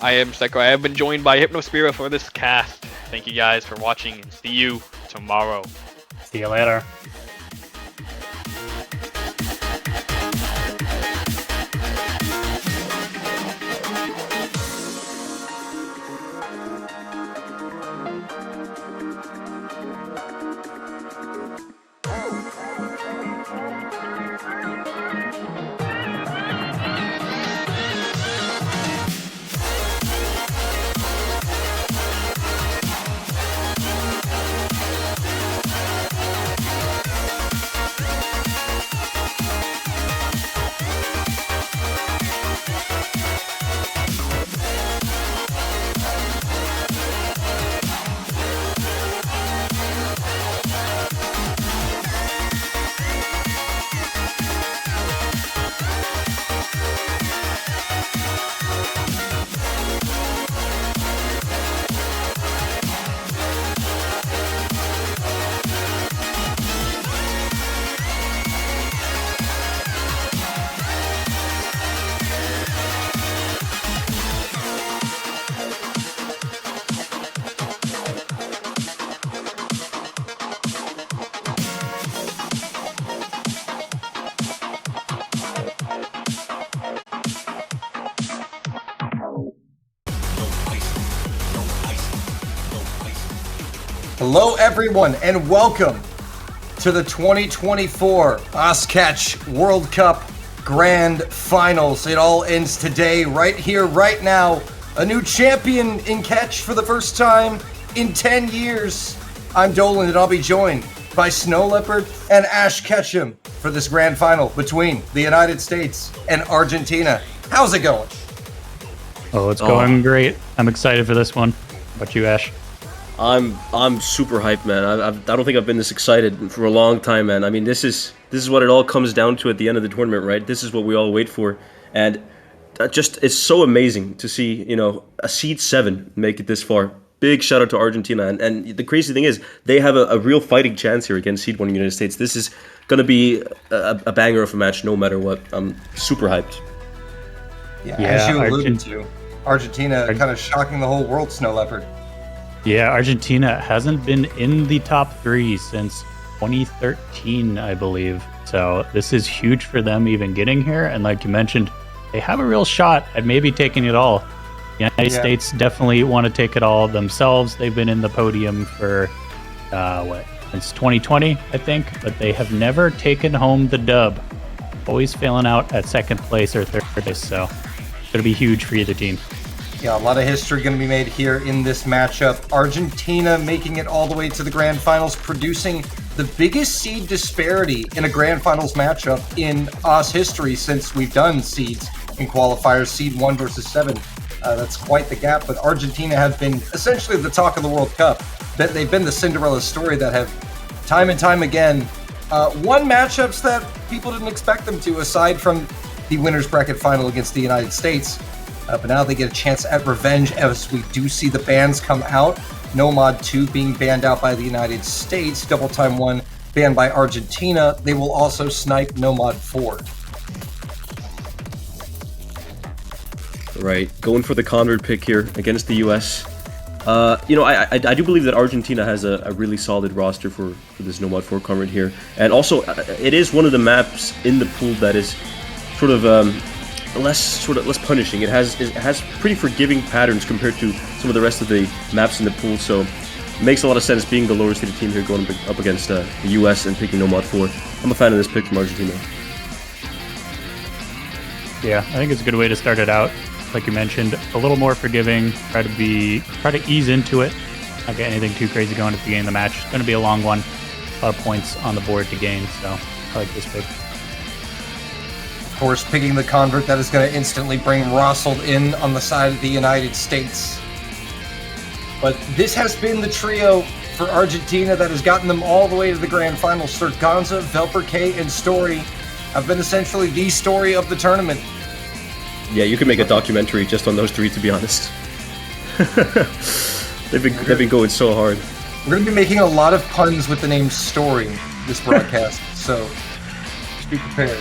I am Psycho. I have been joined by Hypnospira for this cast. Thank you guys for watching, and see you tomorrow. See you later. Hello, everyone, and welcome to the 2024 Oshkatch World Cup Grand Finals. It all ends today, right here, right now. A new champion in catch for the first time in 10 years. I'm Dolan, and I'll be joined by Snow Leopard and Ash Ketchum for this grand final between the United States and Argentina. How's it going? Oh, it's going great. I'm excited for this one. How about you, Ash? I'm super hyped, man. I don't think I've been this excited for a long time, man. I mean, this is what it all comes down to at the end of the tournament, right? This is what we all wait for, and that just is so amazing to see. You know, a seed 7 make it this far. Big shout out to Argentina, and the crazy thing is they have a real fighting chance here against seed 1 United States. This is gonna be a banger of a match, no matter what. I'm super hyped. Yeah, as you alluded to, Argentina kind of shocking the whole world, Snow Leopard. Yeah, Argentina hasn't been in the top 3 since 2013, I believe. So this is huge for them even getting here. And like you mentioned, they have a real shot at maybe taking it all. The United States definitely want to take it all themselves. They've been in the podium for, since 2020, I think. But they have never taken home the dub. Always failing out at second place or third place. So it's going to be huge for either team. Yeah, a lot of history going to be made here in this matchup. Argentina making it all the way to the grand finals, producing the biggest seed disparity in a grand finals matchup in Oz history since we've done seeds in qualifiers, seed 1 versus 7. That's quite the gap, but Argentina have been essentially the talk of the World Cup. They've been the Cinderella story that have time and time again won matchups that people didn't expect them to, aside from the winner's bracket final against the United States. But now they get a chance at revenge as we do see the bans come out. Nomad 2 being banned out by the United States. Double Time 1 banned by Argentina. They will also snipe Nomad 4. Right, going for the Convert pick here against the US. I do believe that Argentina has a really solid roster for this Nomad 4 Convert here. And also, it is one of the maps in the pool that is sort of less punishing. It has pretty forgiving patterns compared to some of the rest of the maps in the pool, so it makes a lot of sense being the lower seeded team here going up against the US and picking Nomad 4. I'm a fan of this pick from Argentina. Yeah, I think it's a good way to start it out. Like you mentioned, a little more forgiving. Try to ease into it. Not get anything too crazy going at the beginning of the match. It's going to be a long one. A lot of points on the board to gain, so I like this pick. Of course, picking the Convert, that is going to instantly bring Rosselt in on the side of the United States. But this has been the trio for Argentina that has gotten them all the way to the grand final. Surganza, Velperkay, and Story have been essentially the story of the tournament. Yeah, you could make a documentary just on those 3, to be honest. they've been going so hard. We're going to be making a lot of puns with the name Story this broadcast, so just be prepared.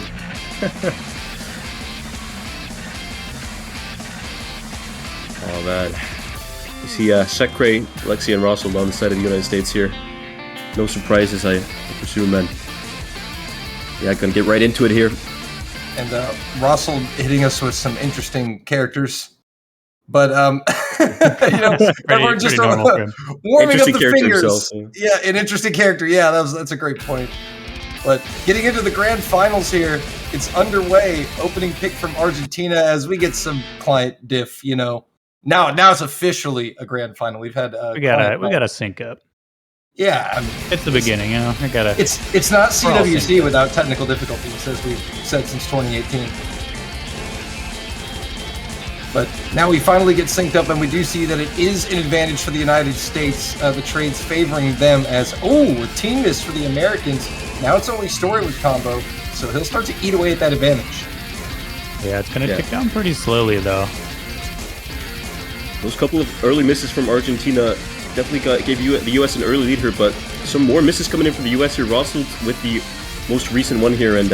Oh man, you see Sekre, Lexi, and Rosselt on the side of the United States here. No surprises, I presume, man. Yeah, gonna get right into it here. And Rosselt hitting us with some interesting characters, but we're just warming up the fingers. Himself, yeah, an interesting character. Yeah, that's a great point. But getting into the grand finals here, it's underway. Opening pick from Argentina as we get some client diff. Now it's officially a grand final. We've had we gotta sync up. Yeah, I mean, it's the beginning. I gotta. It's not CWC without technical difficulties, as we've said since 2018. But now we finally get synced up, and we do see that it is an advantage for the United States. The trades favoring them as, a team miss for the Americans. Now it's only Story with combo, so he'll start to eat away at that advantage. Yeah, it's going to tick down pretty slowly, though. Those couple of early misses from Argentina definitely gave the U.S. an early lead here, but some more misses coming in from the U.S. here. Rosselt with the most recent one here, and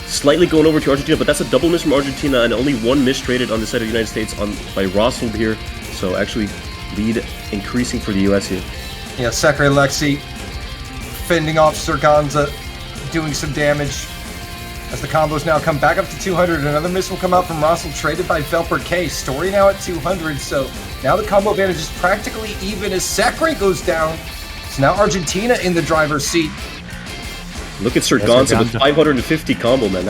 slightly going over to Argentina, but that's a double miss from Argentina, and only one miss traded on the side of the United States by Rosselt here. So actually, lead increasing for the U.S. here. Yeah, Sekre Lexi fending off Surganza, doing some damage. As the combos now come back up to 200, another miss will come out from Rosselt, traded by Velperkay. Story now at 200, so now the combo advantage is practically even as Sekre goes down. So now Argentina in the driver's seat. Look at Serganza with 550 combo, man.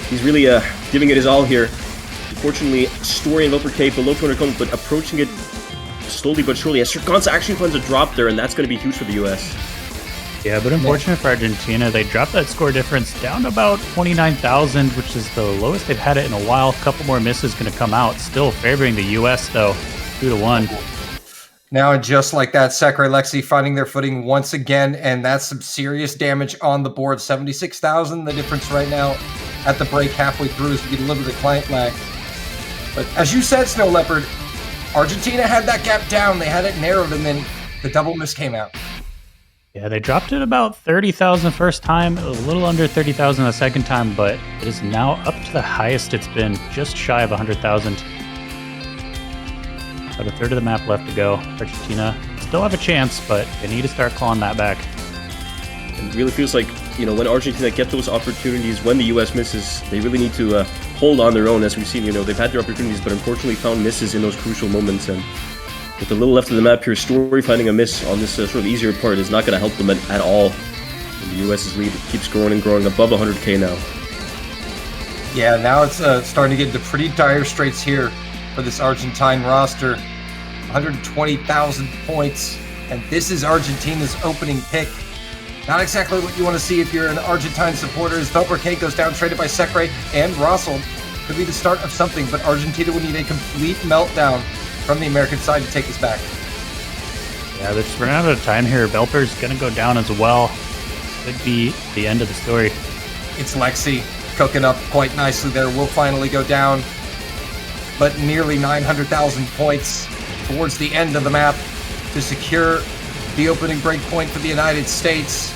He's really giving it his all here. Unfortunately, Story and VelperK below 200 combo, but approaching it slowly but surely. As Serganza actually finds a drop there, and that's going to be huge for the US. Yeah, but unfortunate for Argentina, they dropped that score difference down to about 29,000, which is the lowest they've had it in a while. A couple more misses going to come out. Still favoring the US, though, 2-1. Now, just like that, Sakurai Lexi finding their footing once again, and that's some serious damage on the board. 76,000, the difference right now at the break halfway through as we get a little bit of client lag. But as you said, Snow Leopard, Argentina had that gap down. They had it narrowed, and then the double miss came out. Yeah, they dropped it about 30,000 the first time, a little under 30,000 the second time, but it is now up to the highest it's been, just shy of 100,000. About a third of the map left to go. Argentina still have a chance, but they need to start clawing that back. It really feels like, you know, when Argentina get those opportunities, when the US misses, they really need to hold on their own. As we've seen, you know, they've had their opportunities, but unfortunately found misses in those crucial moments. And with a little left of the map here, Story finding a miss on this sort of easier part is not going to help them at all. And the US's lead keeps growing and growing, above 100k now. Yeah, now it's starting to get into pretty dire straits here for this Argentine roster. 120,000 points, and this is Argentina's opening pick. Not exactly what you want to see if you're an Argentine supporter, as VelperK goes down, traded by Sakurai and Rossel. Could be the start of something, but Argentina would need a complete meltdown from the American side to take this back. Yeah, they're just running out of time here. Belper's going to go down as well. Could be the end of the story. It's Lexi cooking up quite nicely there. Will finally go down, but nearly 900,000 points towards the end of the map to secure the opening break point for the United States.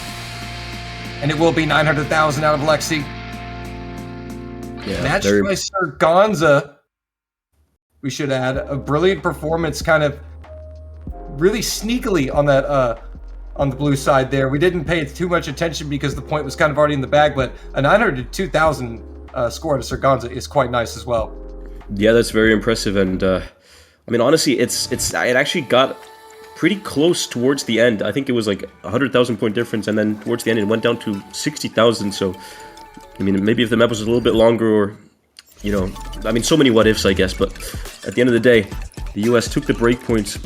And it will be 900,000 out of Lexi. Yeah, matched by Serganza. We should add a brilliant performance, kind of really sneakily on that on the blue side there. We didn't pay too much attention because the point was kind of already in the bag, but a 902,000 score out of Serganza is quite nice as well. Yeah, that's very impressive, and I mean, honestly, it actually got pretty close towards the end. I think it was like 100,000 point difference, and then towards the end it went down to 60,000. So, I mean, maybe if the map was a little bit longer, or, you know, I mean, so many what ifs, I guess. But at the end of the day, the US took the break points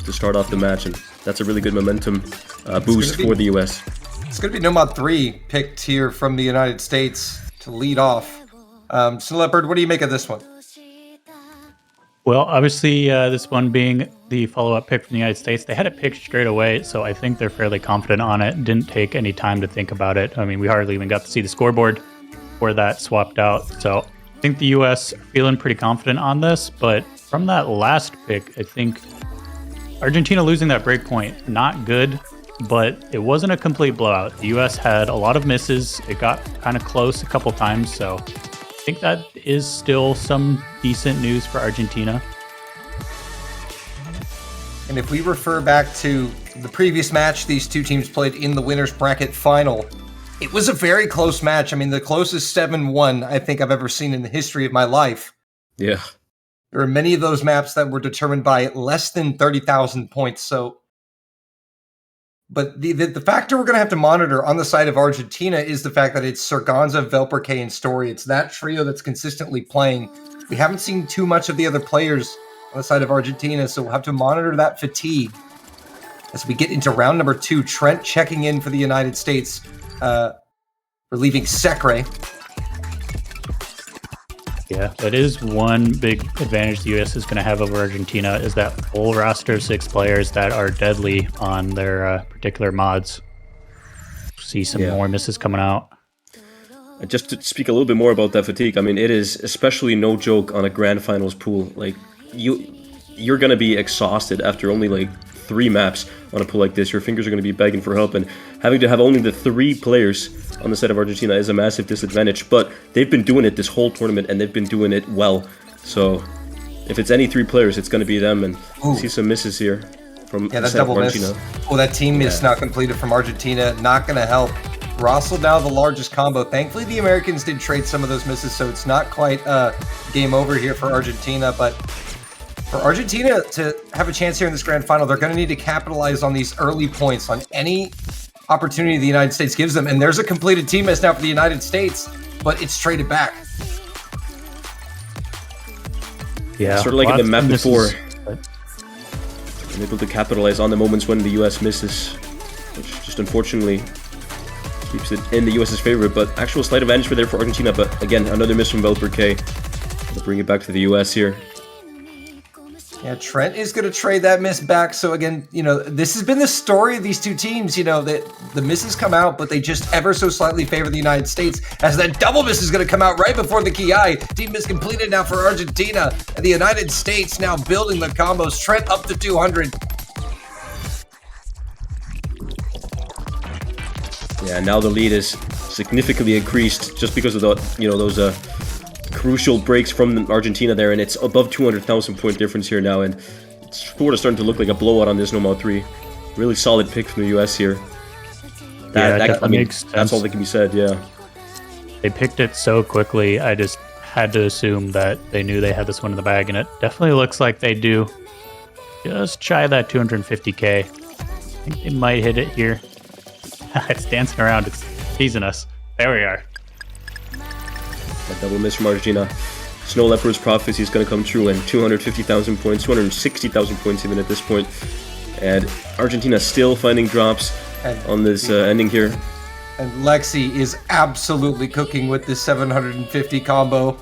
to start off the match, and that's a really good momentum boost for the US. It's going to be Nomad 3 picked here from the United States to lead off. So, Leopard, what do you make of this one? Well, obviously, this one being the follow-up pick from the United States, they had it picked straight away, so I think they're fairly confident on it. Didn't take any time to think about it. I mean, we hardly even got to see the scoreboard before that swapped out. So I think the U.S. are feeling pretty confident on this, but from that last pick, I think Argentina losing that break point, not good, but it wasn't a complete blowout. The U.S. had a lot of misses. It got kind of close a couple times, so I think that is still some decent news for Argentina. And if we refer back to the previous match these two teams played in the winner's bracket final, it was a very close match. I mean, the closest 7-1 I think I've ever seen in the history of my life. Yeah. There are many of those maps that were determined by less than 30,000 points. So, but the factor we're going to have to monitor on the side of Argentina is the fact that it's Serganza, VelperK, and Story. It's that trio that's consistently playing. We haven't seen too much of the other players on the side of Argentina, so we'll have to monitor that fatigue as we get into round number 2. Trent checking in for the United States, relieving Sakurai. Yeah, that is one big advantage the U.S. is going to have over Argentina, is that full roster of 6 players that are deadly on their particular mods. See some more misses coming out. Just to speak a little bit more about that fatigue, I mean, it is especially no joke on a grand finals pool. Like, you're going to be exhausted after only like 3 maps on a pool like this. Your fingers are going to be begging for help, and having to have only the 3 players on the side of Argentina is a massive disadvantage. But they've been doing it this whole tournament, and they've been doing it well. So if it's any 3 players, it's going to be them. And see some misses here from that double miss. Oh, that team miss not completed from Argentina. Not going to help. Rossel now the largest combo. Thankfully, the Americans did trade some of those misses, so it's not quite game over here for Argentina. But For Argentina to have a chance here in this grand final, they're going to need to capitalize on these early points, on any opportunity the United States gives them. And there's a completed team miss now for the United States, but it's traded back. Yeah, sort of like in the map before. I'm able to capitalize on the moments when the US misses, which just unfortunately keeps it in the US's favor. But actual slight advantage for there for Argentina. But again, another miss from Velper-K. Gonna bring it back to the US here. Yeah, Trent is going to trade that miss back. So again, this has been the story of these two teams, that the misses come out, but they just ever so slightly favor the United States, as that double miss is going to come out right before the Ki. Team miss completed now for Argentina, and the United States now building the combos. Trent up to 200. Yeah, now the lead is significantly increased just because of the, those crucial breaks from Argentina there, and it's above 200,000 point difference here now, and it's sort of starting to look like a blowout on this Nomad 3. Really solid pick from the US here. That makes sense. That's all that can be said, yeah. They picked it so quickly, I just had to assume that they knew they had this one in the bag, and it definitely looks like they do. Just shy of that 250k. I think they might hit it here. It's dancing around, it's teasing us. There we are. That double miss from Argentina. Snow Leopard's prophecy is going to come true, and 250,000 points, 260,000 points even at this point. And Argentina still finding drops on this ending here. And Lexi is absolutely cooking with this 750 combo.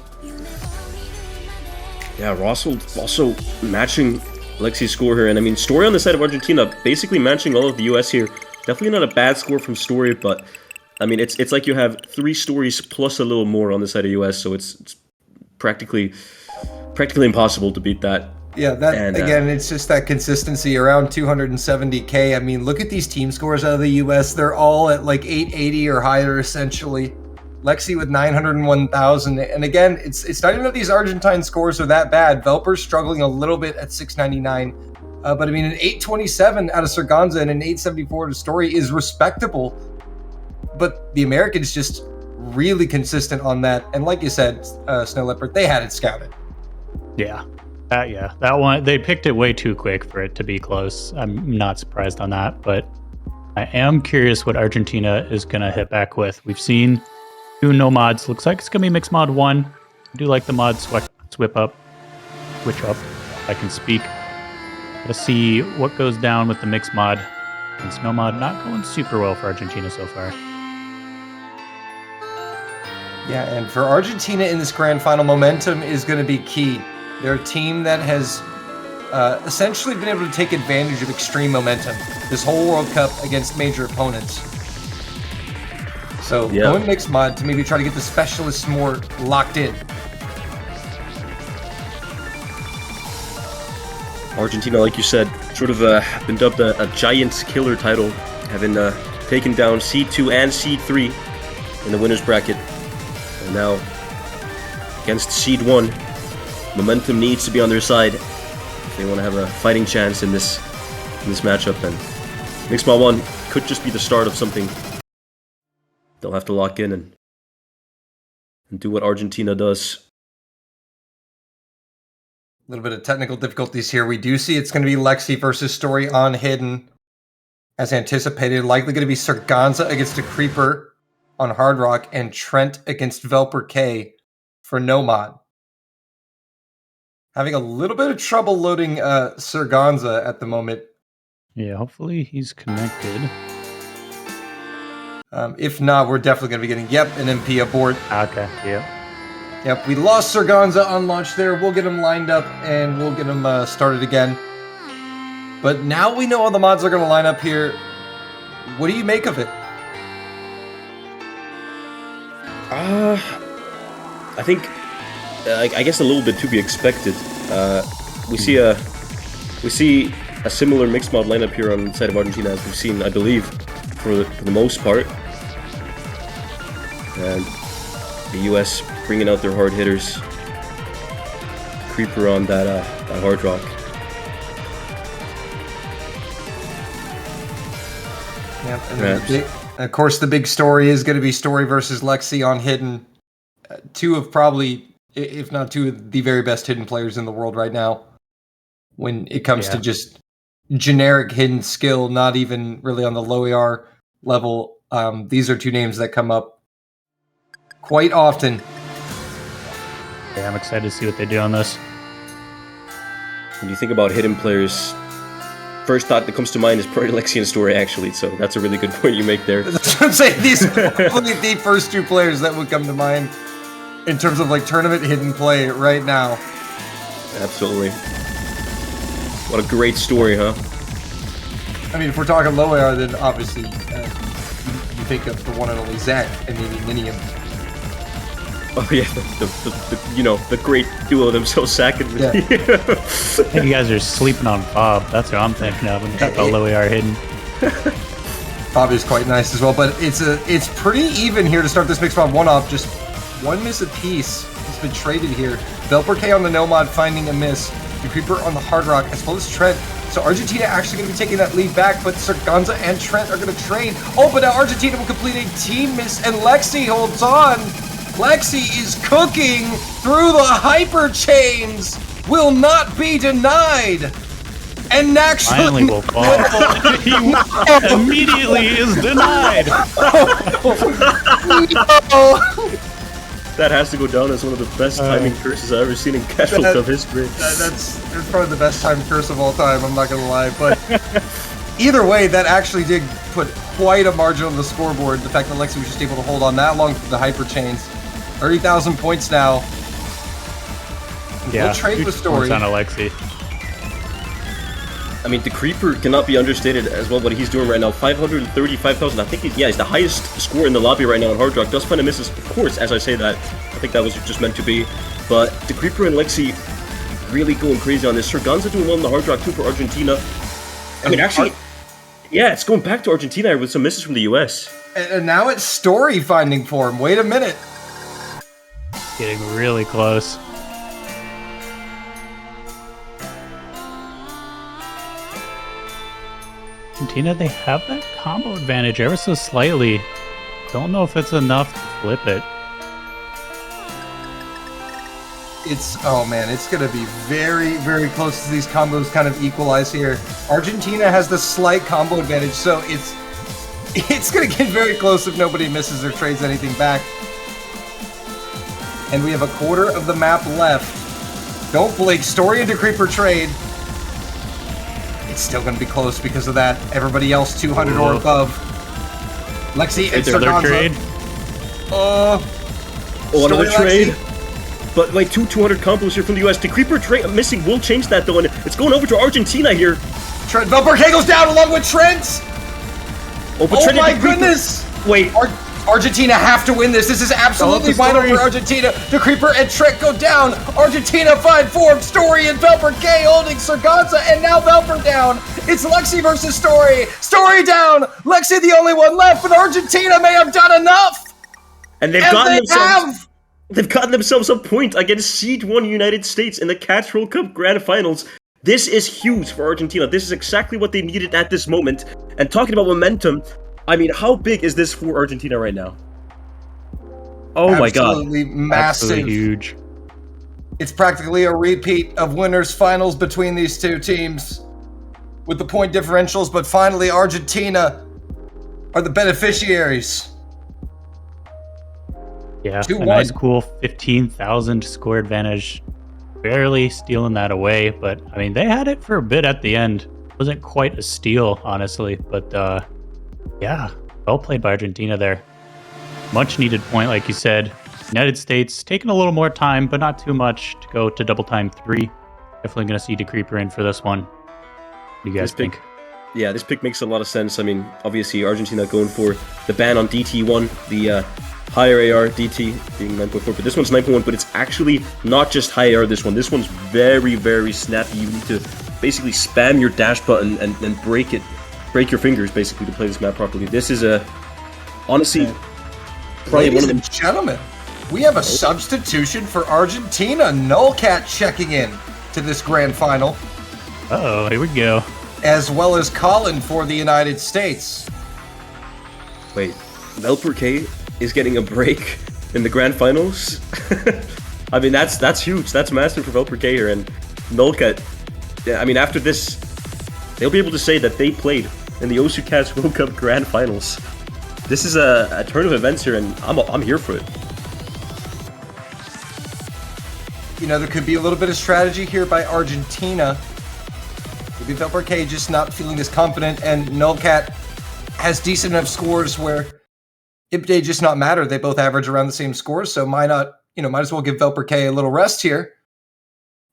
Yeah, Rossel also matching Lexi's score here. And I mean, Story on the side of Argentina basically matching all of the US here. Definitely not a bad score from Story, but I mean, it's like you have 3 stories plus a little more on the side of US, so it's practically impossible to beat that. Yeah, again, it's just that consistency around 270k. I mean, look at these team scores out of the US. They're all at like 880 or higher, essentially. Lexi with 901,000. And again, it's not even that these Argentine scores are that bad. Velper's struggling a little bit at 699. But I mean, an 827 out of Surganza and an 874 to Story is respectable. But the Americans just really consistent on that. And like you said, Snow Leopard, they had it scouted. Yeah. That one, they picked it way too quick for it to be close. I'm not surprised on that, but I am curious what Argentina is going to hit back with. We've seen 2 no mods. Looks like it's going to be mixed mod 1. I do like the mod switch up, if I can speak. Let's see what goes down with the mixed mod. And snow mod not going super well for Argentina so far. Yeah, and for Argentina in this grand final, momentum is going to be key. They're a team that has essentially been able to take advantage of extreme momentum this whole World Cup against major opponents. So going mixed mod to maybe try to get the specialists more locked in. Argentina, like you said, sort of been dubbed a giant killer title, having taken down Seed 2 and Seed 3 in the winner's bracket. And now, against Seed 1, momentum needs to be on their side if they want to have a fighting chance in this matchup. And Mixed Mod 1 could just be the start of something. They'll have to lock in and do what Argentina does. A little bit of technical difficulties here. We do see it's going to be Lexi versus Story on Hidden. As anticipated, likely going to be Surganza against a Creeper on Hard Rock, and Trent against Velper-K for No Mod. Having a little bit of trouble loading Surganza at the moment. Yeah, hopefully he's connected. If not, we're definitely going to be getting, an MP aboard. Okay, Yep, we lost Surganza on launch there. We'll get him lined up, and we'll get him started again. But now we know all the mods are going to line up here. What do you make of it? I think, I guess a little bit to be expected. We see a similar mixed mod lineup here on the side of Argentina as we've seen, I believe, for the most part. And the US bringing out their hard hitters. Creeper on that Hard Rock. Yep, and of course the big story is going to be Story versus Lexi on Hidden. 2 of probably, if not 2 of the very best Hidden players in the world right now. when it comes to just generic hidden skill, not even really on the low AR level. These are two names that come up quite often. Yeah, I'm excited to see what they do on this. When you think about hidden players, first thought that comes to mind is probably Lexi and Story, actually, so that's a really good point you make there. That's what I'm saying. These are probably the first two players that would come to mind in terms of like tournament hidden play right now. Absolutely. What a great story, huh? I mean, if we're talking low AR, then obviously you think of the one and only Zen and maybe Minium. Oh yeah, the great duo themselves, Sack and Yeah. I think you guys are sleeping on Bob. That's what I'm thinking of. And got the low AR hidden. Bob is quite nice as well, but it's pretty even here to start this mixed round 1-off. Just one miss apiece has been traded here. Velperk on the Nomad finding a miss. The Creeper on the Hard Rock as well as Trent. So Argentina actually going to be taking that lead back, but Sarganza and Trent are going to trade. Oh, but now Argentina will complete a team miss, and Lexi holds on. Lexi is cooking through the hyper chains. Will not be denied. And actually, Finally will fall. He immediately is denied. That has to go down as one of the best timing curses I've ever seen in casual Cup history. That's probably the best time curse of all time, I'm not going to lie. But either way, that actually did put quite a margin on the scoreboard. The fact that Lexi was just able to hold on that long for the hyper chains. 30,000 points now. Yeah, we'll trade with Story. on Alexi. I mean, the Creeper cannot be understated as well. What he's doing right now, 535,000. I think he's the highest score in the lobby right now on Hard Rock. Does find a misses, of course. As I say that, I think that was just meant to be. But the Creeper and Lexi really going crazy on this. Sarganza doing well in the Hard Rock too for Argentina. I mean, actually, yeah, it's going back to Argentina with some misses from the US. And now it's Story finding form. Wait a minute. Getting really close. Argentina, they have that combo advantage ever so slightly. Don't know if it's enough to flip it. Oh man, it's going to be very, very close as these combos kind of equalize here. Argentina has the slight combo advantage, so it's going to get very close if nobody misses or trades anything back. And we have a quarter of the map left. Don't blink. Story into Creeper trade. It's still going to be close because of that. Everybody else 200 or above. Lexi and Sarganza. Trade. Another trade. Lexi. But like 200 combos here from the US. The Creeper trade missing will change that though, and it's going over to Argentina here. Trent Velperk goes down along with Trent. Oh My goodness! Wait. Argentina have to win this. This is absolutely vital for Argentina. The Creeper and Trent go down. Argentina find form. Story and Velperk holding Sarganza, and now Velperk down. It's Lexi versus Story. Story down. Lexi the only one left, but Argentina may have done enough. And they've gotten themselves a point against Seed 1 United States in the Catch World Cup Grand Finals. This is huge for Argentina. This is exactly what they needed at this moment. And talking about momentum, I mean, how big is this for Argentina right now? Oh my god. Absolutely massive. Absolutely huge. It's practically a repeat of winners finals between these two teams with the point differentials, but finally Argentina are the beneficiaries. Yeah, 2-1. a nice cool 15,000 score advantage. Barely stealing that away, but I mean, they had it for a bit at the end. Wasn't quite a steal, honestly, but yeah, well played by Argentina there. Much needed point, like you said. United States taking a little more time, but not too much to go to double time 3. Definitely going to see the Creeper in for this one. What do you guys think? Yeah, this pick makes a lot of sense. I mean, obviously Argentina going for the ban on DT1, the higher AR DT being 9.4, but this one's 9.1, but it's actually not just high AR, this one. This one's very, very snappy. You need to basically spam your dash button and break your fingers, basically, to play this map properly. This is honestly, probably Ladies one of and gentlemen, we have a substitution for Argentina. Nullcat checking in to this grand final. Uh-oh, here we go. As well as Colin for the United States. Wait, Velperk is getting a break in the grand finals? I mean, that's huge. That's massive for Velperk here, and Nullcat I mean, after this, they'll be able to say that they played in the Osukats World Cup Grand Finals. This is a turn of events here, and I'm here for it. You know, there could be a little bit of strategy here by Argentina. Maybe Velperke just not feeling as confident, and Nullcat has decent enough scores where it may just not matter. They both average around the same scores, so might as well give Velperke a little rest here.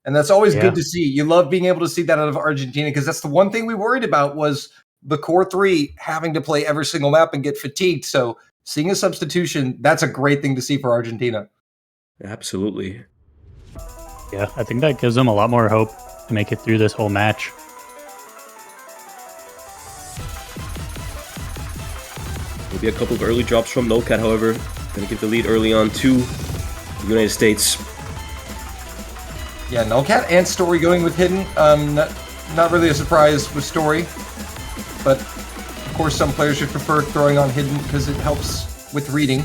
And that's always good to see. You love being able to see that out of Argentina, because that's the one thing we worried about was the core three having to play every single map and get fatigued. So seeing a substitution, that's a great thing to see for Argentina. Absolutely. Yeah, I think that gives them a lot more hope to make it through this whole match. There'll be a couple of early drops from Nullcat, however. Gonna give the lead early on to the United States. Yeah, Nullcat and Story going with Hidden. Not really a surprise with Story, but of course some players should prefer throwing on Hidden because it helps with reading.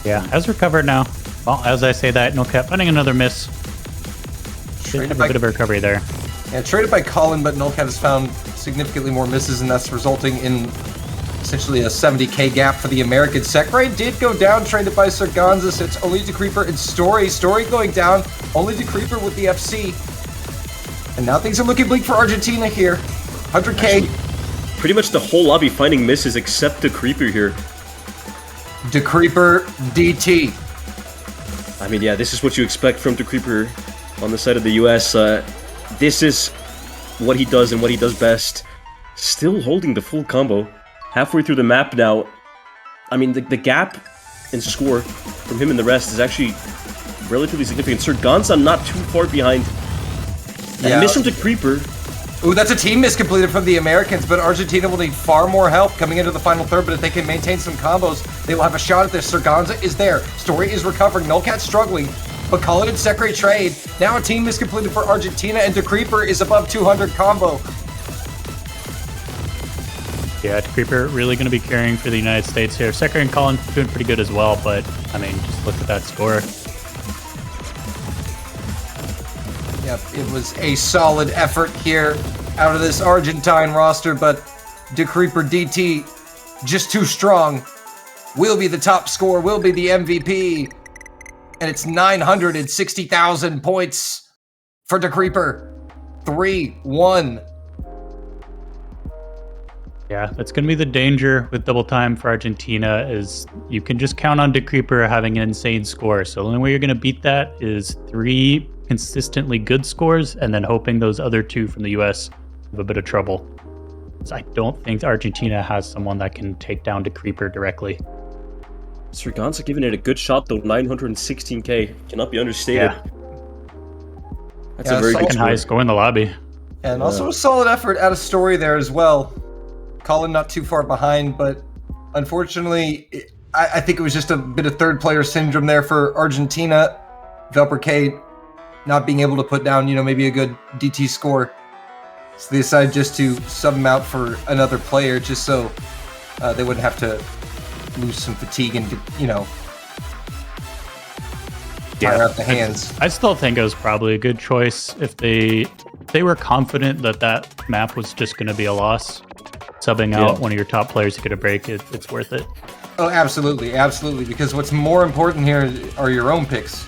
Yeah, has recovered now. Well, as I say that, Nullcat finding another miss. Did have a bit of a recovery there. Yeah, traded by Colin, but Nullcat has found significantly more misses, and that's resulting in essentially a 70k gap for the Americans. Sekrai did go down, traded by Sargonza, so it's only Decreeper and Story. Story going down, only Decreeper with the FC. And now things are looking bleak for Argentina here. 100k. Actually, pretty much the whole lobby finding misses except Decreeper here. Decreeper DT. I mean, yeah, this is what you expect from Decreeper on the side of the US. This is what he does and what he does best. Still holding the full combo. Halfway through the map now. I mean, the gap in score from him and the rest is actually relatively significant. Sargonza not too far behind. Yeah. Miss from Decreeper. Ooh, that's a team miss completed from the Americans, but Argentina will need far more help coming into the final third, but if they can maintain some combos, they will have a shot at this. Sargonza is there. Story is recovering. Nullcat struggling, but Colin and Sekrai trade. Now a team miss completed for Argentina, and Decreeper is above 200 combo. Yeah, Decreeper really going to be carrying for the United States here. Sekrai and Colin doing pretty good as well, but, I mean, just look at that score. Yep, it was a solid effort here out of this Argentine roster, but Decreeper DT just too strong. Will be the top scorer, will be the MVP. And it's 960,000 points for Decreeper. 3-1. Yeah, that's going to be the danger with double time for Argentina is you can just count on Decreeper having an insane score. So the only way you're going to beat that is 3 consistently good scores and then hoping those other 2 from the US have a bit of trouble. So I don't think Argentina has someone that can take down Decreeper directly. Sargonza giving it a good shot though, 916k. Cannot be understated. Yeah. That's a very good second highest score in the lobby. And also a solid effort out of Story there as well. Colin not too far behind, but unfortunately, I think it was just a bit of third player syndrome there for Argentina. Velperke not being able to put down, maybe a good DT score. So they decided just to sub him out for another player just so they wouldn't have to lose some fatigue and, tire out the hands. I still think it was probably a good choice if they were confident that that map was just going to be a loss. Subbing out one of your top players to get a break, it's worth it. Oh, absolutely, absolutely. Because what's more important here are your own picks.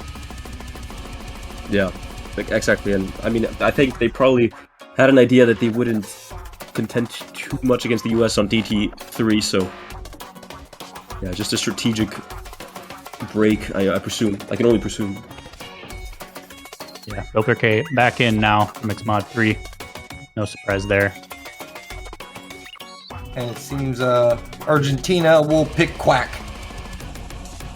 Yeah, exactly. And I mean, I think they probably had an idea that they wouldn't contend too much against the US on DT3, so yeah, just a strategic break, I presume. I can only presume. Yeah, Velperke back in now for Mixed Mod 3. No surprise there. And it seems Argentina will pick Quack.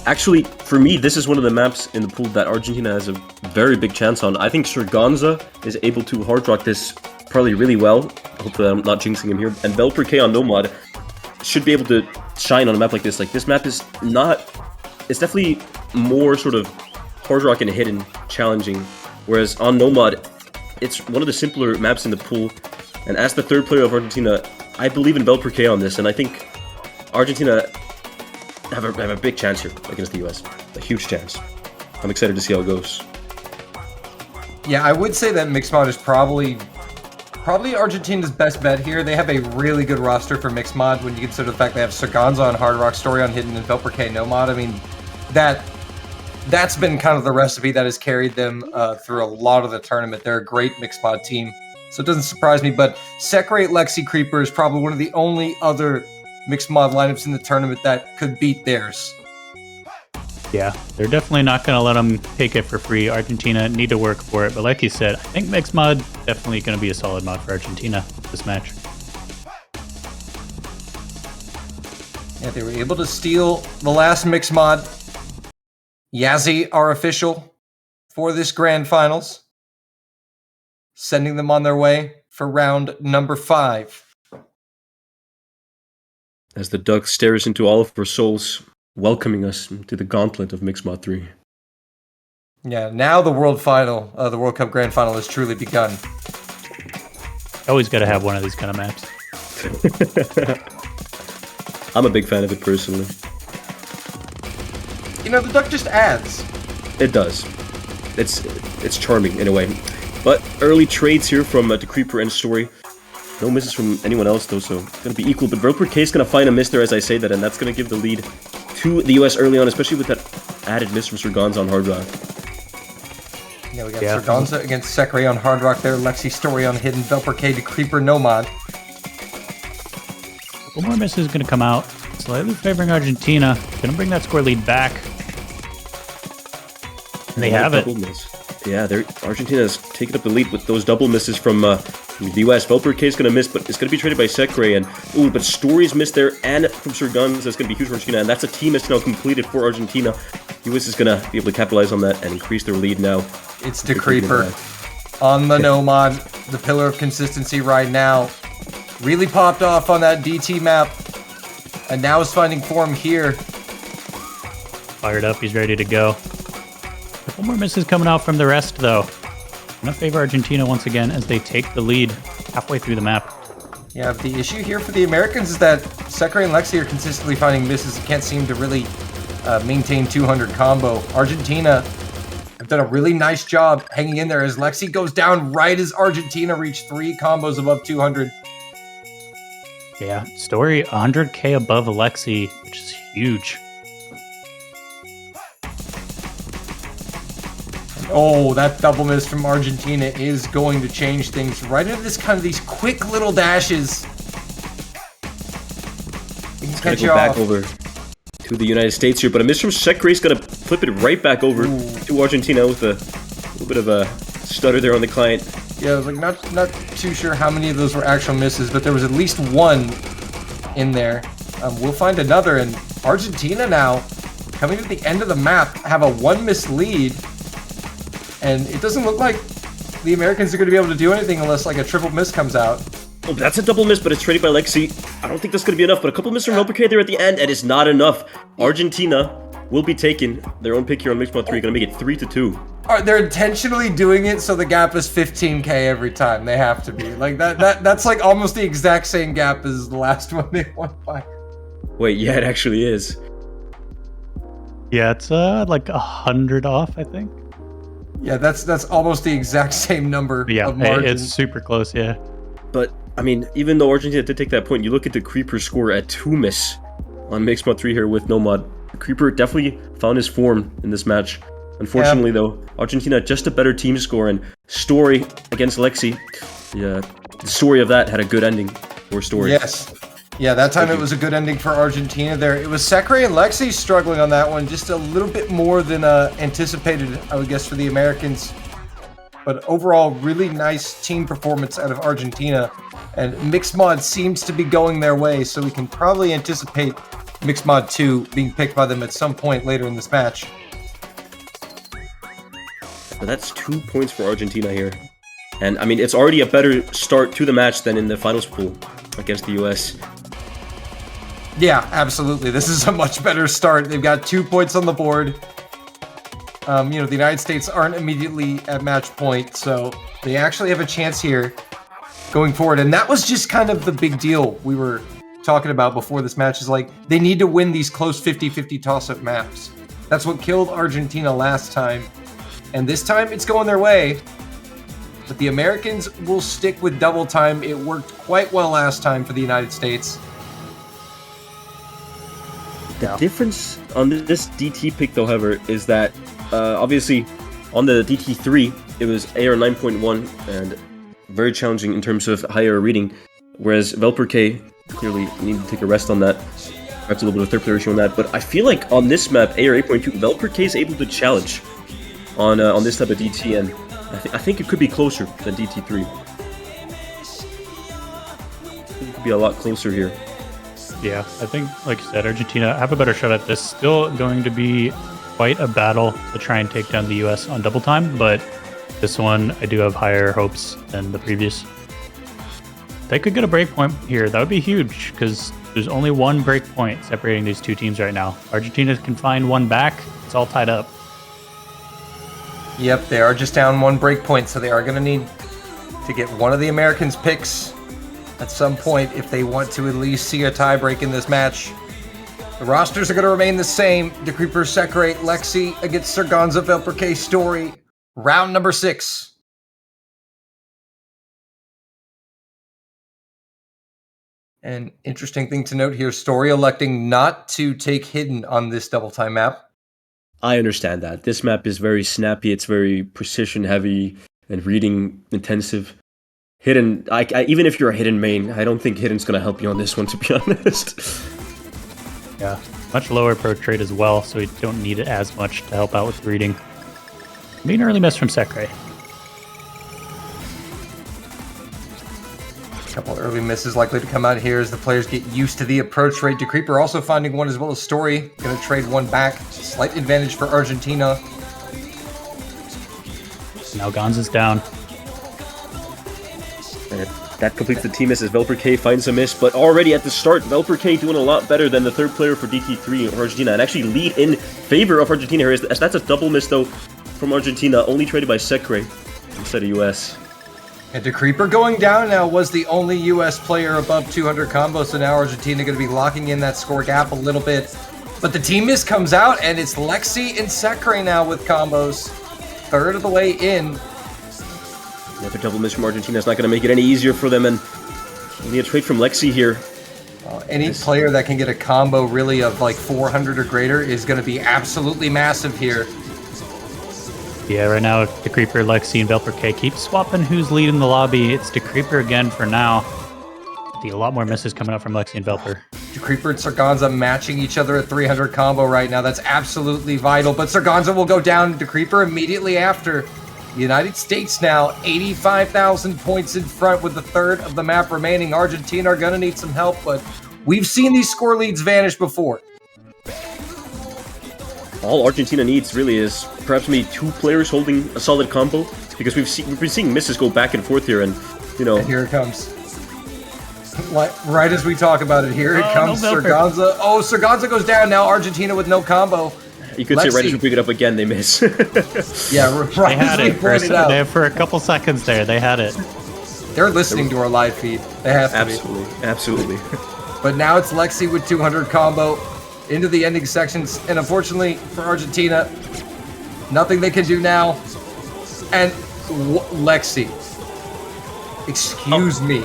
Actually, for me, this is one of the maps in the pool that Argentina has a very big chance on. I think Sargonza is able to hard rock this probably really well. Hopefully I'm not jinxing him here. And Velperke on Nomad should be able to shine on a map like this. Like, this map is not... It's definitely more sort of hard rock and hidden, challenging. Whereas on Nomad, it's one of the simpler maps in the pool. And as the third player of Argentina, I believe in Velperke on this, and I think Argentina have a big chance here against the US. A huge chance. I'm excited to see how it goes. Yeah, I would say that Mixed Mod is probably Argentina's best bet here. They have a really good roster for Mixed Mod when you consider the fact they have Sargonza on Hard Rock, Story on Hidden, and Velperke no mod. I mean, that's been kind of the recipe that has carried them through a lot of the tournament. They're a great Mixed Mod team, so it doesn't surprise me. But Separate Lexi Creeper is probably one of the only other Mixed Mod lineups in the tournament that could beat theirs. Yeah, they're definitely not going to let them take it for free. Argentina need to work for it. But like you said, I think Mixed Mod definitely going to be a solid mod for Argentina this match. Yeah, they were able to steal the last Mixed Mod. Yazzie are official for this Grand Finals, sending them on their way for round number 5. As the duck stares into all of our souls, welcoming us to the gauntlet of Mixed Mod 3. Yeah, now the World Final, the World Cup Grand Final has truly begun. Always got to have one of these kind of maps. I'm a big fan of it personally. You know, the duck just adds. It does. It's charming in a way. But early trades here from the Creeper and Story. No misses from anyone else though, so it's going to be equal. But Velperke is going to find a miss there as I say that, and that's going to give the lead to the US early on, especially with that added miss from Sargonza on Hard Rock. Yeah, we got Sargonza against Sekre on Hard Rock there, Lexi Story on Hidden, Velperke to Creeper no mod. One more miss is going to come out, slightly favoring Argentina. Going to bring that score lead back. And they have it. Miss. Yeah, Argentina has taken up the lead with those double misses from the US. Velperke is going to miss, but it's going to be traded by Sekre. And but Story's missed there, and from Sargonza, that's going to be huge for Argentina. And that's a team that's now completed for Argentina. US is going to be able to capitalize on that and increase their lead now. It's the Creeper on the no mod, the pillar of consistency right now. Really popped off on that DT map, and now is finding form here. Fired up, he's ready to go. Couple more misses coming out from the rest, though. Gonna favor Argentina once again as they take the lead halfway through the map. Yeah, the issue here for the Americans is that Sekre and Lexi are consistently finding misses and can't seem to really maintain 200 combo. Argentina have done a really nice job hanging in there as Lexi goes down right as Argentina reach 3 combos above 200. Yeah, Story 100k above Alexi, which is huge. Oh, that double miss from Argentina is going to change things right into this kind of these quick little dashes. He's gonna go back over to the United States here, but a miss from Sekre is gonna flip it right back over to Argentina with a little bit of a stutter there on the client. Yeah, I was like not too sure how many of those were actual misses, but there was at least one in there. We'll find another, and Argentina now, coming to the end of the map, have a 1 miss lead. And it doesn't look like the Americans are going to be able to do anything unless like a triple miss comes out. Oh, that's a double miss, but it's traded by Lexi. I don't think that's going to be enough, but a couple misses from Velperke there at the end, and it's not enough. Argentina will be taking their own pick here on Mixed Mod 3, going to make it 3-2. They're intentionally doing it so the gap is 15k every time. They have to be. Like that's like almost the exact same gap as the last one they won by. Wait, yeah, it actually is. Yeah, it's like 100 off, I think. Yeah, that's almost the exact same number of margin. It's super close, yeah. But, I mean, even though Argentina did take that point, you look at the Creeper score at 2 miss on Mixed Mod 3 here with no mod. Creeper definitely found his form in this match. Unfortunately, though, Argentina just a better team score, and Story against Lexi, the story of that had a good ending for Story. Yes. Yeah, that time it was a good ending for Argentina there. It was Sekre and Lexi struggling on that one, just a little bit more than anticipated, I would guess, for the Americans. But overall, really nice team performance out of Argentina. And Mixed Mod seems to be going their way, so we can probably anticipate Mixed Mod 2 being picked by them at some point later in this match. So that's 2 points for Argentina here. And, I mean, it's already a better start to the match than in the finals pool against the US. Yeah, absolutely. This is a much better start. They've got 2 points on the board. The United States aren't immediately at match point, so they actually have a chance here going forward. And that was just kind of the big deal we were talking about before this match, is like, they need to win these close 50-50 toss-up maps. That's what killed Argentina last time. And this time, it's going their way. but the Americans will stick with double time. It worked quite well last time for the United States. The difference on this DT pick, though, however, is that obviously on the DT3 it was AR 9.1 and very challenging in terms of higher reading, whereas Velper-K clearly needed to take a rest on that. Perhaps a little bit of third player issue on that, but I feel like on this map, AR 8.2, Velper-K is able to challenge on this type of DT, and I think it could be closer than DT3. It could be a lot closer here. Yeah, I think, like you said, Argentina have a better shot at this. Still going to be quite a battle to try and take down the US on double time, but this one I do have higher hopes than the previous. They could get a breakpoint here. That would be huge because there's only one breakpoint separating these two teams right now. Argentina can find one back. It's all tied up. Yep, they are just down one breakpoint, so they are going to need to get one of the Americans' picks at some point if they want to at least see a tie break in this match. The rosters are going to remain the same. Decreeper, Sekre, Lexi against Sirganza, Velper-K, Story. Round number 6. An interesting thing to note here, Story electing not to take Hidden on this double time map. I understand that. This map is very snappy, it's very precision heavy and reading intensive. Hidden, even if you're a Hidden main, I don't think Hidden's going to help you on this one, to be honest. Yeah, much lower approach rate as well, so you don't need it as much to help out with reading. Maybe an early miss from Sekre. A couple early misses likely to come out here as the players get used to the approach rate. Decreeper also finding one as well as Story. Going to trade one back. Slight advantage for Argentina. Now Gonza's down. And that completes the team miss as Velper-K finds a miss, but already at the start, Velper-K doing a lot better than the third player for DT3 of Argentina, and actually lead in favor of Argentina here. That's a double miss, though, from Argentina, only traded by Sekre instead of US. And Decreeper going down now was the only US player above 200 combos, so now Argentina going to be locking in that score gap a little bit. But the team miss comes out, and it's Lexi and Sekre now with combos. Third of the way in. Another double miss from Argentina is not going to make it any easier for them, and we need a trade from Lexi here. Any player that can get a combo really of like 400 or greater is going to be absolutely massive here. Yeah, right now, Decreeper, Lexi, and Velper-K keep swapping who's leading the lobby. It's Decreeper again for now. A lot more misses coming up from Lexi and Velper. Decreeper and Sirganza matching each other at 300 combo right now. That's absolutely vital. But Sirganza will go down. Decreeper immediately after. The United States now 85,000 points in front with the third of the map remaining. Argentina are going to need some help, but we've seen these score leads vanish before. All Argentina needs really is perhaps maybe two players holding a solid combo, because we've been seeing misses go back and forth here, and you know. And here it comes. Right as we talk about it, here it comes. No, Sirganza. Oh, Sirganza goes down now. Argentina with no combo. You could say right as we pick it up again, they miss. Yeah, right. They had it for a couple seconds there. They had it. They're listening to our live feed. They have to be. Absolutely. But now it's Lexi with 200 combo into the ending sections, and unfortunately for Argentina, nothing they can do now. And Lexi, excuse me.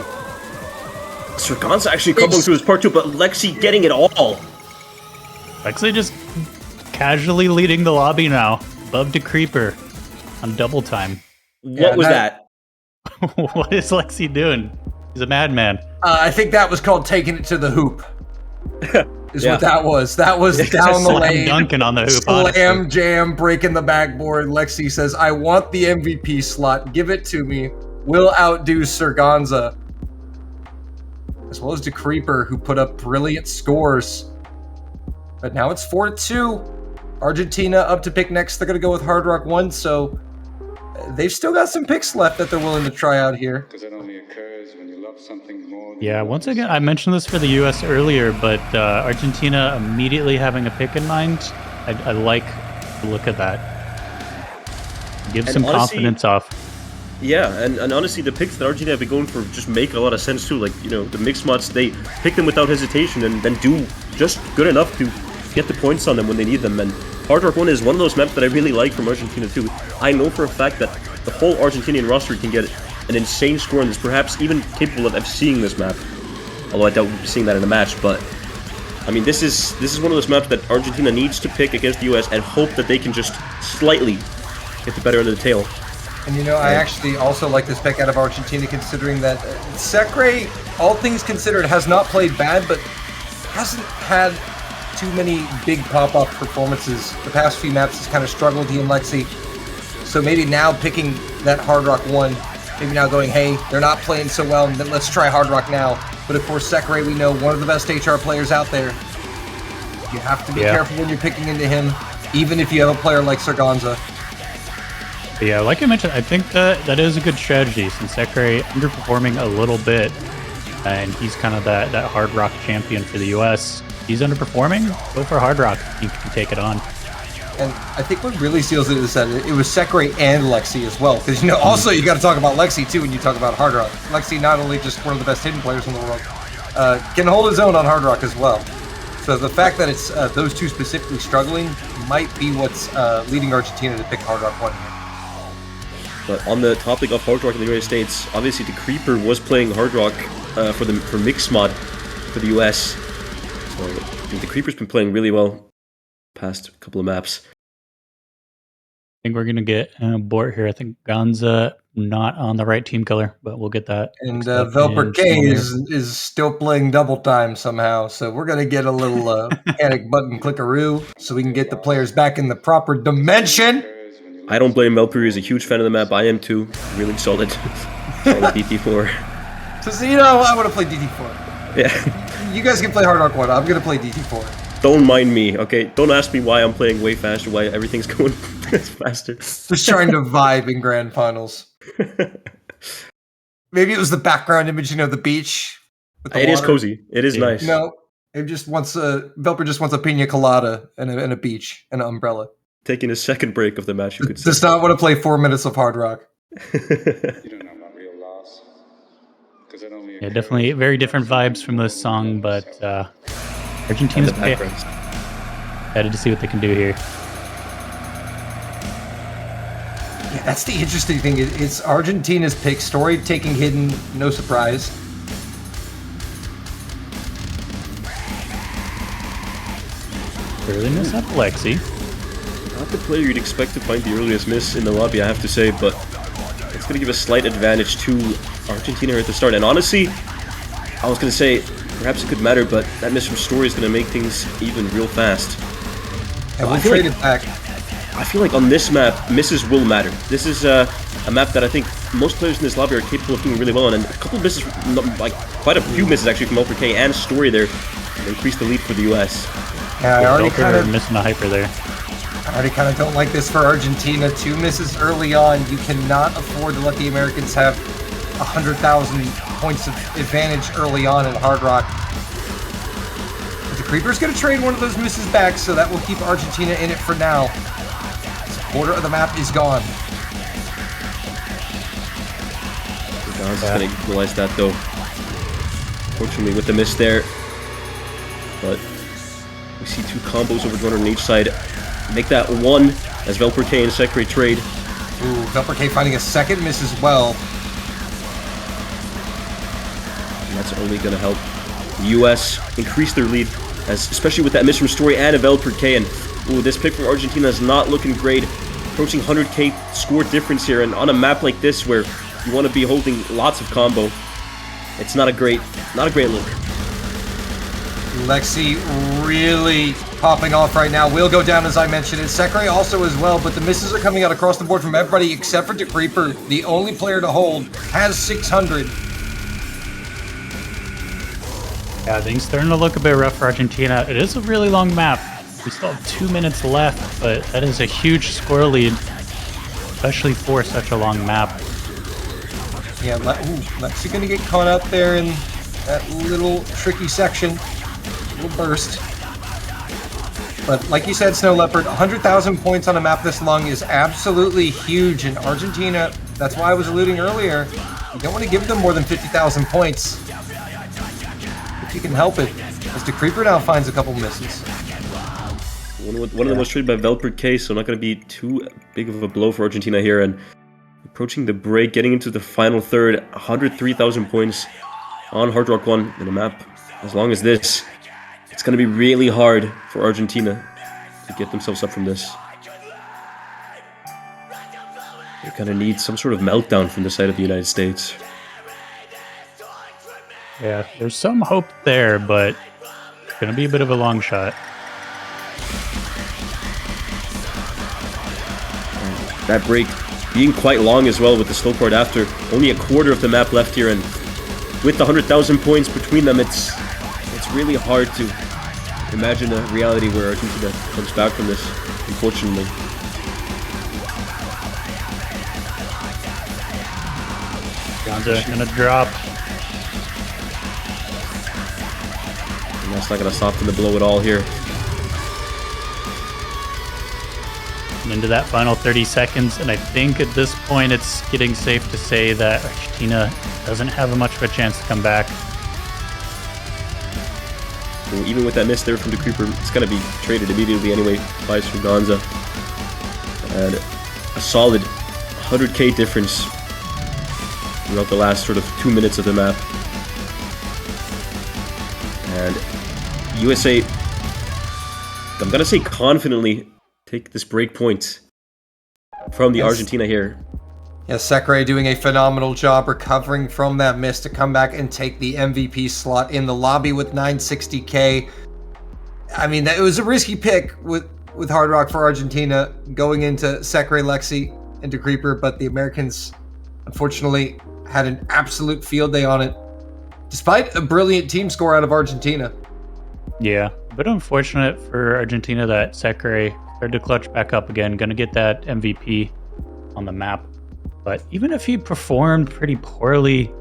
Sirganza actually comboing through his part 2, but Lexi getting it all. Lexi just casually leading the lobby now, above Decreeper on double time. What was that? What is Lexi doing? He's a madman. I think that was called taking it to the hoop. Is what that was. That was down the lane. Dunking on the hoop. Slam honestly. jam, breaking the backboard. Lexi says, I want the MVP slot. Give it to me. We'll outdo Sirganza. As well as Decreeper, who put up brilliant scores. But now it's 4-2. Argentina up to pick next. They're going to go with Hard Rock 1, so they've still got some picks left that they're willing to try out here. Because it only occurs when you love something more. Yeah, once again, I mentioned this for the US earlier, but Argentina immediately having a pick in mind, I like the look of that. Give some confidence off. Yeah, and honestly, the picks that Argentina have been going for just make a lot of sense too. Like, you know, the mixed mods, they pick them without hesitation and then do just good enough to get the points on them when they need them. And Hard Rock 1 is one of those maps that I really like from Argentina too. I know for a fact that the whole Argentinian roster can get an insane score and is perhaps even capable of seeing this map. Although I doubt we'll be seeing that in a match, but I mean, this is one of those maps that Argentina needs to pick against the US and hope that they can just slightly get the better end of the tail. And you know, I actually also like this pick out of Argentina, considering that Sekre, all things considered, has not played bad, but hasn't had too many big pop-off performances. The past few maps has kind of struggled, he and Lexi. So maybe now picking that Hard Rock 1, maybe now going, hey, they're not playing so well, and then let's try Hard Rock now. But of course, Sekre, we know, one of the best HR players out there. You have to be careful when you're picking into him, even if you have a player like Sargonza. Yeah, like I mentioned, I think that is a good strategy, since Sekre underperforming a little bit, and he's kind of that Hard Rock champion for the US. He's underperforming, go for Hard Rock. You can take it on. And I think what really seals it is that it was Sekre and Lexi as well. Because, you know, also you got to talk about Lexi, too, when you talk about Hard Rock. Lexi, not only just one of the best hidden players in the world, can hold his own on Hard Rock as well. So the fact that it's those two specifically struggling might be what's leading Argentina to pick Hard Rock 1 here. But on the topic of Hard Rock in the United States, obviously the Creeper was playing Hard Rock for Mixed Mod for the US. So I think the Creeper's been playing really well past couple of maps. I think we're going to get an abort here. I think Gonza not on the right team color, but we'll get that. And Velper K is still playing double time somehow, so we're going to get a little panic button clickaroo so we can get the players back in the proper dimension. I don't blame Velper, he's a huge fan of the map. I am too. Really solid. Solid DT4. So, you know, I want to play DT4. Yeah. You guys can play Hard Rock 1. I'm going to play DT4. Don't mind me, okay? Don't ask me why I'm playing way faster, why everything's going faster. Just trying to vibe in Grand Finals. Maybe it was the background image, you know, the beach. With the it water. Is cozy. It is nice. No, it just wants Velper just wants a pina colada and a beach and an umbrella. Taking a second break of the match, you could say. Does not want to play 4 minutes of Hard Rock. You don't know about real loss. Yeah, definitely very different vibes from this song, but Argentina's excited to see what they can do here. Yeah, that's the interesting thing. It's Argentina's pick. Story taking hidden, no surprise. Early miss up Lexi. Not the player you'd expect to find the earliest miss in the lobby, I have to say, but it's going to give a slight advantage to Argentina at the start. And honestly, I was going to say, perhaps it could matter, but that miss from Story is going to make things even real fast. And we'll trade it back. I feel like on this map, misses will matter. This is a map that I think most players in this lobby are capable of doing really well on, and a couple of misses, like quite a few misses actually from Velper K and Story there, to increase the lead for the US. Yeah, I already kind of missing the hyper there. I already kind of don't like this for Argentina. 2 misses early on. You cannot afford to let the Americans have 100,000 points of advantage early on in Hard Rock. But the Creeper's going to trade one of those misses back, so that will keep Argentina in it for now. A quarter of the map is gone. Gonza's going to equalize that though. Fortunately with the miss there. But we see 2 combos over runner on each side. Make that 1 as Velper K and Sekre trade. Ooh, Velper K finding a second miss as well. And that's only going to help the US increase their lead, as especially with that miss from Story and a Velper K. And ooh, this pick from Argentina is not looking great. Approaching 100k score difference here, and on a map like this where you want to be holding lots of combo, it's not a great look. Lexi really popping off right now. Will go down, as I mentioned it. Sekre also as well, but the misses are coming out across the board from everybody except for Creeper. The only player to hold has 600. Yeah, things starting to look a bit rough for Argentina. It is a really long map. We still have 2 minutes left, but that is a huge score lead, especially for such a long map. Yeah, Lexi gonna get caught up there in that little tricky section. Little burst. But like you said, Snow Leopard, 100,000 points on a map this long is absolutely huge in Argentina. That's why I was alluding earlier. You don't want to give them more than 50,000 points if you can help it. As the Creeper now finds a couple misses. One of them was traded by Velper K, so not going to be too big of a blow for Argentina here, and approaching the break, getting into the final third. 103,000 points on Hard Rock 1 in a map. As long as this, it's going to be really hard for Argentina to get themselves up from this. They're going to need some sort of meltdown from the side of the United States. Yeah, there's some hope there, but it's going to be a bit of a long shot. And that break being quite long as well with the slow part after. Only a quarter of the map left here, and with the 100,000 points between them, it's really hard to imagine a reality where Argentina comes back from this, unfortunately. Gonza gonna drop. And that's not gonna soften the blow at all here. And into that final 30 seconds, and I think at this point it's getting safe to say that Argentina doesn't have much of a chance to come back. And even with that miss there from the Creeper, it's gonna be traded immediately anyway by Surganza. And a solid 100k difference throughout the last sort of 2 minutes of the map. And USA, I'm gonna say confidently, take this break point from the Argentina here. Yes, Sakurai doing a phenomenal job recovering from that miss to come back and take the MVP slot in the lobby with 960k. I mean, it was a risky pick with Hard Rock for Argentina going into Sakurai, Lexi, into Creeper, but the Americans unfortunately had an absolute field day on it, despite a brilliant team score out of Argentina. Yeah, a bit unfortunate for Argentina that Sakurai started to clutch back up again, gonna get that MVP on the map. But even if he performed pretty poorly,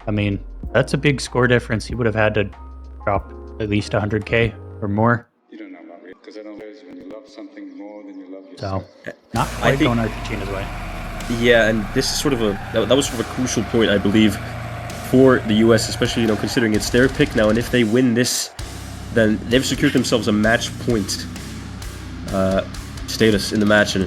I mean, that's a big score difference. He would have had to drop at least 100k or more. You don't know about it, because I don't know when you love something more than you love yourself. So, not quite going Argentina's way. Yeah, and this is sort of that was sort of a crucial point, I believe, for the US, especially, you know, considering it's their pick now, and if they win this, then they've secured themselves a match point status in the match, and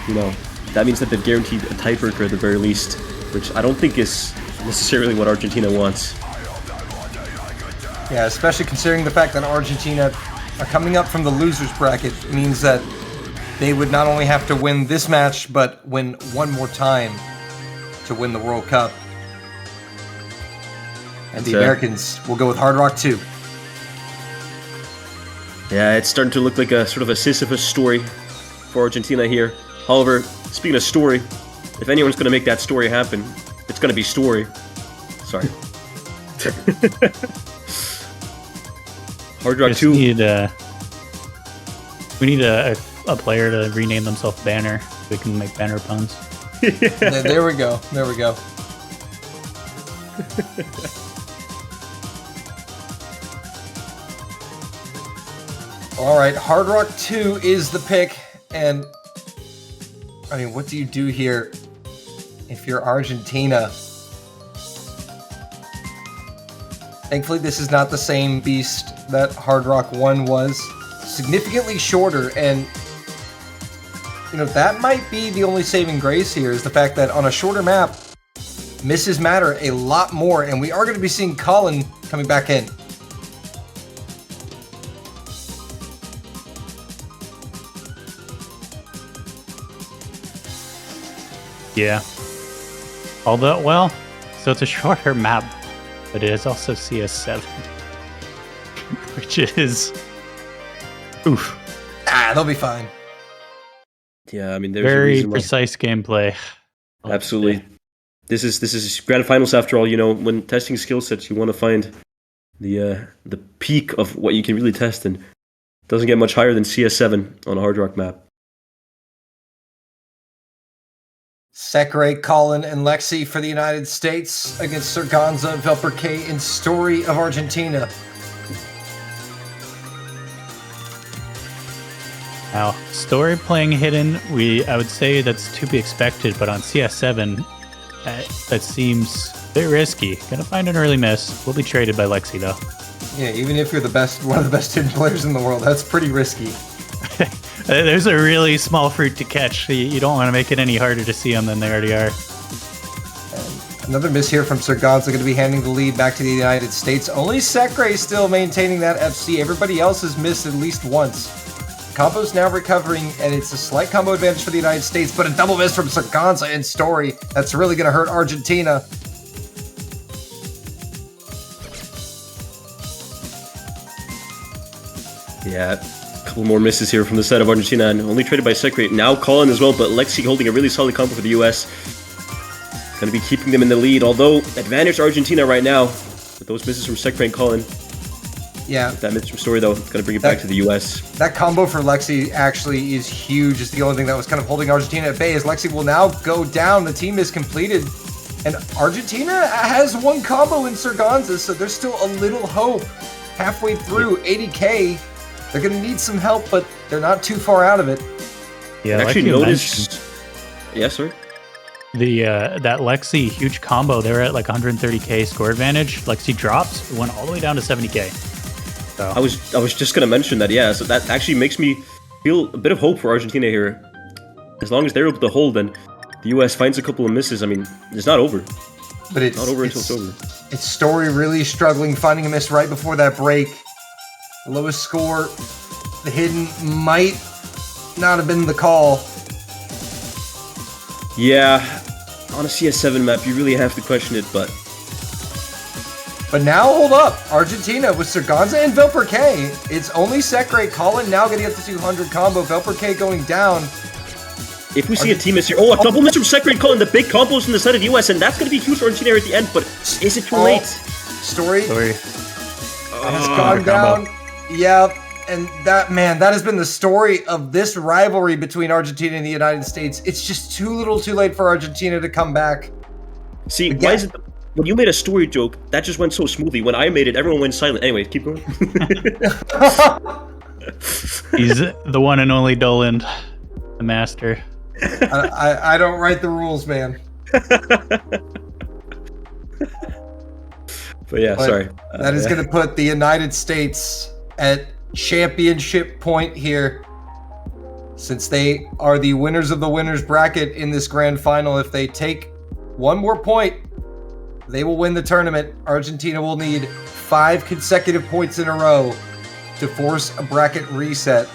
you know, that means that they've guaranteed a tiebreaker at the very least, which I don't think is necessarily what Argentina wants. Yeah, especially considering the fact that Argentina are coming up from the losers bracket, means that they would not only have to win this match, but win one more time to win the World Cup. And the Americans will go with Hard Rock 2. Yeah, it's starting to look like a sort of a Sisyphus story for Argentina here. However, speaking of story, if anyone's going to make that story happen, it's going to be Story. Sorry. Hard Rock 2. We need a player to rename themselves Banner so we can make Banner puns. There we go. There we go. All right, Hard Rock 2 is the pick, and I mean, what do you do here if you're Argentina? Thankfully, this is not the same beast that Hard Rock 1 was. Significantly shorter, and you know, that might be the only saving grace here, is the fact that on a shorter map, misses matter a lot more, and we are going to be seeing Colin coming back in. Yeah. Although, well, so it's a shorter map, but it is also CS7, which is oof. They'll be fine. Yeah, I mean, there's very a reason precise gameplay. Absolutely. This is grand finals after all. You know, when testing skill sets, you want to find the peak of what you can really test, and it doesn't get much higher than CS7 on a Hard Rock map. Sakurai, Colin, and Lexi for the United States against Surganza, Velper K, and Story of Argentina. Now, Story playing hidden, I would say that's to be expected, but on CS7, that seems a bit risky. Gonna find an early miss. We'll be traded by Lexi, though. Yeah, even if you're one of the best hidden players in the world, that's pretty risky. There's a really small fruit to catch. You don't want to make it any harder to see them than they already are. Another miss here from Sirgonza, going to be handing the lead back to the United States. Only Sekre still maintaining that FC. Everybody else has missed at least once. Combo's now recovering, and it's a slight combo advantage for the United States, but a double miss from Sirgonza and Story. That's really going to hurt Argentina. Yeah, a couple more misses here from the side of Argentina, and only traded by Sekre. Now Colin as well, but Lexi holding a really solid combo for the US. Going to be keeping them in the lead, although advantage Argentina right now. With those misses from Sekre and Colin. Yeah. With that miss from Story, though, it's going to bring it back to the US. That combo for Lexi actually is huge. It's the only thing that was kind of holding Argentina at bay, as Lexi will now go down. The team is completed. And Argentina has one combo in Sirgonza, so there's still a little hope. Halfway through 80k. They're going to need some help, but they're not too far out of it. Yeah, actually noticed. Yeah, sorry. That Lexi huge combo, they were at like 130k score advantage. Lexi drops, it went all the way down to 70k. So. I was just gonna mention that, yeah. So that actually makes me feel a bit of hope for Argentina here. As long as they're able to hold, then the US finds a couple of misses. I mean, it's not over. But it's not over until it's over. It's Story really struggling, finding a miss right before that break. The lowest score, the hidden might not have been the call. Yeah, on a CS7 map, you really have to question it, but now, hold up. Argentina with Sirgonza and Velperke. It's only Sekre. Colin now getting up to 200 combo. Velperke going down. If we see a team miss here, a double miss from Sekre and Colin, the big combos from the side of the US, and that's going to be huge for Argentina at the end, but is it too late? Story has gone down. Yeah, and that has been the story of this rivalry between Argentina and the United States. It's just too little too late for Argentina to come back. See, why is it... When you made a Story joke, that just went so smoothly. When I made it, everyone went silent. Anyway, keep going. He's the one and only Doland, the master. I don't write the rules, man. But yeah, sorry. That is going to put the United States at championship point here. Since they are the winners of the winners bracket in this grand final, if they take one more point, they will win the tournament. Argentina will need 5 consecutive points in a row to force a bracket reset.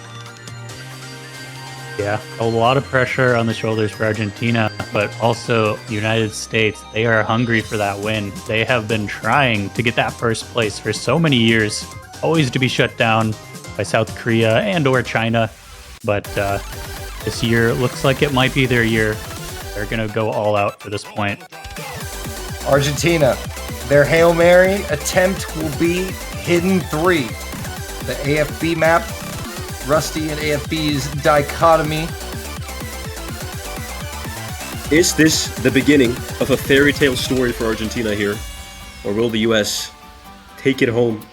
Yeah, a lot of pressure on the shoulders for Argentina, but also United States. They are hungry for that win. They have been trying to get that first place for so many years, always to be shut down by South Korea and or China. But this year looks like it might be their year. They're going to go all out for this point. Argentina, their Hail Mary attempt will be Hidden 3. The AFB map, Rusty and AFB's dichotomy. Is this the beginning of a fairy tale story for Argentina here? Or will the US take it home,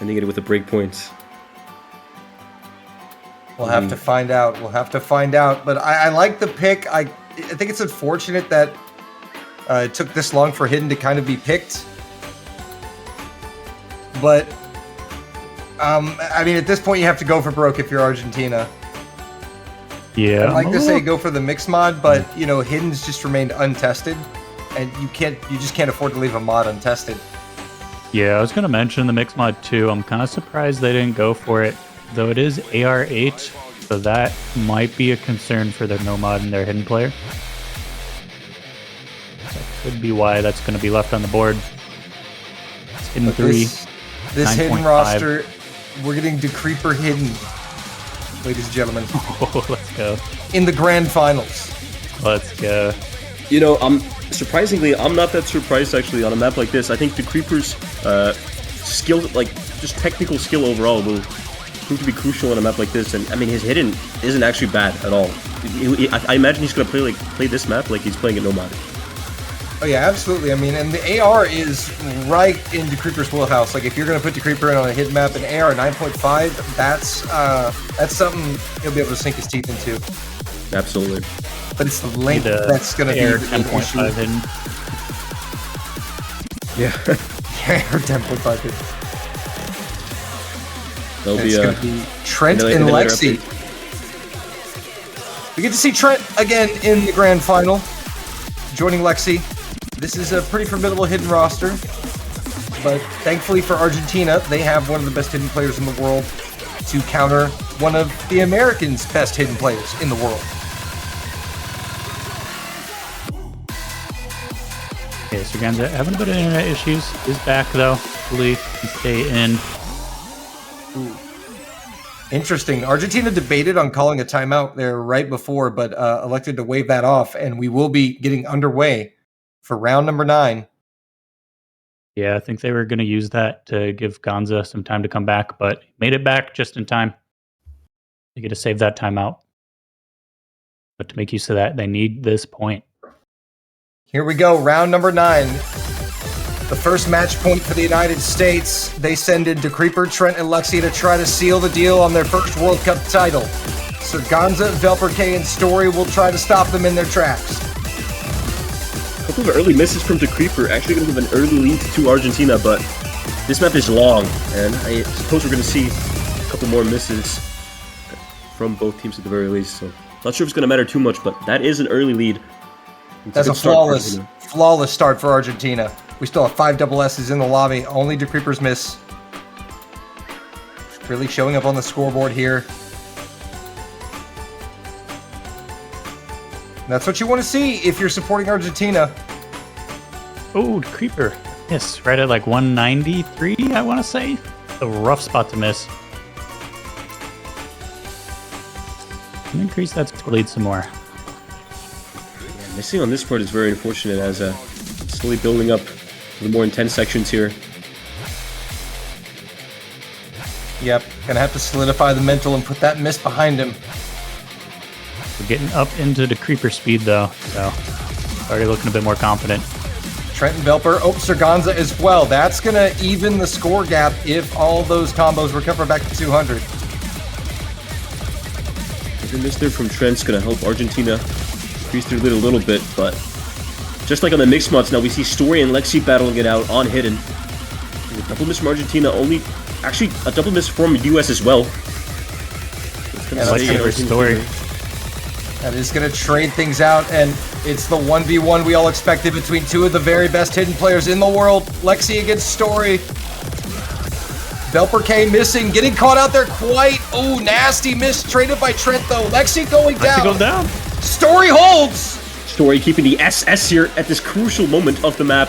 ending it with a break point? We'll have to find out. We'll have to find out. But I like the pick. I think it's unfortunate that it took this long for Hidden to kind of be picked. But, I mean, at this point, you have to go for broke if you're Argentina. Yeah. I'd like to say go for the mix mod, but, you know, Hidden's just remained untested. And you just can't afford to leave a mod untested. Yeah, I was going to mention the mix mod too. I'm kind of surprised they didn't go for it. Though it is AR8, so that might be a concern for their no mod and their Hidden player. Could be why that's going to be left on the board. It's Hidden 3. This Hidden roster, we're getting Decreeper Hidden, ladies and gentlemen. Oh, let's go. In the grand finals. Let's go. You know, surprisingly, I'm not that surprised actually on a map like this. I think Decreeper's skill, like just technical skill overall, will prove to be crucial on a map like this. And I mean, his Hidden isn't actually bad at all. I imagine he's going to play this map like he's playing it no mod. Oh yeah, absolutely. I mean, and the AR is right in Decreeper's wheelhouse. Like, if you're going to put Decreeper in on a hidden map, an AR 9.5, that's something he'll be able to sink his teeth into. Absolutely. But it's the length that's going to be the 10.5 hidden. Yeah. AR 10.5 hidden. There'll It's going to be Trent and Lexi. We get to see Trent again in the grand final, joining Lexi. This is a pretty formidable hidden roster, but thankfully for Argentina, they have one of the best hidden players in the world to counter one of the Americans' best hidden players in the world. Okay, so Ganza having a bit of internet issues. Is back though. Hopefully can stay in. Interesting. Argentina debated on calling a timeout there right before, but elected to wave that off, and we will be getting underway for round number 9. Yeah, I think they were going to use that to give Ganza some time to come back, but made it back just in time. They get to save that timeout. But to make use of that, they need this point. Here we go, round number 9. The first match point for the United States. They send in Decreeper, Trent, and Lexi to try to seal the deal on their first World Cup title. Sir Ganza, Velper-K, and Story will try to stop them in their tracks. A couple of early misses from Decreeper actually going to give an early lead to Argentina, but this map is long, and I suppose we're going to see a couple more misses from both teams at the very least. So not sure if it's going to matter too much, but that is an early lead. That's a flawless start for Argentina. We still have 5 double S's in the lobby. Only Decreeper's miss. Really showing up on the scoreboard here. That's what you want to see if you're supporting Argentina. Oh, Decreeper. Yes, right at like 193, I want to say. A rough spot to miss. Can increase that lead some more. Yeah, missing on this part is very unfortunate as slowly building up the more intense sections here. Yep, gonna have to solidify the mental and put that miss behind him. We're getting up into the Decreeper speed though, so already looking a bit more confident. Trent and Velper, Sir Ganza as well. That's gonna even the score gap if all those combos recover back to 200. The miss there from Trent's gonna help Argentina increase their lead a little bit, but just like on the mixed mods now, we see Story and Lexi battling it out on Hidden. A double miss from Argentina, actually a double miss from US as well. Lexi versus Story. That is going to trade things out, and it's the 1v1 we all expected between 2 of the very best hidden players in the world. Lexi against Story. Velper-K missing, getting caught out there quite. Oh, nasty miss traded by Trent though. Lexi going down. Lexi going down. Story holds. Story keeping the SS here at this crucial moment of the map.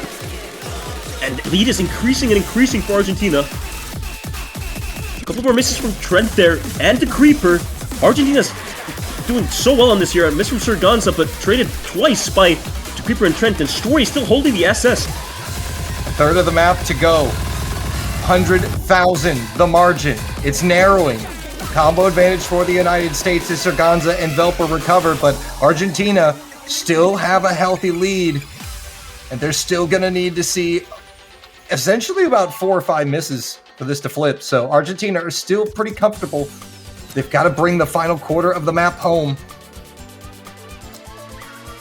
And lead is increasing and increasing for Argentina. A couple more misses from Trent there and Decreeper. Argentina's doing so well on this here. A miss from Sir Ganza, but traded twice by Decreeper and Trent, and Story still holding the SS. A third of the map to go. 100,000, the margin. It's narrowing. Combo advantage for the United States as Sir Ganza and Velper recover, but Argentina still have a healthy lead, and they're still going to need to see essentially about 4 or 5 misses for this to flip. So Argentina are still pretty comfortable. They've got to bring the final quarter of the map home.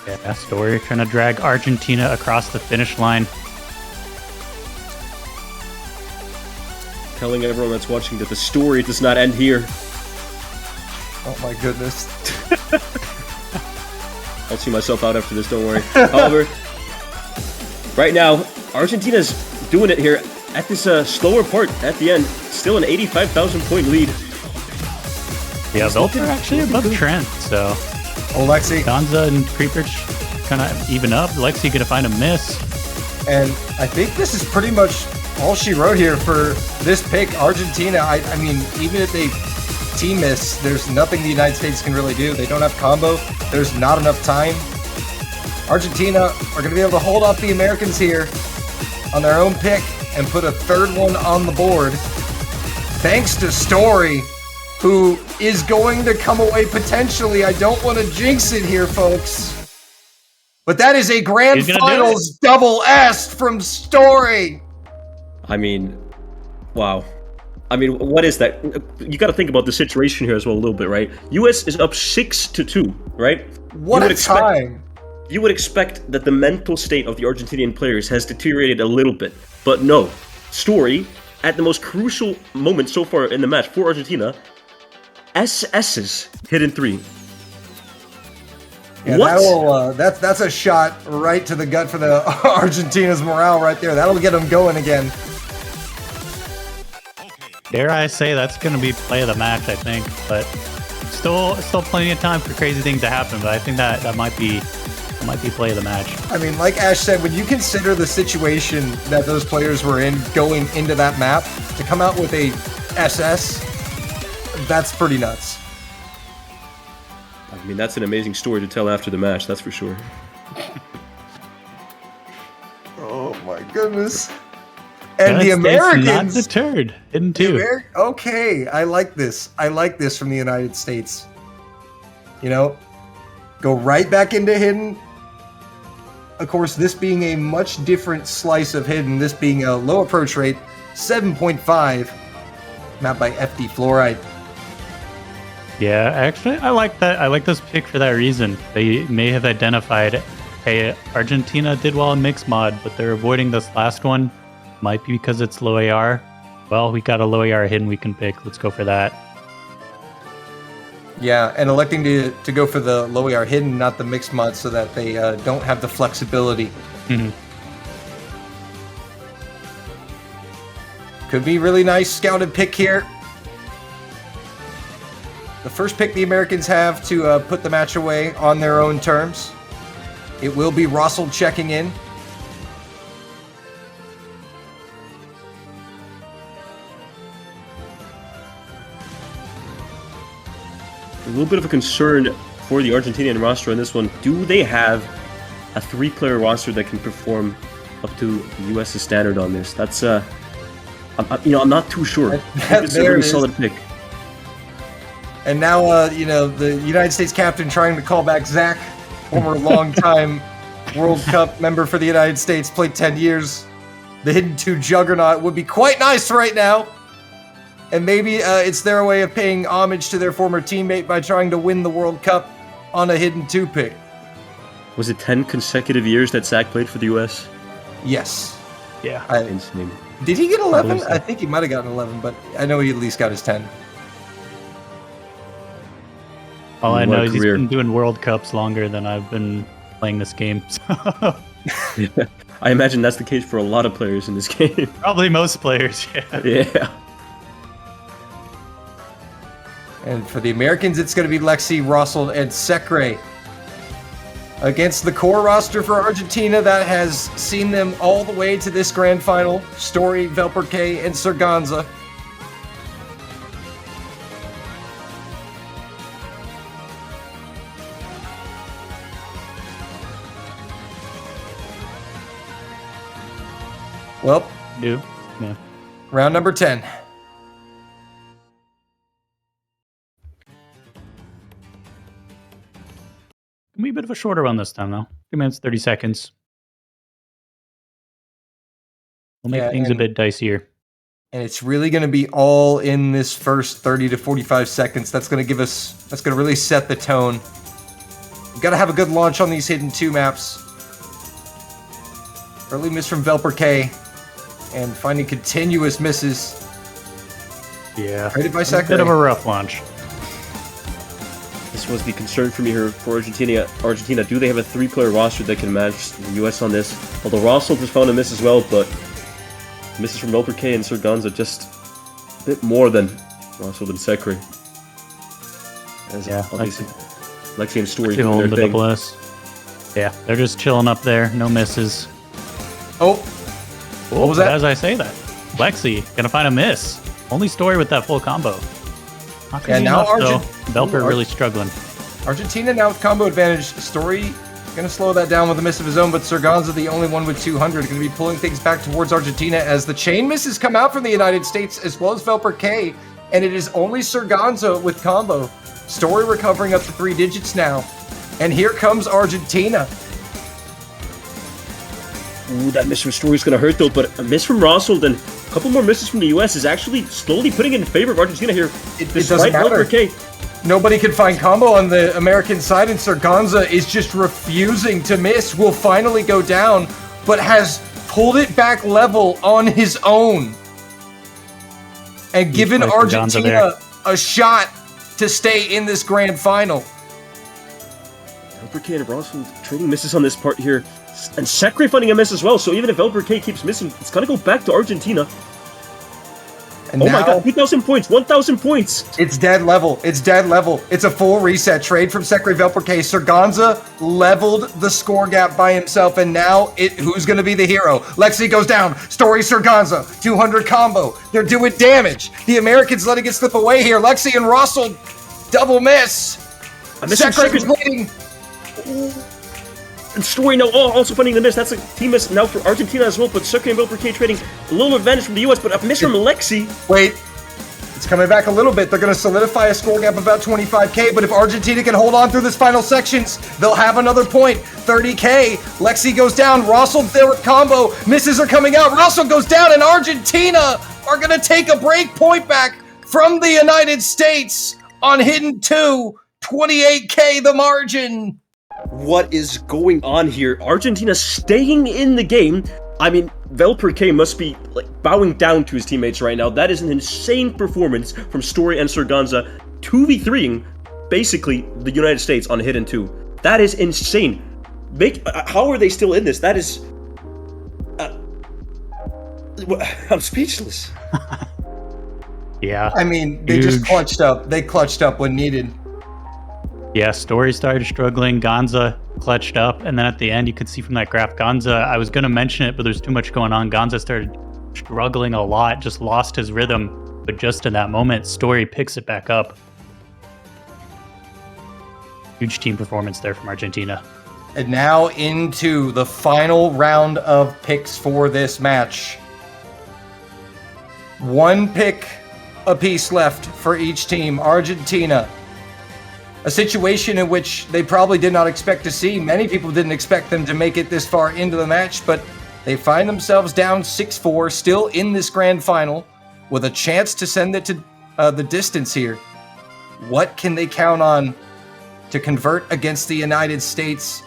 Yeah, Story trying to drag Argentina across the finish line. Telling everyone that's watching that the story does not end here. Oh my goodness. I'll see myself out after this, don't worry. However, right now, Argentina's doing it here at this slower part at the end. Still an 85,000 point lead. Yeah, Velper actually above Trent, so. Oh, Lexi. Ganza and Creeper kind of even up. Lexi gonna find a miss. And I think this is pretty much all she wrote here for this pick. Argentina, I mean, even if they team miss, there's nothing the United States can really do. They don't have combo. There's not enough time. Argentina are going to be able to hold off the Americans here on their own pick and put a third one on the board. Thanks to Story, who is going to come away potentially. I don't want to jinx it here, folks. But that is a grand finals double S from Story. I mean, wow. I mean, what is that? You got to think about the situation here as well a little bit, right? US is up 6-2, right? What a time. You would expect that the mental state of the Argentinian players has deteriorated a little bit. But no. Story, at the most crucial moment so far in the match for Argentina, SS's hidden 3. Yeah, that's a shot right to the gut for the Argentina's morale right there. That'll get them going again. Dare I say that's going to be play of the match, I think. But still plenty of time for crazy things to happen. But I think that might be play of the match. I mean, like Ash said, when you consider the situation that those players were in going into that map, to come out with a SS, that's pretty nuts. I mean, that's an amazing story to tell after the match, that's for sure. Oh my goodness. And the United States Americans... not deterred. Hidden too. Okay, I like this. I like this from the United States. You know, go right back into Hidden. Of course, this being a much different slice of Hidden, this being a low approach rate, 7.5, mapped by FD Fluoride. Yeah, actually, I like that. I like this pick for that reason. They may have identified, hey, Argentina did well in mixed mod, but they're avoiding this last one. Might be because it's low AR. Well, we got a low AR Hidden we can pick. Let's go for that. Yeah, and electing to go for the low AR Hidden, not the mixed mod, so that they don't have the flexibility. Mm-hmm. Could be really nice scouted pick here. The first pick the Americans have to put the match away on their own terms. It will be Russell checking in. A little bit of a concern for the Argentinian roster on this one. Do they have a 3-player roster that can perform up to the U.S.'s standard on this? That's I'm not too sure. It's a really solid pick. And now, the United States captain trying to call back Zach, former longtime World Cup member for the United States, played 10 years. The Hidden 2 juggernaut would be quite nice right now. And maybe it's their way of paying homage to their former teammate by trying to win the World Cup on a Hidden 2 pick. Was it 10 consecutive years that Zach played for the U.S.? Yes. Yeah. Insane. Did he get 11? I think he might have gotten 11, but I know he at least got his 10. All I know is he's been doing World Cups longer than I've been playing this game. So. Yeah. I imagine that's the case for a lot of players in this game. Probably most players, yeah. Yeah. And for the Americans, it's going to be Lexi, Russell, and Secre. Against the core roster for Argentina that has seen them all the way to this grand final. Story, Velperke, and Serganza. Well, yeah. Round number 10. Can be a bit of a shorter one this time, though. 2 minutes, 30 seconds. We'll make things a bit dicier. And it's really going to be all in this first 30 to 45 seconds. That's going to really set the tone. We've got to have a good launch on these Hidden 2 maps. Early miss from Velperke. And finding continuous misses. Yeah. Traded by A Secre. bit of a rough launch. This was the concern for me here for Argentina. Do they have a 3-player roster that can match the U.S. on this? Although Russell just found a miss as well, but misses from Velperke and Serganza just a bit more than Russell and Secre. Yeah, Lexi and Story doing their the thing. double S. Yeah, they're just chilling up there. No misses. Oh, what was that? As I say that, Lexi gonna find a miss. Only Story with that full combo. Not Yeah, now Velper really struggling. Argentina now with combo advantage. Story going to slow that down with a miss of his own, but Serganza, the only one with 200, going to be pulling things back towards Argentina as the chain misses come out from the United States as well as Velperke, and it is only Serganza with combo. Story recovering up to 3 digits now, and here comes Argentina. Ooh, that miss from Story is going to hurt though, but a miss from Russell and a couple more misses from the U.S. is actually slowly putting it in favor of Argentina here. It doesn't matter. Nobody can find combo on the American side, and Serganza is just refusing to miss. Will finally go down, but has pulled it back level on his own. And given Argentina a shot to stay in this grand final. Velper and Rossfield trading misses on this part here. And Sakre finding a miss as well, so even if Velper keeps missing, it's gonna go back to Argentina. And oh now, my god, 2,000 points, 1,000 points! It's dead level. It's dead level. It's a full reset trade from Sekre Velperke. Surganza leveled the score gap by himself, and now who's going to be the hero? Lexi goes down. Story Surganza, 200 combo. They're doing damage. The Americans letting it slip away here. Lexi and Russell, double miss. Sekre's bleeding. And Story now also finding the miss. That's a team miss now for Argentina as well, but Sekre and Velper trading a little advantage from the US, but a miss from Lexi. Wait, it's coming back a little bit. They're going to solidify a score gap of about 25k, but if Argentina can hold on through this final sections, they'll have another point. 30k. Lexi goes down. Russell there with combo. Misses are coming out. Russell goes down, and Argentina are going to take a break point back from the United States on Hidden 2. 28k the margin. What is going on here? Argentina staying in the game. I mean, Velper must be like bowing down to his teammates right now. That is an insane performance from Story and Surganza, 2v3ing basically the United States on Hidden 2. That is insane. How are they still in this? That is... I'm speechless. Yeah. I mean, they just clutched up. They clutched up when needed. Yeah, Story started struggling, Gonza clutched up, and then at the end you could see from that graph, Gonza, I was going to mention it, but there's too much going on. Gonza started struggling a lot, just lost his rhythm, but just in that moment, Story picks it back up. Huge team performance there from Argentina. And now into the final round of picks for this match. One pick apiece left for each team. Argentina. A situation in which they probably did not expect to see. Many people didn't expect them to make it this far into the match, but they find themselves down 6-4, still in this grand final, with a chance to send it to the distance here. What can they count on to convert against the United States?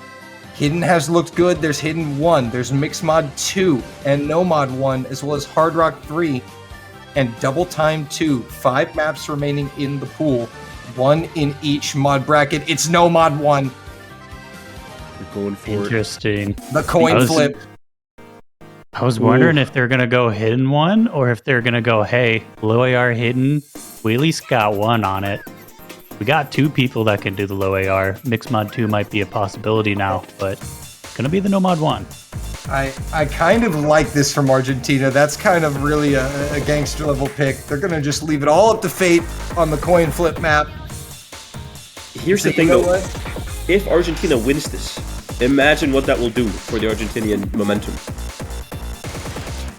Hidden has looked good. There's Hidden 1, there's Mixed Mod 2, and No Mod 1, as well as Hard Rock 3, and Double Time 2. 5 maps remaining in the pool. 1 in each mod bracket. It's No Mod 1. We're going for Interesting. The coin flip. I was wondering if they're going to go Hidden 1 or if they're going to go, hey, low AR Hidden, we at least got 1 on it. We got 2 people that can do the low AR. Mixed Mod 2 might be a possibility now, but it's going to be the No Mod 1. I kind of like this from Argentina. That's kind of really a gangster level pick. They're going to just leave it all up to fate on the coin flip map. Here's the thing though, if Argentina wins this, imagine what that will do for the Argentinian momentum.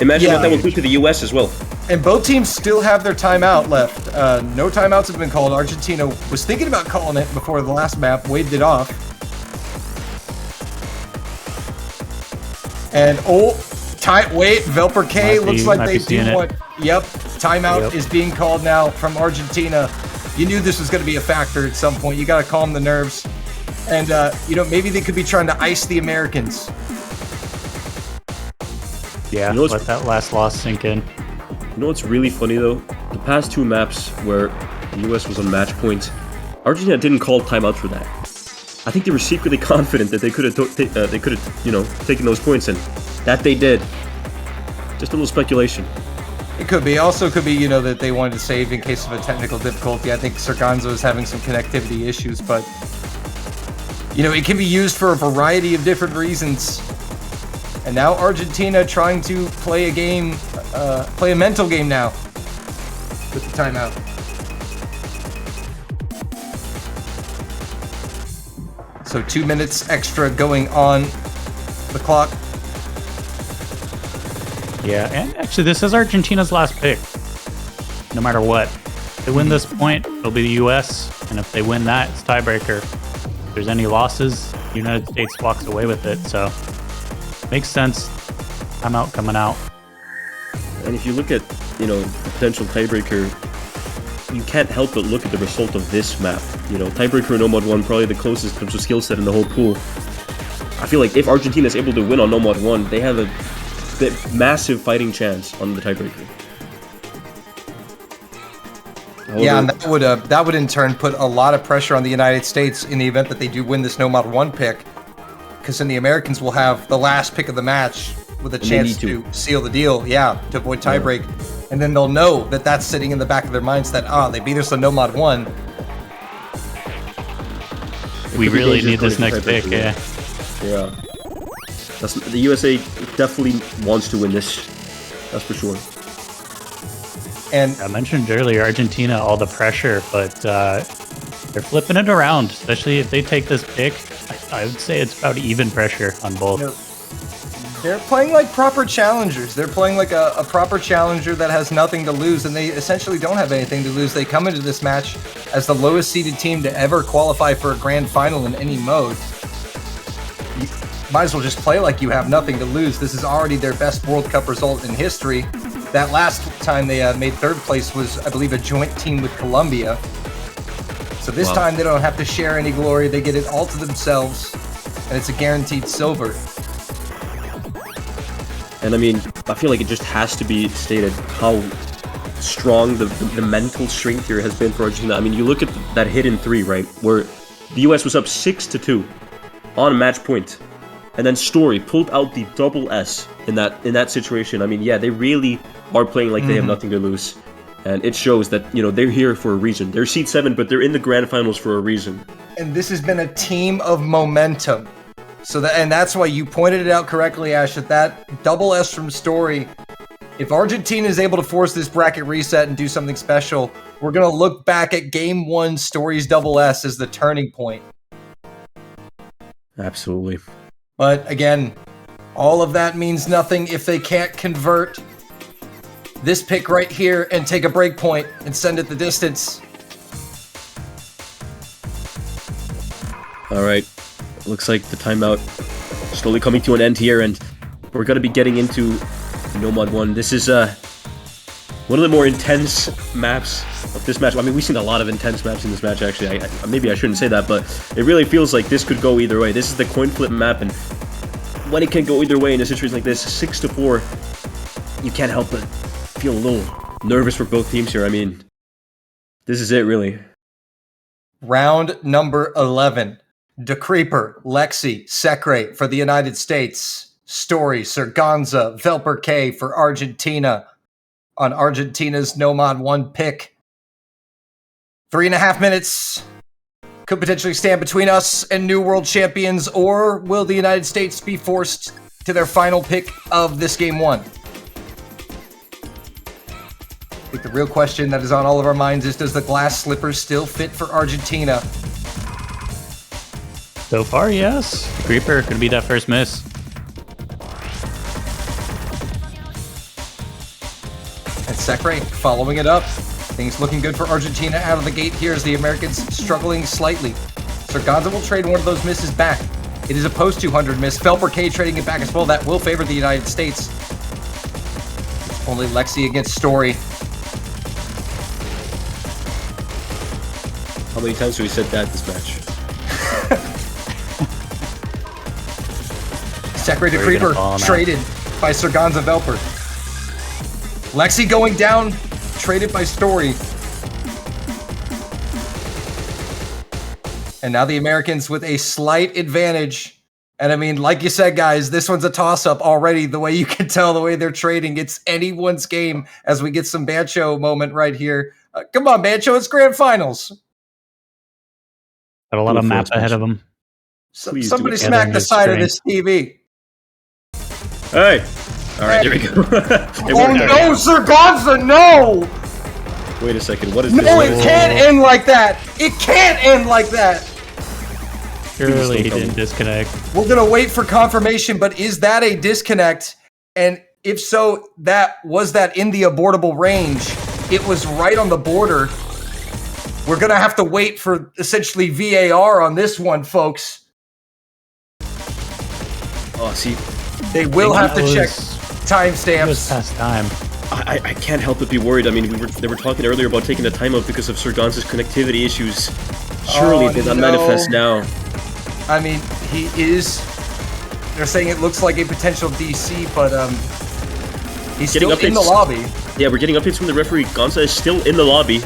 Imagine what that will do to the US as well. And both teams still have their timeout left. No timeouts have been called. Argentina was thinking about calling it before the last map, waved it off. And wait, Velper looks like they do want. Yep, timeout is being called now from Argentina. You knew this was going to be a factor at some point. You got to calm the nerves. And, maybe they could be trying to ice the Americans. Yeah, let that last loss sink in. You know what's really funny, though? The past 2 maps where the US was on match point, Argentina didn't call timeout for that. I think they were secretly confident that they could have, taken those points, and that they did. Just a little speculation. It could be. Also could be, that they wanted to save in case of a technical difficulty. I think Surganza is having some connectivity issues, but, it can be used for a variety of different reasons. And now Argentina trying to play a game, play a mental game now with the timeout. So 2 minutes extra going on the clock. Yeah, and actually this is Argentina's last pick. No matter what. If they win this point, it'll be the US, and if they win that, it's tiebreaker. If there's any losses, the United States walks away with it, so makes sense. Timeout coming out. And if you look at, potential tiebreaker, you can't help but look at the result of this map. Tiebreaker and No Mod 1, probably the closest in terms of skill set in the whole pool. I feel like if Argentina is able to win on No Mod 1, they have a massive fighting chance on the tiebreaker. Yeah, and that would in turn put a lot of pressure on the United States in the event that they do win this No Mod 1 pick, because then the Americans will have the last pick of the match with a chance to seal the deal, to avoid tiebreak, and then they'll know that that's sitting in the back of their minds that they beat us on No Mod 1. We really need this next pick, yeah. Yeah. The USA definitely wants to win this. That's for sure. And I mentioned earlier Argentina, all the pressure, but they're flipping it around, especially if they take this pick. I would say it's about even pressure on both. They're playing like proper challengers. They're playing like a proper challenger that has nothing to lose, and they essentially don't have anything to lose. They come into this match as the lowest seeded team to ever qualify for a grand final in any mode. You might as well just play like you have nothing to lose. This is already their best World Cup result in history. That last time they made third place was, I believe, a joint team with Colombia. So this time they don't have to share any glory. They get it all to themselves, and it's a guaranteed silver. And I mean, I feel like it just has to be stated how strong the mental strength here has been for Argentina. I mean, you look at that hidden 3, right, where the US was up 6-2 on match point, and then Story pulled out the double S in that situation. I mean, yeah, they really are playing like they have nothing to lose, and it shows that, you know, they're here for a reason. They're seed 7, but they're in the grand finals for a reason. And this has been a team of momentum. And that's why you pointed it out correctly, Ash, that double S from Story. If Argentina is able to force this bracket reset and do something special, we're going to look back at Game 1 Story's double S as the turning point. Absolutely. But again, all of that means nothing if they can't convert this pick right here and take a break point and send it the distance. All right. Looks like the timeout slowly coming to an end here, and we're going to be getting into No Mod 1. This is one of the more intense maps of this match. I mean, we've seen a lot of intense maps in this match, actually. Maybe I shouldn't say that, but it really feels like this could go either way. This is the coin flip map, and when it can go either way in a situation like this, 6-4, you can't help but feel a little nervous for both teams here. I mean, this is it, really. Round number 11. DeCreeper, Lexi, Secre for the United States. Story, Serganza, Velper K for Argentina on Argentina's No Mod 1 pick. 3.5 minutes could potentially stand between us and new world champions, or will the United States be forced to their final pick of this Game 1? I think the real question that is on all of our minds is, does the glass slippers still fit for Argentina? So far, yes. Creeper could be that first miss. And Secre following it up. Things looking good for Argentina out of the gate here as the Americans struggling slightly. Serganza will trade one of those misses back. It is a post 200 miss. Velper K trading it back as well. That will favor the United States. It's only Lexi against Story. How many times have we said that this match? Secre DeCreeper traded by Serganza Velper. Lexi going down, traded by Story. And now the Americans with a slight advantage. And I mean, like you said, guys, this one's a toss-up already. The way you can tell, the way they're trading, it's anyone's game as we get some Bancho moment right here. Come on, Bancho, it's grand finals. Got a lot of map ahead of them. Somebody smack the side of this TV. Hey! Alright, here we go. Oh no, Serganza, no! Wait a second, what is this? No, it can't end like that! It can't end like that! Surely he didn't disconnect. We're gonna wait for confirmation, but is that a disconnect? And if so, was that in the abortable range? It was right on the border. We're gonna have to wait for essentially VAR on this one, folks. Oh, see, they will have to check timestamps. It was past time. I can't help but be worried. I mean, they were talking earlier about taking the timeout because of Serganza's connectivity issues. Surely it did not manifest now. I mean, he is. They're saying it looks like a potential DC, but he's still in the lobby. Yeah, we're getting updates from the referee. Gonza is still in the lobby.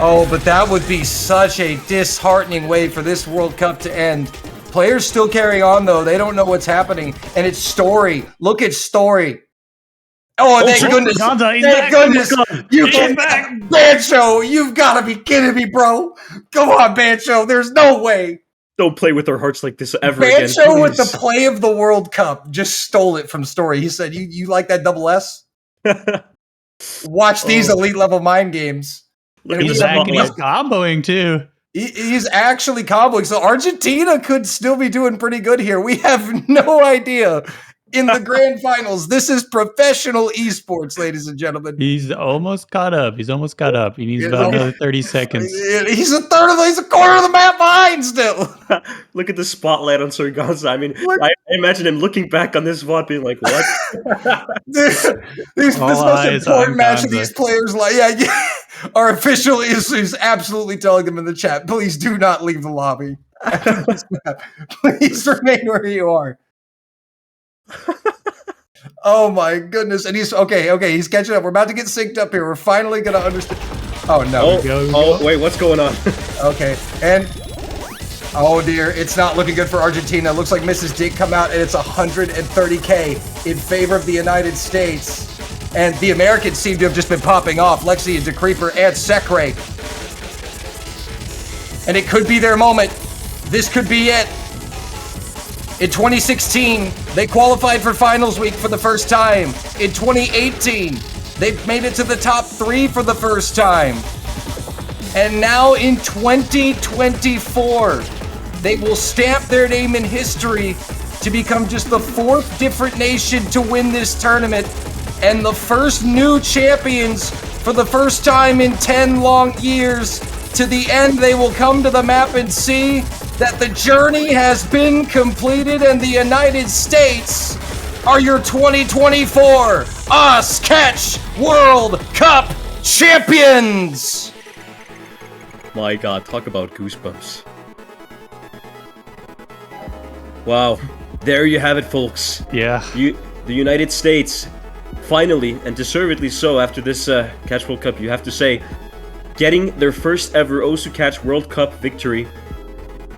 Oh, but that would be such a disheartening way for this World Cup to end. Players still carry on, though. They don't know what's happening. And it's Story. Look at Story. Oh, thank goodness. Thank goodness. You came back. Bancho, you've got to be kidding me, bro. Come on, Bancho. There's no way. Don't play with our hearts like this ever again. Bancho with the play of the World Cup just stole it from Story. He said, you like that double S? Watch these elite level mind games. Look at he's comboing too. He's actually comboing. So Argentina could still be doing pretty good here. We have no idea. In the grand finals, this is professional esports, ladies and gentlemen. He's almost caught up. He needs about another 30 seconds. He's a quarter of the map behind still. Look at the spotlight on Sorganza. I mean, I imagine him looking back on this VOD being like, what? this most important match of these players' life. Yeah. Our official is absolutely telling them in the chat, please do not leave the lobby. Please remain where you are. Oh my goodness. And he's okay, he's catching up. We're about to get synced up here. We're finally gonna understand. Oh no. Wait, what's going on? Okay, and oh dear, it's not looking good for Argentina. Looks like Mrs. did come out, and it's 130k in favor of the United States. And the Americans seem to have just been popping off. Lexi and DeCreeper and Sekre. And it could be their moment. This could be it. In 2016, they qualified for finals week for the first time. In 2018, they've made it to the top 3 for the first time. And now in 2024, they will stamp their name in history to become just the 4th different nation to win this tournament and the first new champions for the first time in 10 long years. To the end, they will come to the map and see that the journey has been completed and the United States are your 2024 Osketch World Cup champions! My god, talk about goosebumps. Wow, there you have it, folks. Yeah. The United States, finally, and deservedly so after this Catch World Cup, you have to say, getting their first ever Osu Catch World Cup victory.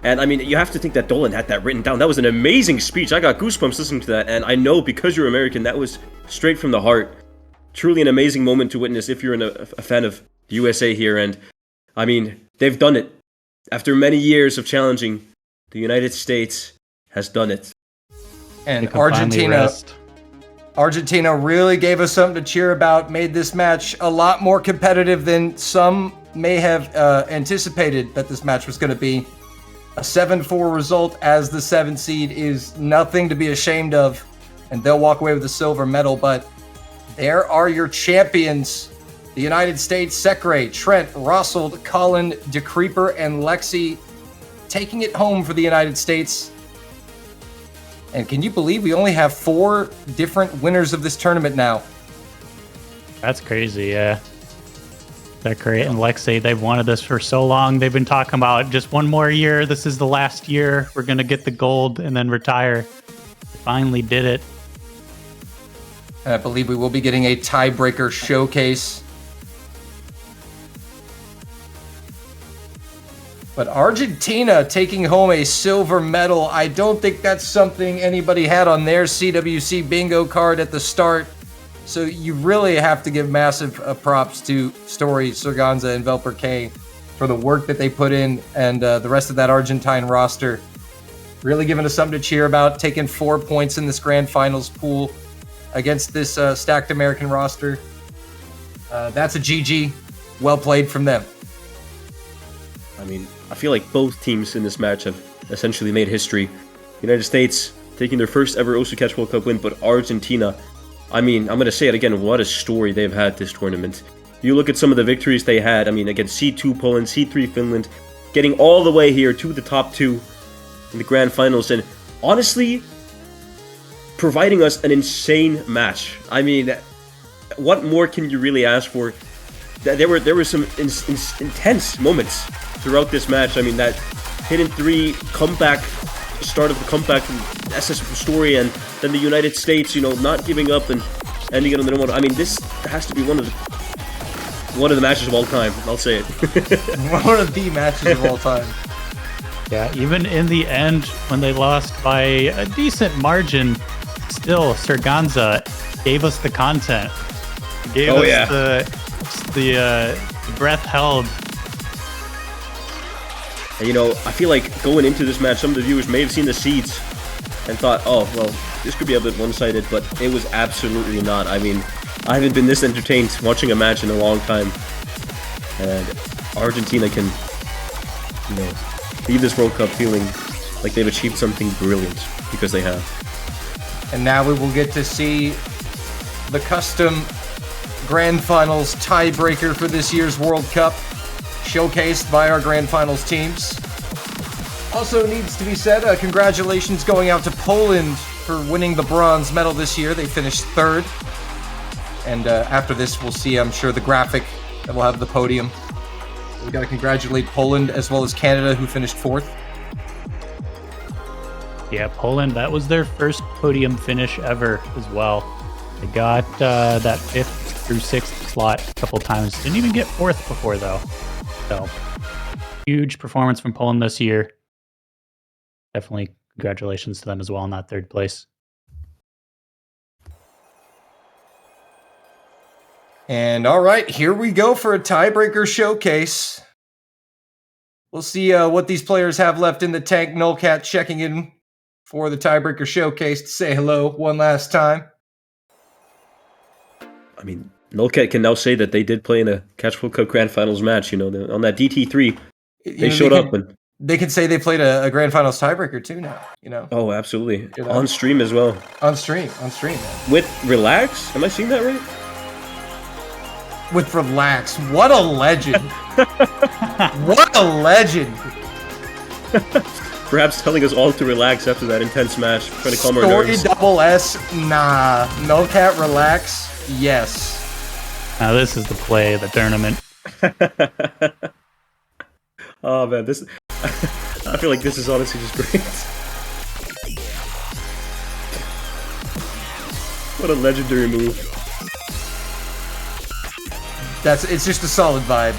And I mean, you have to think that Dolan had that written down. That was an amazing speech. I got goosebumps listening to that. And I know because you're American, that was straight from the heart. Truly an amazing moment to witness if you're a fan of the USA here. And I mean, they've done it. After many years of challenging, the United States has done it. And Argentina really gave us something to cheer about, made this match a lot more competitive than some may have anticipated that this match was going to be. A 7-4 result as the 7th seed is nothing to be ashamed of, and they'll walk away with a silver medal, but there are your champions. The United States, Sekre, Trent, Rossold, Colin, DeCreeper, and Lexi taking it home for the United States. And can you believe we only have 4 different winners of this tournament now? That's crazy, yeah. Sekre and Lexi, they've wanted this for so long. They've been talking about just one more year. This is the last year. We're going to get the gold and then retire. They finally did it. I believe we will be getting a tiebreaker showcase. But Argentina taking home a silver medal, I don't think that's something anybody had on their CWC bingo card at the start. So you really have to give massive props to Story, Sorganza, and Velper K for the work that they put in, and the rest of that Argentine roster. Really giving us something to cheer about, taking 4 points in this grand finals pool against this stacked American roster. That's a GG. Well played from them. I mean, I feel like both teams in this match have essentially made history. United States taking their first ever Osu Catch World Cup win, but Argentina, I mean, I'm going to say it again, what a story they've had this tournament. You look at some of the victories they had, I mean, against C2 Poland, C3 Finland, getting all the way here to the top 2 in the grand finals, and honestly, providing us an insane match. I mean, what more can you really ask for? There were some intense moments throughout this match. I mean, that hidden 3 comeback, start of the comeback from SS Story, and then the United States, you know, not giving up and ending it on their own. I mean, this has to be one of the one of the matches of all time. I'll say it. One of the matches of all time. Yeah, even in the end, when they lost by a decent margin, still Serganza gave us the content. Gave us the breath held. And, you know, I feel like going into this match, some of the viewers may have seen the seeds and thought, oh, well, this could be a bit one-sided, but it was absolutely not. I mean, I haven't been this entertained watching a match in a long time. And Argentina can, you know, leave this World Cup feeling like they've achieved something brilliant, because they have. And now we will get to see the custom Grand Finals tiebreaker for this year's World Cup, showcased by our Grand Finals teams. Also needs to be said, congratulations going out to Poland for winning the bronze medal this year. They finished 3rd. And after this, we'll see, I'm sure, the graphic that will have the podium. We got to congratulate Poland as well as Canada, who finished 4th. Yeah, Poland, that was their first podium finish ever as well. They got that 5th through 6th slot a couple times. Didn't even get 4th before, though. So, huge performance from Poland this year. Definitely congratulations to them as well in that 3rd place. And all right, here we go for a tiebreaker showcase. We'll see what these players have left in the tank. Nullcat checking in for the tiebreaker showcase to say hello one last time. I mean, Nullcat can now say that they did play in a Catch World Cup Grand Finals match. You know, on that DT3, they showed up. And they can say they played a Grand Finals tiebreaker too now, you know. oh, absolutely. On stream as well. On stream, man. With Relax? Am I seeing that right? With Relax. What a legend. What a legend. Perhaps telling us all to relax after that intense match, trying to calm our Story nerves. double S, nah. Nullcat Relax, yes. Now this is the play of the tournament. Oh man, this I feel like this is honestly just great. What a legendary move. It's just a solid vibe.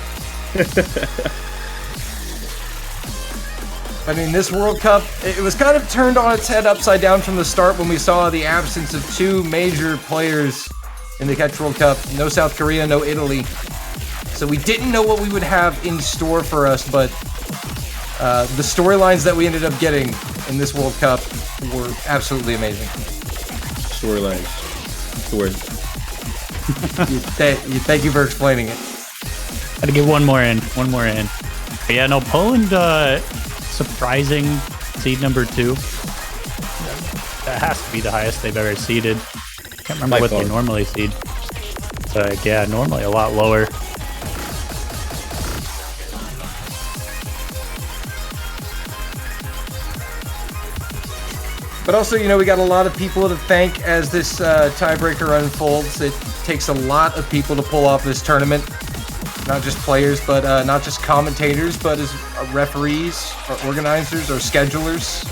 I mean, this World Cup, it was kind of turned on its head upside down from the start when we saw the absence of 2 major players in the Catch World Cup. No South Korea, no Italy. So we didn't know what we would have in store for us, but the storylines that we ended up getting in this World Cup were absolutely amazing. Storylines. The word. Thank you for explaining it. Gotta get one more in. But yeah, no, Poland, surprising seed number 2. That has to be the highest they've ever seeded. Can't remember what they normally seed. But yeah, normally a lot lower. But also, you know, we got a lot of people to thank as this tiebreaker unfolds. It takes a lot of people to pull off this tournament. Not just players, but not just commentators, but as referees, our organizers, our schedulers.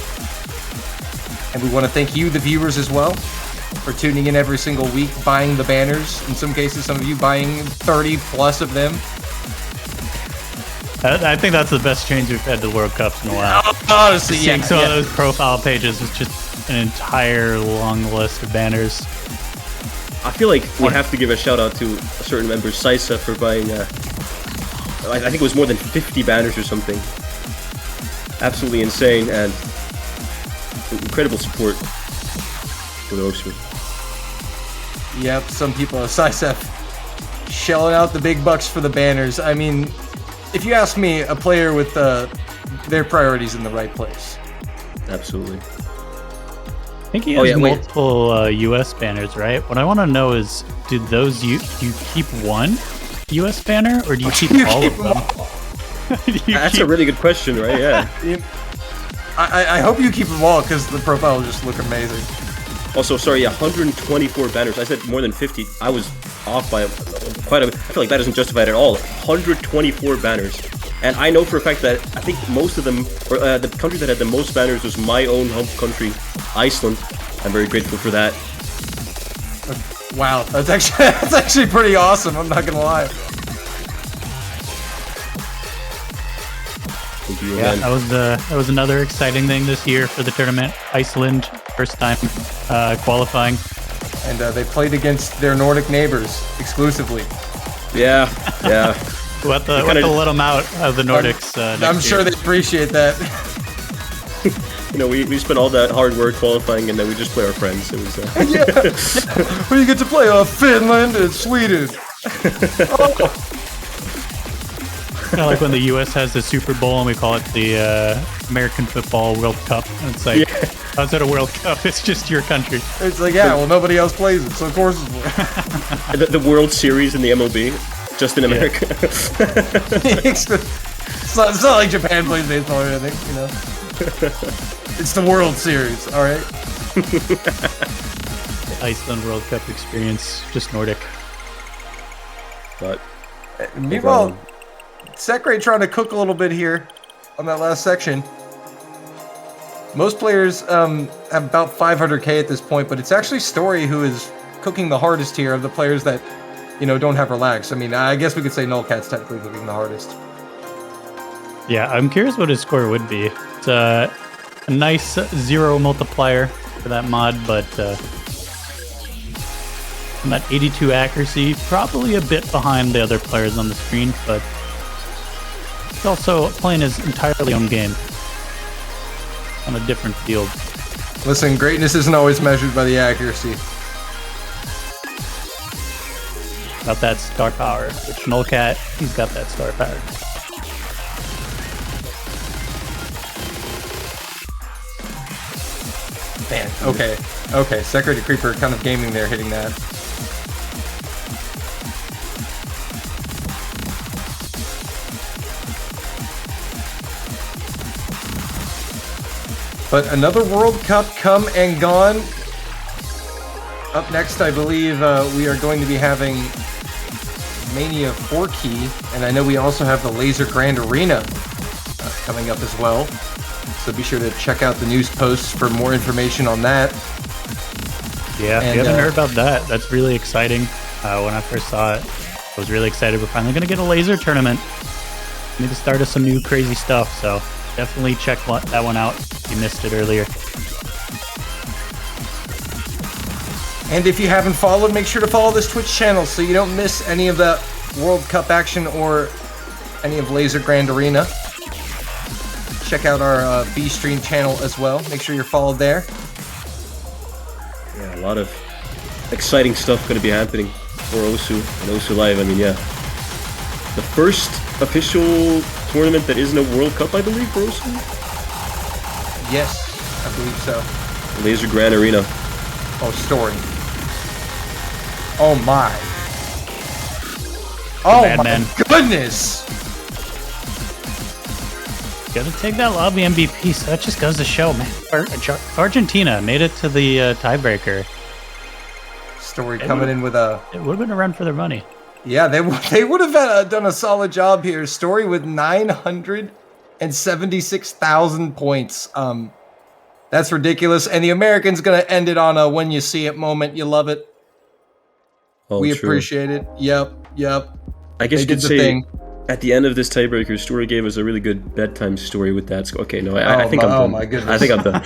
And we want to thank you, the viewers, as well, for tuning in every single week, buying the banners. In some cases, some of you buying 30 plus of them. I think that's the best change we've had to World Cups in a while. Honestly, seeing some of those profile pages is just an entire long list of banners. I feel like we have to give a shout out to a certain member, Saisa, for buying, I think it was more than 50 banners or something. Absolutely insane, and incredible support for the Oxford. Yep, some people, Saisa, shelling out the big bucks for the banners. I mean, if you ask me, a player with their priorities in the right place. Absolutely. I think he has multiple US banners, right? What I want to know is, do you keep one US banner, or do you keep all of them? That's a really good question, right? Yeah. I hope you keep them all, because the profile will just look amazing. Also, sorry, 124 banners. I said more than 50. I was off by quite a bit. I feel like that isn't justified at all. 124 banners. And I know for a fact that I think most of them, or the country that had the most banners was my own home country, Iceland. I'm very grateful for that. Wow, that's actually pretty awesome. I'm not gonna lie. Thank you Yeah, again. that was another exciting thing this year for the tournament. Iceland, first time qualifying. And they played against their Nordic neighbors exclusively. Yeah, yeah. We'll have to let them out of the Nordics. I'm sure they appreciate that. You know, we spent all that hard work qualifying, and then we just play our friends. It was. Yeah. Well, you get to play Finland and Sweden. Kind of like when the U.S. has the Super Bowl and we call it the American Football World Cup. And it's like, how's that a World Cup? It's just your country. It's like, yeah, well, nobody else plays it, so of course it's The World Series in the MLB, just in America. it's not like Japan plays baseball or anything, you know. It's the World Series, all right. Iceland World Cup experience, just Nordic. But meanwhile, Sekre trying to cook a little bit here on that last section. Most players have about 500k at this point, but it's actually Story who is cooking the hardest here of the players that, you know, don't have relax. I mean, I guess we could say Nullcat's technically cooking the hardest. Yeah, I'm curious what his score would be. It's a nice 0 multiplier for that mod, but I'm at 82 accuracy, probably a bit behind the other players on the screen, but he's also playing his entirely own game on a different field. Listen, greatness isn't always measured by the accuracy. Got that star power, which Nullcat, he's got that star power. Man, okay. Sekre to Creeper kind of gaming there, hitting that. But another World Cup come and gone. Up next, I believe we are going to be having Mania 4 Key, and I know we also have the Laser Grand Arena coming up as well. So be sure to check out the news posts for more information on that. Yeah, if you haven't heard about that, that's really exciting. When I first saw it, I was really excited. We're finally going to get a laser tournament. We need to start us some new crazy stuff, so definitely check that one out if you missed it earlier. And if you haven't followed, make sure to follow this Twitch channel so you don't miss any of the World Cup action or any of Laser Grand Arena. Check out our B-Stream channel as well. Make sure you're followed there. Yeah, a lot of exciting stuff going to be happening for Osu and Osu Live. I mean, yeah. The first official tournament that isn't a World Cup, I believe, for Osu? Yes, I believe so. Laser Grand Arena. Oh, Story. Oh my. Oh my goodness! Gotta take that lobby MVP, so that just goes to show, man. Argentina made it to the tiebreaker. Story coming in with a... It would have been a run for their money. Yeah, they would have done a solid job here. Story with 976,000 points. That's ridiculous. And the American's going to end it on a when you see it moment. You love it. Oh, we true. appreciate it. Yep. I guess They you did could the say thing. at the end of this tiebreaker, Story gave us a really good bedtime story with that. Okay, no, I think I'm done. Oh my goodness. I think I'm done.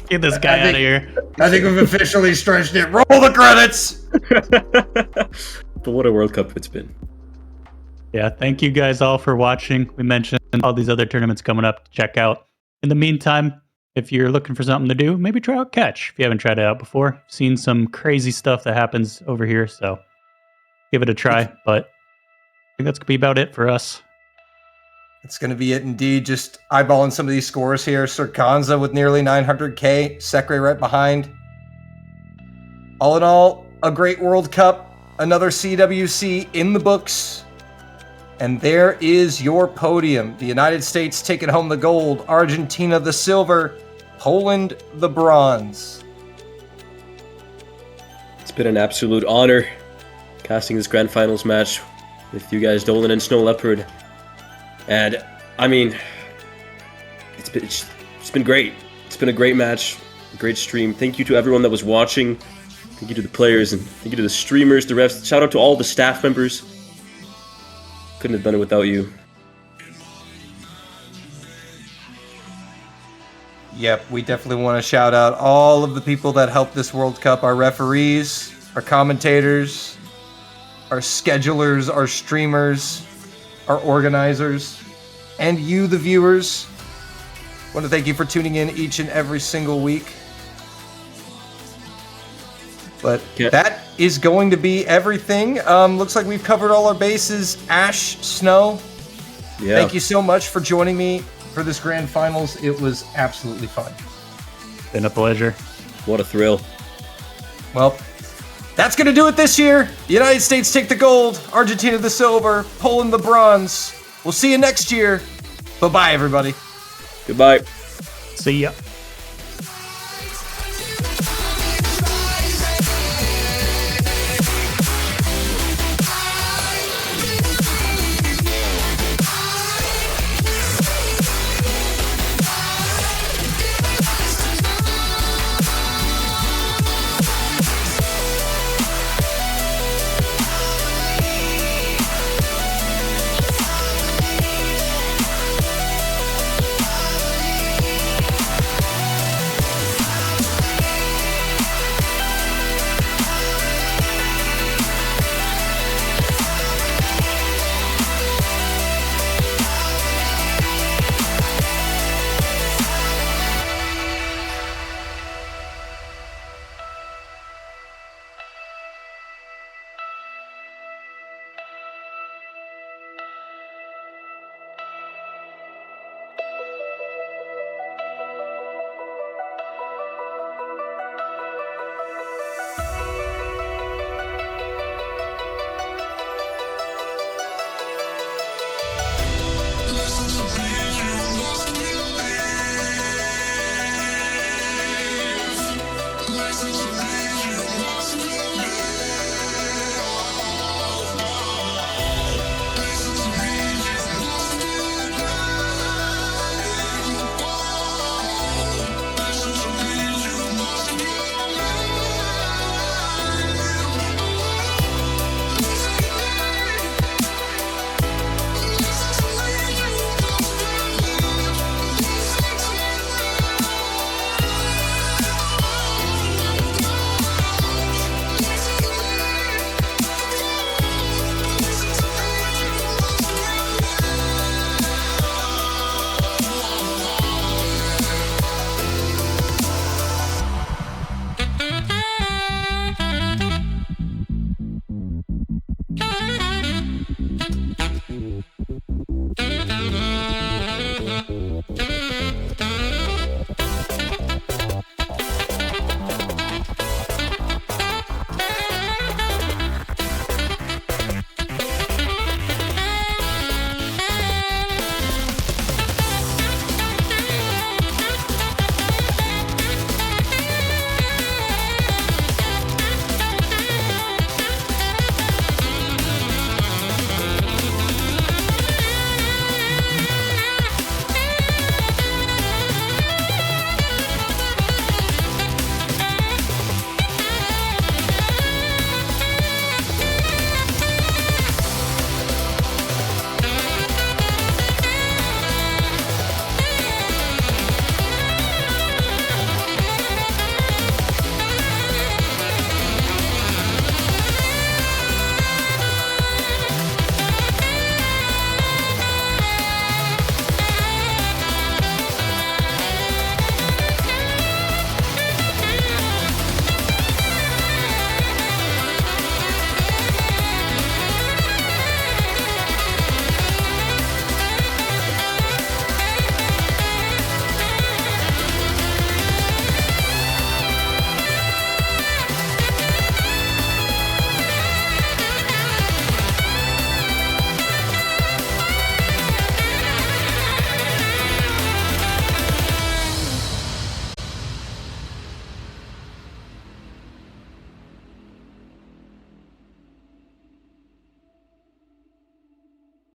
Get this guy out of here. I think we've officially stretched it. Roll the credits! But what a World Cup it's been. Yeah, thank you guys all for watching. We mentioned all these other tournaments coming up to check out. In the meantime, if you're looking for something to do, maybe try out Catch if you haven't tried it out before. Seen some crazy stuff that happens over here, so give it a try. But I think that's going to be about it for us. It's going to be it indeed. Just eyeballing some of these scores here. Sirkanza with nearly 900k. Sekre right behind. All in all, a great World Cup. Another CWC in the books. And there is your podium. The United States taking home the gold. Argentina the silver. Poland the bronze. It's been an absolute honor casting this grand finals match with you guys, Dolan and Snow Leopard. And I mean, it's been great. It's been a great match, a great stream. Thank you to everyone that was watching. Thank you to the players and thank you to the streamers, the refs. Shout out to all the staff members. Couldn't have done it without you. Yep, we definitely want to shout out all of the people that helped this World Cup, our referees, our commentators, our schedulers, our streamers, our organizers, and you, the viewers. I want to thank you for tuning in each and every single week. But that is going to be everything. Looks like we've covered all our bases. Ash, Snow, thank you so much for joining me for this grand finals. It was absolutely fun. Been a pleasure. What a thrill. Well, that's going to do it this year. The United States take the gold, Argentina the silver, Poland the bronze. We'll see you next year. Bye-bye, everybody. Goodbye. See ya.